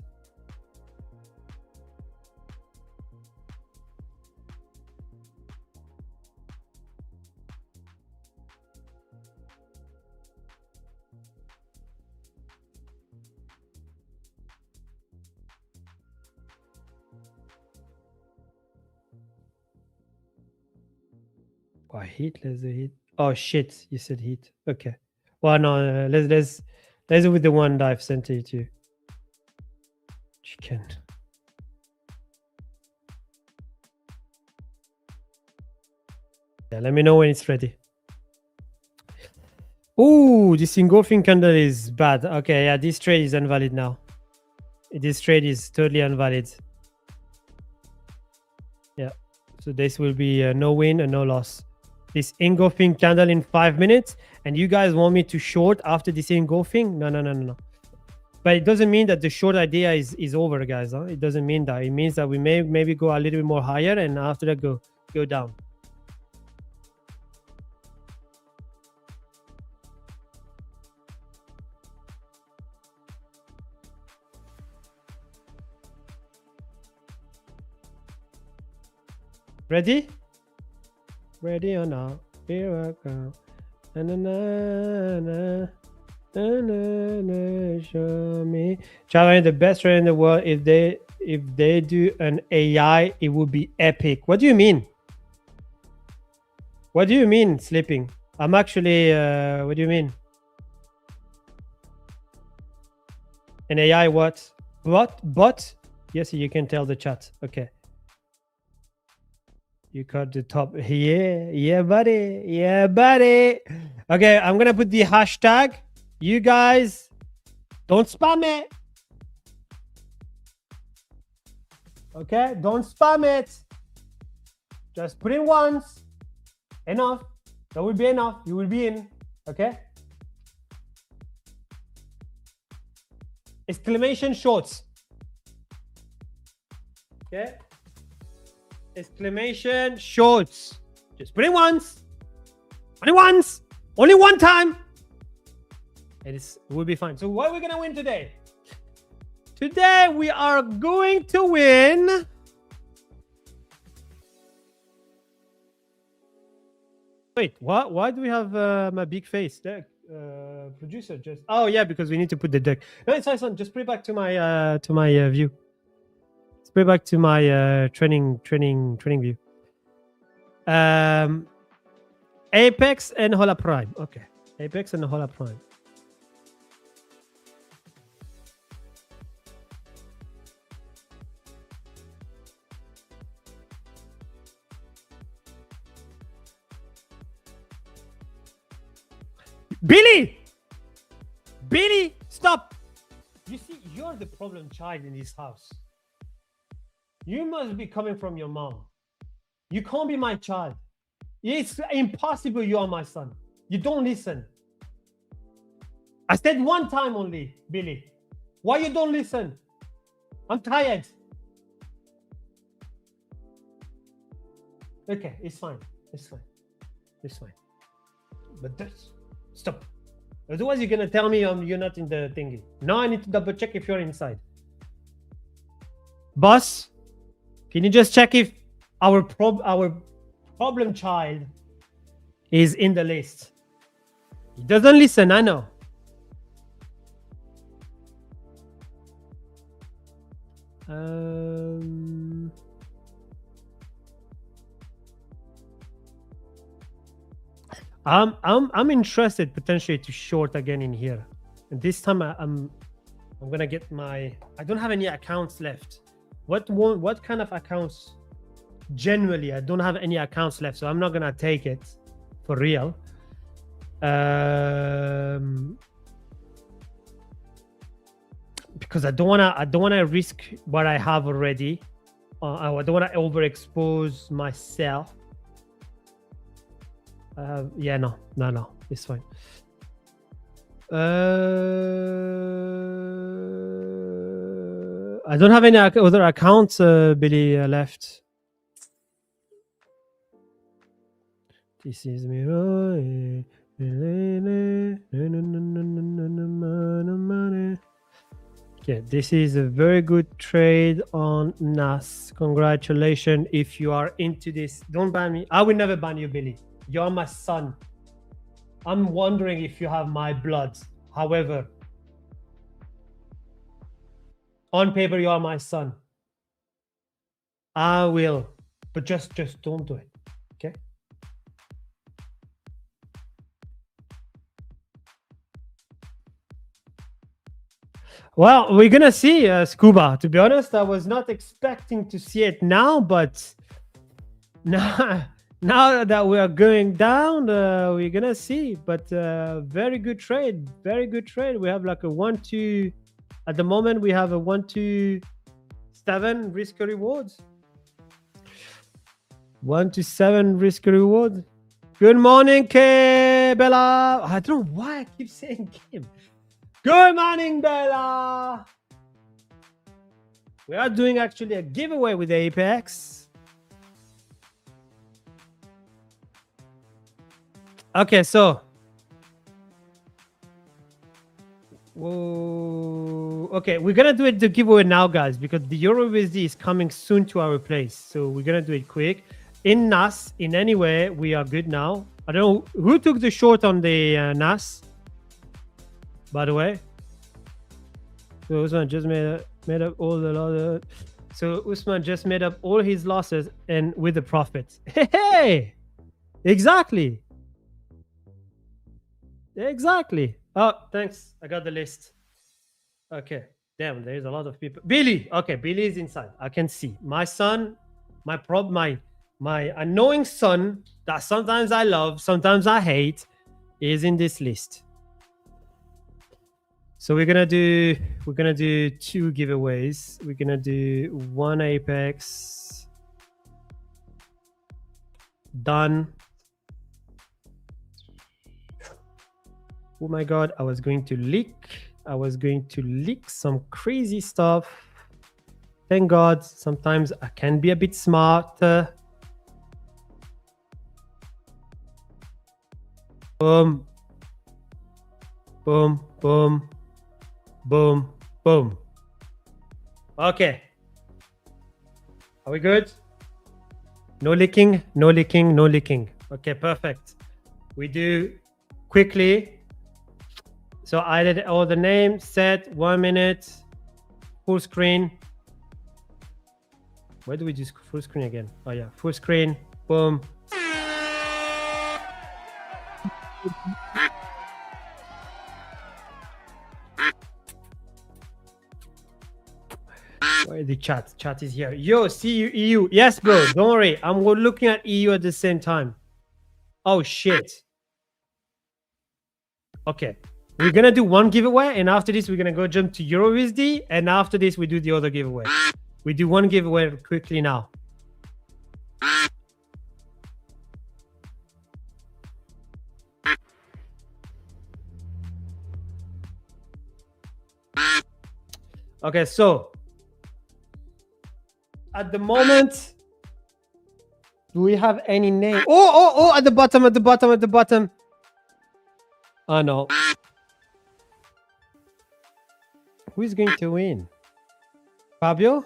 Oh, heat. Let's do heat. Oh shit! You said heat. Okay. Well, no. Let's do with the one that I've sent it to you. Chicken. Yeah. Let me know when it's ready. Oh, this engulfing candle is bad. Okay. Yeah. This trade is invalid now. This trade is totally invalid. Yeah. So this will be no win and no loss. This engulfing candle in 5 minutes, and you guys want me to short after this engulfing? No. But it doesn't mean that the short idea is over, guys. Huh? It doesn't mean that. It means that we may maybe go a little bit more higher, and after that go down. Ready? Ready or not? Here I go. Na na na na. Na, na, na, show me. China, the best trader in the world. If they do an AI, it would be epic. What do you mean? What do you mean, sleeping? I'm actually. What do you mean? An AI what? What? Bot? Yes, you can tell the chat. Okay. You cut the top. Yeah, buddy. Yeah, buddy. Okay, I'm gonna put the hashtag. You guys, don't spam it. Okay, don't spam it. Just put it once. Enough. That will be enough. You will be in. Okay. Exclamation shorts. Okay. Exclamation shorts. Just put it once. Only once. Only one time. And it will be fine. So what are we going to win today? Today we are going to win. Wait, what? Why do we have my big face? The producer just. Oh yeah, because we need to put the deck. No, it's fine. Just put it back to my view. Let's put it back to my training view. Apex and Hola Prime. Okay, Apex and Hola Prime. Billy, stop. You see, you're the problem child in this house. You must be coming from your mom. You can't be my child. It's impossible. You are my son. You don't listen. I said one time only, Billy. Why you don't listen? I'm tired. Okay, it's fine. It's fine. But that's stop. Otherwise, you're gonna tell me you're not in the thingy. Now I need to double check if you're inside. Boss, can you just check if our problem child is in the list? He doesn't listen, I know. I'm interested potentially to short again in here, and this time I'm gonna get my. I don't have any accounts left. What kind of accounts? Generally, I don't have any accounts left, so I'm not gonna take it for real. Because I don't wanna risk what I have already. I don't wanna overexpose myself. Yeah, no, it's fine. I don't have any other accounts, Billy, left. This is me. Okay, this is a very good trade on NAS. Congratulations if you are into this. Don't ban me. I will never ban you, Billy. You're my son. I'm wondering if you have my blood. However, on paper, you are my son. I will, but just don't do it, okay? Well, we're gonna see, Scuba. To be honest, I was not expecting to see it now, but now that we are going down, we're gonna see. But very good trade, very good trade. We have like a 1-2. At the moment, we have a 1-2-7 risk rewards. 1-7 risk reward. Good morning, K Bella. I don't know why I keep saying Kim. Good morning, Bella. We are doing actually a giveaway with Apex. Okay, so. Whoa. Okay, we're gonna do it the giveaway now, guys, because the EuroUSD is coming soon to our place. So we're gonna do it quick. In NAS, in any way, we are good now. I don't know who took the short on the NAS. By the way, so Usman just made up all the losses. So Usman just made up all his losses and with the profits. Hey, exactly. Oh, thanks. I got the list. Okay. Damn, there's a lot of people. Billy. Okay, Billy is inside. I can see my son. My annoying son that sometimes I love, sometimes I hate, is in this list. So we're gonna do 2 giveaways. We're gonna do 1 Apex. Done. Oh my god, I was going to leak some crazy stuff. Thank God, sometimes I can be a bit smarter. Boom. Boom, boom, boom, boom. Okay. Are we good? No leaking, no leaking, no leaking. Okay, perfect. We do quickly. So I did all the names, set, 1 minute, full screen. Where do we do full screen again? Oh yeah, full screen, boom. Where is the chat? Chat is here. Yo, see you, EU. Yes, bro. Don't worry. I'm looking at EU at the same time. Oh, shit. Okay. We're going to do 1 giveaway. And after this, we're going to go jump to EuroUSD. And after this, we do the other giveaway. We do 1 giveaway quickly now. Okay, so at the moment, do we have any name? Oh, at the bottom. Oh, no. Who is going to win? Fabio?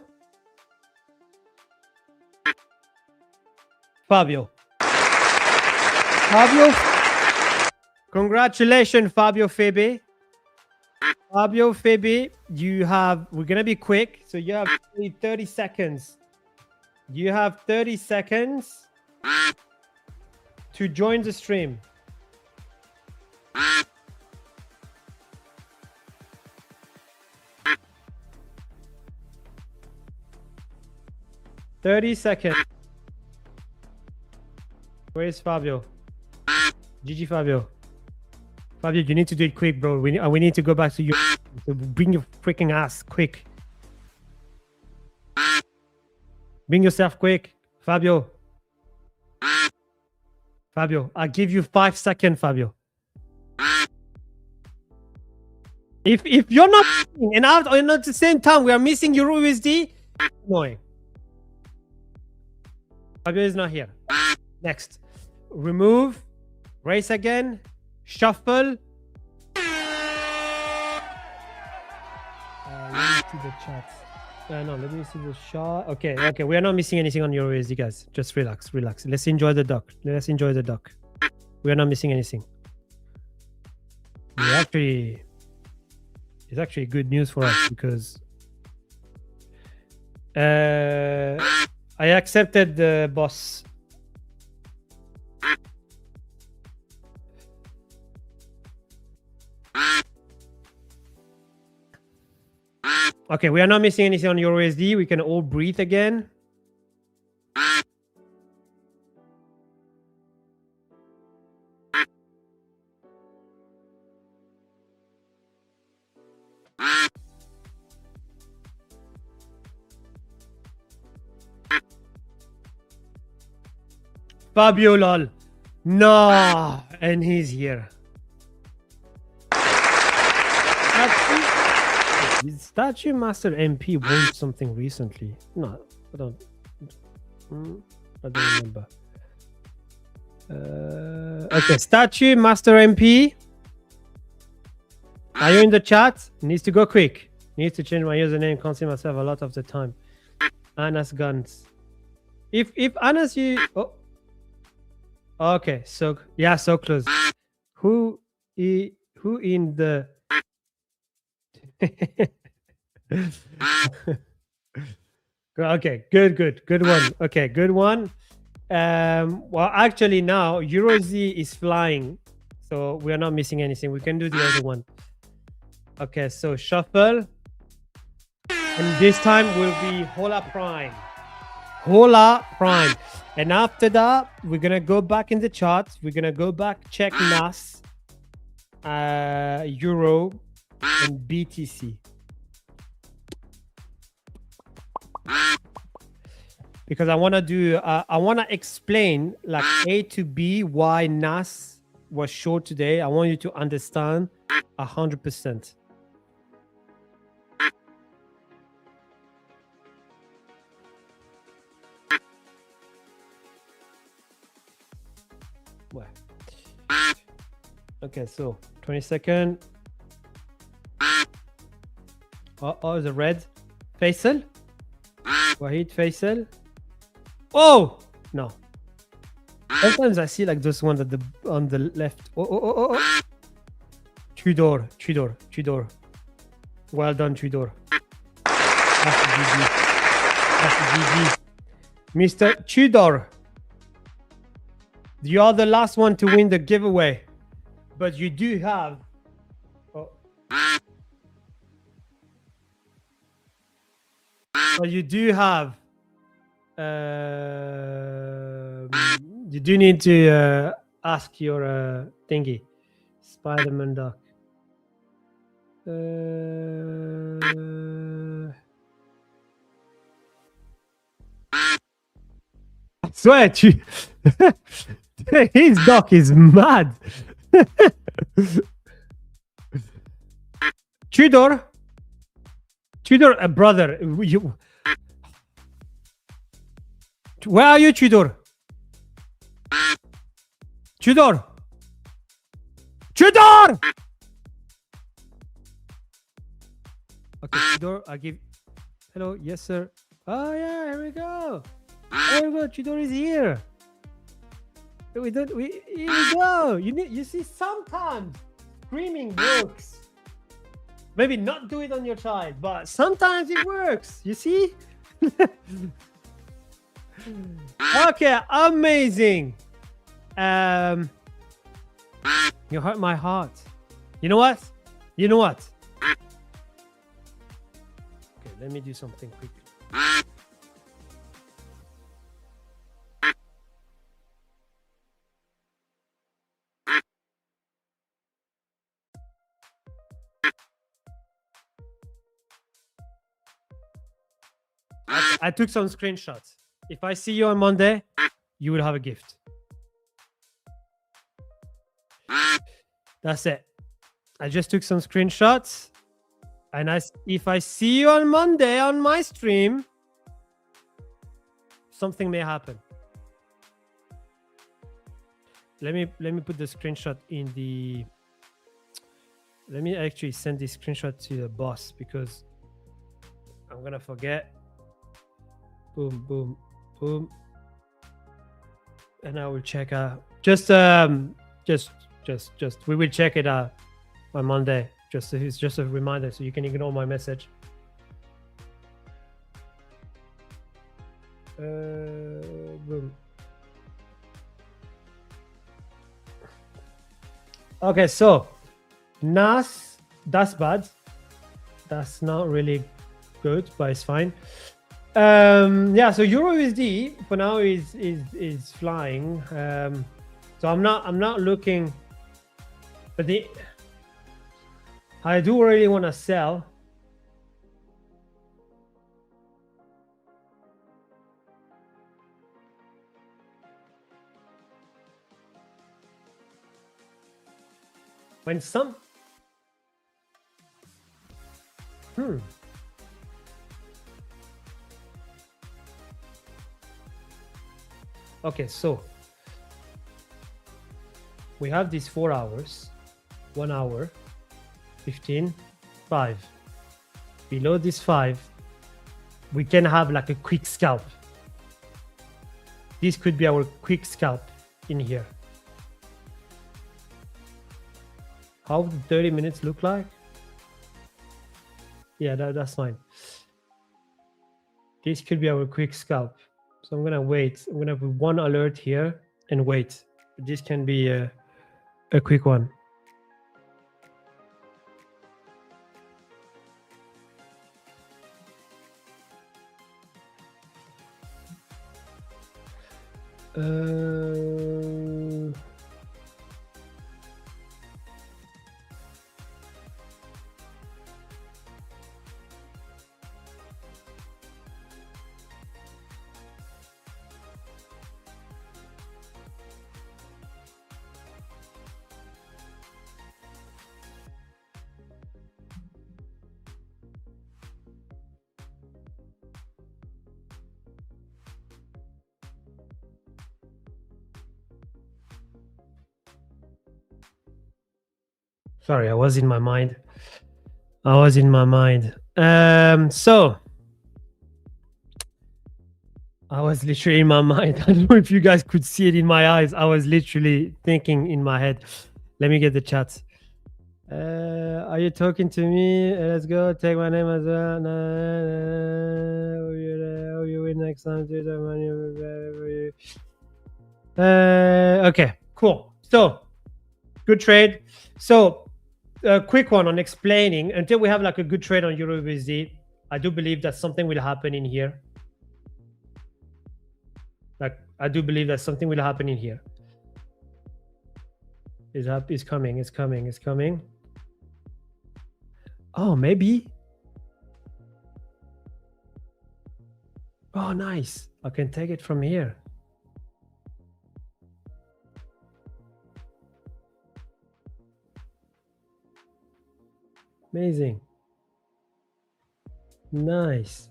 Fabio. Congratulations, Fabio Febe. Fabio Febe, we're going to be quick. So you have 30 seconds. You have 30 seconds to join the stream. $30. Where is Fabio? GG, Fabio. Fabio, you need to do it quick, bro. We need to go back to you. So bring your freaking ass quick. Bring yourself quick, Fabio. Fabio, I'll give you 5 seconds, Fabio. If you're not and at the same time we are missing Euro USD, annoying. Fabio is not here. Next, remove, race again, shuffle. Let me see the chat. No, let me see the shot. Okay, we are not missing anything on Euro USD, guys. Just relax. Let's enjoy the dock. We are not missing anything. It's actually good news for us because I accepted the boss. Okay, we are not missing anything on Euro USD. We can all breathe again. Fabio lol. No, and he's here. Did Statue Master MP won something recently? No, I don't remember. Okay, Statue Master MP. Are you in the chat? Needs to go quick. Needs to change my username. Can't see myself a lot of the time. Anas Guns. If Anas you okay, so yeah, so close. Who in the okay, good one. Okay, good one. Well, actually now Euro Z is flying, so we are not missing anything. We can do the other one. Okay, so shuffle, and this time will be Hola Prime. And after that, we're gonna go back in the chart. We're gonna go back, check NAS, Euro, and BTC. Because I wanna do, I wanna explain like A to B why NAS was short today. I want you to understand 100%. Okay, so 22nd. Oh, the red. Faisal? Wahid Faisal? Oh! No. Sometimes I see like this one at on the left. Oh. Tudor. Well done, Tudor. That's GG. Mr. Tudor. You are the last one to win the giveaway. But you do have you do need to ask your thingy. Spider-Man duck. I swear his duck is mad. Tudor, brother, where are you, Tudor? Okay, Tudor, I give. Hello, yes, sir. Oh yeah, here we go. Tudor is here. Here we go. You see, sometimes screaming works. Maybe not do it on your child, but sometimes it works. You see? Okay, amazing. You hurt my heart. You know what? Okay, let me do something quickly. I took some screenshots. If I see you on Monday, you will have a gift. That's it. I just took some screenshots. And if I see you on Monday on my stream, something may happen. Let me put the screenshot in the. Let me actually send this screenshot to the boss because I'm gonna forget. Boom, boom, boom. And I will check out. Just we will check it out on Monday. It's just a reminder, so you can ignore my message. Boom. Okay, so NAS, that's bad. That's not really good, but it's fine. Yeah, so EURUSD for now is flying. So I'm not looking, but I do really want to sell. When some Okay, so we have these 4 hours, 1 hour, 15, 5. Below this 5, we can have like a quick scalp. This could be our quick scalp in here. How do 30 minutes look like? Yeah, that's fine. This could be our quick scalp. So I'm gonna wait. I'm gonna put one alert here and wait. This can be a quick one. Sorry, I was in my mind. So I was literally in my mind. I don't know if you guys could see it in my eyes. I was literally thinking in my head. Let me get the chat. Are you talking to me? Let's go. Take my name as well. You win next time. Okay, cool. So good trade. So a quick one on explaining until we have like a good trade on EURUSD. I do believe that something will happen in here. Like I do believe that something will happen in here. It's coming. Oh, maybe. Oh, nice. I can take it from here. Amazing. Nice.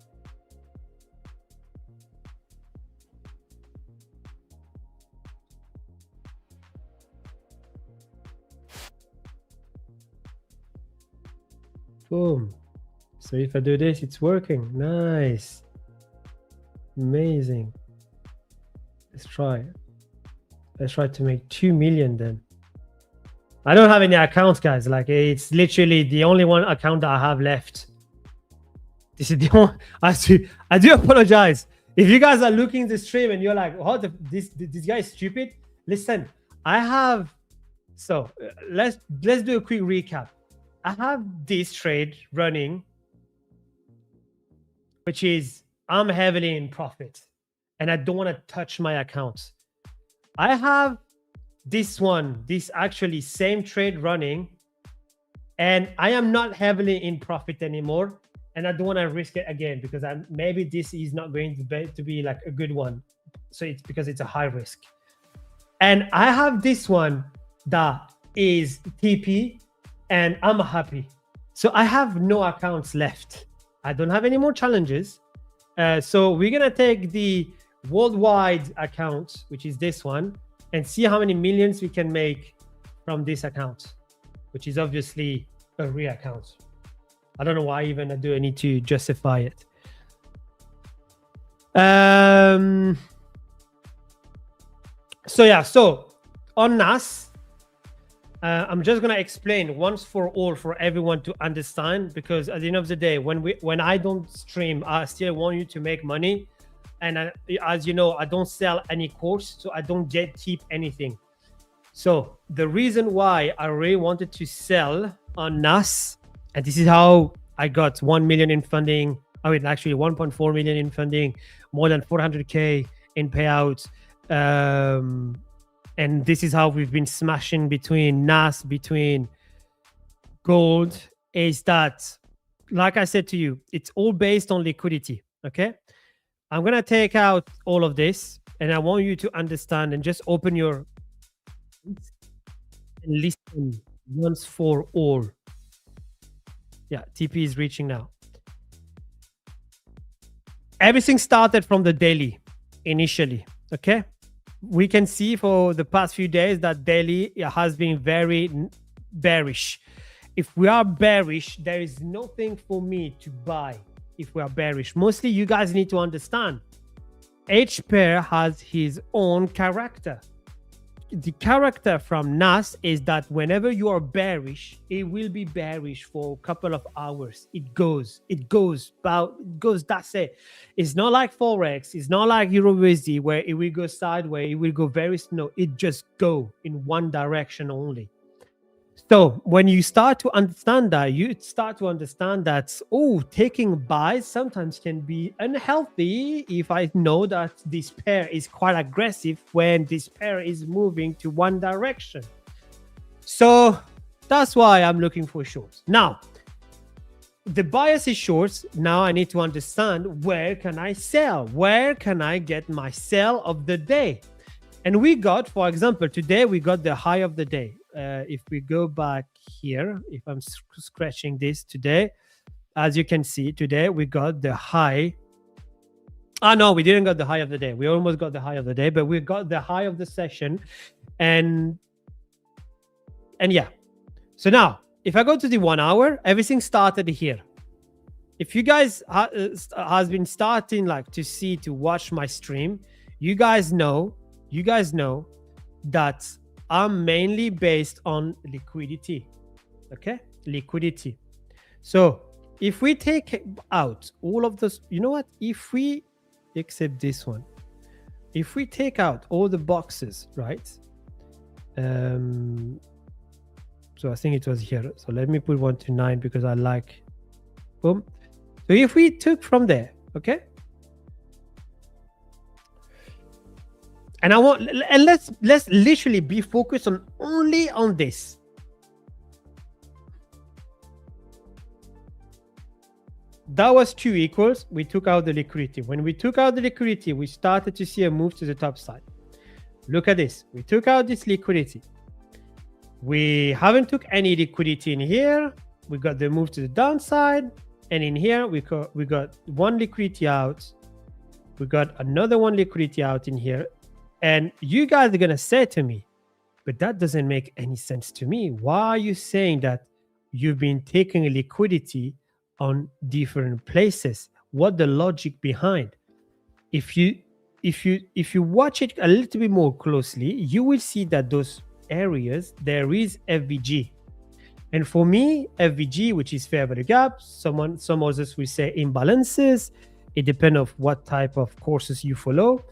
Boom. So if I do this, it's working. Nice. Amazing. Let's try. Let's try to make 2 million then. I don't have any accounts, guys. Like it's literally the only one account that I have left. This is the only. I do apologize if you guys are looking at the stream and you're like, "Oh, this guy is stupid." Listen, I have. So let's do a quick recap. I have this trade running, which is I'm heavily in profit, and I don't want to touch my account. I have this one, this actually same trade running, and I am not heavily in profit anymore, and I don't want to risk it again because maybe this is not going to be like a good one. So it's because it's a high risk. And I have this one that is TP, and I'm happy. So I have no accounts left. I don't have any more challenges. So we're gonna take the worldwide account, which is this one, and see how many millions we can make from this account, which is obviously a real account. I don't know why even I do. I need to justify it. So yeah, so on NAS, I'm just gonna explain once for all for everyone to understand, because at the end of the day, when I don't stream, I still want you to make money, and as you know, I don't sell any course, so I don't keep anything. So the reason why I really wanted to sell on NAS, and this is how I got 1 million in funding. I mean, actually 1.4 million in funding, more than 400K in payouts. And this is how we've been smashing between NAS, between gold, is that, like I said to you, it's all based on liquidity, okay? I'm going to take out all of this, and I want you to understand and just open your and listen once for all. Yeah, TP is reaching now. Everything started from the daily initially, okay? We can see for the past few days that daily has been very bearish. If we are bearish, there is nothing for me to buy. If we are bearish, mostly you guys need to understand, each pair has his own character. The character from NAS is that whenever you are bearish, it will be bearish for a couple of hours. It goes, that's it. It's not like Forex, it's not like EuroUSD where it will go sideways, it will go very slow. It just go in one direction only. So when you start to understand that, you start to understand that, oh, taking buys sometimes can be unhealthy if I know that this pair is quite aggressive when this pair is moving to one direction. So that's why I'm looking for shorts. Now, the bias is shorts. Now I need to understand, where can I sell? Where can I get my sell of the day? And we got, for example, today we got the high of the day. If we go back here, if I'm scratching this today, as you can see, today we got the high. No, we didn't got the high of the day. We almost got the high of the day, but we got the high of the session. And yeah. So now, if I go to the 1 hour, everything started here. If you guys has been starting like to watch my stream, you guys know that I'm mainly based on liquidity. Okay, liquidity. So if we take out all of this, you know what? If we except this one, if we take out all the boxes, right? So I think it was here. So let me put 1 to 9 because I like. Boom. So if we took from there, okay. And I want, and let's literally be focused on only on this. That was 2 equals. We took out the liquidity. When we took out the liquidity, we started to see a move to the top side. Look at this. We took out this liquidity. We haven't took any liquidity in here. We got the move to the downside. And in here, we got one liquidity out. We got another one liquidity out in here. And you guys are going to say to me, but that doesn't make any sense to me. Why are you saying that you've been taking liquidity on different places? What the logic behind? If you watch it a little bit more closely, you will see that those areas, there is FVG. And for me, FVG, which is fair value gap, some others will say imbalances. It depends on what type of courses you follow.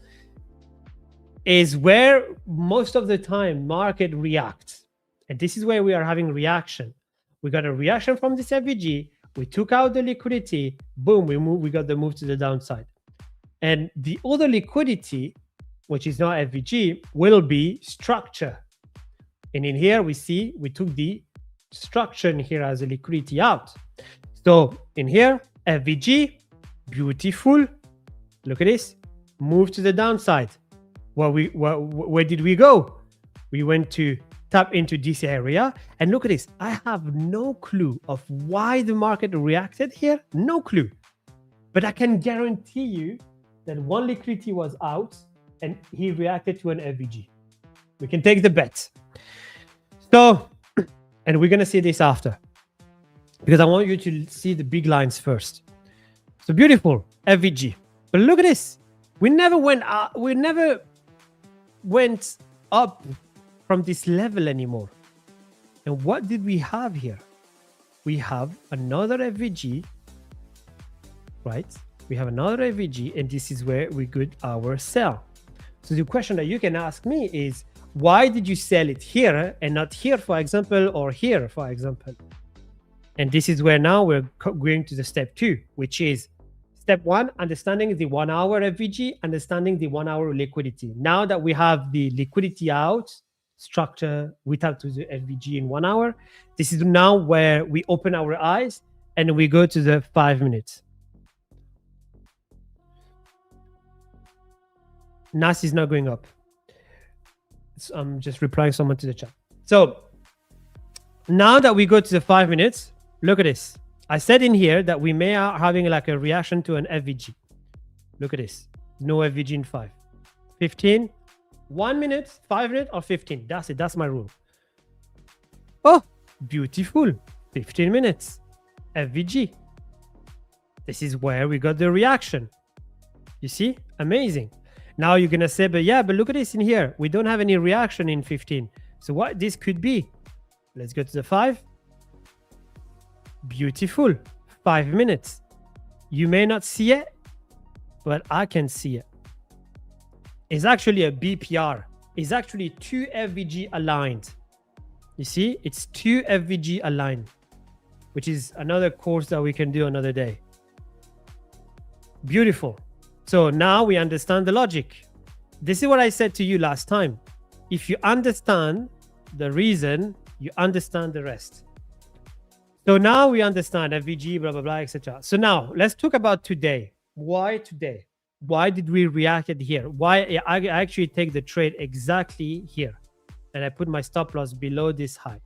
Is where most of the time market reacts. And this is where we are having reaction. We got a reaction from this FVG. We took out the liquidity. Boom, we got the move to the downside. And the other liquidity, which is not FVG, will be structure. And in here, we see we took the structure in here as a liquidity out. So in here, FVG, beautiful. Look at this, move to the downside. Where did we go? We went to tap into this area. And look at this. I have no clue of why the market reacted here. No clue. But I can guarantee you that one liquidity was out and he reacted to an FVG. We can take the bet. So, and we're going to see this after, because I want you to see the big lines first. So beautiful, FVG. But look at this. We never went up from this level anymore. And what did we have here? We have another FVG, right? We have another FVG, and this is where we got our sell. So the question that you can ask me is, why did you sell it here and not here, for example, or here, for example? And this is where now we're going to the step 2, which is step 1, understanding the 1 hour FVG, understanding the 1 hour liquidity. Now that we have the liquidity out, structure, we tap to the FVG in 1 hour. This is now where we open our eyes and we go to the 5 minutes. NAS is not going up. So I'm just replying someone to the chat. So now that we go to the 5 minutes, look at this. I said in here that we may are having like a reaction to an FVG. Look at this. No FVG in 5. 15, 1 minute, 5 minutes, or 15. That's it. That's my rule. Oh, beautiful. 15 minutes. FVG. This is where we got the reaction. You see? Amazing. Now you're going to say, but yeah, but look at this in here. We don't have any reaction in 15. So what this could be? Let's go to the 5. Beautiful. 5 minutes. You may not see it, but I can see it. It's actually a BPR. It's actually 2 FVG aligned. You see, it's 2 FVG aligned, which is another course that we can do another day. Beautiful. So now we understand the logic. This is what I said to you last time. If you understand the reason, you understand the rest. So now we understand FVG, blah, blah, blah, etc. So now let's talk about today. Why today? Why did we react here? Why I actually take the trade exactly here and I put my stop loss below this high?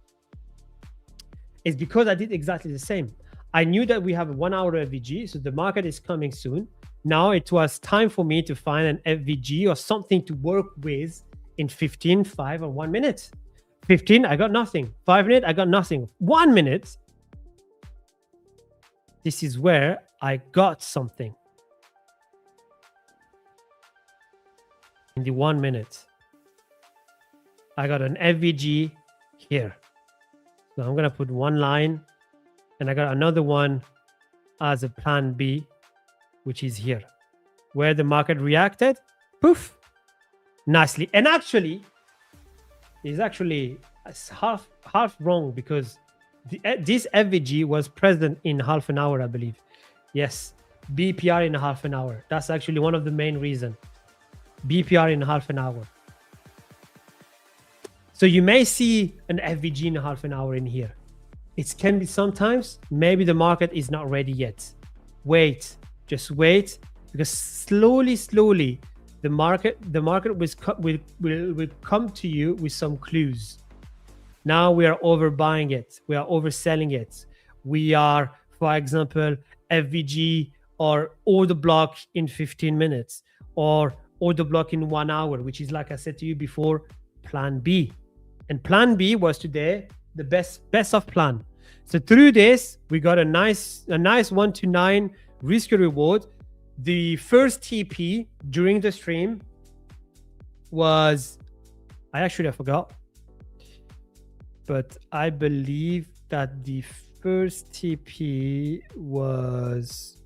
It's because I did exactly the same. I knew that we have a 1 hour FVG, so the market is coming soon. Now it was time for me to find an FVG or something to work with in 15, 5, or 1 minute. 15, I got nothing. 5 minutes, I got nothing. 1 minute, this is where I got something. In the 1 minute, I got an FVG here. So I'm going to put one line and I got another one as a plan B, which is here, where the market reacted, poof, nicely. And actually, it's actually half wrong because this FVG was present in half an hour, I believe. Yes, BPR in half an hour. That's actually one of the main reasons. BPR in half an hour. So you may see an FVG in half an hour in here. It can be sometimes, maybe the market is not ready yet. Wait, just wait, because slowly, the market will come to you with some clues. Now we are overbuying it. We are overselling it. We are, for example, FVG or order block in 15 minutes or order block in 1 hour, which is, like I said to you before, plan B. And plan B was today the best of plan. So through this, we got a nice 1 to 9 risk reward. The first TP during the stream was, I forgot, but I believe that the first TP was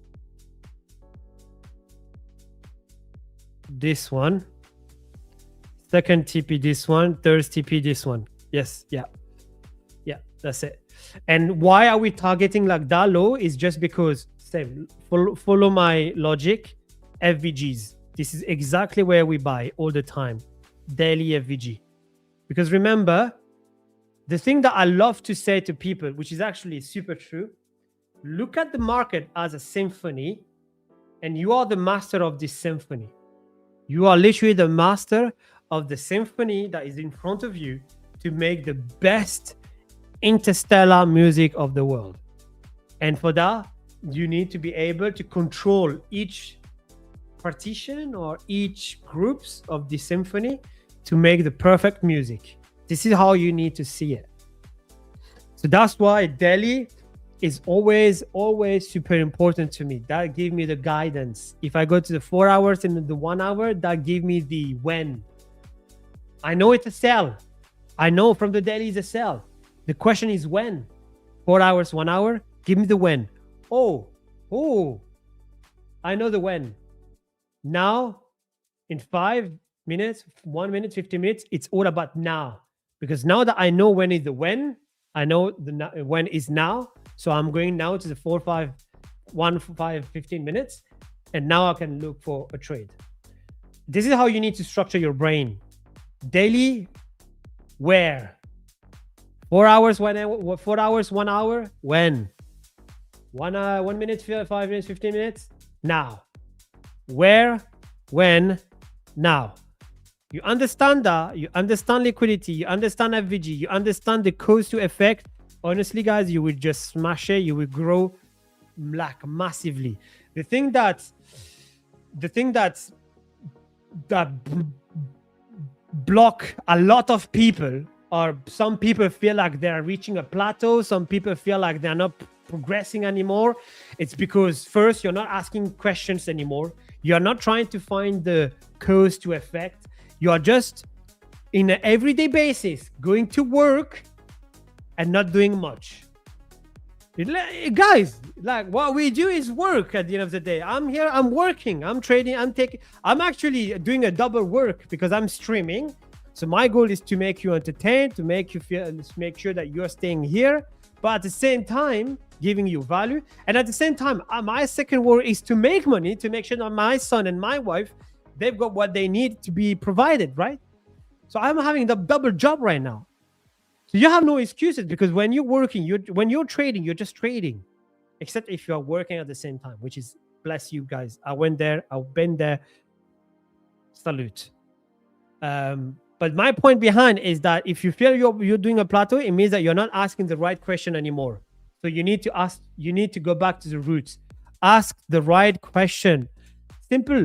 this one. Second TP this one, third TP this one. Yes, yeah, that's it. And why are we targeting like that low is just because, same, follow my logic, FVGs. This is exactly where we buy all the time, daily FVG. Because remember, the thing that I love to say to people, which is actually super true, look at the market as a symphony and you are the master of this symphony. You are literally the master of the symphony that is in front of you to make the best interstellar music of the world. And for that, you need to be able to control each partition or each groups of the symphony to make the perfect music. This is how you need to see it. So that's why daily is always super important to me. That gives me the guidance. If I go to the 4 hours and the 1 hour, that gives me the when. I know it's a sell. I know from the daily is a sell. The question is when. 4 hours, 1 hour, give me the when. Oh, I know the when. Now, in 5 minutes, 1 minute, 15 minutes, it's all about now. Because now that I know when is the when, I know the when is now. So I'm going now to the 15 minutes. And now I can look for a trade. This is how you need to structure your brain. Daily, where? 4 hours, 1 hour, 4 hours, 1 hour, when? 1 minute, 5 minutes, 15 minutes, now. Where, when, now. You understand that, you understand liquidity, you understand FVG, you understand the cause to effect. Honestly, guys, you will just smash it. You will grow like massively. The thing that block a lot of people, or some people feel like they're reaching a plateau, some people feel like they're not progressing anymore. It's because first, you're not asking questions anymore. You're not trying to find the cause to effect. You're just in an everyday basis going to work and not doing much. Guys, like what we do is work at the end of the day. I'm here, I'm working, I'm trading, I'm actually doing a double work because I'm streaming. So my goal is to make you entertained, to make you feel, to make sure that you're staying here, but at the same time, giving you value. And at the same time, my second work is to make money, to make sure that my son and my wife, they've got what they need to be provided, right? So I'm having the double job right now. So you have no excuses, because when you're working, when you're trading, you're just trading, except if you're working at the same time, which is, bless you guys. I went there, I've been there. Salute. But my point behind is that if you feel you're doing a plateau, it means that you're not asking the right question anymore. So you need to ask, you need to go back to the roots. Ask the right question.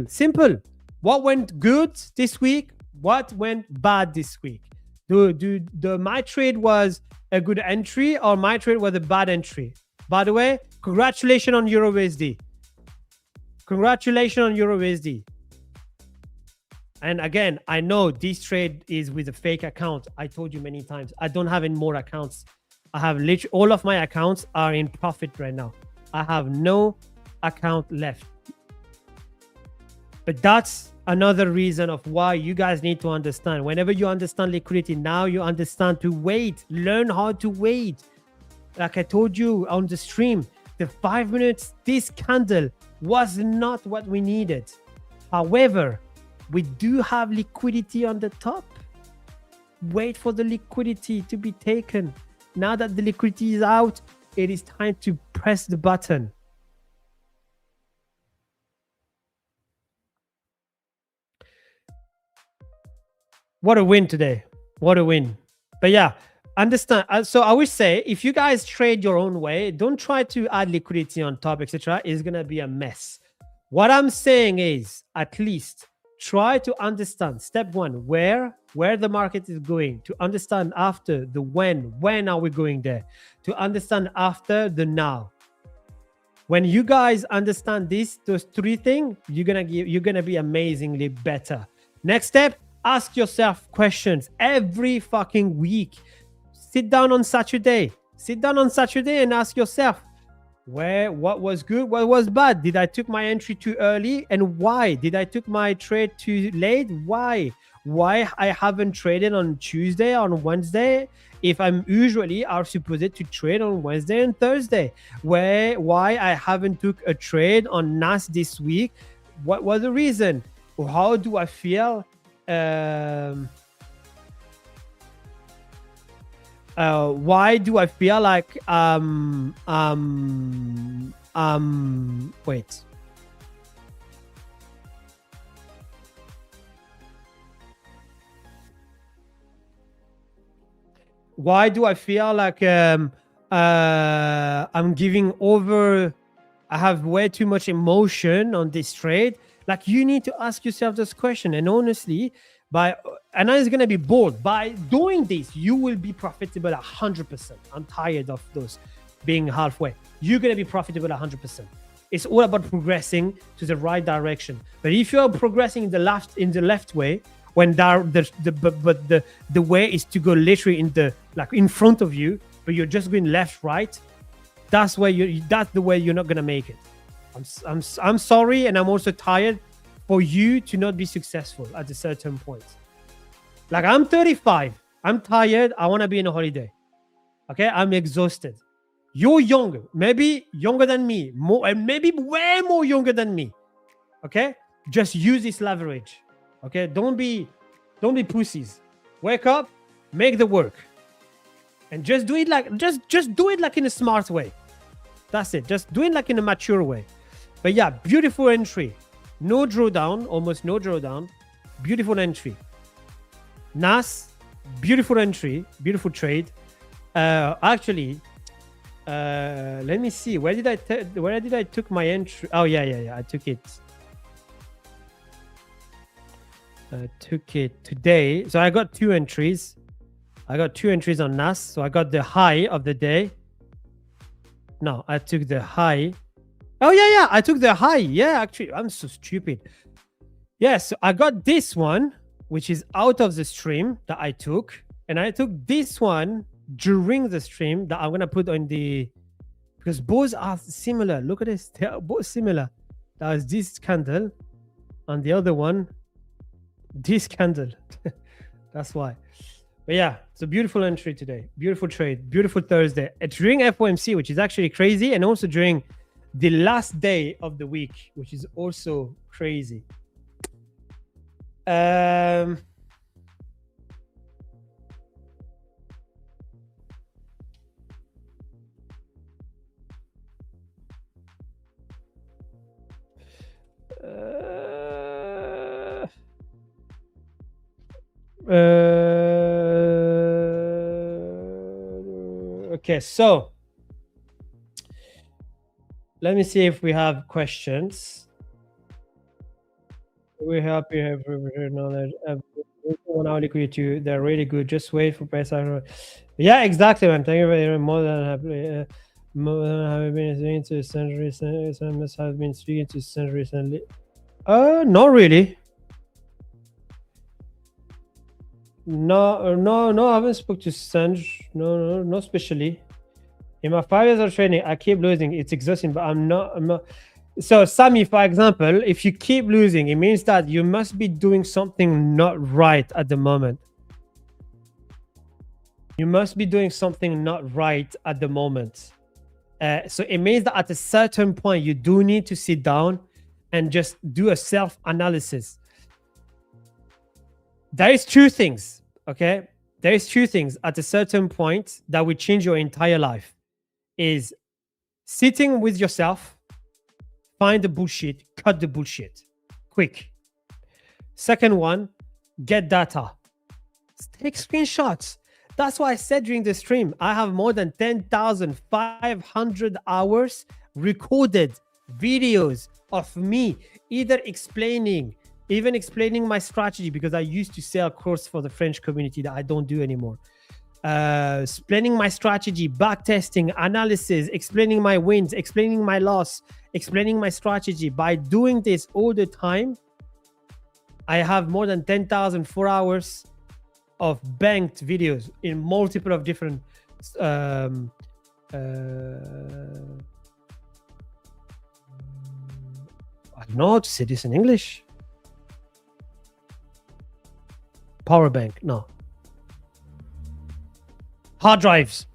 Simple. What went good this week? What went bad this week? My trade was a good entry, or my trade was a bad entry? By the way, congratulations on EURUSD. Congratulations on EURUSD. And again, I know this trade is with a fake account. I told you many times, I don't have any more accounts. I have literally all of my accounts are in profit right now. I have no account left. But that's another reason of why you guys need to understand. Whenever you understand liquidity, now you understand to wait. Learn how to wait. Like I told you on the stream, the 5 minutes, this candle was not what we needed. However, we do have liquidity on the top. Wait for the liquidity to be taken. Now that the liquidity is out, it is time to press the button. What a win today. What a win. But yeah, understand. So I would say, if you guys trade your own way, don't try to add liquidity on top, etc. It's going to be a mess. What I'm saying is, at least try to understand, step one, where the market is going, to understand after the when are we going there, to understand after the now. When you guys understand those three things, you're gonna be amazingly better. Next step, ask yourself questions every fucking week. Sit down on Saturday and ask yourself, what was good, what was bad? Did I took my entry too early, and why? Did I took my trade too late? Why I haven't traded on Tuesday, on Wednesday, if I'm usually are supposed to trade on Wednesday and Thursday? Why I haven't took a trade on NAS this week? What was the reason? How do I feel? Why do I feel like wait. Why do I feel like I'm giving over? I have way too much emotion on this trade. Like, you need to ask yourself this question. And honestly, and it's gonna be bold. By doing this, you will be profitable 100%. I'm tired of those being halfway. You're gonna be profitable 100%. It's all about progressing to the right direction. But if you're progressing in the left way, when the way is to go literally in front of you, but you're just going left, right, that's the way you're not gonna make it. I'm sorry, and I'm also tired for you to not be successful at a certain point. Like, I'm 35, I'm tired, I want to be in a holiday. Okay, I'm exhausted. You're younger, maybe younger than me, more, and maybe way more younger than me. Okay, just use this leverage. Okay, don't be pussies. Wake up, make the work, and just do it just do it like in a smart way. That's it. Just do it like in a mature way. But yeah, beautiful entry. No drawdown, almost no drawdown. Beautiful entry. NAS, beautiful entry, beautiful trade. Actually, let me see. Where did I took my entry? Oh yeah. I took it. Today. So I got 2 entries. I got 2 entries on NAS. So I got the high of the day. No, I took the high. Oh yeah. I took the high. Yeah, actually, I'm so stupid. Yeah, so I got this one, which is out of the stream that I took, and I took this one during the stream that I'm gonna put on because both are similar. Look at this, they are both similar. That was this candle, and the other one, this candle. That's why. But yeah, it's a beautiful entry today. Beautiful trade, beautiful Thursday. It's during FOMC, which is actually crazy, and also during the last day of the week, which is also crazy. Okay, so let me see if we have questions. We're happy have knowledge. One hour liquidity, they're really good. Just wait for price. Yeah, exactly, man. Thank you very much. More than happy. More than have been speaking to Send recently. Some must have been speaking to Send recently. Not really. No, I haven't spoke to Sanj. No, especially. In my 5 years of training, I keep losing. It's exhausting, but I'm not. So, Sammy, for example, if you keep losing, it means that you must be doing something not right at the moment. You must be doing something not right at the moment. So it means that at a certain point, you do need to sit down and just do a self-analysis. There is 2 things, okay? There is 2 things at a certain point that will change your entire life. Is sitting with yourself, find the bullshit, cut the bullshit, quick. Second one, get data. Take screenshots. That's why I said during the stream, I have more than 10,500 hours recorded videos of me either explaining my strategy, because I used to sell a course for the French community that I don't do anymore. Explaining my strategy, backtesting, analysis, explaining my wins, explaining my loss, explaining my strategy. By doing this all the time, I have more than 10,004 hours of banked videos in multiple of different I don't know how to say this in English. Power bank, no. Hard drives.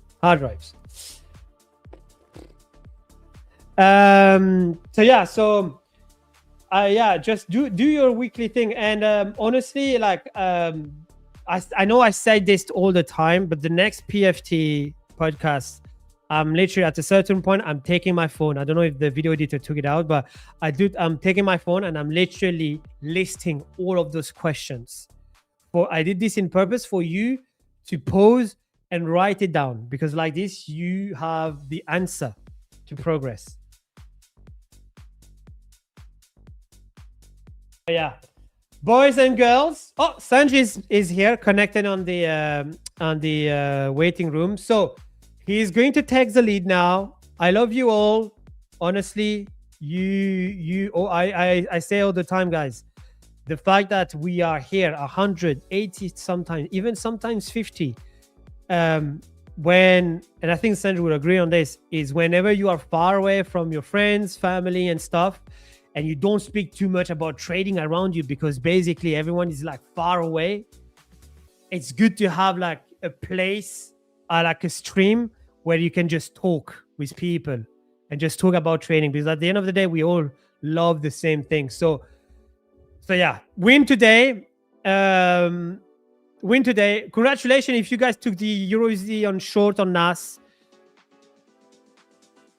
Just do your weekly thing. And honestly, like I know I say this all the time, but the next PFT podcast, I'm literally at a certain point, I'm taking my phone. I don't know if the video editor took it out, but I'm taking my phone and I'm literally listing all of those questions. I did this in purpose for you to pause and write it down, because like this, you have the answer to progress. Yeah. Boys and girls. Oh, Sanj is here, connected on the waiting room. So he's going to take the lead now. I love you all. Honestly, I say all the time, guys. The fact that we are here 180 sometimes, even sometimes 50, and I think Sandra would agree on this, is whenever you are far away from your friends, family and stuff, and you don't speak too much about trading around you because basically everyone is like far away, it's good to have like a place, like a stream where you can just talk with people and just talk about trading, because at the end of the day, we all love the same thing. So yeah, win today. Win today. Congratulations if you guys took the EURUSD on short on NAS.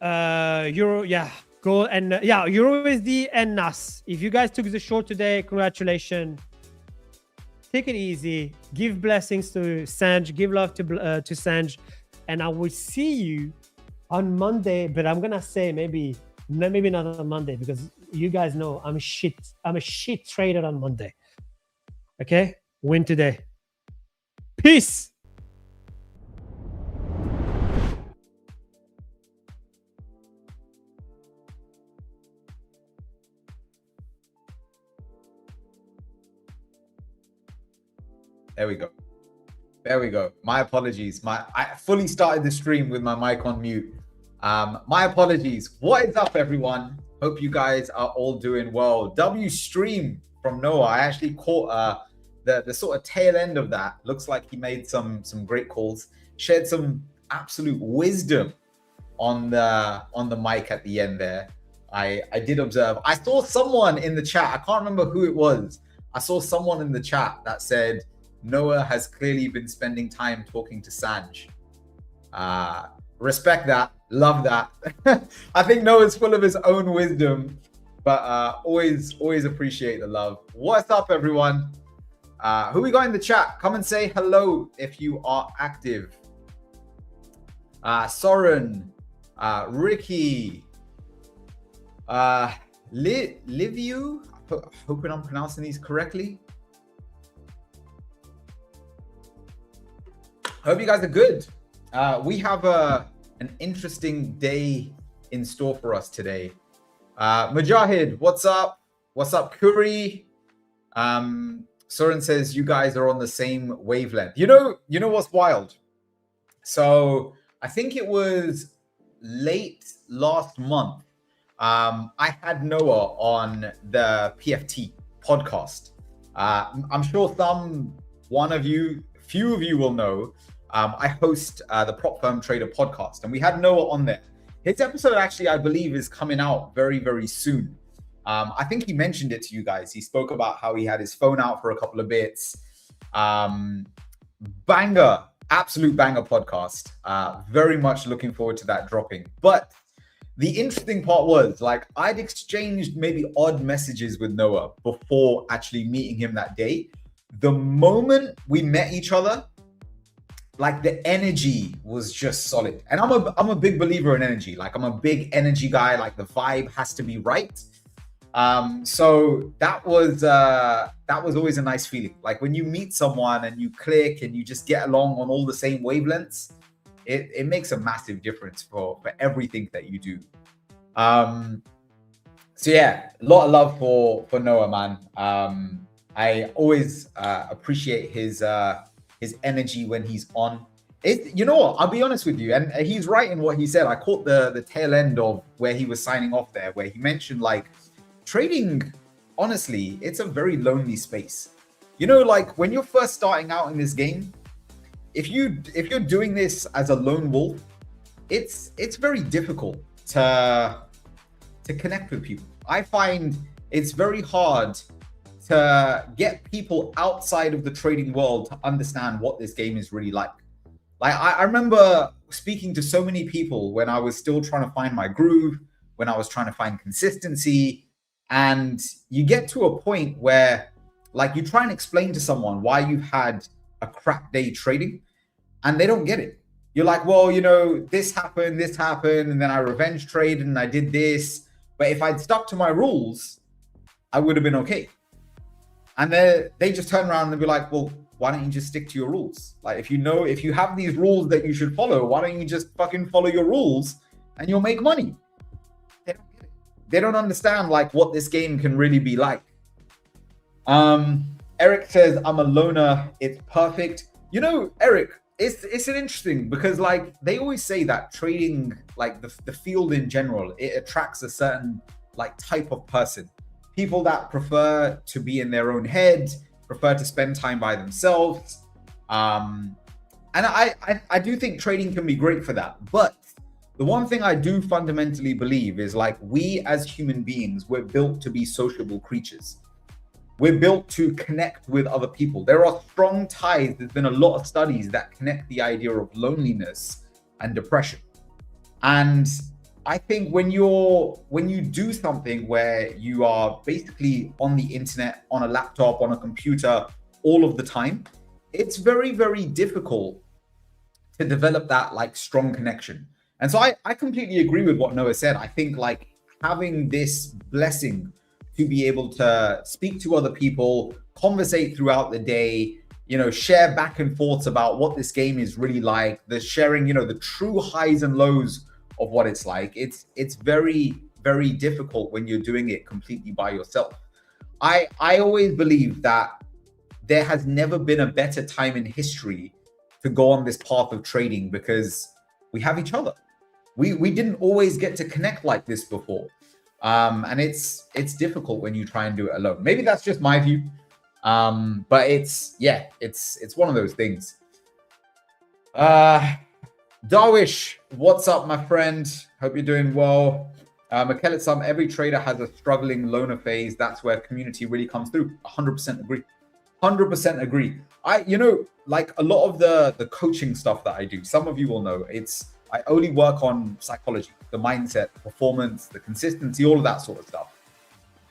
Go and EURUSD and NAS. If you guys took the short today, congratulations. Take it easy. Give blessings to Sanj. Give love to Sanj, and I will see you on Monday. But I'm gonna say maybe not on Monday, because you guys know I'm a shit trader on Monday. Okay, win today. Peace. There we go. There we go. My apologies. I fully started the stream with my mic on mute. My apologies. What is up, everyone? Hope you guys are all doing well. W stream from Noah. I actually caught the sort of tail end of that. Looks like he made some great calls. Shared some absolute wisdom on the mic at the end there. I did observe. I saw someone in the chat. I can't remember who it was. I saw someone in the chat that said Noah has clearly been spending time talking to Sanj. Respect that. Love that. I think Noah's full of his own wisdom, but always appreciate the love. What's up, everyone? Who we got in the chat? Come and say hello if you are active. Soren, Ricky, Liviu. Hoping I'm pronouncing these correctly. Hope you guys are good. We have an interesting day in store for us today. Mujahid, what's up? What's up, Curry? Soren says you guys are on the same wavelength. You know what's wild? So I think it was late last month. I had Noah on the PFT podcast. I'm sure few of you will know. I host the Prop Firm Trader podcast, and we had Noah on there. His episode actually, I believe, is coming out very, very soon. I think he mentioned it to you guys. He spoke about how he had his phone out for a couple of bits. Banger, absolute banger podcast. Very much looking forward to that dropping. But the interesting part was, like, I'd exchanged maybe odd messages with Noah before actually meeting him that day. The moment we met each other, like, the energy was just solid. And I'm a big believer in energy. Like, I'm a big energy guy. Like, the vibe has to be right. So that was always a nice feeling. Like, when you meet someone and you click and you just get along on all the same wavelengths, it makes a massive difference for everything that you do. So yeah, a lot of love for Noah, man. I always appreciate his energy when he's on. You know what? I'll be honest with you, and he's right in what he said. I caught the tail end of where he was signing off there, where he mentioned, like, trading, honestly, it's a very lonely space. You know, like, when you're first starting out in this game, if you're doing this as a lone wolf, it's very difficult to connect with people. I find it's very hard to get people outside of the trading world to understand what this game is really like. Like, I remember speaking to so many people when I was still trying to find my groove, when I was trying to find consistency, and you get to a point where, like, you try and explain to someone why you've had a crap day trading, and they don't get it. You're like, well, this happened, and then I revenge traded and I did this. But if I'd stuck to my rules, I would have been okay. And they just turn around and be like, well, why don't you just stick to your rules? Like, if you have these rules that you should follow, why don't you just fucking follow your rules and you'll make money? They don't get it. They don't understand like what this game can really be like. Eric says, I'm a loner. It's perfect. Eric, it's an interesting, because like they always say that trading, like the field in general, it attracts a certain like type of person. People that prefer to be in their own head, prefer to spend time by themselves. And I do think trading can be great for that. But the one thing I do fundamentally believe is like we as human beings, we're built to be sociable creatures. We're built to connect with other people. There are strong ties. There's been a lot of studies that connect the idea of loneliness and depression. And I think when you do something where you are basically on the internet, on a laptop, on a computer all of the time, it's very, very difficult to develop that like strong connection. And so I completely agree with what Noah said. I think like having this blessing to be able to speak to other people, conversate throughout the day, share back and forths about what this game is really like, the sharing, the true highs and lows of what it's like. It's very, very difficult when you're doing it completely by yourself. I always believe that there has never been a better time in history to go on this path of trading, because we have each other. We didn't always get to connect like this before. And it's difficult when you try and do it alone. Maybe that's just my view. But it's one of those things. Darwish, what's up, my friend? Hope you're doing well. Mikelitsam, every trader has a struggling loner phase. That's where community really comes through. 100% agree. 100% agree. Like a lot of the coaching stuff that I do, some of you will know, I only work on psychology, the mindset, performance, the consistency, all of that sort of stuff.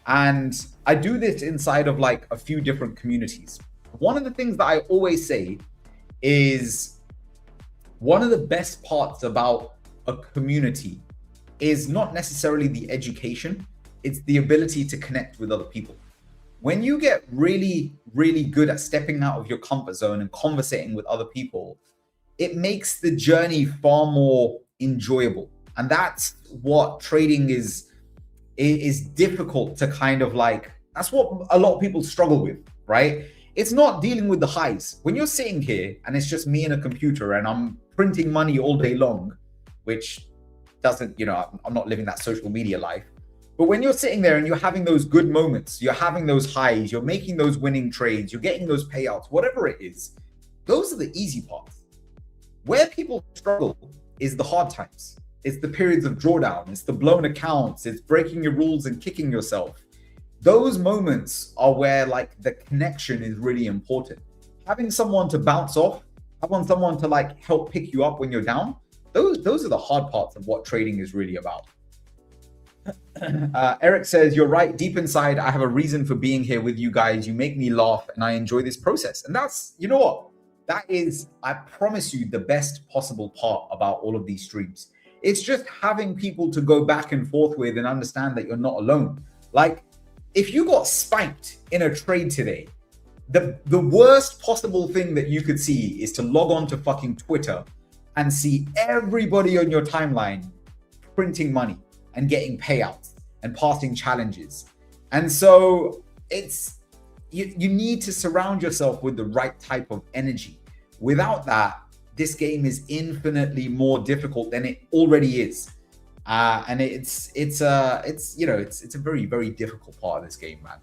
And I do this inside of like a few different communities. One of the things that I always say is one of the best parts about a community is not necessarily the education, it's the ability to connect with other people. When you get really, really good at stepping out of your comfort zone and conversating with other people, it makes the journey far more enjoyable. And that's what trading is difficult to kind of like, that's what a lot of people struggle with, right? It's not dealing with the highs. When you're sitting here and it's just me and a computer and I'm printing money all day long, which doesn't, I'm not living that social media life. But when you're sitting there and you're having those good moments, you're having those highs, you're making those winning trades, you're getting those payouts, whatever it is, those are the easy parts. Where people struggle is the hard times. It's the periods of drawdown. It's the blown accounts. It's breaking your rules and kicking yourself. Those moments are where like the connection is really important. Having someone to bounce off, having someone to like help pick you up when you're down, those are the hard parts of what trading is really about. Eric says, you're right. Deep inside, I have a reason for being here with you guys. You make me laugh and I enjoy this process. And that's, you know what? That is, I promise you, the best possible part about all of these streams. It's just having people to go back and forth with and understand that you're not alone. Like, if you got spanked in a trade today, the worst possible thing that you could see is to log on to fucking Twitter and see everybody on your timeline printing money and getting payouts and passing challenges. And so you need to surround yourself with the right type of energy. Without that, this game is infinitely more difficult than it already is. And it's a very, very difficult part of this game, man.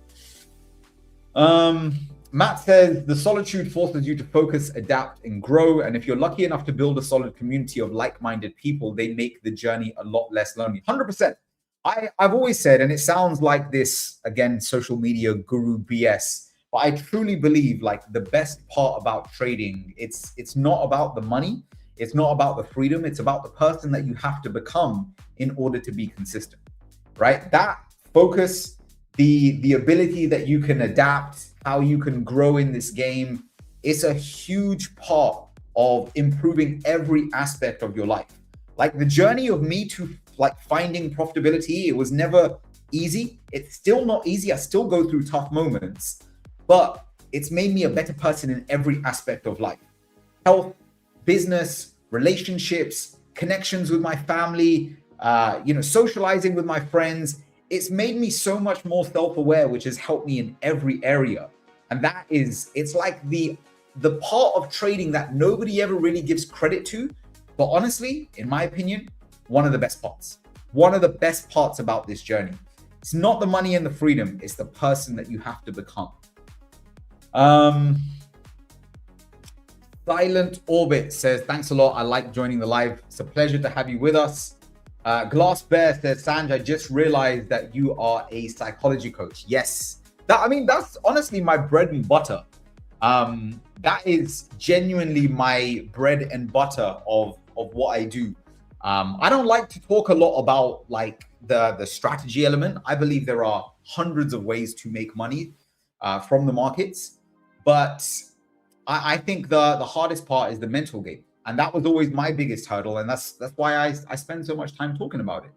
Matt says, the solitude forces you to focus, adapt, and grow. And if you're lucky enough to build a solid community of like-minded people, they make the journey a lot less lonely. 100%. I've always said, and it sounds like this, again, social media guru BS, but I truly believe like the best part about trading, it's not about the money. It's not about the freedom. It's about the person that you have to become in order to be consistent, right? That focus, the ability that you can adapt, how you can grow in this game, it's a huge part of improving every aspect of your life. Like the journey of me to like finding profitability, it was never easy. It's still not easy. I still go through tough moments, but it's made me a better person in every aspect of life. Health, business, relationships, connections with my family, socializing with my friends. It's made me so much more self-aware, which has helped me in every area. And it's like the part of trading that nobody ever really gives credit to. But honestly, in my opinion, one of the best parts. One of the best parts about this journey. It's not the money and the freedom, it's the person that you have to become. Silent Orbit says, thanks a lot. I like joining the live. It's a pleasure to have you with us. Glass Bear says, Sanj, I just realized that you are a psychology coach. Yes. That's honestly my bread and butter. That is genuinely my bread and butter of what I do. I don't like to talk a lot about like the strategy element. I believe there are hundreds of ways to make money from the markets, but I think the hardest part is the mental game, and that was always my biggest hurdle, and that's why I spend so much time talking about it.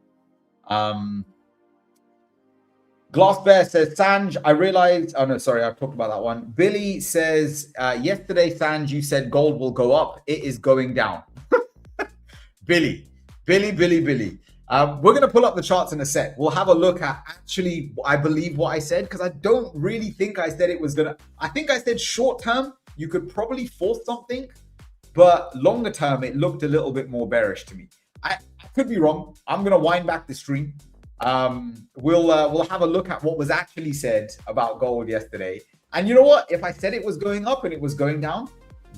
Glass Bear says, Sanj, I realized, oh no, sorry, I've talked about that one. Billy says, yesterday, Sanj, you said gold will go up. It is going down. Billy. We're going to pull up the charts in a sec. We'll have a look at actually, I believe what I said, because I don't really think I said it was going to, I think I said short term, you could probably force something, but longer term, it looked a little bit more bearish to me. I could be wrong. I'm going to wind back the stream. We'll have a look at what was actually said about gold yesterday. And you know what? If I said it was going up and it was going down,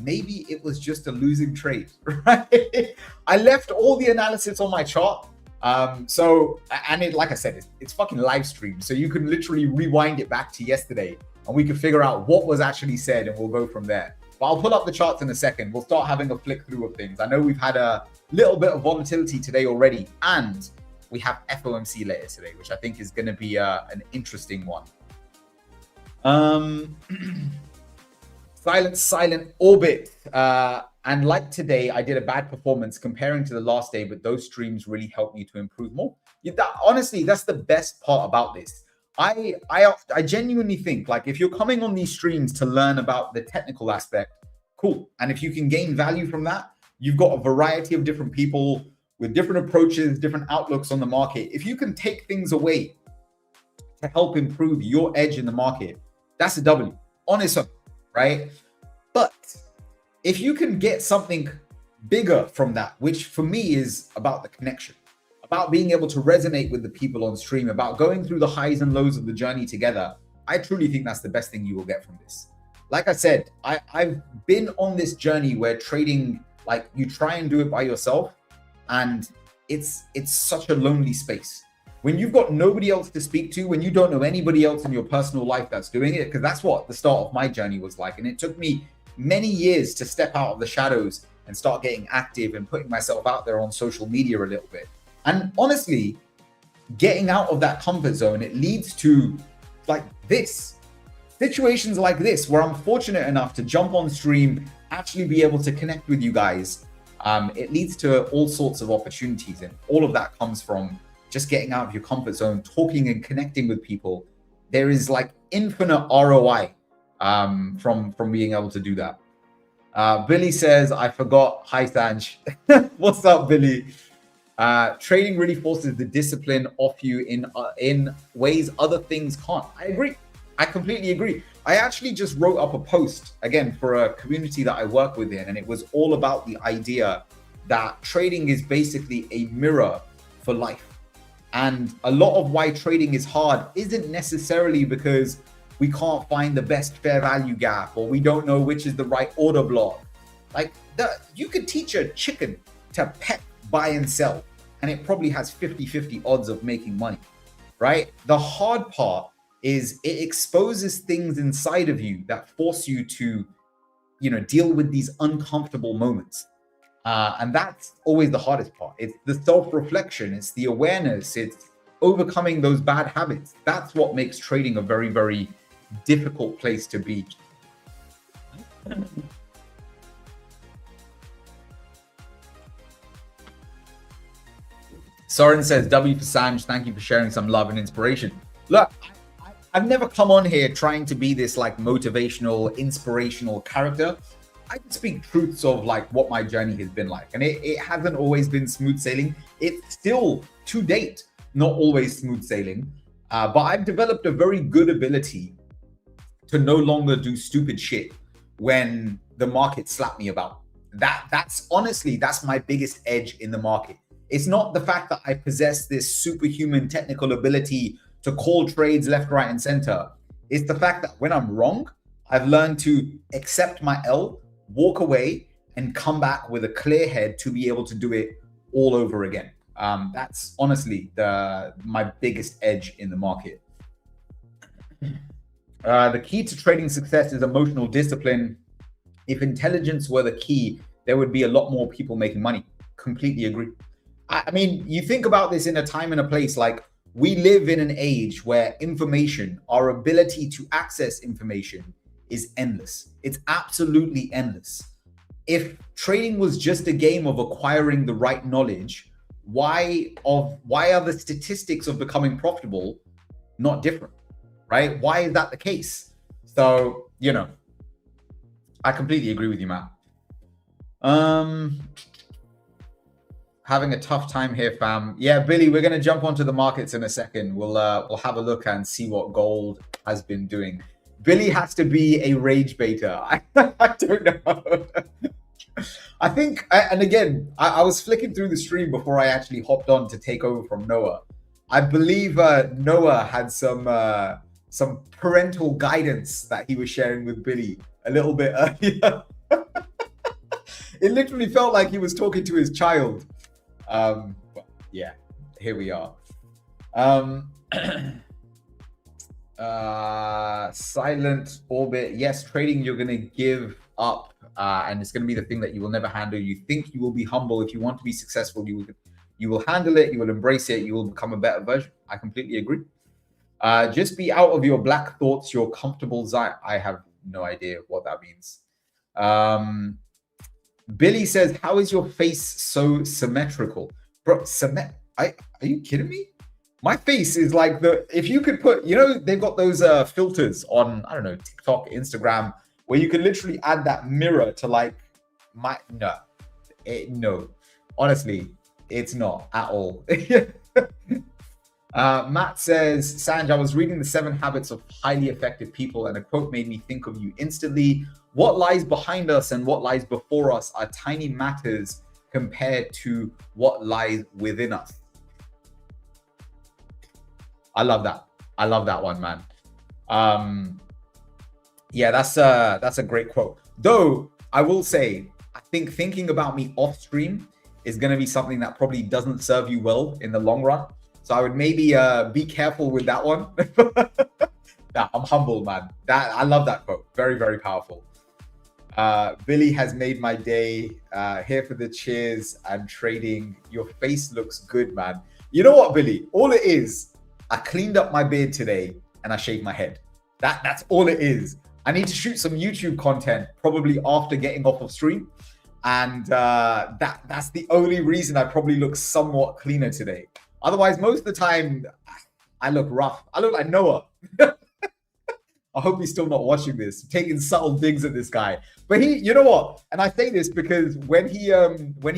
maybe it was just a losing trade, right? I left all the analysis on my chart. Like I said, it's fucking live stream. So you can literally rewind it back to yesterday and we can figure out what was actually said and we'll go from there. But I'll pull up the charts in a second. We'll start having a flick through of things. I know we've had a little bit of volatility today already, and we have FOMC later today, which I think is going to be an interesting one. Silent Orbit. And like today, I did a bad performance comparing to the last day, but those streams really helped me to improve more. Honestly, that's the best part about this. I genuinely think, like, if you're coming on these streams to learn about the technical aspect, cool. And if you can gain value from that, you've got a variety of different people with different approaches, different outlooks on the market. If you can take things away to help improve your edge in the market, that's a W on its own, right? But if you can get something bigger from that, which for me is about the connection, about being able to resonate with the people on stream, about going through the highs and lows of the journey together, I truly think that's the best thing you will get from this. Like I said, I've been on this journey where trading, like, you try and do it by yourself, and it's such a lonely space. When you've got nobody else to speak to, when you don't know anybody else in your personal life that's doing it, because that's what the start of my journey was like. And it took me many years to step out of the shadows and start getting active and putting myself out there on social media a little bit. And honestly, getting out of that comfort zone, it leads to like this, situations like this, where I'm fortunate enough to jump on stream, actually be able to connect with you guys. It leads to all sorts of opportunities, and all of that comes from just getting out of your comfort zone, talking and connecting with people. There is like infinite ROI from being able to do that. Billy says, I forgot. Hi, Sanj. What's up, Billy? Trading really forces the discipline off you in ways other things can't. I agree. I completely agree. I actually just wrote up a post again for a community that I work within, and it was all about the idea that trading is basically a mirror for life. And a lot of why trading is hard isn't necessarily because we can't find the best fair value gap, or we don't know which is the right order block. Like, you could teach a chicken to peck, buy and sell, and it probably has 50-50 odds of making money, right? The hard part is it exposes things inside of you that force you to, deal with these uncomfortable moments. And that's always the hardest part. It's the self-reflection, it's the awareness, it's overcoming those bad habits. That's what makes trading a very, very difficult place to be. Soren says, W for Sanj, thank you for sharing some love and inspiration. Look, I've never come on here trying to be this like motivational, inspirational character. I can speak truths of like what my journey has been like. And it hasn't always been smooth sailing. It's still, to date, not always smooth sailing. But I've developed a very good ability to no longer do stupid shit when the market slapped me about. That's honestly, that's my biggest edge in the market. It's not the fact that I possess this superhuman technical ability to call trades left, right, and center. It's the fact that when I'm wrong, I've learned to accept my L, walk away, and come back with a clear head to be able to do it all over again. That's honestly my biggest edge in the market. The key to trading success is emotional discipline. If intelligence were the key, there would be a lot more people making money. Completely agree. I mean, you think about this in a time and a place, like we live in an age where information, our ability to access information is endless. It's absolutely endless. If trading was just a game of acquiring the right knowledge, why are the statistics of becoming profitable not different, right? Why is that the case? So, you know, I completely agree with you, Matt. Having a tough time here, fam. Yeah, Billy, we're going to jump onto the markets in a second. We'll have a look and see what gold has been doing. Billy has to be a rage baiter. I don't know. I think, and again, I was flicking through the stream before I actually hopped on to take over from Noah. I believe Noah had some parental guidance that he was sharing with Billy a little bit earlier. It literally felt like he was talking to his child. But yeah, here we are. Silent orbit. Yes, trading you're gonna give up, and it's gonna be the thing that you will never handle. You think you will be humble. If you want to be successful, you will handle it, you will embrace it, you will become a better version. I completely agree. Just be out of your black thoughts, your comfortable zone. I have no idea what that means. Billy says, how is your face so symmetrical? Bro, are you kidding me? My face is like if you could put, you know, they've got those filters on, I don't know, TikTok, Instagram, where you can literally add that mirror to like no, honestly, it's not at all. Matt says, Sanj, I was reading the 7 Habits of Highly Effective People and a quote made me think of you instantly. What lies behind us and what lies before us are tiny matters compared to what lies within us. I love that. I love that one, man. Yeah, that's a great quote. Though I will say, I think thinking about me off stream is going to be something that probably doesn't serve you well in the long run. So I would maybe be careful with that one. Nah, I'm humble, man. I love that quote. Very, very powerful. Billy has made my day. Here for the cheers and trading. Your face looks good, man. You know what, Billy? All it is, I cleaned up my beard today and I shaved my head. That's all it is. I need to shoot some YouTube content probably after getting off of stream. And that's the only reason I probably look somewhat cleaner today. Otherwise, most of the time, I look rough. I look like Noah. I hope he's still not watching this, taking subtle digs at this guy. But you know what? And I say this because when he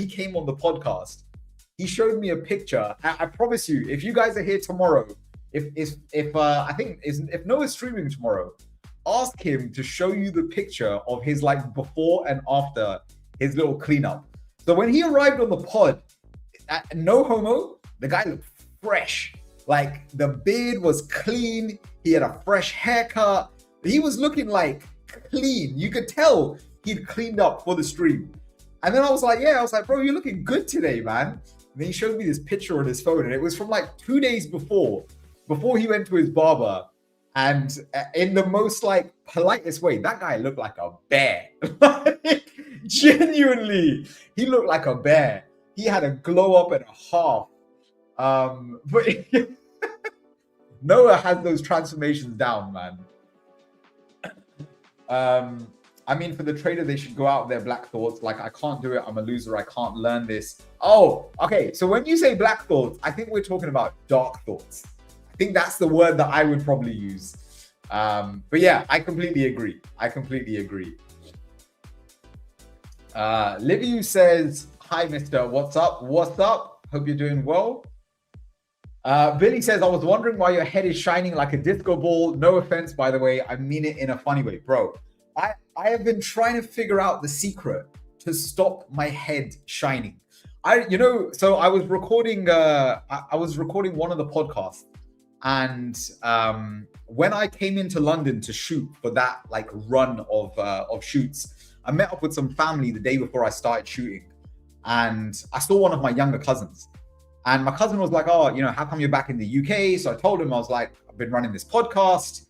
came on the podcast, he showed me a picture. I promise you, if you guys are here tomorrow, if Noah's streaming tomorrow, ask him to show you the picture of his like before and after his little cleanup. So when he arrived on the pod, no homo, the guy looked fresh. Like the beard was clean. He had a fresh haircut. He was looking like clean. You could tell he'd cleaned up for the stream. And then I was like, bro, you're looking good today, man. And then he showed me this picture on his phone, and it was from like 2 days before he went to his barber. And in the most like politest way, that guy looked like a bear. Genuinely, he looked like a bear. He had a glow up and a half. But Noah has those transformations down, man. I mean, for the trader, they should go out with their black thoughts. Like, I can't do it. I'm a loser. I can't learn this. Oh, okay. So when you say black thoughts, I think we're talking about dark thoughts. I think that's the word that I would probably use. But yeah, I completely agree. Liviu says, hi, mister. What's up? What's up? Hope you're doing well. Billy says, I was wondering why your head is shining like a disco ball. No offense, by the way. I mean it in a funny way. Bro, I have been trying to figure out the secret to stop my head shining. So I was recording one of the podcasts, and when I came into London to shoot for that like run of shoots, I met up with some family the day before I started shooting, and I saw one of my younger cousins. And my cousin was like, oh, how come you're back in the UK? So I told him, I was like, I've been running this podcast.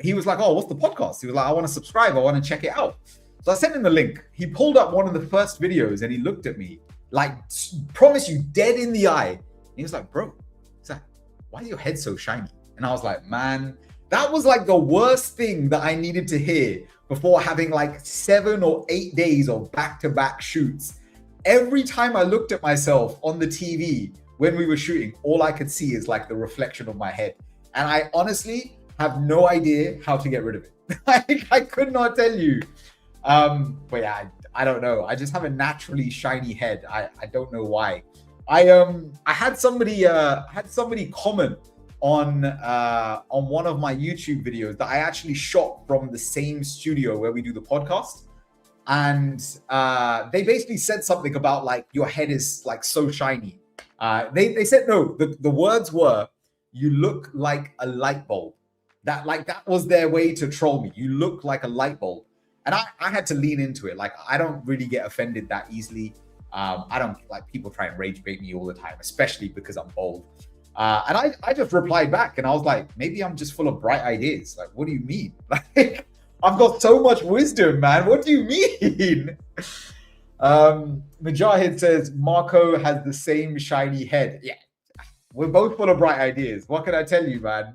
He was like, oh, what's the podcast? He was like, I want to subscribe. I want to check it out. So I sent him the link. He pulled up one of the first videos and he looked at me like, promise you, dead in the eye. And he was like, bro, why is your head so shiny? And I was like, man, that was like the worst thing that I needed to hear before having like 7 or 8 days of back-to-back shoots. Every time I looked at myself on the TV when we were shooting, all I could see is like the reflection of my head. And I honestly have no idea how to get rid of it. I could not tell you. But yeah, I don't know. I just have a naturally shiny head. I don't know why. I had somebody comment on one of my YouTube videos that I actually shot from the same studio where we do the podcast. And they basically said something about like your head is like so shiny. They said no. The words were, "You look like a light bulb." That was their way to troll me. You look like a light bulb, and I had to lean into it. Like, I don't really get offended that easily. I don't like people try and rage bait me all the time, especially because I'm bold. And I just replied back, and I was like, maybe I'm just full of bright ideas. Like, what do you mean? Like, I've got so much wisdom, man. What do you mean? Mujahid says, Marco has the same shiny head. Yeah, we're both full of bright ideas. What can I tell you, man?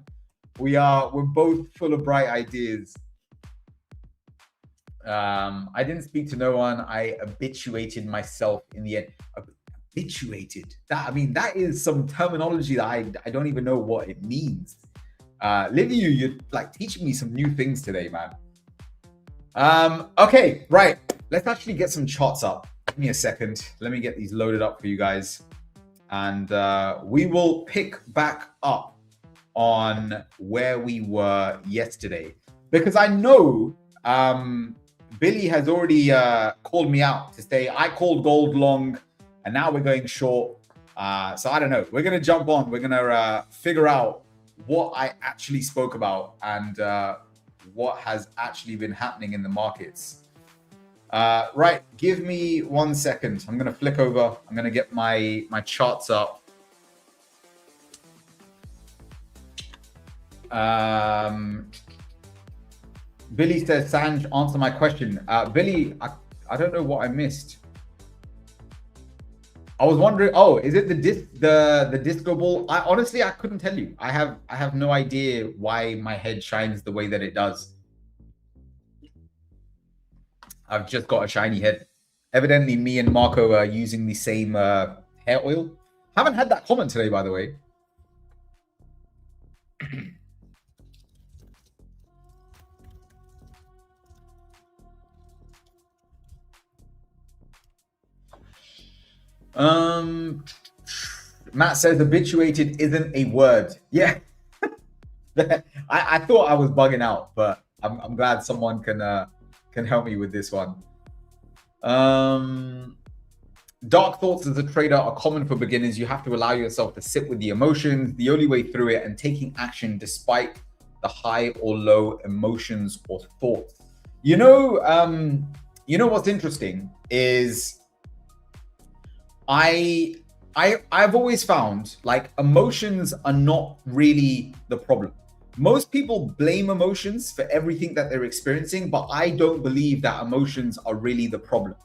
We're both full of bright ideas. I didn't speak to no one. I habituated myself in the end. Habituated. That is some terminology that I don't even know what it means. Liviu, you're like teaching me some new things today, man. Okay, right. Let's actually get some charts up. Give me a second. Let me get these loaded up for you guys. And we will pick back up on where we were yesterday. Because I know Billy has already called me out to say, I called gold long and now we're going short. So I don't know. We're going to jump on. We're going to figure out what I actually spoke about and what has actually been happening in the markets. Right, give me 1 second. I'm going to flick over. I'm going to get my charts up. Billy says, Sanj, answer my question. Billy, I don't know what I missed. I was wondering, oh, is it the disco ball? Honestly, I couldn't tell you. I have no idea why my head shines the way that it does. I've just got a shiny head. Evidently, me and Marco are using the same hair oil. Haven't had that comment today, by the way. Matt says habituated isn't a word. Yeah. I thought I was bugging out, but I'm glad someone can help me with this one. Dark thoughts as a trader are common for beginners. You have to allow yourself to sit with the emotions, the only way through it, and taking action despite the high or low emotions or thoughts. You know what's interesting is I've always found like emotions are not really the problem. Most people blame emotions for everything that they're experiencing, but I don't believe that emotions are really the problem.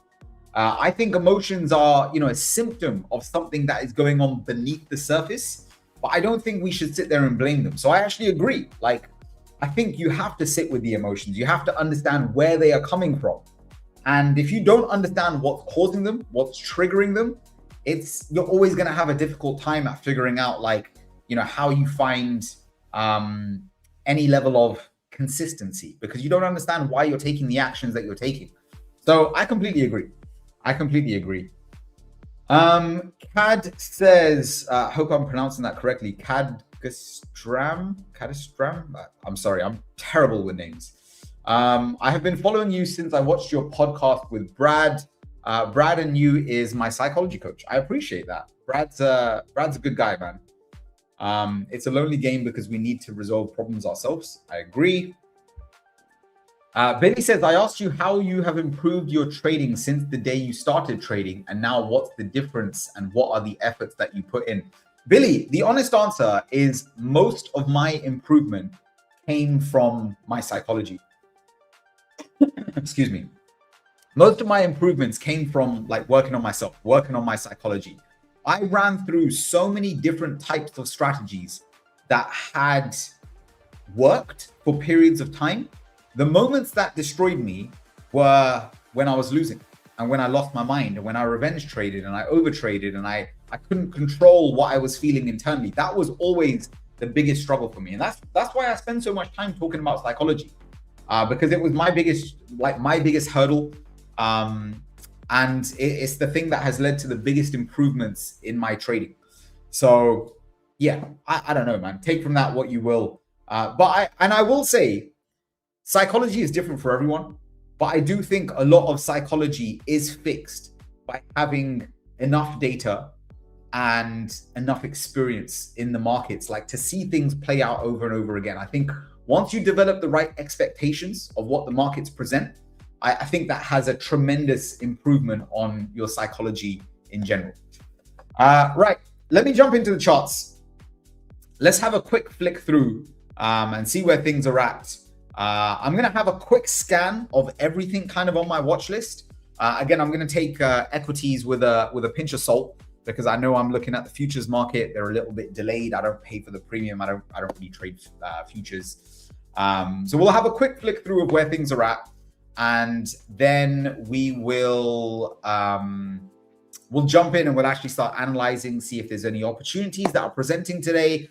I think emotions are, a symptom of something that is going on beneath the surface, but I don't think we should sit there and blame them. So I actually agree. Like, I think you have to sit with the emotions. You have to understand where they are coming from. And if you don't understand what's causing them, what's triggering them, you're always going to have a difficult time at figuring out, like, you know, how you find any level of consistency, because you don't understand why you're taking the actions that you're taking. So I completely agree. Cad says, hope I'm pronouncing that correctly. Cadastram. I'm sorry, I'm terrible with names. I have been following you since I watched your podcast with Brad. Brad and you is my psychology coach. I appreciate that. Brad's a good guy, man. It's a lonely game because we need to resolve problems ourselves. I agree. Billy says, I asked you how you have improved your trading since the day you started trading, and now what's the difference and what are the efforts that you put in? Billy, the honest answer is most of my improvement came from my psychology. Excuse me. Most of my improvements came from like working on myself, working on my psychology. I ran through so many different types of strategies that had worked for periods of time. The moments that destroyed me were when I was losing and when I lost my mind and when I revenge traded and I overtraded and I couldn't control what I was feeling internally. That was always the biggest struggle for me. And that's why I spend so much time talking about psychology, because it was my biggest hurdle. And it's the thing that has led to the biggest improvements in my trading. So yeah, I don't know, man, take from that what you will. But I will say, psychology is different for everyone, but I do think a lot of psychology is fixed by having enough data and enough experience in the markets, like to see things play out over and over again. I think once you develop the right expectations of what the markets present, I think that has a tremendous improvement on your psychology in general. Right, let me jump into the charts. Let's have a quick flick through and see where things are at. I'm going to have a quick scan of everything kind of on my watch list. Again, I'm going to take equities with a pinch of salt, because I know I'm looking at the futures market. They're a little bit delayed. I don't pay for the premium. I don't really trade futures. So we'll have a quick flick through of where things are at, and then we will we'll jump in and we'll actually start analyzing, see if there's any opportunities that are presenting today.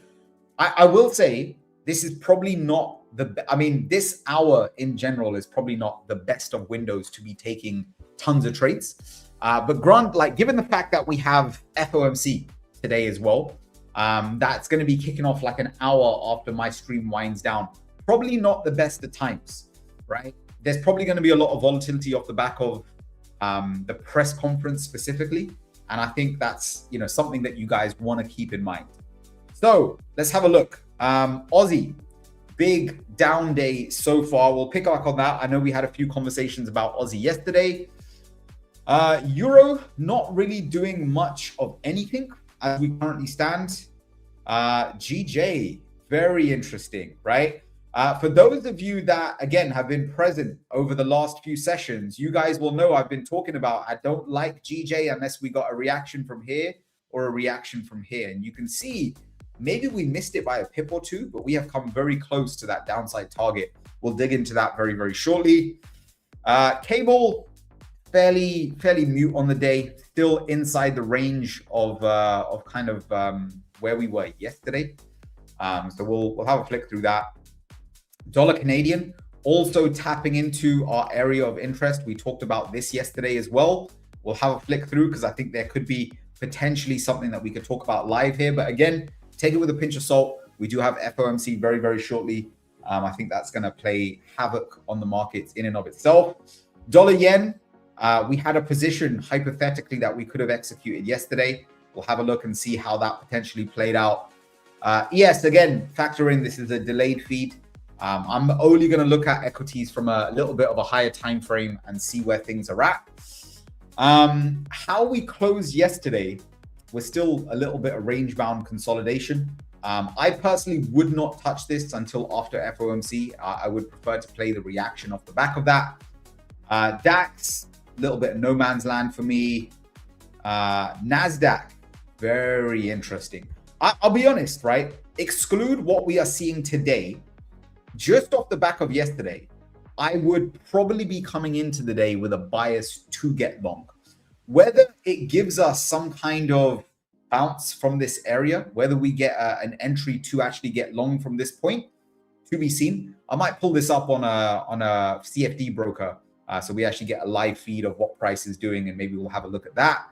I will say this is probably not this hour in general is probably not the best of windows to be taking tons of trades. But given the fact that we have FOMC today as well, that's going to be kicking off like an hour after my stream winds down. Probably not the best of times, right? There's probably going to be a lot of volatility off the back of the press conference specifically. And I think that's, something that you guys want to keep in mind. So let's have a look. Aussie, big down day so far. We'll pick up on that. I know we had a few conversations about Aussie yesterday. Euro, not really doing much of anything as we currently stand. GJ, very interesting, right? For those of you that, again, have been present over the last few sessions, you guys will know I've been talking about I don't like GJ unless we got a reaction from here or a reaction from here. And you can see maybe we missed it by a pip or two, but we have come very close to that downside target. We'll dig into that very, very shortly. Cable, fairly mute on the day, still inside the range of where we were yesterday. So we'll have a flick through that. Dollar Canadian also tapping into our area of interest. We talked about this yesterday as well. We'll have a flick through because I think there could be potentially something that we could talk about live here. But again, take it with a pinch of salt. We do have FOMC very, very shortly. I think that's going to play havoc on the markets in and of itself. Dollar yen, we had a position hypothetically that we could have executed yesterday. We'll have a look and see how that potentially played out. Yes, again, factor in this is a delayed feed. I'm only going to look at equities from a little bit of a higher time frame and see where things are at. How we closed yesterday was still a little bit of range-bound consolidation. I personally would not touch this until after FOMC. I would prefer to play the reaction off the back of that. DAX, a little bit of no man's land for me. NASDAQ, very interesting. I'll be honest, right? Exclude what we are seeing today. just off the back of yesterday, I would probably be coming into the day with a bias to get long. Whether it gives us some kind of bounce from this area, whether we get an entry to actually get long from this point, to be seen. I might pull this up on a CFD broker, so we actually get a live feed of what price is doing, and maybe we'll have a look at that.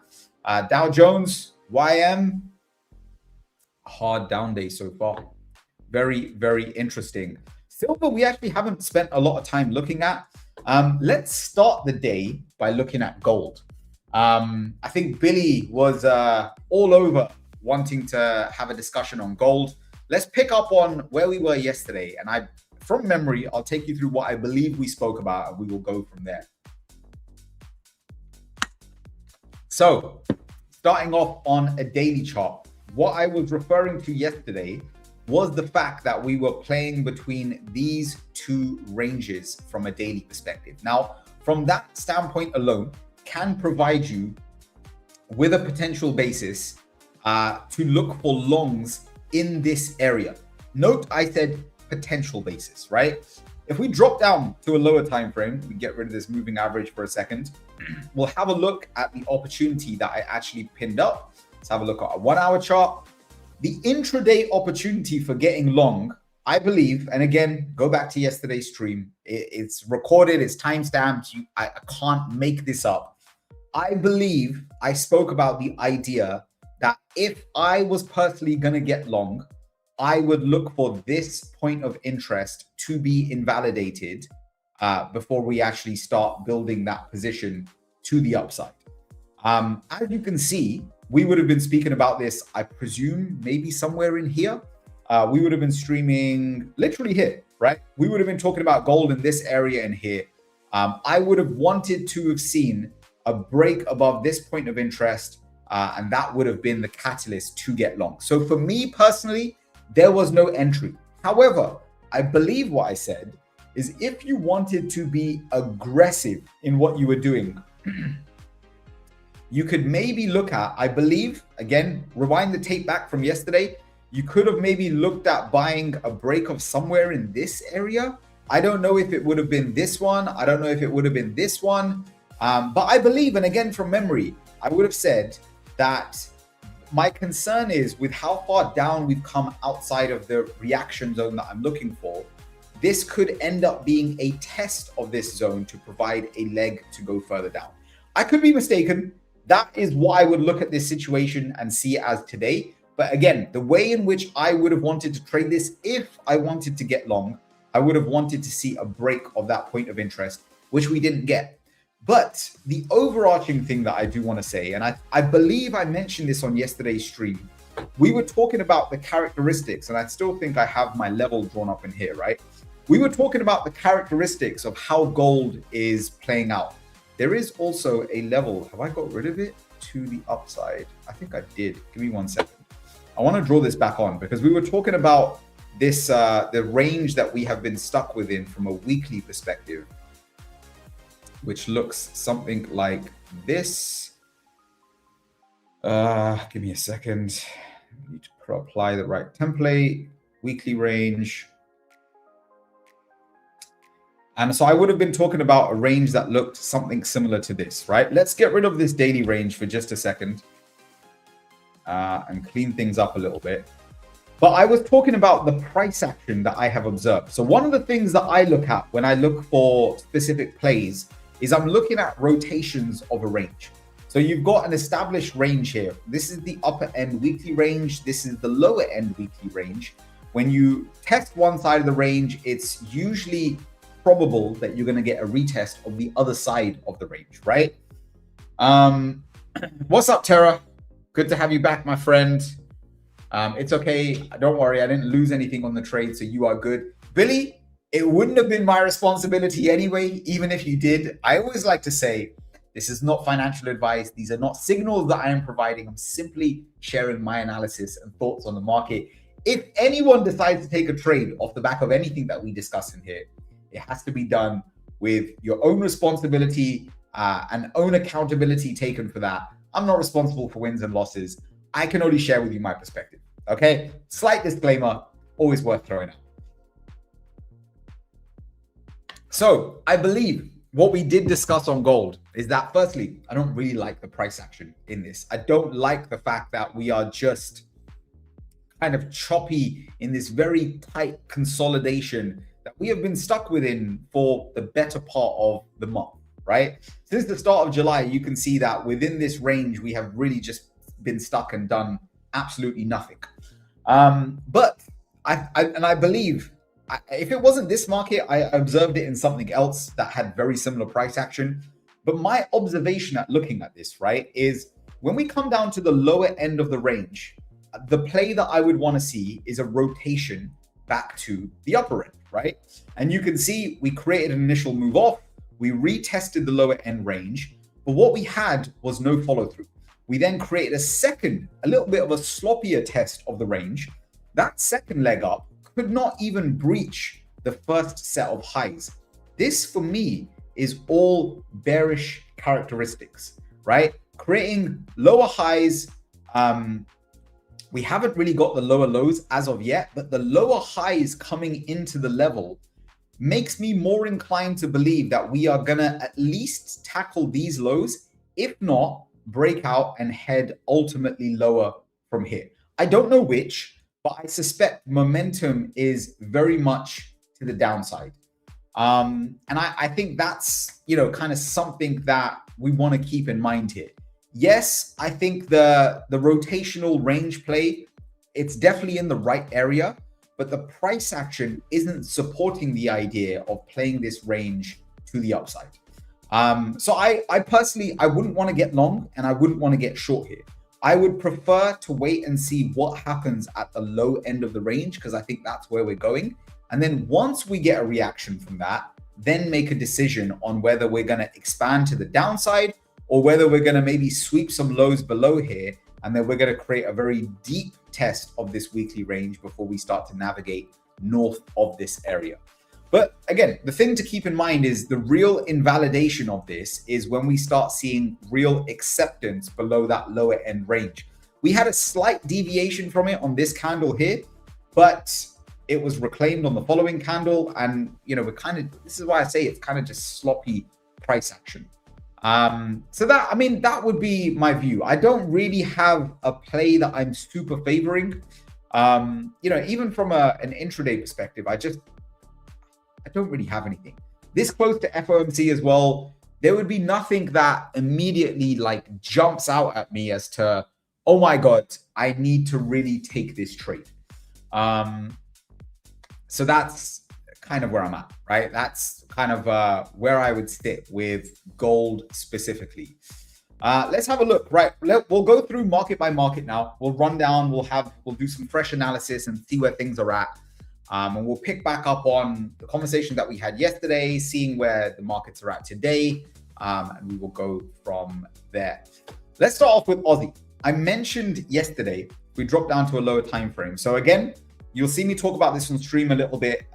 Dow Jones, YM, hard down day so far. Very, very interesting. Silver, we actually haven't spent a lot of time looking at. Let's start the day by looking at gold. I think Billy was all over wanting to have a discussion on gold. Let's pick up on where we were yesterday. And from memory, I'll take you through what I believe we spoke about, and we will go from there. So, starting off on a daily chart, what I was referring to yesterday was the fact that we were playing between these two ranges from a daily perspective. Now, from that standpoint alone, can provide you with a potential basis to look for longs in this area. Note I said potential basis, right? If we drop down to a lower time frame, we get rid of this moving average for a second, we'll have a look at the opportunity that I actually pinned up. Let's have a look at a 1 hour chart. The intraday opportunity for getting long, I believe, and again, go back to yesterday's stream. It's recorded, it's timestamped. I can't make this up. I believe I spoke about the idea that if I was personally going to get long, I would look for this point of interest to be invalidated before we actually start building that position to the upside. As you can see, we would have been speaking about this, I presume, maybe somewhere in here. We would have been streaming literally here, right? We would have been talking about gold in this area and here. I would have wanted to have seen a break above this point of interest, and that would have been the catalyst to get long. So for me personally, there was no entry. However, I believe what I said is if you wanted to be aggressive in what you were doing, you could maybe look at, I believe, again, rewind the tape back from yesterday, you could have maybe looked at buying a break of somewhere in this area. I don't know if it would have been this one. I don't know if it would have been this one. But I believe, and again, from memory, I would have said that my concern is with how far down we've come outside of the reaction zone that I'm looking for. This could end up being a test of this zone to provide a leg to go further down. I could be mistaken. That is what I would look at this situation and see it as today. But again, the way in which I would have wanted to trade this, if I wanted to get long, I would have wanted to see a break of that point of interest, which we didn't get. But the overarching thing that I do want to say, and I believe I mentioned this on yesterday's stream, we were talking about the characteristics, and I still think I have my level drawn up in here, right? We were talking about the characteristics of how gold is playing out. There is also a level. Have I got rid of it to the upside? I think I did. Give me 1 second. I want to draw this back on because we were talking about this, the range that we have been stuck within from a weekly perspective, which looks something like this. Give me a second. I need to apply the right template. Weekly range. And so I would have been talking about a range that looked something similar to this, right? Let's get rid of this daily range for just a second and clean things up a little bit. But I was talking about the price action that I have observed. So one of the things that I look at when I look for specific plays is I'm looking at rotations of a range. So you've got an established range here. This is the upper end weekly range. This is the lower end weekly range. When you test one side of the range, it's usually probable that you're going to get a retest of the other side of the range, right? What's up, Tara? Good to have you back, my friend. It's okay. Don't worry. I didn't lose anything on the trade, so you are good. Billy, it wouldn't have been my responsibility anyway, even if you did. I always like to say, this is not financial advice. These are not signals that I am providing. I'm simply sharing my analysis and thoughts on the market. If anyone decides to take a trade off the back of anything that we discuss in here, it has to be done with your own responsibility and own accountability taken for that. I'm not responsible for wins and losses. I can only share with you my perspective. Okay? Slight disclaimer, always worth throwing out. So I believe what we did discuss on gold is that, firstly, I don't really like the price action in this. I don't like the fact that we are just kind of choppy in this very tight consolidation that we have been stuck within for the better part of the month, right? Since the start of July, you can see that within this range, we have really just been stuck and done absolutely nothing. But I believe if it wasn't this market, I observed it in something else that had very similar price action. But my observation at looking at this, right, is when we come down to the lower end of the range, the play that I would want to see is a rotation back to the upper end, right? And you can see we created an initial move off, we retested the lower end range, but what we had was no follow through. We then created a second, a little bit of a sloppier test of the range. That second leg up could not even breach the first set of highs. This for me is all bearish characteristics, right? Creating lower highs. We haven't really got the lower lows as of yet, but the lower highs coming into the level makes me more inclined to believe that we are gonna at least tackle these lows, if not break out and head ultimately lower from here. I don't know which, but I suspect momentum is very much to the downside. And I think that's, kind of something that we want to keep in mind here. Yes, I think the rotational range play, it's definitely in the right area, but the price action isn't supporting the idea of playing this range to the upside. So I personally, I wouldn't want to get long and I wouldn't want to get short here. I would prefer to wait and see what happens at the low end of the range, because I think that's where we're going. And then once we get a reaction from that, then make a decision on whether we're going to expand to the downside or whether we're going to maybe sweep some lows below here. And then we're going to create a very deep test of this weekly range before we start to navigate north of this area. But again, the thing to keep in mind is the real invalidation of this is when we start seeing real acceptance below that lower end range. We had a slight deviation from it on this candle here, but it was reclaimed on the following candle. And, this is why I say it's kind of just sloppy price action. So that would be my view. I don't really have a play that I'm super favoring. Even from an intraday perspective, I don't really have anything. This close to FOMC as well, there would be nothing that immediately jumps out at me as to, oh my God, I need to really take this trade. So that's kind of where I'm at, right? That's kind of where I would sit with gold specifically. Let's have a look, right? We'll go through market by market now. We'll run down, we'll do some fresh analysis and see where things are at. And we'll pick back up on the conversation that we had yesterday, seeing where the markets are at today, and we will go from there. Let's start off with Aussie. I mentioned yesterday we dropped down to a lower time frame. So again, you'll see me talk about this on stream a little bit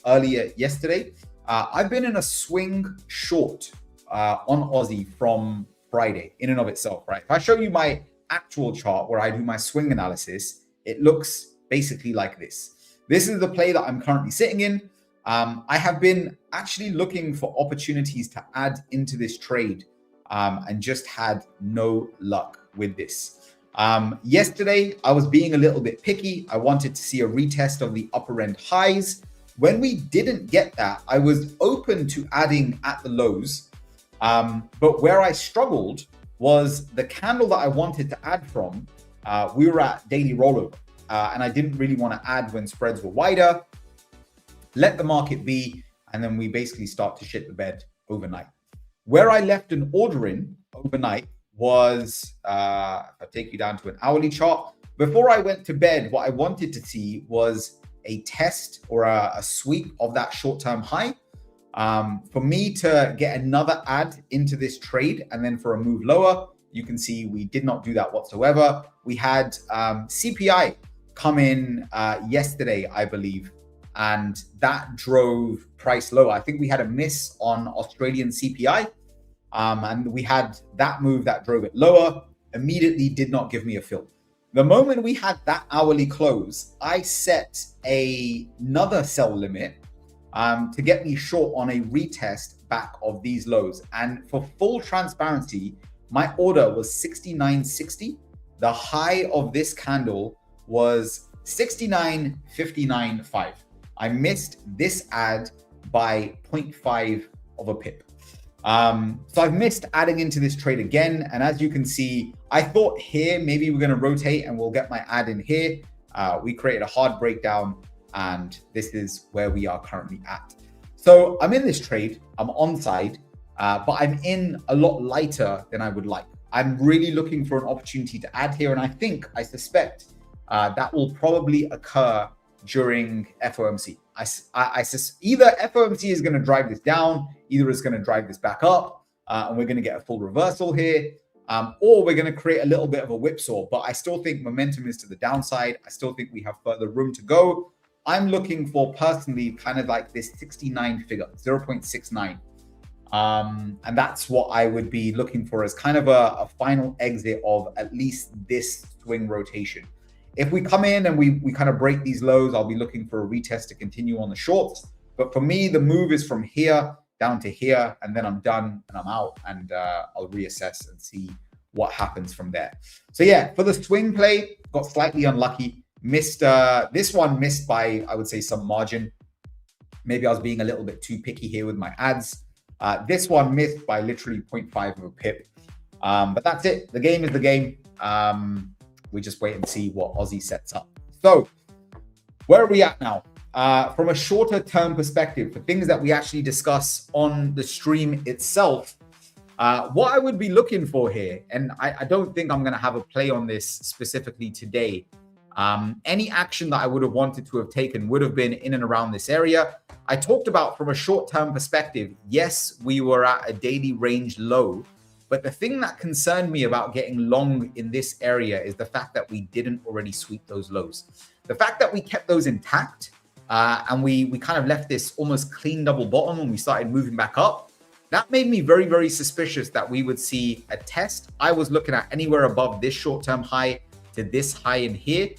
earlier yesterday. I've been in a swing short on Aussie from Friday in and of itself, right? If I show you my actual chart where I do my swing analysis, it looks basically like this. This is the play that I'm currently sitting in. I have been actually looking for opportunities to add into this trade and just had no luck with this. Yesterday, I was being a little bit picky. I wanted to see a retest of the upper end highs. When we didn't get that, I was open to adding at the lows. But where I struggled was the candle that I wanted to add from. We were at daily rollover. And I didn't really want to add when spreads were wider, let the market be, and then we basically start to shit the bed overnight. Where I left an order in overnight was, if I take you down to an hourly chart, before I went to bed, what I wanted to see was a test or a sweep of that short-term high for me to get another add into this trade, and then for a move lower. You can see we did not do that whatsoever. We had CPI come in yesterday, I believe, and that drove price lower. I think we had a miss on Australian CPI, and we had that move that drove it lower. Immediately did not give me a fill. The moment we had that hourly close, I set another sell limit to get me short on a retest back of these lows. And for full transparency, my order was 69.60. The high of this candle was 69.59.5. I missed this ad by 0.5 of a pip. So I've missed adding into this trade again. And as you can see, I thought here, maybe we're going to rotate and we'll get my ad in here. We created a hard breakdown and this is where we are currently at. So I'm in this trade, I'm onside, but I'm in a lot lighter than I would like. I'm really looking for an opportunity to add here. And I suspect that will probably occur during FOMC. Either FOMC is going to drive this down, either it's going to drive this back up, and we're going to get a full reversal here, or we're going to create a little bit of a whipsaw. But I still think momentum is to the downside. I still think we have further room to go. I'm looking for personally kind of like this 69 figure, 0.69. And that's what I would be looking for as kind of a final exit of at least this swing rotation. If we come in and we kind of break these lows, I'll be looking for a retest to continue on the shorts. But for me, the move is from here down to here, and then I'm done and I'm out, and I'll reassess and see what happens from there. So yeah, for the swing play, got slightly unlucky. Missed this one missed by, I would say, some margin. Maybe I was being a little bit too picky here with my ads. This one missed by literally 0.5 of a pip. But that's it. The game is the game. We just wait and see what Aussie sets up. So where are we at now? From a shorter term perspective, for things that we actually discuss on the stream itself, what I would be looking for here, and I don't think I'm going to have a play on this specifically today. Any action that I would have wanted to have taken would have been in and around this area. I talked about from a short-term perspective, yes, we were at a daily range low, but the thing that concerned me about getting long in this area is the fact that we didn't already sweep those lows. The fact that we kept those intact and we kind of left this almost clean double bottom when we started moving back up, that made me very, very suspicious that we would see a test. I was looking at anywhere above this short-term high to this high in here,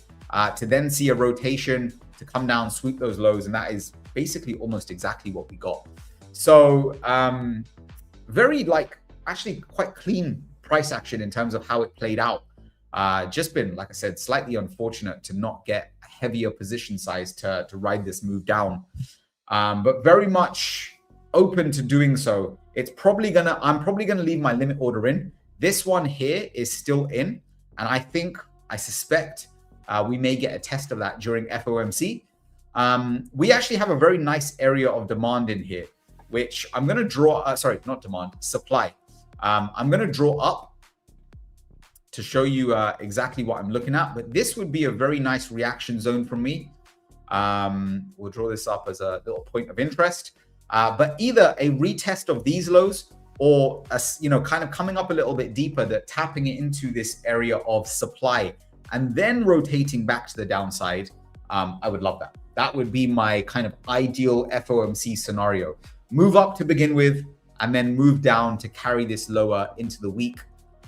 to then see a rotation to come down, sweep those lows, and that is basically almost exactly what we got. So very actually quite clean price action in terms of how it played out. Just been, like I said, slightly unfortunate to not get a heavier position size to ride this move down, but very much open to doing so. I'm probably gonna leave my limit order in. This one here is still in, and I suspect we may get a test of that during FOMC. We actually have a very nice area of demand in here, which I'm going to draw, not demand, supply. I'm going to draw up to show you exactly what I'm looking at, but this would be a very nice reaction zone from me. We'll draw this up as a little point of interest, but either a retest of these lows or kind of coming up a little bit deeper, that tapping it into this area of supply and then rotating back to the downside. I would love that. That would be my kind of ideal FOMC scenario. Move up to begin with, and then move down to carry this lower into the week,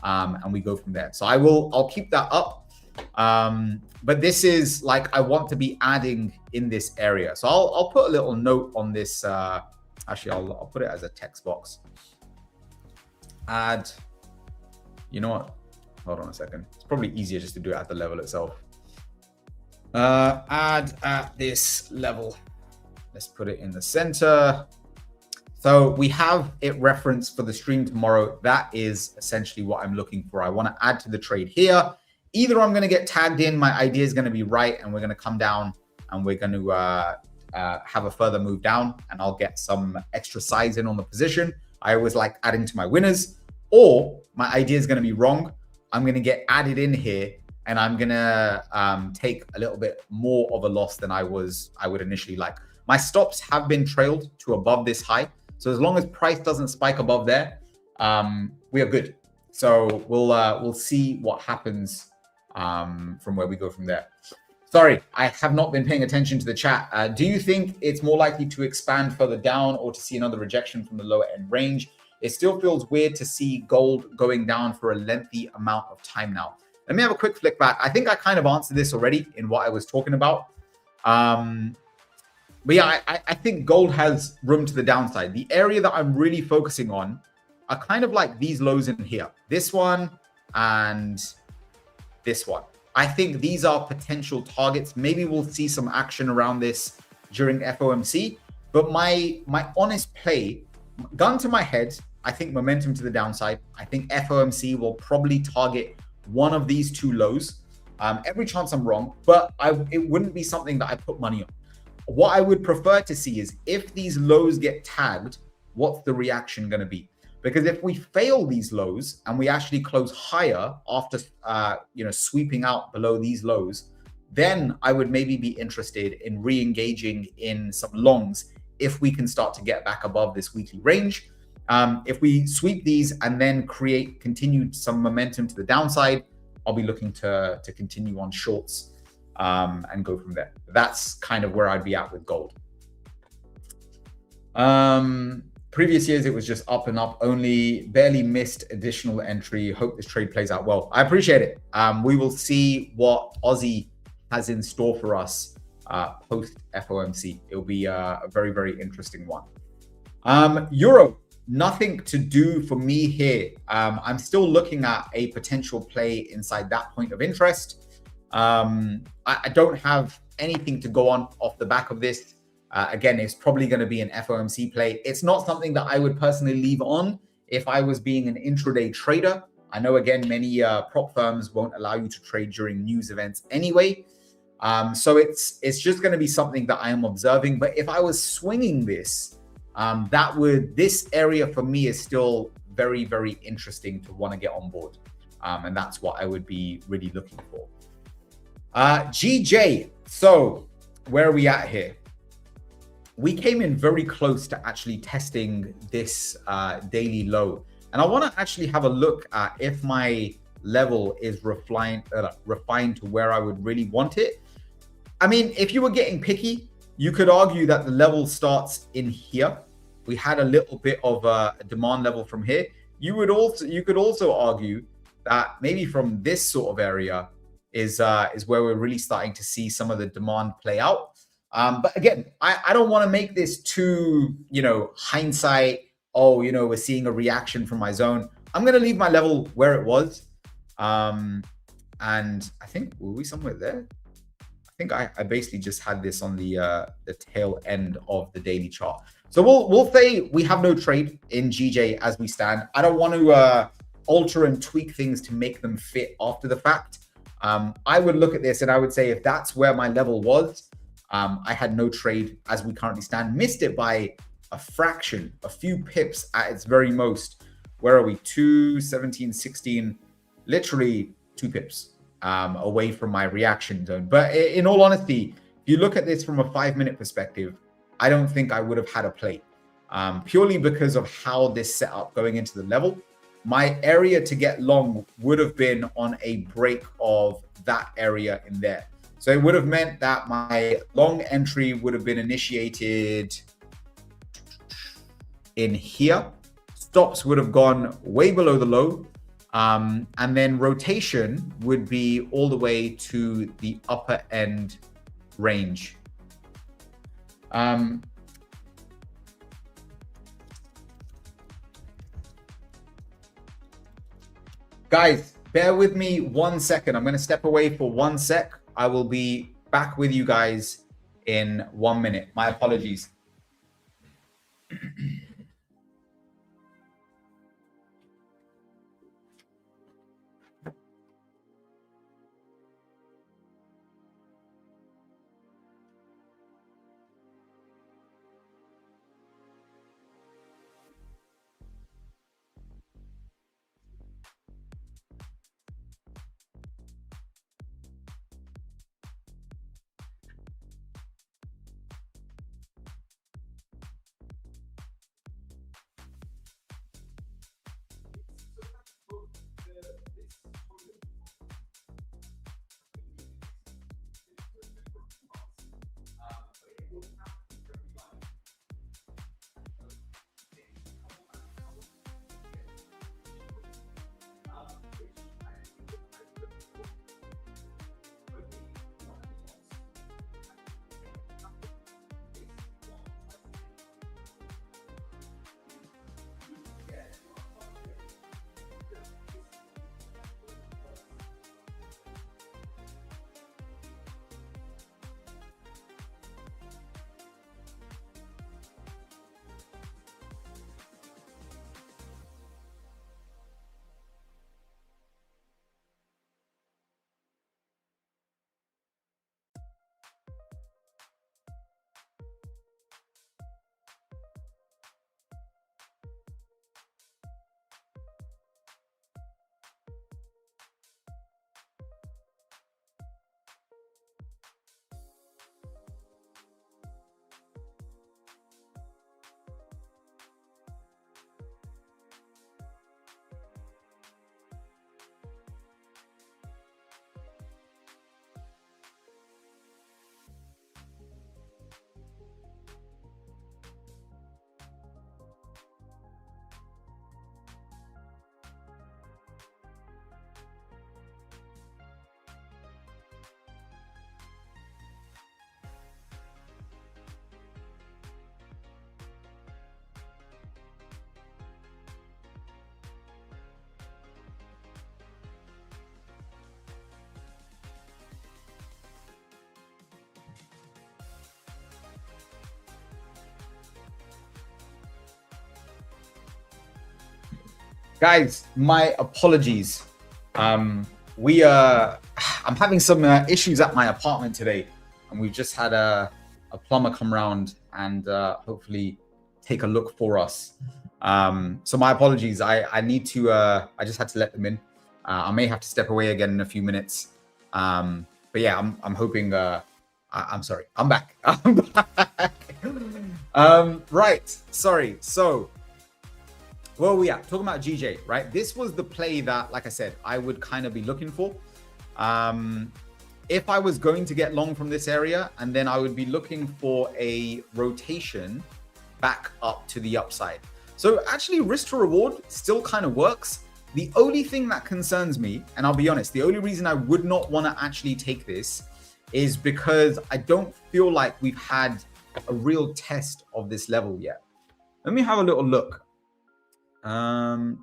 and we go from there. So I'll keep that up. But this is like, I want to be adding in this area. So I'll put a little note on this. Actually, I'll put it as a text box. Add, you know what? Hold on a second. It's probably easier just to do it at the level itself. Add at this level. Let's put it in the center. So we have it referenced for the stream tomorrow. That is essentially what I'm looking for. I want to add to the trade here. Either I'm going to get tagged in, my idea is going to be right, and we're going to come down and we're going to have a further move down, and I'll get some extra size in on the position. I always like adding to my winners. Or my idea is going to be wrong. I'm going to get added in here, and I'm going to take a little bit more of a loss than I would initially like. My stops have been trailed to above this high. So as long as price doesn't spike above there, we are good. So we'll see what happens from where we go from there. Sorry, I have not been paying attention to the chat. Do you think it's more likely to expand further down or to see another rejection from the lower end range? It still feels weird to see gold going down for a lengthy amount of time now. Let me have a quick flick back. I think I kind of answered this already in what I was talking about. but yeah, I think gold has room to the downside. The area that I'm really focusing on are kind of like these lows in here. This one and this one. I think these are potential targets. Maybe we'll see some action around this during FOMC. But my honest play, gun to my head, I think momentum to the downside. I think FOMC will probably target one of these two lows. Every chance I'm wrong, but it wouldn't be something that I put money on. What I would prefer to see is if these lows get tagged, what's the reaction going to be? Because if we fail these lows and we actually close higher after sweeping out below these lows, then I would maybe be interested in re-engaging in some longs if we can start to get back above this weekly range. If we sweep these and then continue some momentum to the downside, I'll be looking to continue on shorts and go from there. That's kind of where I'd be at with gold. Previous years, it was just up and up only, barely missed additional entry. Hope this trade plays out well. I appreciate it. We will see what Aussie has in store for us post FOMC. It'll be a very, very interesting one. Euro, nothing to do for me here. I'm still looking at a potential play inside that point of interest. I don't have anything to go on off the back of this. Again, it's probably going to be an FOMC play. It's not something that I would personally leave on if I was being an intraday trader. I know, again, many prop firms won't allow you to trade during news events anyway. So it's just going to be something that I am observing. But if I was swinging this, this area for me is still very, very interesting to want to get on board. And that's what I would be really looking for. GJ, so where are we at here? We came in very close to actually testing this daily low. And I want to actually have a look at if my level is refined to where I would really want it. I mean, if you were getting picky, you could argue that the level starts in here. We had a little bit of a demand level from here. You could also argue that maybe from this sort of area is where we're really starting to see some of the demand play out. But again, I don't want to make this too, hindsight. Oh, we're seeing a reaction from my zone. I'm going to leave my level where it was. And I think, were we somewhere there? I think I basically just had this on the tail end of the daily chart. So we'll say we have no trade in GJ as we stand. I don't want to alter and tweak things to make them fit after the fact. I would look at this and I would say if that's where my level was, I had no trade as we currently stand. Missed it by a fraction, a few pips at its very most. Where are we? 2, 17, 16, literally 2 pips away from my reaction zone. But in all honesty, if you look at this from a 5-minute perspective, I don't think I would have had a play purely because of how this set up going into the level. My area to get long would have been on a break of that area in there. So it would have meant that my long entry would have been initiated in here. Stops would have gone way below the low. And then rotation would be all the way to the upper end range. Guys, bear with me 1 second. I'm going to step away for 1 sec. I will be back with you guys in 1 minute. My apologies. Guys, my apologies. I'm having some issues at my apartment today, and we've just had a plumber come around and hopefully take a look for us. So my apologies. I need to. I just had to let them in. I may have to step away again in a few minutes. But yeah, I'm hoping. I'm sorry. I'm back. I'm back. Right. Sorry. So, where are we at? Talking about GJ, right? This was the play that, like I said, I would kind of be looking for. If I was going to get long from this area, and then I would be looking for a rotation back up to the upside. So actually, risk to reward still kind of works. The only thing that concerns me, and I'll be honest, the only reason I would not want to actually take this is because I don't feel like we've had a real test of this level yet. Let me have a little look. I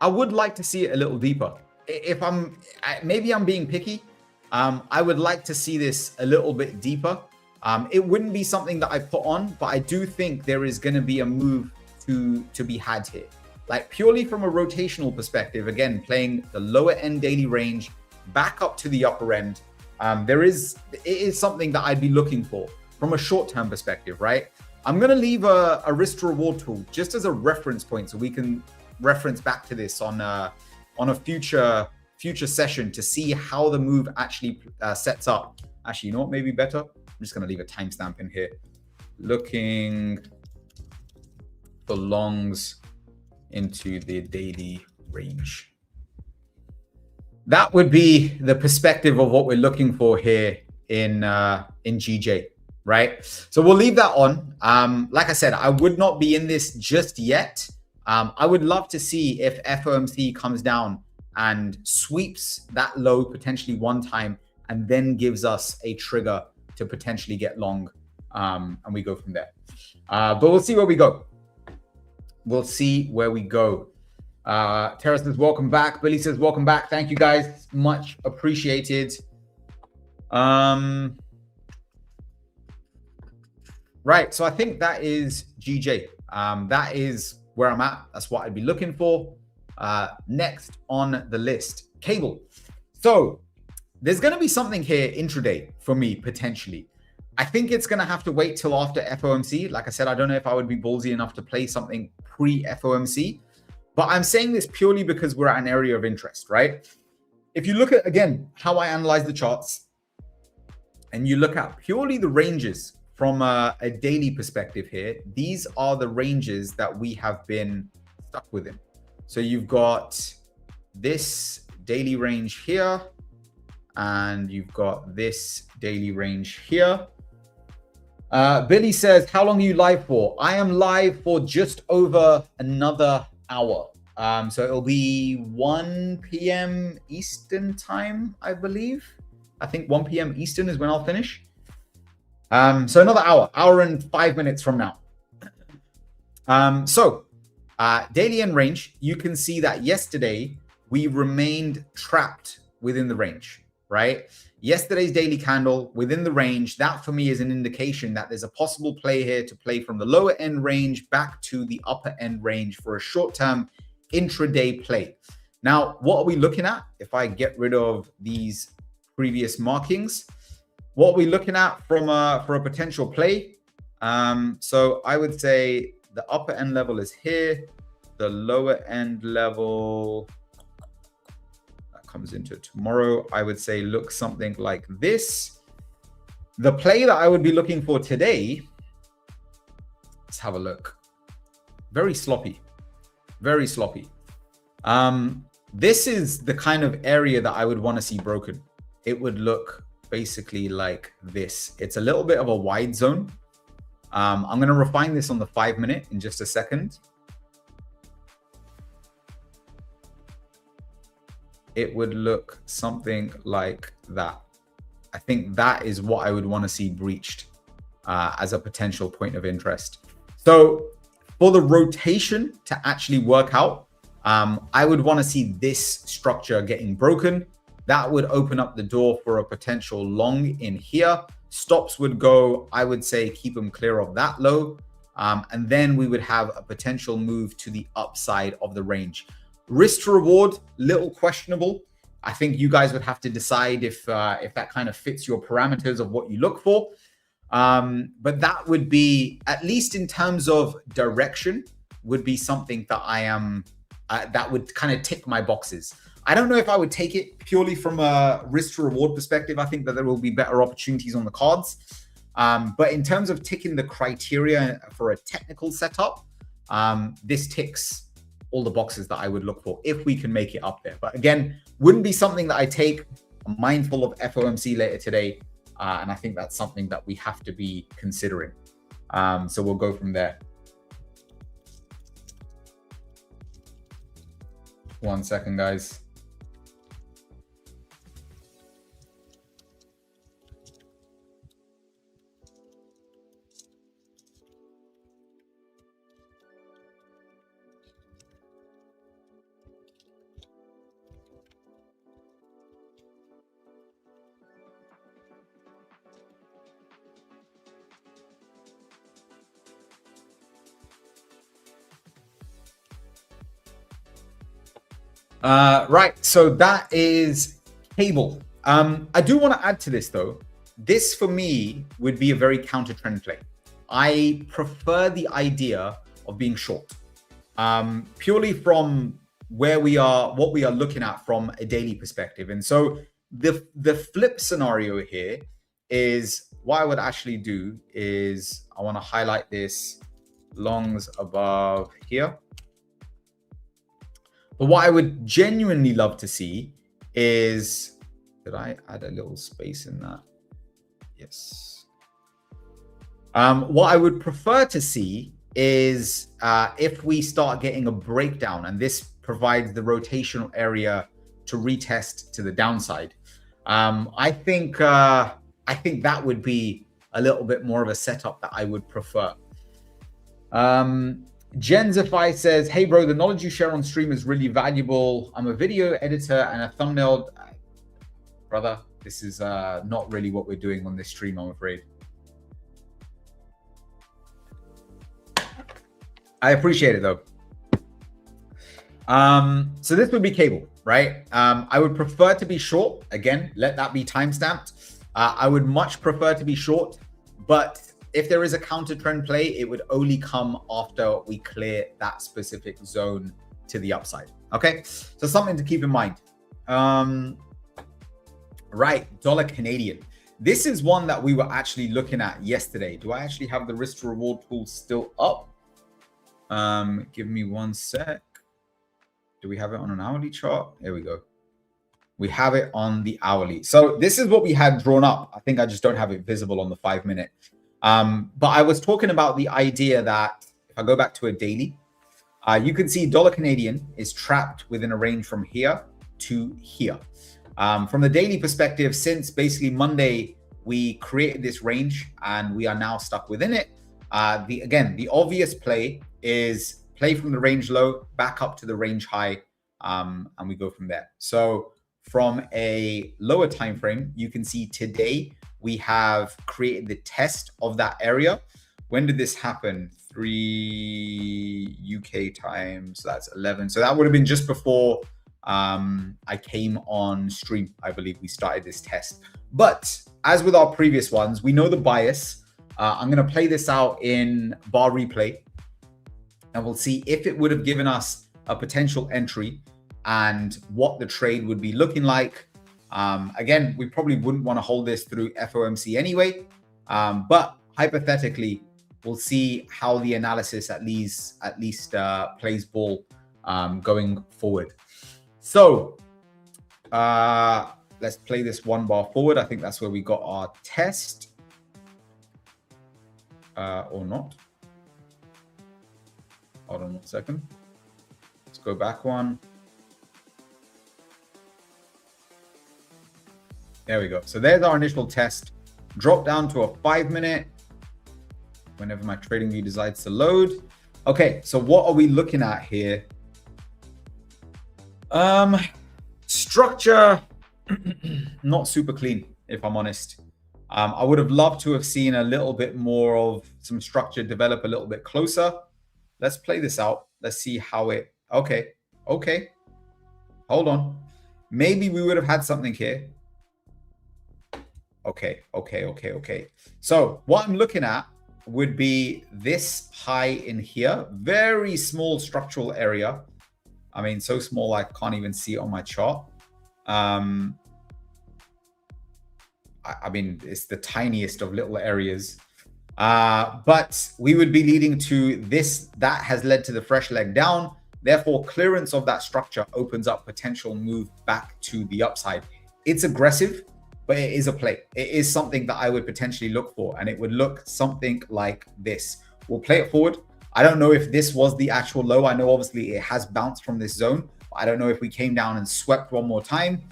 would like to see it a little deeper. If maybe I'm being picky. I would like to see this a little bit deeper. It wouldn't be something that I put on, but I do think there is going to be a move to be had here. Like purely from a rotational perspective, again, playing the lower end daily range back up to the upper end. It is something that I'd be looking for from a short-term perspective, right? I'm going to leave a risk to reward tool just as a reference point so we can reference back to this on a future session to see how the move actually sets up. Actually, you know what may be better? I'm just going to leave a timestamp in here. Looking for longs into the daily range. That would be the perspective of what we're looking for here in GJ, right? So we'll leave that on. Like I said, I would not be in this just yet. I would love to see if FOMC comes down and sweeps that low potentially one time and then gives us a trigger to potentially get long, and we go from there. But we'll see where we go. We'll see where we go. Tara says, welcome back. Billy says, welcome back. Thank you guys. Much appreciated. Right. So I think that is GJ. That is where I'm at. That's what I'd be looking for. Next on the list, cable. So there's going to be something here intraday for me, potentially. I think it's going to have to wait till after FOMC. Like I said, I don't know if I would be ballsy enough to play something pre-FOMC, but I'm saying this purely because we're at an area of interest, right? If you look at, again, how I analyze the charts, and you look at purely the ranges from a daily perspective here, these are the ranges that we have been stuck within. So you've got this daily range here, and you've got this daily range here. Billy says, how long are you live for? I am live for just over another hour. So it'll be 1 p.m. Eastern time, I believe. I think 1 p.m. Eastern is when I'll finish. So another hour and 5 minutes from now. Daily and range, you can see that yesterday we remained trapped within the range, right? Yesterday's daily candle within the range, that for me is an indication that there's a possible play here to play from the lower end range back to the upper end range for a short-term intraday play. Now, what are we looking at? If I get rid of these previous markings, what are we looking at from for a potential play? So I would say the upper end level is here. The lower end level that comes into tomorrow, I would say look something like this. The play that I would be looking for today, let's have a look. Very sloppy, very sloppy. This is the kind of area that I would want to see broken. It would look basically like this. It's a little bit of a wide zone. I'm going to refine this on the 5 minute in just a second. It would look something like that. I think that is what I would want to see breached as a potential point of interest. So for the rotation to actually work out, I would want to see this structure getting broken. That would open up the door for a potential long in here. Stops would go, I would say, keep them clear of that low. And then we would have a potential move to the upside of the range. Risk to reward, little questionable. I think you guys would have to decide if that kind of fits your parameters of what you look for. But that would be, at least in terms of direction, would be something that I am, that would kind of tick my boxes. I don't know if I would take it purely from a risk to reward perspective. I think that there will be better opportunities on the cards. But in terms of ticking the criteria for a technical setup, this ticks all the boxes that I would look for if we can make it up there. But again, wouldn't be something that I take. I'm mindful of FOMC later today. And I think that's something that we have to be considering. So we'll go from there. 1 second, guys. Right, so that is cable. I do want to add to this though. This for me would be a very counter trend play. I prefer the idea of being short, purely from where we are, what we are looking at from a daily perspective. And so the flip scenario here is, what I would actually do is I want to highlight this longs above here. But what I would genuinely love to see is, did I add a little space in that? Yes. What I would prefer to see is if we start getting a breakdown, and this provides the rotational area to retest to the downside. I think that would be a little bit more of a setup that I would prefer. Jenzify says, hey bro, the knowledge you share on stream is really valuable. I'm a video editor and a thumbnail. Brother, this is not really what we're doing on this stream, I'm afraid. I appreciate it though. So this would be cable, right? I would prefer to be short. Again, let that be timestamped. I would much prefer to be short, but if there is a counter trend play, it would only come after we clear that specific zone to the upside. Okay, so something to keep in mind. Right, dollar Canadian. This is one that we were actually looking at yesterday. Do I actually have the risk to reward tool still up? Give me 1 sec. Do we have it on an hourly chart? There we go. We have it on the hourly. So this is what we had drawn up. I think I just don't have it visible on the 5 minute. But I was talking about the idea that if I go back to a daily, you can see dollar Canadian is trapped within a range from here to here. From the daily perspective, since basically Monday, we created this range and we are now stuck within it. The obvious play is play from the range low back up to the range high, and we go from there. So from a lower time frame, you can see today we have created the test of that area. When did this happen? 3 UK time, so that's 11. So that would have been just before I came on stream. I believe we started this test. But as with our previous ones, we know the bias. I'm going to play this out in bar replay, and we'll see if it would have given us a potential entry and what the trade would be looking like. Again, we probably wouldn't want to hold this through FOMC anyway, but hypothetically, we'll see how the analysis at least plays ball going forward. So let's play this 1 bar forward. I think that's where we got our test, or not. Hold on 1 second. Let's go back one. There we go. So there's our initial test. Drop down to a 5 minute whenever my trading view decides to load. Okay, so what are we looking at here? Structure, not super clean, if I'm honest. I would have loved to have seen a little bit more of some structure develop a little bit closer. Let's play this out. Let's see how it... Okay. Hold on. Maybe we would have had something here. Okay. So what I'm looking at would be this high in here. Very small structural area. I mean, so small I can't even see it on my chart. I mean, it's the tiniest of little areas. But we would be leading to this. That has led to the fresh leg down. Therefore, clearance of that structure opens up potential move back to the upside. It's aggressive, but it is a play. It is something that I would potentially look for, and it would look something like this. We'll play it forward. I don't know if this was the actual low. I know obviously it has bounced from this zone. I don't know if we came down and swept one more time.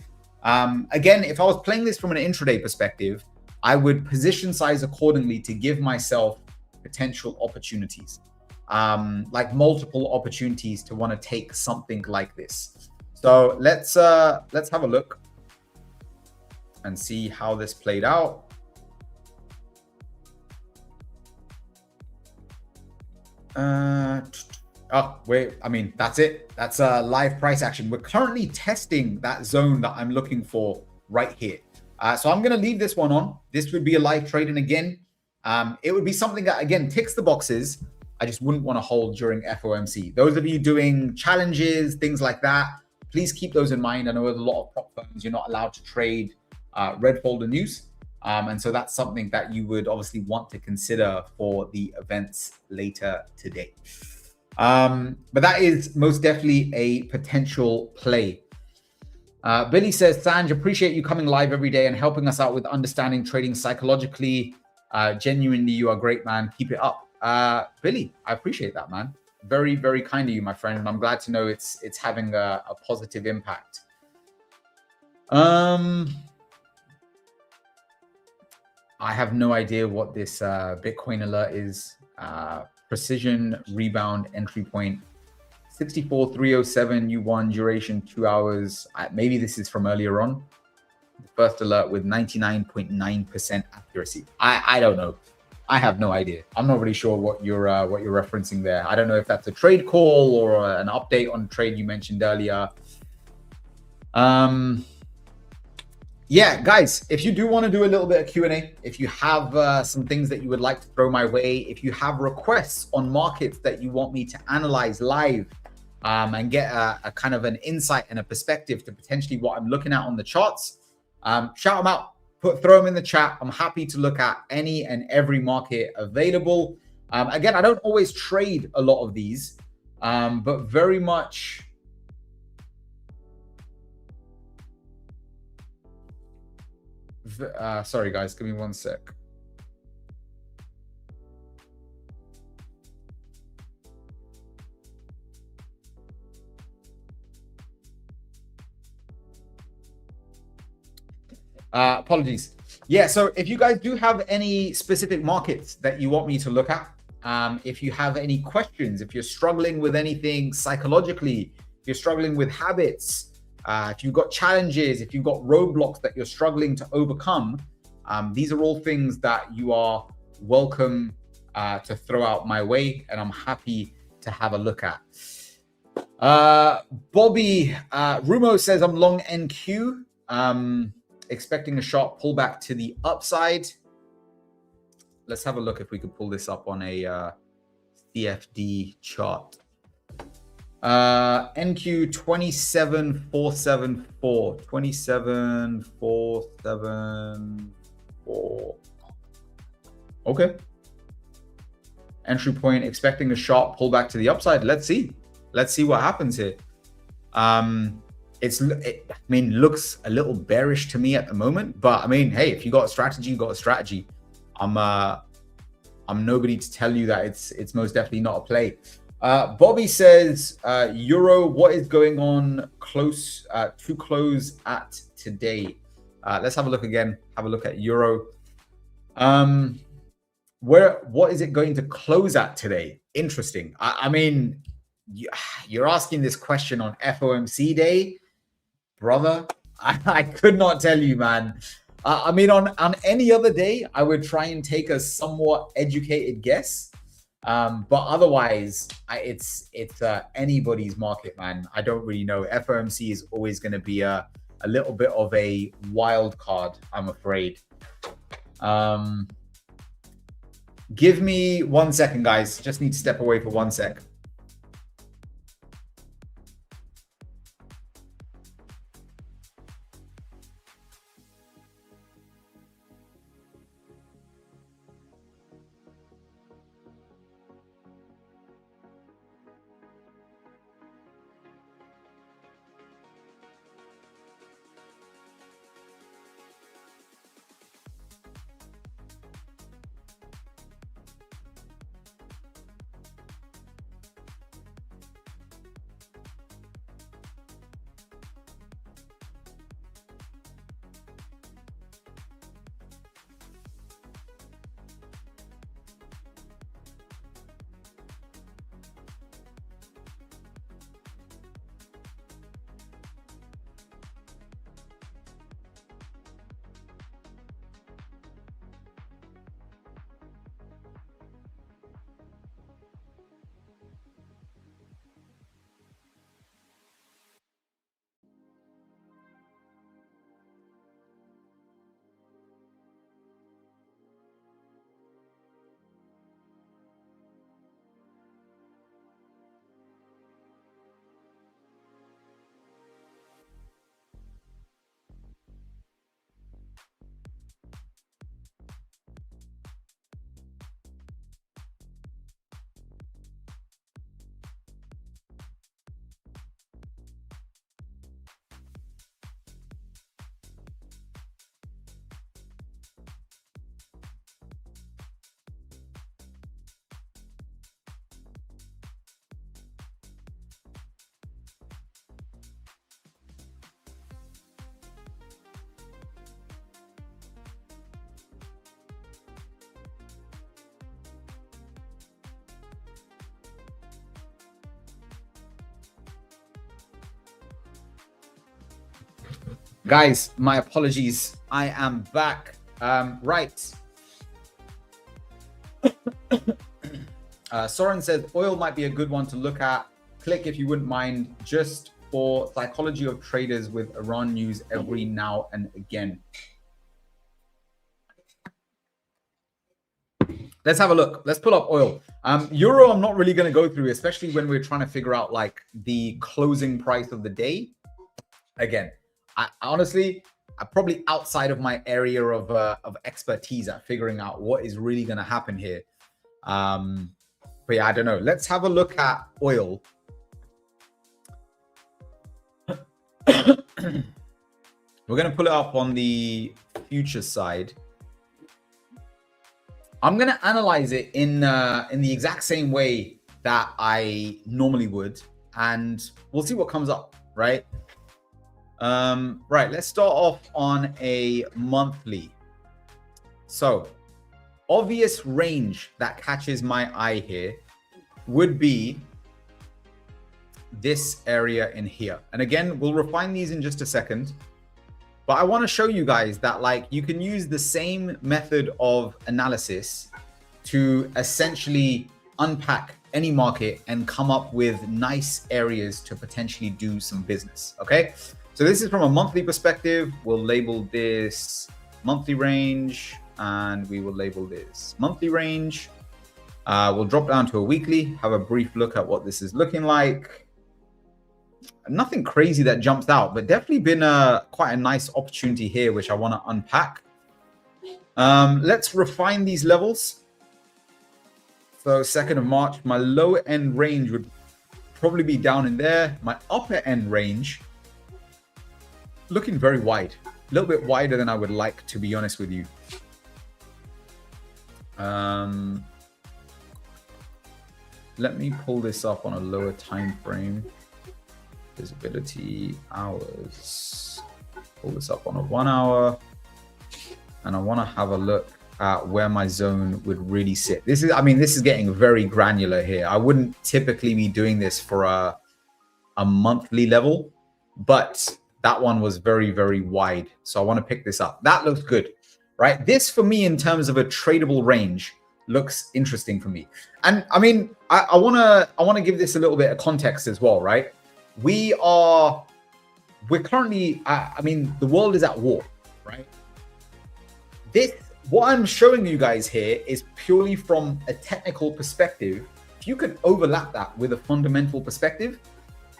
Again, if I was playing this from an intraday perspective, I would position size accordingly to give myself potential opportunities, like multiple opportunities to want to take something like this. So let's have a look and see how this played out. Oh, wait, I mean, that's it. That's a live price action. We're currently testing that zone that I'm looking for right here. So I'm going to leave this one on. This would be a live trade. And again, it would be something that, again, ticks the boxes. I just wouldn't want to hold during FOMC. Those of you doing challenges, things like that, please keep those in mind. I know with a lot of prop firms, you're not allowed to trade red folder news. And so that's something that you would obviously want to consider for the events later today. But that is most definitely a potential play. Billy says, Sanj, appreciate you coming live every day and helping us out with understanding trading psychologically. Genuinely, you are great, man. Keep it up. Billy, I appreciate that, man. Very, very kind of you, my friend. And I'm glad to know it's having a positive impact. I have no idea what this Bitcoin alert is. Precision rebound entry point 64,307 U1 duration 2 hours. Maybe this is from earlier on. The first alert with 99.9% accuracy. I don't know. I have no idea. I'm not really sure what you're referencing there. I don't know if that's a trade call or an update on trade you mentioned earlier. Yeah, guys, if you do want to do a little bit of Q&A, if you have some things that you would like to throw my way, if you have requests on markets that you want me to analyze live and get a kind of an insight and a perspective to potentially what I'm looking at on the charts, shout them out, throw them in the chat. I'm happy to look at any and every market available. Again, I don't always trade a lot of these, but very much... sorry guys, give me one sec. Apologies. Yeah, so if you guys do have any specific markets that you want me to look at, if you have any questions, if you're struggling with anything psychologically, if you're struggling with habits, if you've got challenges, if you've got roadblocks that you're struggling to overcome, these are all things that you are welcome to throw out my way, and I'm happy to have a look at. Bobby Rumo says, I'm long NQ, expecting a sharp pullback to the upside. Let's have a look if we could pull this up on a CFD chart. NQ 27474. 27474. Okay. Entry point, expecting a sharp pullback to the upside. Let's see. Let's see what happens here. Looks a little bearish to me at the moment, but I mean, hey, if you got a strategy, you got a strategy. I'm nobody to tell you that it's most definitely not a play. Bobby says, Euro, what is going on to close at today? Let's have a look again. Have a look at Euro. What is it going to close at today? Interesting. I mean, you're asking this question on FOMC day, brother. I could not tell you, man. I mean, on any other day, I would try and take a somewhat educated guess. But otherwise, it's anybody's market, man. I don't really know. FOMC is always going to be a little bit of a wild card, I'm afraid. Give me 1 second, guys. Just need to step away for 1 sec. Guys, my apologies. I am back. Right. Soren says oil might be a good one to look at. Click if you wouldn't mind, just for psychology of traders with Iran news every now and again. Let's have a look. Let's pull up oil. Euro, I'm not really going to go through, especially when we're trying to figure out like the closing price of the day. Again, I honestly, I'm probably outside of my area of expertise at figuring out what is really going to happen here. But yeah, I don't know. Let's have a look at oil. We're going to pull it up on the futures side. I'm going to analyze it in the exact same way that I normally would, and we'll see what comes up, right? Right, let's start off on a monthly. So, obvious range that catches my eye here would be this area in here. And again, we'll refine these in just a second. But I want to show you guys that like you can use the same method of analysis to essentially unpack any market and come up with nice areas to potentially do some business. Okay. So this is from a monthly perspective. We'll label this monthly range and we will label this monthly range. We'll drop down to a weekly, have a brief look at what this is looking like. Nothing crazy that jumps out, but definitely been quite a nice opportunity here, which I want to unpack. Let's refine these levels. So 2nd of March, my lower end range would probably be down in there. My upper end range, looking very wide, a little bit wider than I would like, to be honest with you. Let me pull this up on a lower time frame. Visibility hours. Pull this up on a 1 hour, and I want to have a look at where my zone would really sit. This is, I mean, this is getting very granular here. I wouldn't typically be doing this for a monthly level, but That one was very, very wide. So I want to pick this up. That looks good, right? This for me in terms of a tradable range looks interesting for me. And I mean, I want to give this a little bit of context as well, right? We're currently, I mean, the world is at war, right? What I'm showing you guys here is purely from a technical perspective. If you could overlap that with a fundamental perspective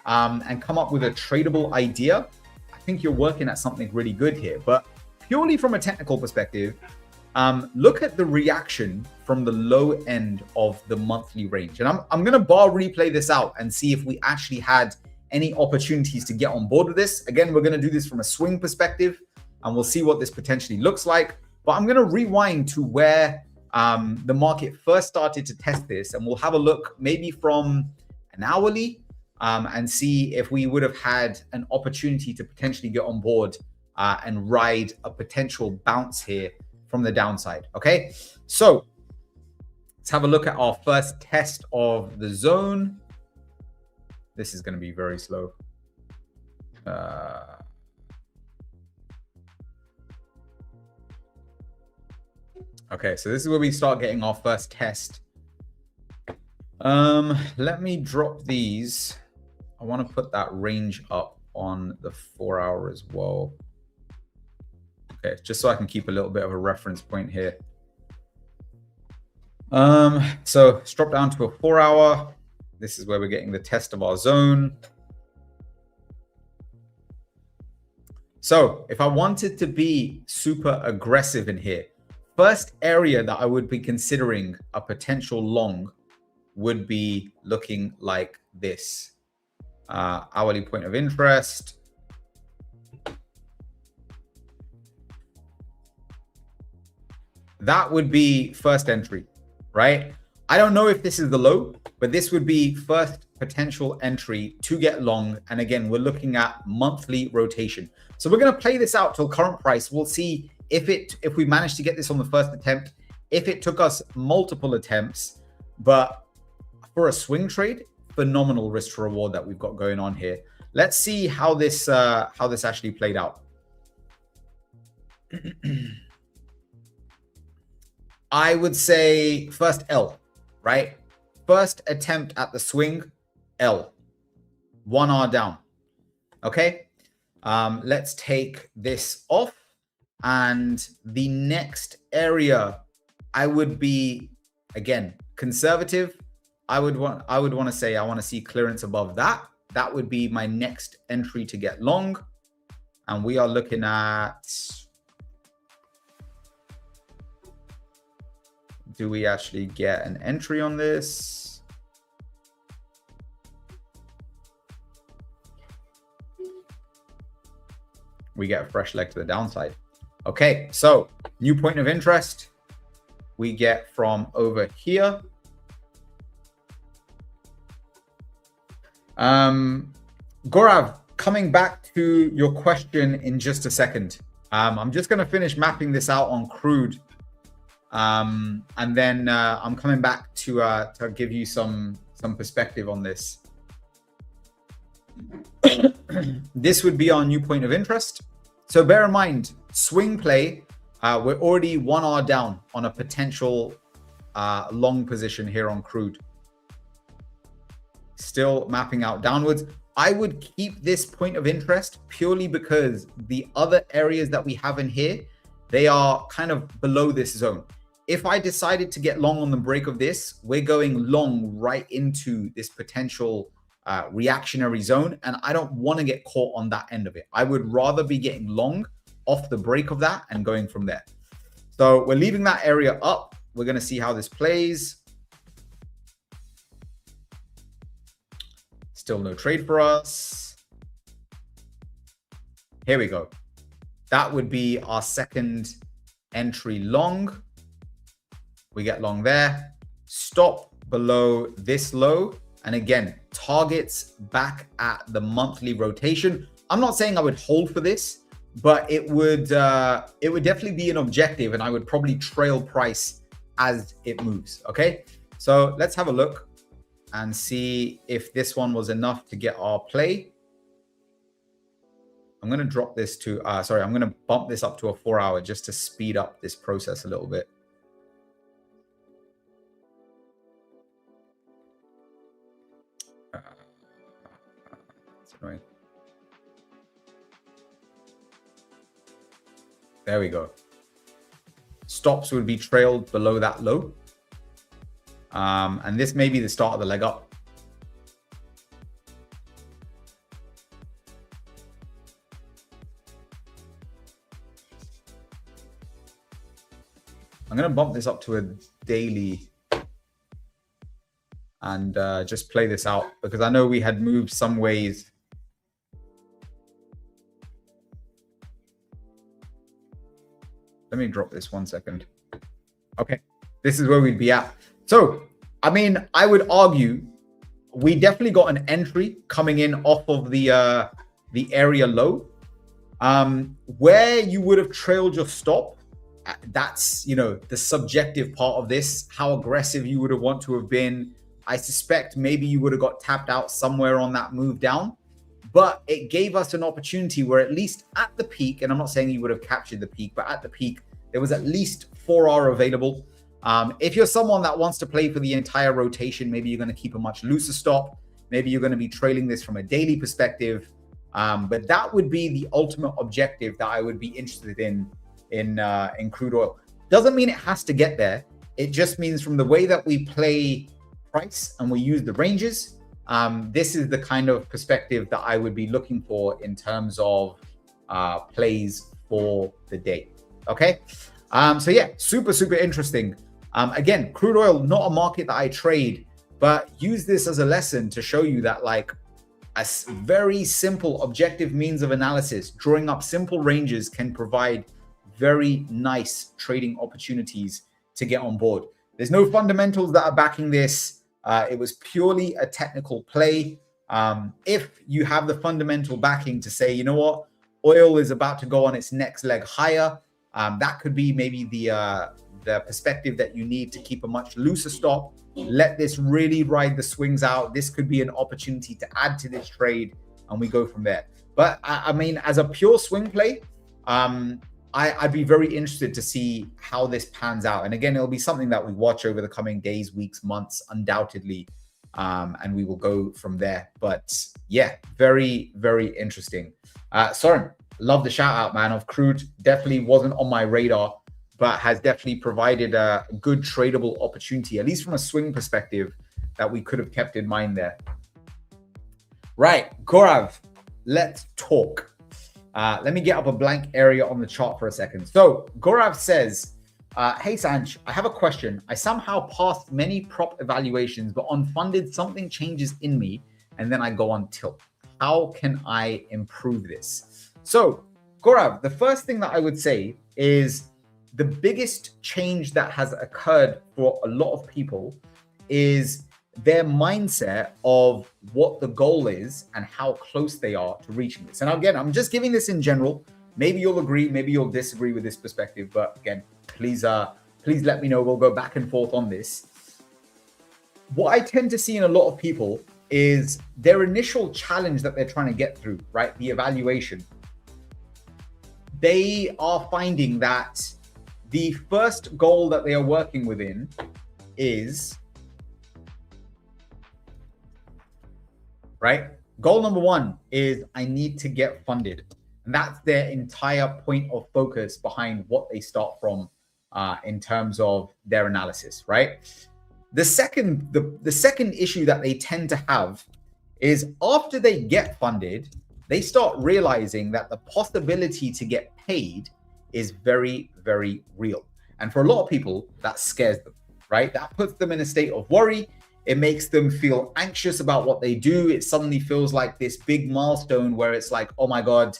and come up with a tradable idea, I think you're working at something really good here. But purely from a technical perspective, look at the reaction from the low end of the monthly range. And I'm going to bar replay this out and see if we actually had any opportunities to get on board with this. Again, we're going to do this from a swing perspective and we'll see what this potentially looks like. But I'm going to rewind to where the market first started to test this, and we'll have a look maybe from an hourly and see if we would have had an opportunity to potentially get on board and ride a potential bounce here from the downside. Okay, so let's have a look at our first test of the zone. This is going to be very slow. Okay, so this is where we start getting our first test. Let me drop these. I want to put that range up on the 4 hour as well. Okay, just so I can keep a little bit of a reference point here. So let's drop down to a 4 hour. This is where we're getting the test of our zone. So if I wanted to be super aggressive in here, first area that I would be considering a potential long would be looking like this. Hourly point of interest. That would be first entry, right? I don't know if this is the low, but this would be first potential entry to get long. And again, we're looking at monthly rotation. So we're going to play this out till current price. We'll see if we manage to get this on the first attempt, if it took us multiple attempts. But for a swing trade, phenomenal risk to reward that we've got going on here. Let's see how this actually played out. I would say first L, right? First attempt at the swing, L. 1 hour down. Okay. Let's take this off. And the next area, I would be, again, conservative. I would want to say I want to see clearance above that. That would be my next entry to get long. And we are looking at, do we actually get an entry on this? We get a fresh leg to the downside. Okay, so new point of interest we get from over here. Gaurav, coming back to your question in just a second. I'm just going to finish mapping this out on crude. And then I'm coming back to give you some perspective on this. This would be our new point of interest. So bear in mind, swing play, we're already 1 hour down on a potential long position here on crude. Still mapping out downwards. I would keep this point of interest purely because the other areas that we have in here, they are kind of below this zone. If I decided to get long on the break of this, we're going long right into this potential reactionary zone, and I don't want to get caught on that end of it. I would rather be getting long off the break of that and going from there. So we're leaving that area up. We're going to see how this plays. Still no trade for us. Here we go. That would be our second entry long. We get long there. Stop below this low. And again, targets back at the monthly rotation. I'm not saying I would hold for this, but it would definitely be an objective, and I would probably trail price as it moves. Okay, so let's have a look and see if this one was enough to get our play. I'm going to drop this to, sorry, I'm going to bump this up to a 4 hour just to speed up this process a little bit. That's annoying. There we go. Stops would be trailed below that low. And this may be the start of the leg up. I'm going to bump this up to a daily and just play this out because I know we had moved some ways. Let me drop this 1 second. Okay, this is where we'd be at. So, I mean, I would argue we definitely got an entry coming in off of the area low. Where you would have trailed your stop, that's, you know, the subjective part of this, how aggressive you would have want to have been. I suspect maybe you would have got tapped out somewhere on that move down, but it gave us an opportunity where at least at the peak, and I'm not saying you would have captured the peak, but at the peak, there was at least 4 hour available. If you're someone that wants to play for the entire rotation, maybe you're going to keep a much looser stop. Maybe you're going to be trailing this from a daily perspective. But that would be the ultimate objective that I would be interested in crude oil. Doesn't mean it has to get there. It just means from the way that we play price and we use the ranges, this is the kind of perspective that I would be looking for in terms of plays for the day. Okay. So yeah, super interesting. Again, crude oil, not a market that I trade, but use this as a lesson to show you that like a very simple objective means of analysis, drawing up simple ranges can provide very nice trading opportunities to get on board. There's no fundamentals that are backing this. It was purely a technical play. If you have the fundamental backing to say, you know what, oil is about to go on its next leg higher, that could be maybe the perspective that you need to keep a much looser stop. Let this really ride the swings out. This could be an opportunity to add to this trade, and we go from there. But I mean, as a pure swing play, I'd be very interested to see how this pans out. And again, it'll be something that we watch over the coming days, weeks, months, undoubtedly. And we will go from there. But yeah, very interesting. Soren, love the shout out, man, of crude. Definitely wasn't on my radar, but has definitely provided a good tradable opportunity, at least from a swing perspective, that we could have kept in mind there. Right, Gaurav, let's talk. Let me get up a blank area on the chart for a second. So Gaurav says, hey Sanj, I have a question. I somehow passed many prop evaluations, but on funded, something changes in me, and then I go on tilt. How can I improve this? So Gaurav, the first thing that I would say is the biggest change that has occurred for a lot of people is their mindset of what the goal is and how close they are to reaching this. And again, I'm just giving this in general. Maybe you'll agree, maybe you'll disagree with this perspective, but again, please let me know. We'll go back and forth on this. What I tend to see in a lot of people is their initial challenge that they're trying to get through, right? The evaluation. They are finding that the first goal that they are working within is, right? Goal number one is I need to get funded. And that's their entire point of focus behind what they start from in terms of their analysis, right? The second issue that they tend to have is after they get funded, they start realizing that the possibility to get paid is very real. And for a lot of people, that scares them, right? That puts them in a state of worry. It makes them feel anxious about what they do. It suddenly feels like this big milestone where it's like, oh my God,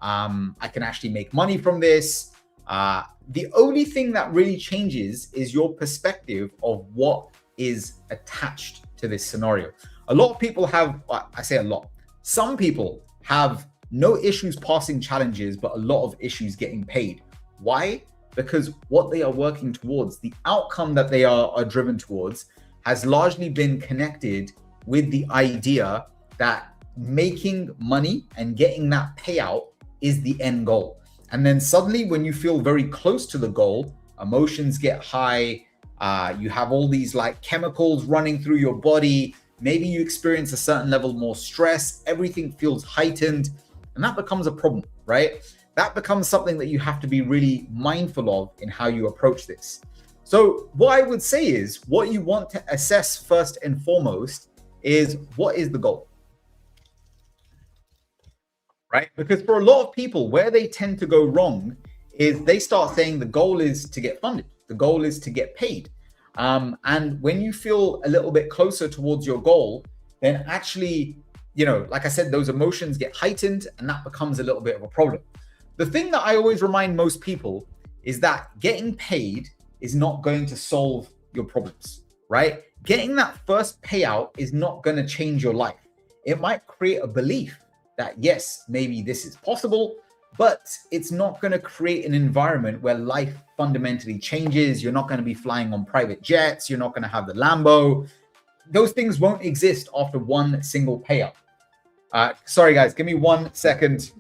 I can actually make money from this. The only thing that really changes is your perspective of what is attached to this scenario. A lot of people have, I say a lot, some people have no issues passing challenges, but a lot of issues getting paid. Why? Because what they are working towards, the outcome that they are driven towards, has largely been connected with the idea that making money and getting that payout is the end goal. And then suddenly when you feel very close to the goal, emotions get high, you have all these like chemicals running through your body, maybe you experience a certain level more stress, everything feels heightened, and that becomes a problem, right? That becomes something that you have to be really mindful of in how you approach this. So what I would say is, what you want to assess first and foremost is, what is the goal? Right? Because for a lot of people, where they tend to go wrong is they start saying the goal is to get funded, the goal is to get paid. And when you feel a little bit closer towards your goal, then actually, you know, like I said, those emotions get heightened and that becomes a little bit of a problem. The thing that I always remind most people is that getting paid is not going to solve your problems, right? Getting that first payout is not going to change your life. It might create a belief that yes, maybe this is possible, but it's not going to create an environment where life fundamentally changes. You're not going to be flying on private jets. You're not going to have the Lambo. Those things won't exist after one single payout. Sorry, guys, give me 1 second.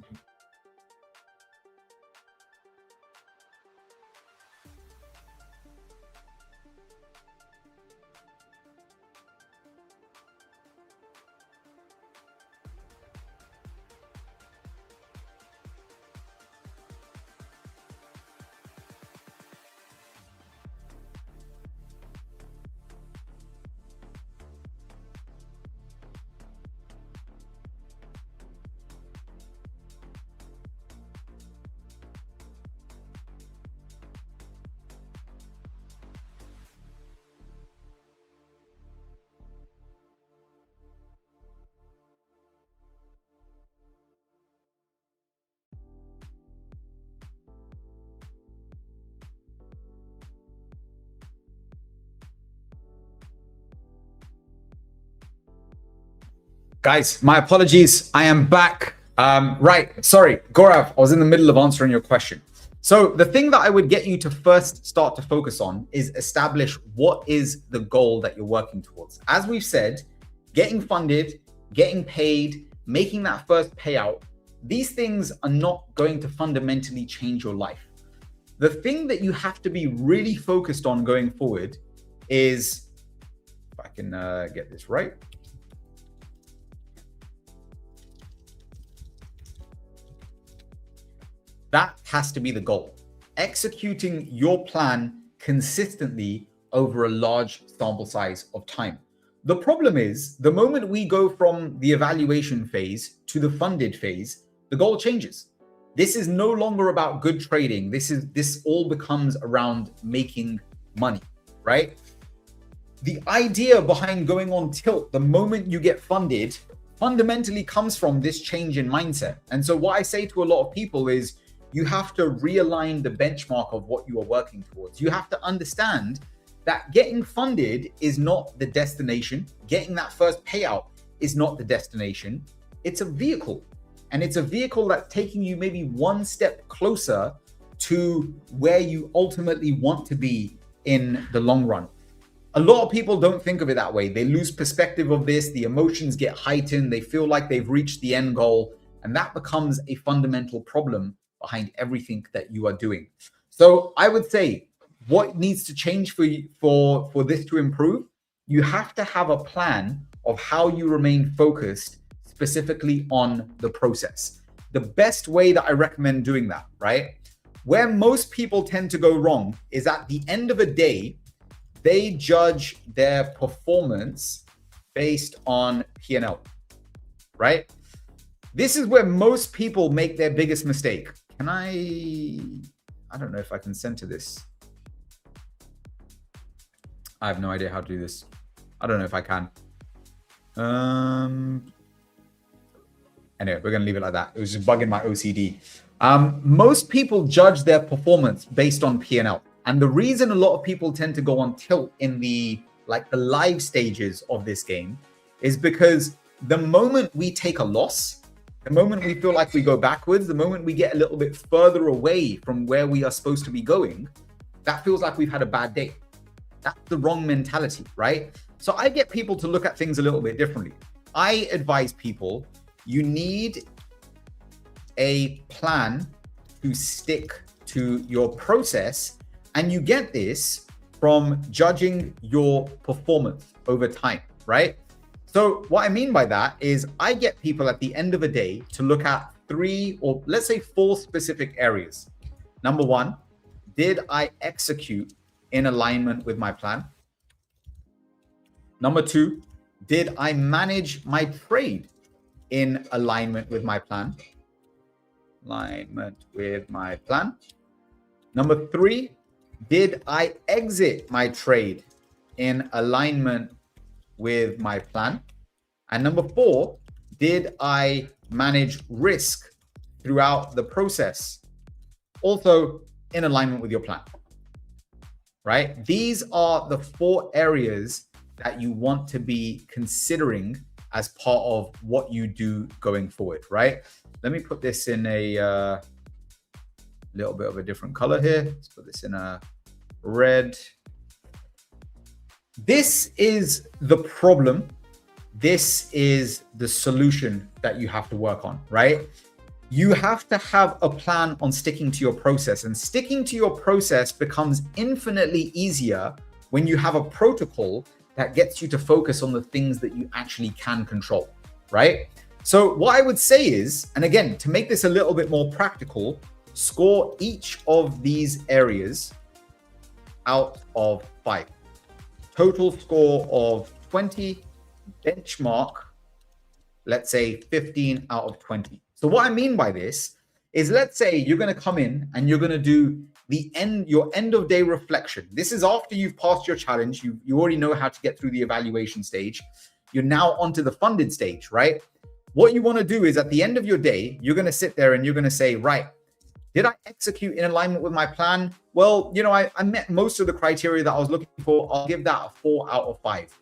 Guys, my apologies. I am back. Right. Sorry, Gaurav, I was in the middle of answering your question. So the thing that I would get you to first start to focus on is establish what is the goal that you're working towards. As we've said, getting funded, getting paid, making that first payout, these things are not going to fundamentally change your life. The thing that you have to be really focused on going forward is, if I can get this right. That has to be the goal. Executing your plan consistently over a large sample size of time. The problem is, the moment we go from the evaluation phase to the funded phase, the goal changes. This is no longer about good trading. This all becomes around making money, right? The idea behind going on tilt the moment you get funded fundamentally comes from this change in mindset. And so what I say to a lot of people is, you have to realign the benchmark of what you are working towards. You have to understand that getting funded is not the destination. Getting that first payout is not the destination. It's a vehicle. And it's a vehicle that's taking you maybe one step closer to where you ultimately want to be in the long run. A lot of people don't think of it that way. They lose perspective of this. The emotions get heightened. They feel like they've reached the end goal. And that becomes a fundamental problem behind everything that you are doing. So I would say, what needs to change for you, for this to improve? You have to have a plan of how you remain focused specifically on the process. The best way that I recommend doing that, right? Where most people tend to go wrong is at the end of a day, they judge their performance based on P&L, right? This is where most people make their biggest mistake. Can I don't know if I can center this. I have no idea how to do this. I don't know if I can. Anyway, we're gonna leave it like that. It was just bugging my OCD. Most people judge their performance based on P&L. And the reason a lot of people tend to go on tilt in the live stages of this game is because the moment we take a loss, the moment we feel like we go backwards, the moment we get a little bit further away from where we are supposed to be going, that feels like we've had a bad day. That's the wrong mentality, right? So I get people to look at things a little bit differently. I advise people, you need a plan to stick to your process, and you get this from judging your performance over time, right? So what I mean by that is I get people at the end of a day to look at 3 or let's say 4 specific areas. Number 1, did I execute in alignment with my plan? Number 2, did I manage my trade in alignment with my plan? Alignment with my plan. Number 3, did I exit my trade in alignment with my plan? And number 4, did I manage risk throughout the process? Also in alignment with your plan, right? These are the 4 areas that you want to be considering as part of what you do going forward, right? Let me put this in a little bit of a different color here. Let's put this in a red. This is the problem. This is the solution that you have to work on, right? You have to have a plan on sticking to your process, and sticking to your process becomes infinitely easier when you have a protocol that gets you to focus on the things that you actually can control, right? So what I would say is, and again, to make this a little bit more practical, score each of these areas out of 5. Total score of 20, benchmark, let's say 15 out of 20. So what I mean by this is, let's say you're going to come in and you're going to do your end of day reflection. This is after you've passed your challenge. You already know how to get through the evaluation stage. You're now onto the funded stage, right? What you want to do is at the end of your day, you're going to sit there and you're going to say, right, did I execute in alignment with my plan? Well, you know, I met most of the criteria that I was looking for. I'll give that a 4 out of 5.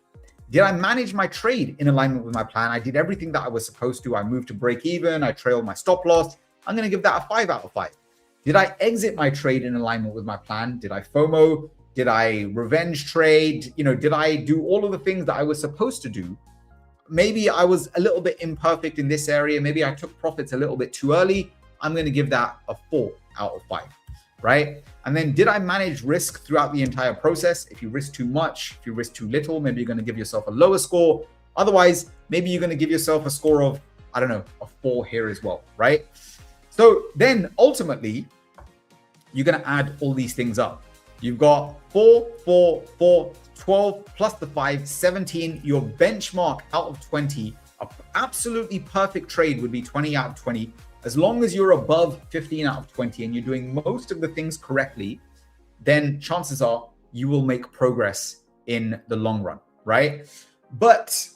Did I manage my trade in alignment with my plan? I did everything that I was supposed to. I moved to break even. I trailed my stop loss. I'm going to give that a 5 out of 5. Did I exit my trade in alignment with my plan? Did I FOMO? Did I revenge trade? You know, did I do all of the things that I was supposed to do? Maybe I was a little bit imperfect in this area. Maybe I took profits a little bit too early. I'm going to give that a 4 out of 5, right? And then did I manage risk throughout the entire process? If you risk too much, if you risk too little, maybe you're going to give yourself a lower score. Otherwise, maybe you're going to give yourself a score of, I don't know, a 4 here as well, right? So then ultimately, you're going to add all these things up. You've got 4, 4, 4, 12 plus the 5, 17. Your benchmark out of 20, an absolutely perfect trade would be 20 out of 20. As long as you're above 15 out of 20 and you're doing most of the things correctly, then chances are you will make progress in the long run, right? But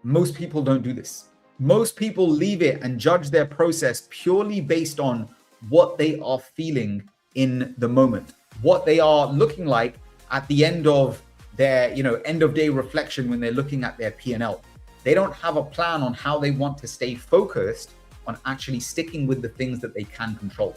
most people don't do this. Most people leave it and judge their process purely based on what they are feeling in the moment, what they are looking like at the end of their, end of day reflection when they're looking at their P&L. They don't have a plan on how they want to stay focused on actually sticking with the things that they can control.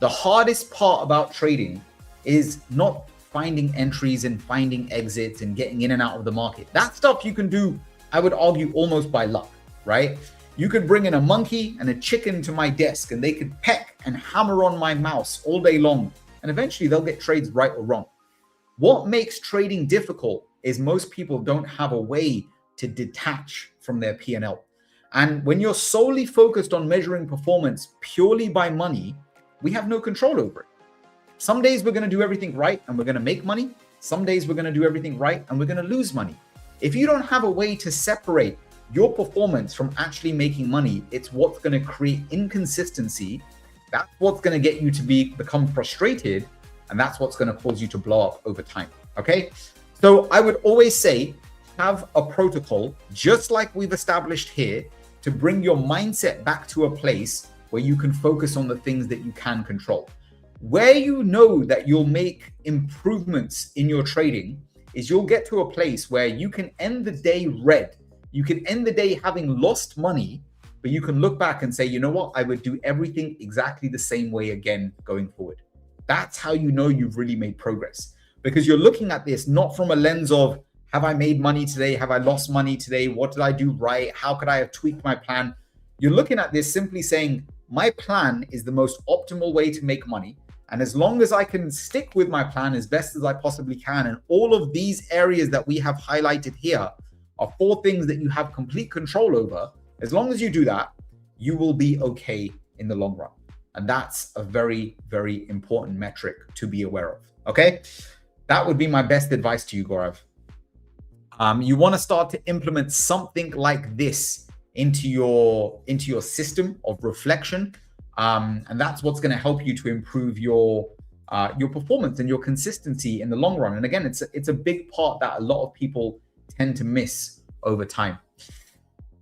The hardest part about trading is not finding entries and finding exits and getting in and out of the market. That stuff you can do, I would argue, almost by luck, right? You could bring in a monkey and a chicken to my desk and they could peck and hammer on my mouse all day long. And eventually they'll get trades right or wrong. What makes trading difficult is most people don't have a way to detach from their P&L. And when you're solely focused on measuring performance purely by money, we have no control over it. Some days we're going to do everything right and we're going to make money. Some days we're going to do everything right and we're going to lose money. If you don't have a way to separate your performance from actually making money, it's what's going to create inconsistency. That's what's going to get you to become frustrated. And that's what's going to cause you to blow up over time. Okay. So I would always say, have a protocol, just like we've established here, to bring your mindset back to a place where you can focus on the things that you can control. Where you know that you'll make improvements in your trading is you'll get to a place where you can end the day red. You can end the day having lost money, but you can look back and say, you know what, I would do everything exactly the same way again going forward. That's how you know you've really made progress, because you're looking at this not from a lens of, have I made money today? Have I lost money today? What did I do right? How could I have tweaked my plan? You're looking at this simply saying, my plan is the most optimal way to make money. And as long as I can stick with my plan as best as I possibly can, and all of these areas that we have highlighted here are 4 things that you have complete control over, as long as you do that, you will be okay in the long run. And that's a very, very important metric to be aware of. Okay. That would be my best advice to you, Gaurav. You want to start to implement something like this into your system of reflection. And that's what's going to help you to improve your performance and your consistency in the long run. And again, it's a big part that a lot of people tend to miss over time.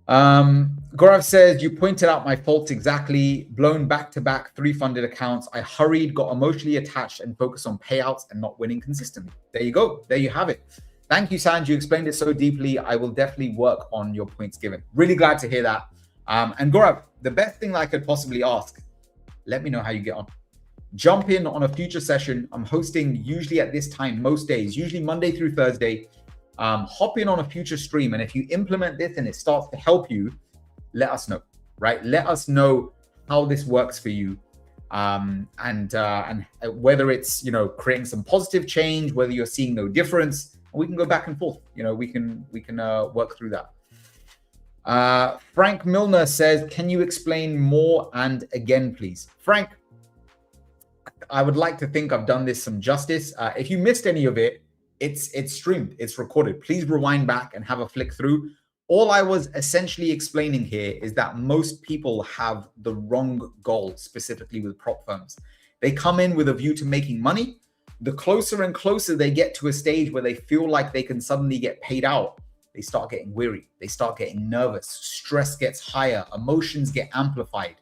Gaurav says, you pointed out my faults exactly. Blown back-to-back 3 funded accounts. I hurried, got emotionally attached, and focused on payouts and not winning consistently. There you go. There you have it. Thank you, Sanj. You explained it so deeply. I will definitely work on your points given. Really glad to hear that. And Gaurav, the best thing that I could possibly ask, let me know how you get on. Jump in on a future session. I'm hosting usually at this time, most days, usually Monday through Thursday. Hop in on a future stream. And if you implement this and it starts to help you, let us know, right? Let us know how this works for you. And whether it's, creating some positive change, whether you're seeing no difference, and we can go back and forth. We can work through that. Frank Milner says, can you explain more and again, please? Frank, I would like to think I've done this some justice. If you missed any of it, it's streamed, it's recorded. Please rewind back and have a flick through. All I was essentially explaining here is that most people have the wrong goal, specifically with prop firms. They come in with a view to making money. The closer and closer they get to a stage where they feel like they can suddenly get paid out, they start getting weary. They start getting nervous. Stress gets higher. Emotions get amplified.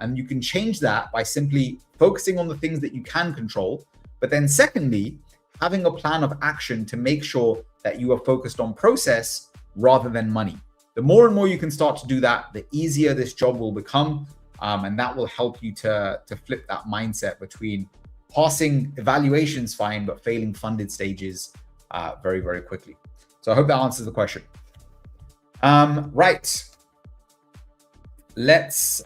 And you can change that by simply focusing on the things that you can control. But then secondly, having a plan of action to make sure that you are focused on process rather than money. The more and more you can start to do that, the easier this job will become. And that will help you to flip that mindset between passing evaluations fine, but failing funded stages very, very quickly. So I hope that answers the question. Right. Let's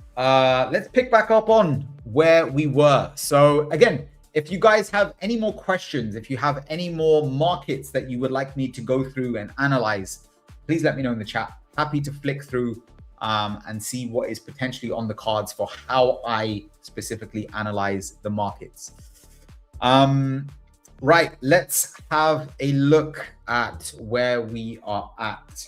pick back up on where we were. So again, if you guys have any more questions, if you have any more markets that you would like me to go through and analyze, please let me know in the chat. Happy to flick through and see what is potentially on the cards for how I specifically analyze the markets. Right, let's have a look at where we are at.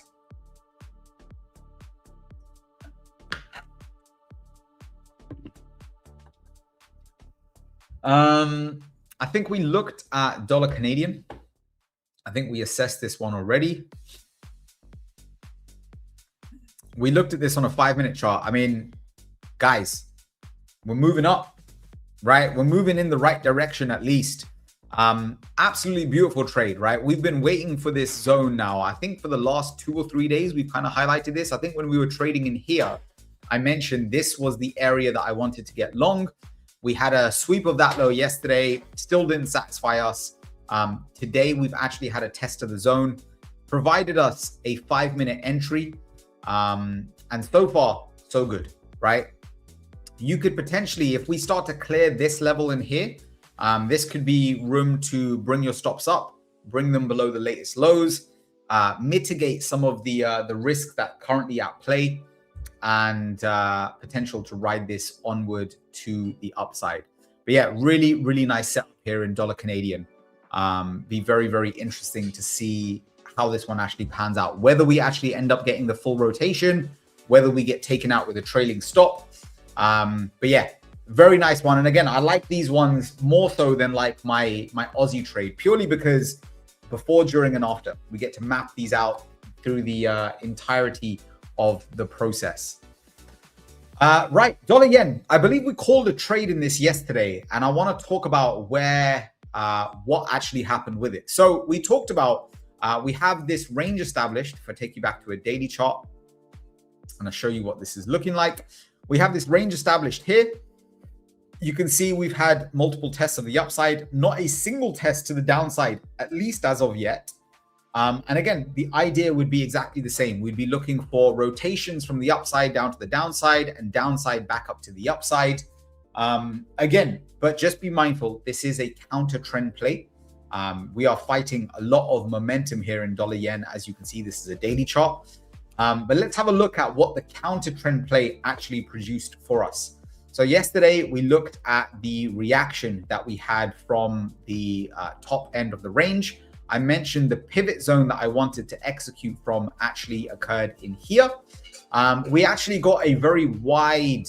I think we looked at dollar Canadian. I think we assessed this one already. We looked at this on a 5-minute chart. I mean, guys, we're moving up, right? We're moving in the right direction at least. Absolutely beautiful trade, right? We've been waiting for this zone now. I think for the last 2 or 3 days, we've kind of highlighted this. I think when we were trading in here, I mentioned this was the area that I wanted to get long. We had a sweep of that low yesterday, still didn't satisfy us. Today, we've actually had a test of the zone, provided us a 5-minute entry. And so far, so good, right? You could potentially, if we start to clear this level in here, this could be room to bring your stops up, bring them below the latest lows, mitigate some of the risk that currently at play, and potential to ride this onward to the upside. But yeah, really, really nice setup here in dollar Canadian. Be very, very interesting to see how this one actually pans out, whether we actually end up getting the full rotation, whether we get taken out with a trailing stop. But yeah, very nice one. And again, I like these ones more so than like my Aussie trade, purely because before, during, and after, we get to map these out through the entirety of the process. Right, dollar yen. I believe we called a trade in this yesterday, and I want to talk about what actually happened with it. So we talked about we have this range established. If I take you back to a daily chart, and I'll show you what this is looking like. We have this range established here. You can see we've had multiple tests of the upside, not a single test to the downside, at least as of yet. And again, the idea would be exactly the same. We'd be looking for rotations from the upside down to the downside and downside back up to the upside. Again, but just be mindful, this is a counter trend play. We are fighting a lot of momentum here in dollar yen. As you can see, this is a daily chart. But let's have a look at what the counter trend play actually produced for us. So yesterday we looked at the reaction that we had from the top end of the range. I mentioned the pivot zone that I wanted to execute from actually occurred in here. We actually got a very wide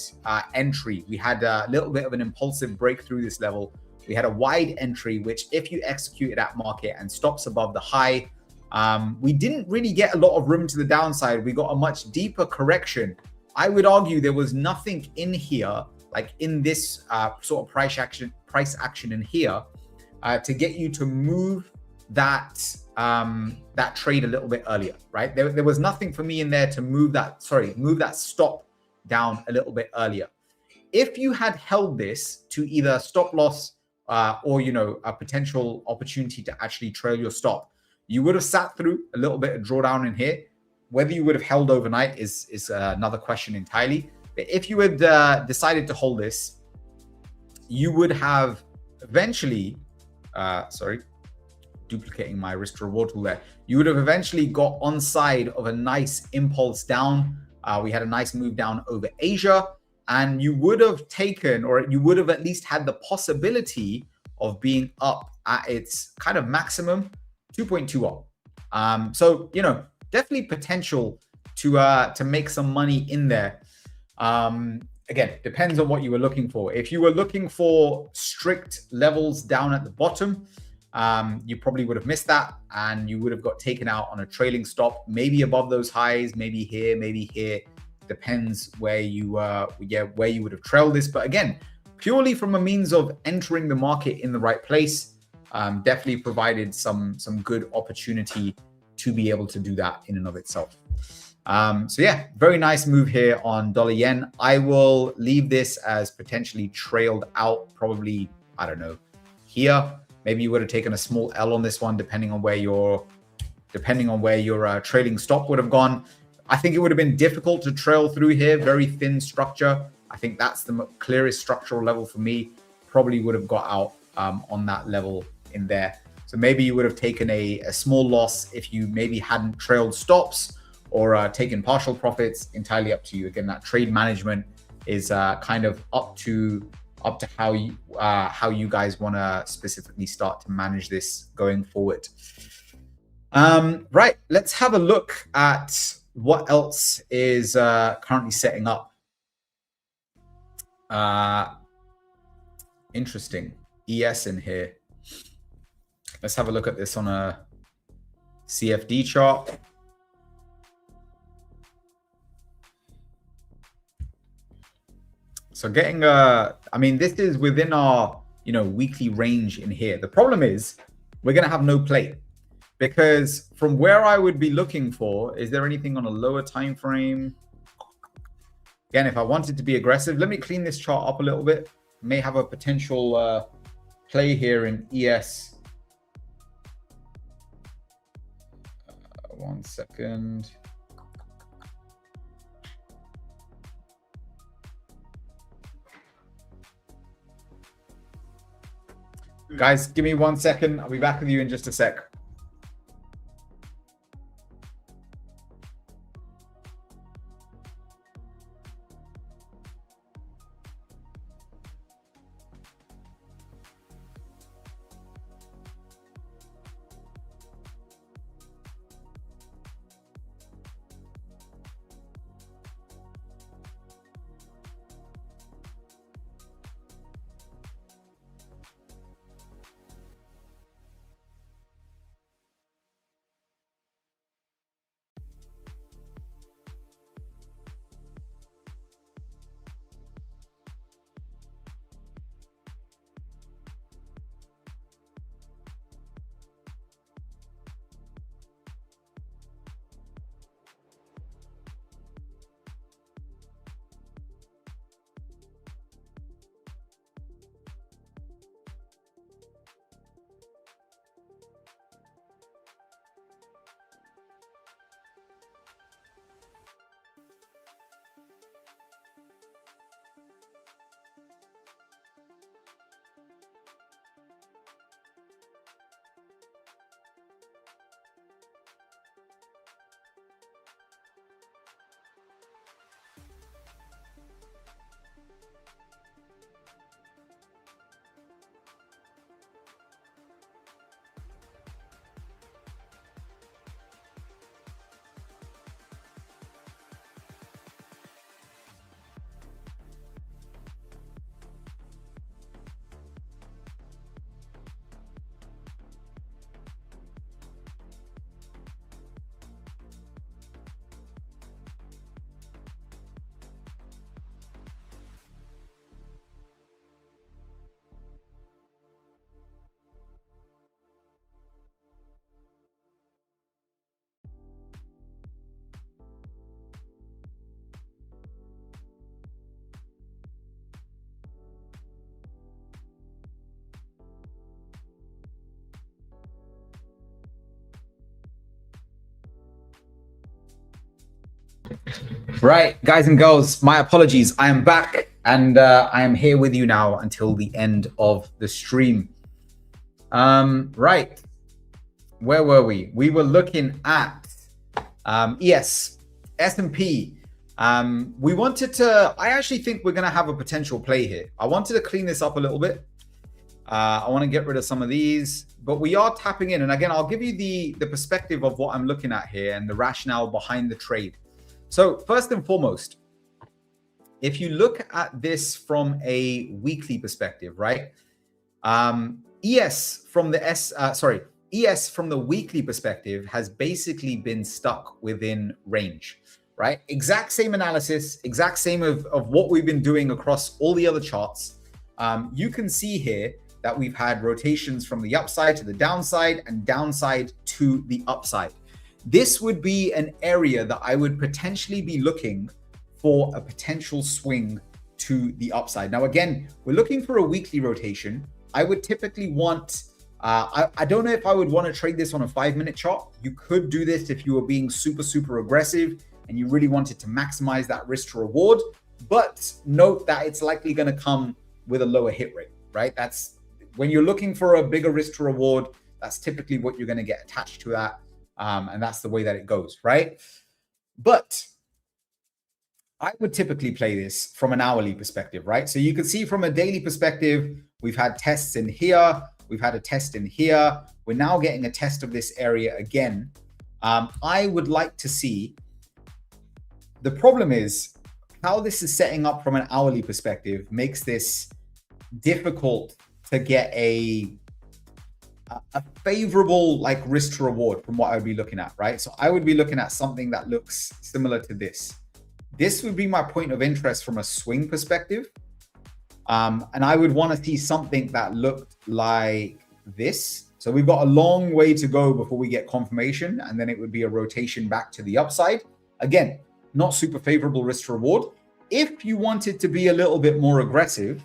entry. We had a little bit of an impulsive break through this level. We had a wide entry, which if you execute it at market and stops above the high, we didn't really get a lot of room to the downside. We got a much deeper correction. I would argue there was nothing in here, like in this sort of price action in here, to get you to move that that trade a little bit earlier, right? There was nothing for me in there to move that stop down a little bit earlier. If you had held this to either stop loss or a potential opportunity to actually trail your stop, you would have sat through a little bit of drawdown in here. Whether you would have held overnight is another question entirely. But if you had decided to hold this, you would have eventually, duplicating my risk to reward tool there, you would have eventually got on side of a nice impulse down. We had a nice move down over Asia, and you would have taken, or you would have at least had the possibility of being up at its kind of maximum 2.2 up. So, definitely potential to make some money in there. Again, depends on what you were looking for. If you were looking for strict levels down at the bottom, you probably would have missed that, and you would have got taken out on a trailing stop, maybe above those highs, maybe here, maybe here. Depends where you would have trailed this. But again, purely from a means of entering the market in the right place, definitely provided some good opportunity to be able to do that in and of itself. So yeah, very nice move here on dollar yen. I will leave this as potentially trailed out, probably, I don't know, here. Maybe you would have taken a small L on this one, depending on where your trailing stop would have gone. I think it would have been difficult to trail through here. Very thin structure. I think that's the clearest structural level for me. Probably would have got out on that level in there. So maybe you would have taken a small loss if you maybe hadn't trailed stops or taken partial profits. Entirely up to you. Again, that trade management is kind of up to how you guys want to specifically start to manage this going forward. Right, let's have a look at what else is currently setting up. Interesting. ES in here. Let's have a look at this on a CFD chart. So getting this is within our weekly range in here. The problem is we're gonna have no play, because from where I would be looking for, is there anything on a lower time frame? Again, if I wanted to be aggressive, let me clean this chart up a little bit. May have a potential play here in ES. 1 second. Guys, give me 1 second. I'll be back with you in just a sec. Right, guys and girls, my apologies. I am back and I am here with you now until the end of the stream. Right, where were we? We were looking at S&P. We wanted to, I actually think we're going to have a potential play here. I wanted to clean this up a little bit. I want to get rid of some of these, but we are tapping in. And again, I'll give you the perspective of what I'm looking at here and the rationale behind the trade. So first and foremost, if you look at this from a weekly perspective, right? ES from the weekly perspective has basically been stuck within range, right? Exact same analysis, exact same of what we've been doing across all the other charts. You can see here that we've had rotations from the upside to the downside and downside to the upside. This would be an area that I would potentially be looking for a potential swing to the upside. Now, again, we're looking for a weekly rotation. I would typically want, I don't know if I would want to trade this on a 5-minute chart. You could do this if you were being super aggressive and you really wanted to maximize that risk to reward, but note that it's likely going to come with a lower hit rate, right? That's when you're looking for a bigger risk to reward, that's typically what you're going to get attached to that. And that's the way that it goes, right? But I would typically play this from an hourly perspective, right? So you can see from a daily perspective, we've had tests in here. We've had a test in here. We're now getting a test of this area again. I would like to see, the problem is how this is setting up from an hourly perspective makes this difficult to get a favorable like risk to reward from what I would be looking at, right? So I would be looking at something that looks similar to this. This would be my point of interest from a swing perspective. And I would want to see something that looked like this. So we've got a long way to go before we get confirmation, and then it would be a rotation back to the upside. Again, not super favorable risk to reward. If you wanted to be a little bit more aggressive,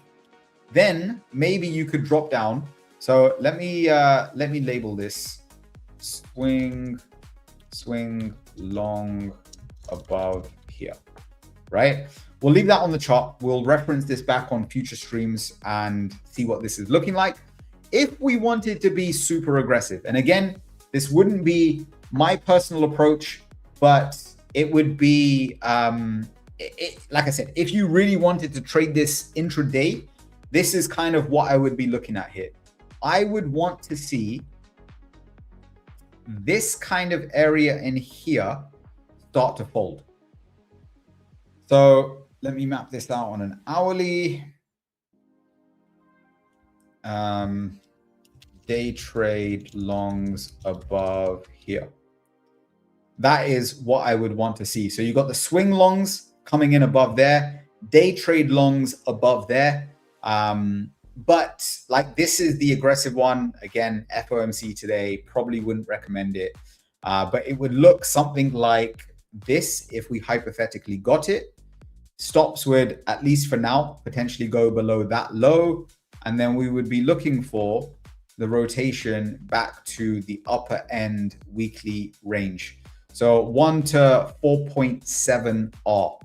then maybe you could drop down. So let me label this swing long above here, right? We'll leave that on the chart. We'll reference this back on future streams and see what this is looking like. If we wanted to be super aggressive, and again, this wouldn't be my personal approach, but it would be, like I said, if you really wanted to trade this intraday, this is kind of what I would be looking at here. I would want to see this kind of area in here start to fold. So let me map this out on an hourly. Day trade longs above here. That is what I would want to see. So you got the swing longs coming in above there, day trade longs above there. But like this is the aggressive one. Again, FOMC today, probably wouldn't recommend it. But it would look something like this if we hypothetically got it. Stops would, at least for now, potentially go below that low. And then we would be looking for the rotation back to the upper end weekly range. So 1 to 4.7 R.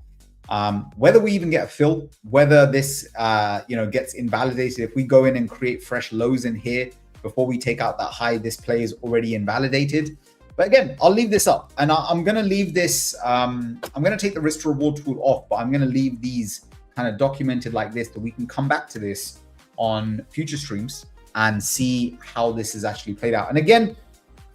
Whether we even get a fill, whether this gets invalidated, if we go in and create fresh lows in here before we take out that high, this play is already invalidated. But again, I'll leave this up, and I'm going to leave this. I'm going to take the risk to reward tool off, but I'm going to leave these kind of documented like this, so we can come back to this on future streams and see how this is actually played out. And again,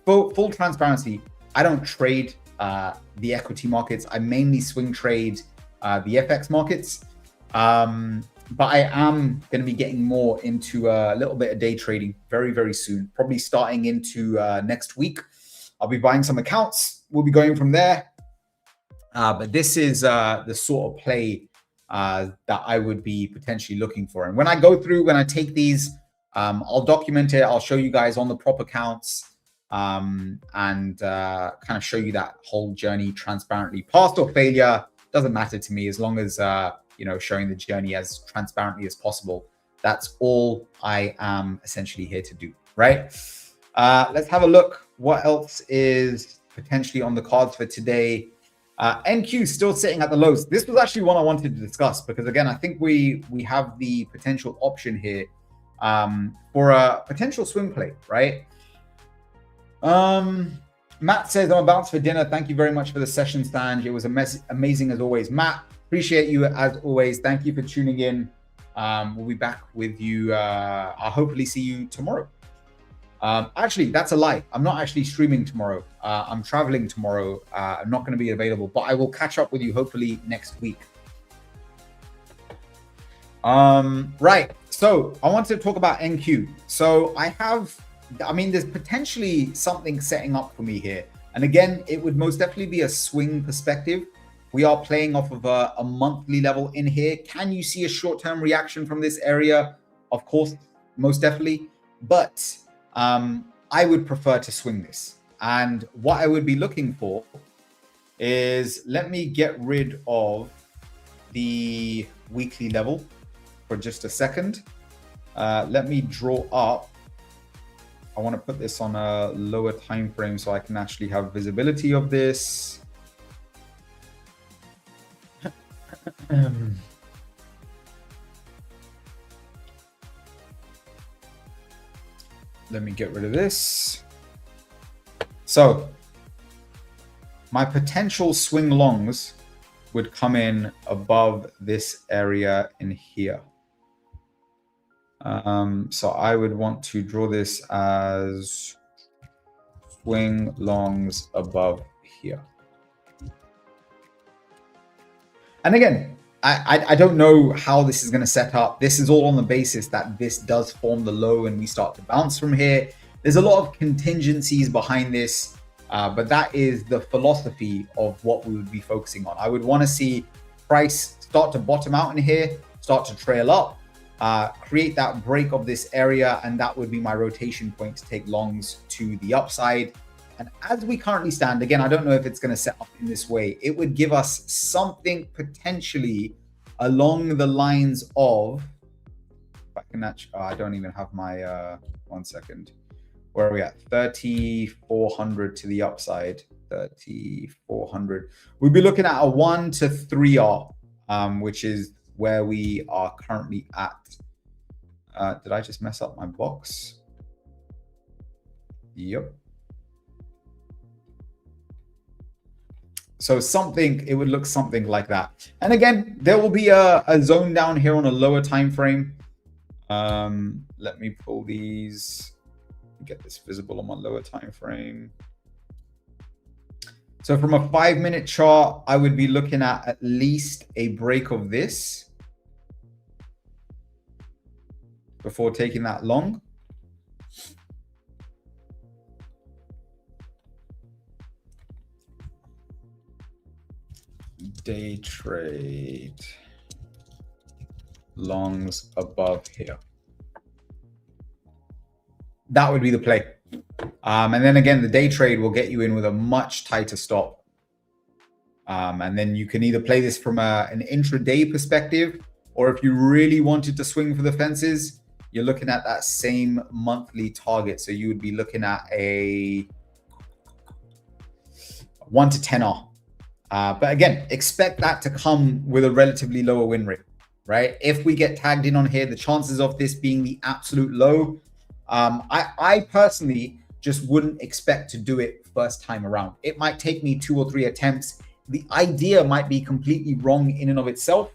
full transparency, I don't trade the equity markets. I mainly swing trade the FX markets. But I am going to be getting more into a little bit of day trading very, very soon, probably starting into next week. I'll be buying some accounts. We'll be going from there. But this is the sort of play that I would be potentially looking for. And when I go through, when I take these, I'll document it. I'll show you guys on the prop accounts and kind of show you that whole journey transparently. Past or failure doesn't matter to me, as long as showing the journey as transparently as possible. That's all I am essentially here to do, right? Let's have a look. What else is potentially on the cards for today? NQ still sitting at the lows. This was actually one I wanted to discuss because, again, I think we have the potential option here for a potential swing play, right? Matt says, I'm about for dinner. Thank you very much for the session, Stange. It was amazing as always. Matt, appreciate you as always. Thank you for tuning in. We'll be back with you. I'll hopefully see you tomorrow. Actually, that's a lie. I'm not actually streaming tomorrow. I'm traveling tomorrow. I'm not going to be available, but I will catch up with you hopefully next week. Right. So I wanted to talk about NQ. So there's potentially something setting up for me here. And again, it would most definitely be a swing perspective. We are playing off of a monthly level in here. Can you see a short-term reaction from this area? Of course, most definitely. But I would prefer to swing this. And what I would be looking for is, let me get rid of the weekly level for just a second. Let me draw up. I want to put this on a lower time frame so I can actually have visibility of this. Let me get rid of this. So my potential swing longs would come in above this area in here. So I would want to draw this as swing longs above here. And again, I don't know how this is going to set up. This is all on the basis that this does form the low and we start to bounce from here. There's a lot of contingencies behind this, but that is the philosophy of what we would be focusing on. I would want to see price start to bottom out in here, start to trail up, create that break of this area, and that would be my rotation point to take longs to the upside. And as we currently stand, again, I don't know if it's going to set up in this way. It would give us something potentially along the lines of, if I can actually, I don't even have my, 1 second. Where are we at? 3,400 to the upside, 3,400. We'd be looking at a 1 to 3R, which is where we are currently at. Did I just mess up my box? Yep. So it would look something like that. And again, there will be a zone down here on a lower time frame. Let me pull these, get this visible on my lower time frame. So from a 5-minute chart, I would be looking at least a break of this before taking that long. Day trade longs above here. That would be the play. And then again, the day trade will get you in with a much tighter stop. And then you can either play this from an intraday perspective, or if you really wanted to swing for the fences, you're looking at that same monthly target. So you would be looking at a 1 to 10R. But again, expect that to come with a relatively lower win rate, right? If we get tagged in on here, the chances of this being the absolute low, I personally just wouldn't expect to do it first time around. It might take me 2 or 3 attempts. The idea might be completely wrong in and of itself.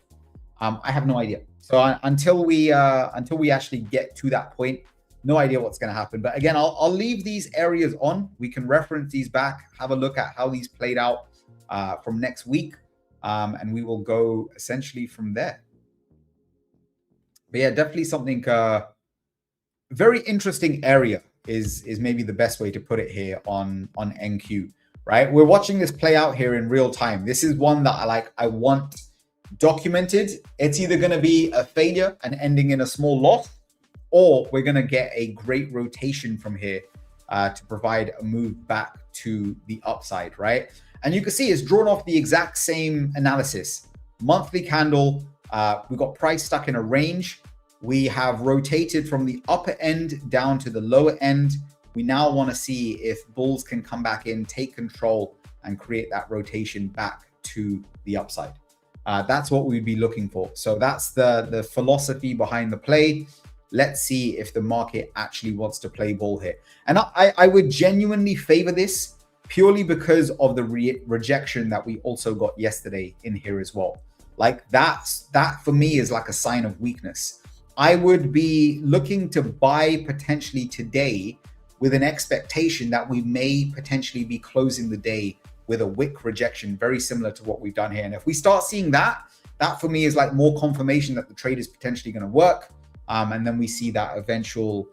I have no idea. So until we actually get to that point, no idea what's going to happen. But again, I'll leave these areas on. We can reference these back, have a look at how these played out from next week, and we will go essentially from there. But yeah, definitely something very interesting area is maybe the best way to put it here on NQ, right? We're watching this play out here in real time. This is one that I want documented. It's either going to be a failure and ending in a small loss, or we're going to get a great rotation from here to provide a move back to the upside, right? And you can see it's drawn off the exact same analysis. Monthly candle, we've got price stuck in a range. We have rotated from the upper end down to the lower end. We now want to see if bulls can come back in, take control, and create that rotation back to the upside. That's what we'd be looking for. So that's the philosophy behind the play. Let's see if the market actually wants to play ball here. And I would genuinely favor this purely because of the rejection that we also got yesterday in here as well. Like that for me is like a sign of weakness. I would be looking to buy potentially today with an expectation that we may potentially be closing the day with a wick rejection, very similar to what we've done here. And if we start seeing that for me is like more confirmation that the trade is potentially going to work. And then we see that eventual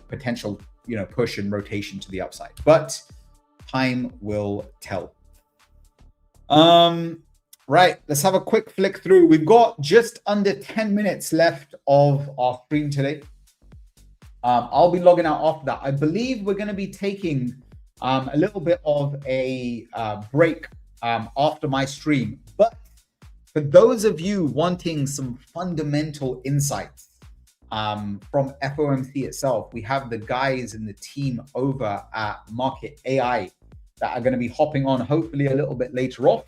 potential, push and rotation to the upside. But time will tell. Right, let's have a quick flick through. We've got just under 10 minutes left of our stream today. I'll be logging out after that. I believe we're going to be taking a little bit of a break after my stream. But for those of you wanting some fundamental insights from FOMC itself, we have the guys in the team over at Market AI that are going to be hopping on hopefully a little bit later off.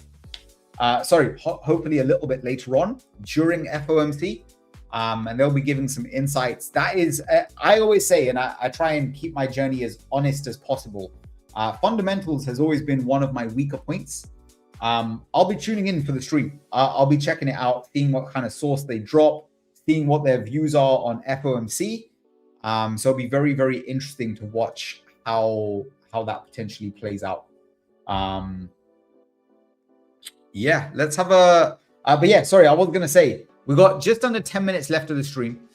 Hopefully a little bit later on during FOMC. And they'll be giving some insights. That is, I always say, and I try and keep my journey as honest as possible. Fundamentals has always been one of my weaker points. I'll be tuning in for the stream. I'll be checking it out, seeing what kind of source they drop, seeing what their views are on FOMC. So it'll be very, very interesting to watch how that potentially plays out. Yeah, let's have a. But yeah, sorry, I was gonna say we got just under 10 minutes left of the stream.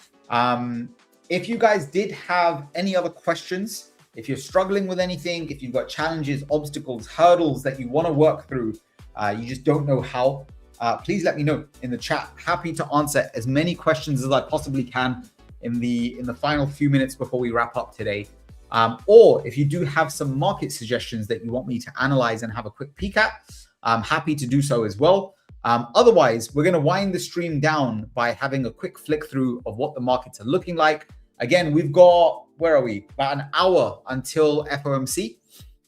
If you guys did have any other questions, if you're struggling with anything, if you've got challenges, obstacles, hurdles that you want to work through, you just don't know how, please let me know in the chat. Happy to answer as many questions as I possibly can in the final few minutes before we wrap up today. Or if you do have some market suggestions that you want me to analyze and have a quick peek at, I'm happy to do so as well. Otherwise, we're going to wind the stream down by having a quick flick through of what the markets are looking like. Again, we've got, where are we? About an hour until FOMC.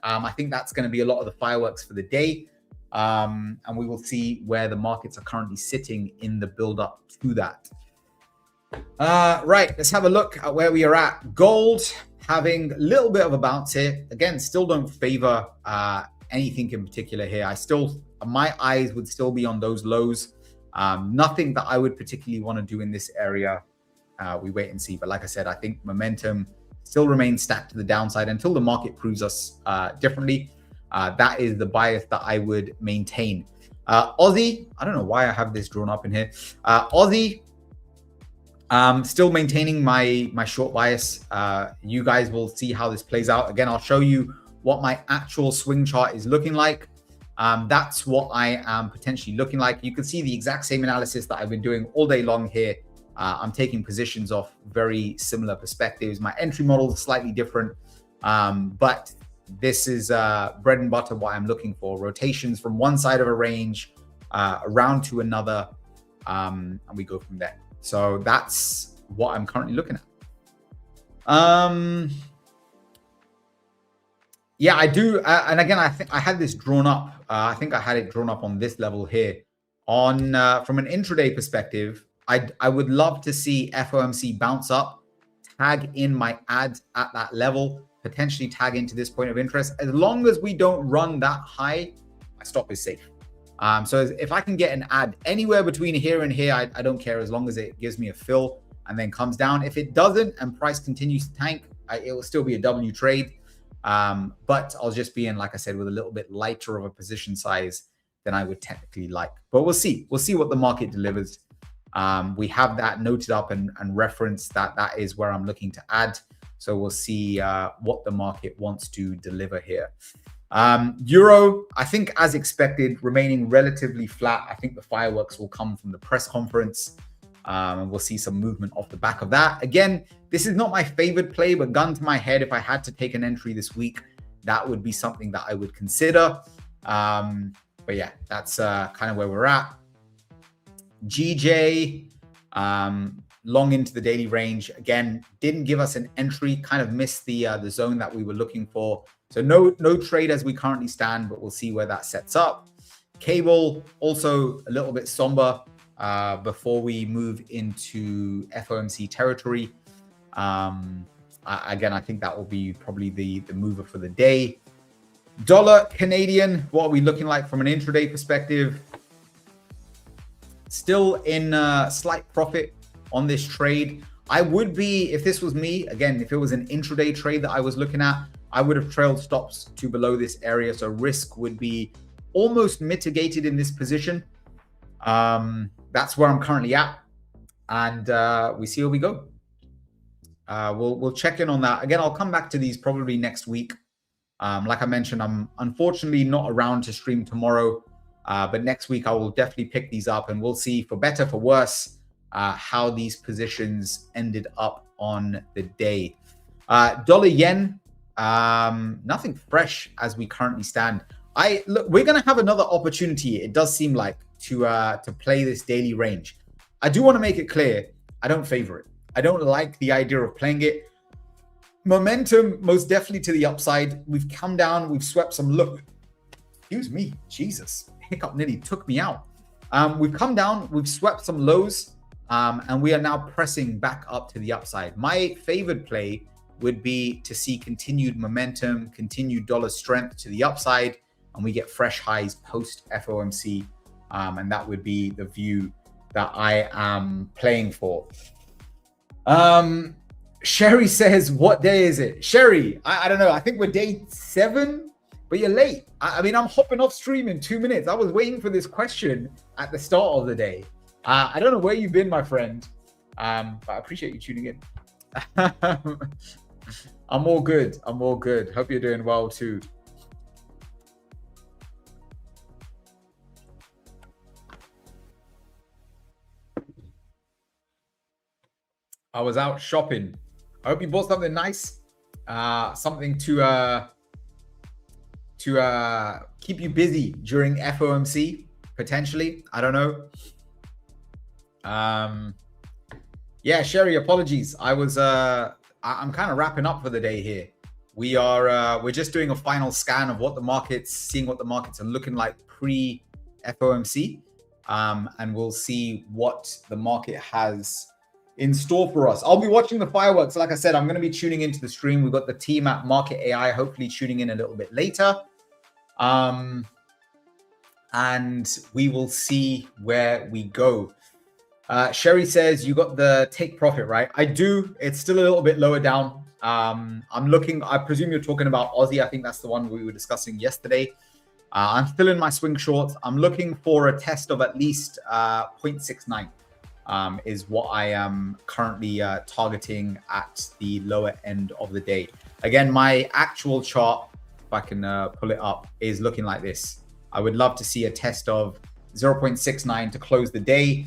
I think that's going to be a lot of the fireworks for the day. And we will see where the markets are currently sitting in the build up to that. Right, let's have a look at where we are at. Gold having a little bit of a bounce here. Again, still don't favor anything in particular here. My eyes would still be on those lows. Nothing that I would particularly want to do in this area. We wait and see. But like I said, I think momentum still remains stacked to the downside until the market proves us differently. That is the bias that I would maintain. Aussie, I don't know why I have this drawn up in here. Aussie, still maintaining my short bias. You guys will see how this plays out. Again, I'll show you what my actual swing chart is looking like. That's what I am potentially looking like. You can see the exact same analysis that I've been doing all day long here. I'm taking positions off very similar perspectives. My entry model is slightly different, but this is bread and butter what I'm looking for. Rotations from one side of a range around to another, and we go from there. So that's what I'm currently looking at. Yeah, I do. And again, I think I had this drawn up. I think I had it drawn up on this level here. On from an intraday perspective, I would love to see FOMC bounce up, tag in my ads at that level, potentially tag into this point of interest. As long as we don't run that high, my stop is safe. So if I can get an ad anywhere between here and here, I don't care, as long as it gives me a fill and then comes down. If it doesn't and price continues to tank, it will still be a W trade. But I'll just be in, like I said, with a little bit lighter of a position size than I would technically like. But we'll see. We'll see what the market delivers. We have that noted up and referenced that is where I'm looking to add. So we'll see what the market wants to deliver here. Euro, I think as expected, remaining relatively flat. I think the fireworks will come from the press conference. And we'll see some movement off the back of that. Again, this is not my favorite play, but gun to my head, if I had to take an entry this week, that would be something that I would consider. But yeah, that's kind of where we're at. GJ, long into the daily range. Again, didn't give us an entry, kind of missed the zone that we were looking for. So no trade as we currently stand, but we'll see where that sets up. Cable also a little bit somber before we move into FOMC territory. Again, I think that will be probably the mover for the day. Dollar Canadian, what are we looking like from an intraday perspective? Still in slight profit on this trade. I would be, if this was me, again, if it was an intraday trade that I was looking at, I would have trailed stops to below this area. So risk would be almost mitigated in this position. That's where I'm currently at. And we see where we go. We'll check in on that. Again, I'll come back to these probably next week. Like I mentioned, I'm unfortunately not around to stream tomorrow. But next week, I will definitely pick these up and we'll see, for better, for worse, how these positions ended up on the day. Dollar yen, nothing fresh as we currently stand. Look, we're going to have another opportunity, it does seem like, to play this daily range. I do want to make it clear, I don't favor it. I don't like the idea of playing it. Momentum, most definitely to the upside. We've come down, we've swept some look. Excuse me, Jesus. Hiccup nearly took me out. We've come down, we've swept some lows, and we are now pressing back up to the upside. My favored play would be to see continued momentum, continued dollar strength to the upside, and we get fresh highs post FOMC. And that would be the view that I am playing for. Sherry says, what day is it? Sherry, I don't know. I think we're day 7, but you're late. I mean, I'm hopping off stream in 2 minutes. I was waiting for this question at the start of the day. I don't know where you've been, my friend, but I appreciate you tuning in. I'm all good. I'm all good. Hope you're doing well too. I was out shopping. I hope you bought something nice, something to keep you busy during FOMC potentially. I don't know. Yeah, Sherry, apologies. I'm kind of wrapping up for the day here. We're just doing a final scan of what the markets, seeing what the markets are looking like pre FOMC, and we'll see what the market has in store for us. I'll be watching the fireworks. Like I said, I'm going to be tuning into the stream. We've got the team at Market AI, hopefully tuning in a little bit later. And we will see where we go. Sherry says, you got the take profit, right? I do. It's still a little bit lower down. I'm looking, I presume you're talking about Aussie. I think that's the one we were discussing yesterday. I'm still in my swing shorts. I'm looking for a test of at least 0.69. Is what I am currently targeting at the lower end of the day. Again, my actual chart, if I can pull it up, is looking like this. I would love to see a test of 0.69 to close the day.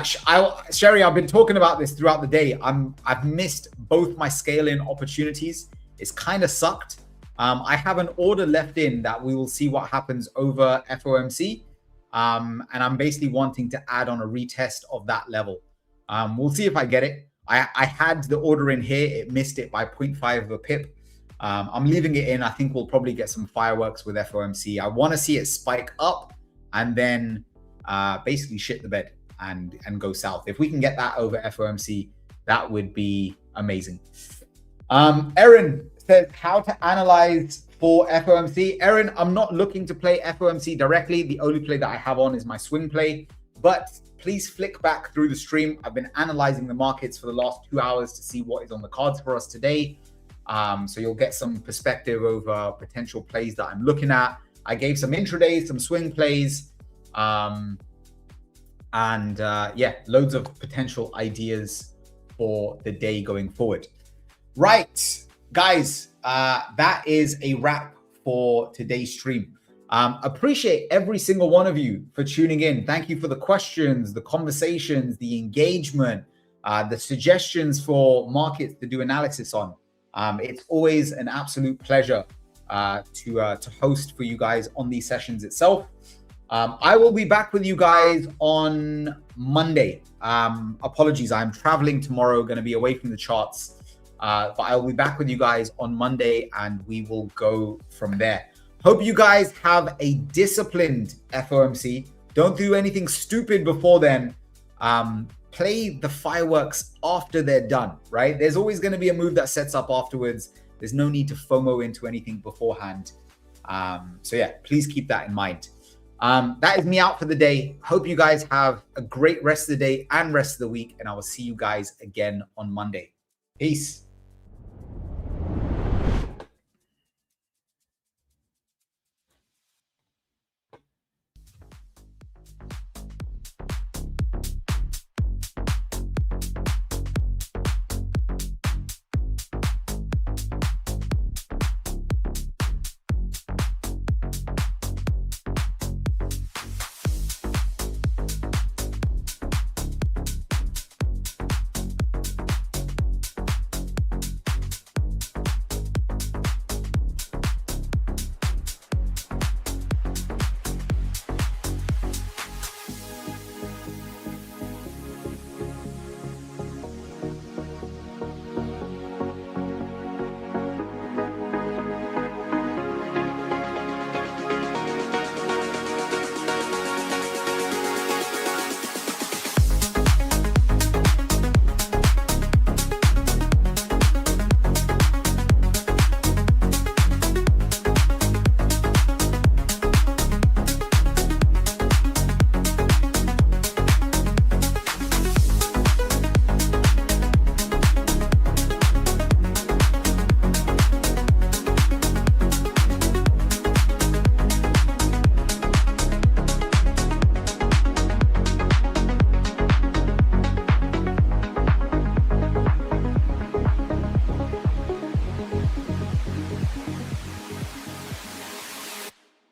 Sherry, I've been talking about this throughout the day. I've missed both my scale-in opportunities. It's kind of sucked. I have an order left in that we will see what happens over FOMC. And I'm basically wanting to add on a retest of that level. We'll see if I get it. I had the order in here. It missed it by 0.5 of a pip. I'm leaving it in. I think we'll probably get some fireworks with FOMC. I want to see it spike up and then basically shit the bed and go south. If we can get that over FOMC, that would be amazing. Erin says how to analyze for FOMC. Erin, I'm not looking to play FOMC directly. The only play that I have on is my swing play, but please flick back through the stream. I've been analyzing the markets for the last 2 hours to see what is on the cards for us today. So you'll get some perspective over potential plays that I'm looking at. I gave some intradays, some swing plays, yeah, loads of potential ideas for the day going forward. Right, guys, that is a wrap for today's stream. Appreciate every single one of you for tuning in. Thank you for the questions, the conversations, the engagement, the suggestions for markets to do analysis on. It's always an absolute pleasure to host for you guys on these sessions itself. I will be back with you guys on Monday. Apologies, I'm traveling tomorrow, going to be away from the charts. But I'll be back with you guys on Monday and we will go from there. Hope you guys have a disciplined FOMC. Don't do anything stupid before then. Play the fireworks after they're done, right? There's always going to be a move that sets up afterwards. There's no need to FOMO into anything beforehand. So yeah, please keep that in mind. That is me out for the day. Hope you guys have a great rest of the day and rest of the week. And I will see you guys again on Monday. Peace.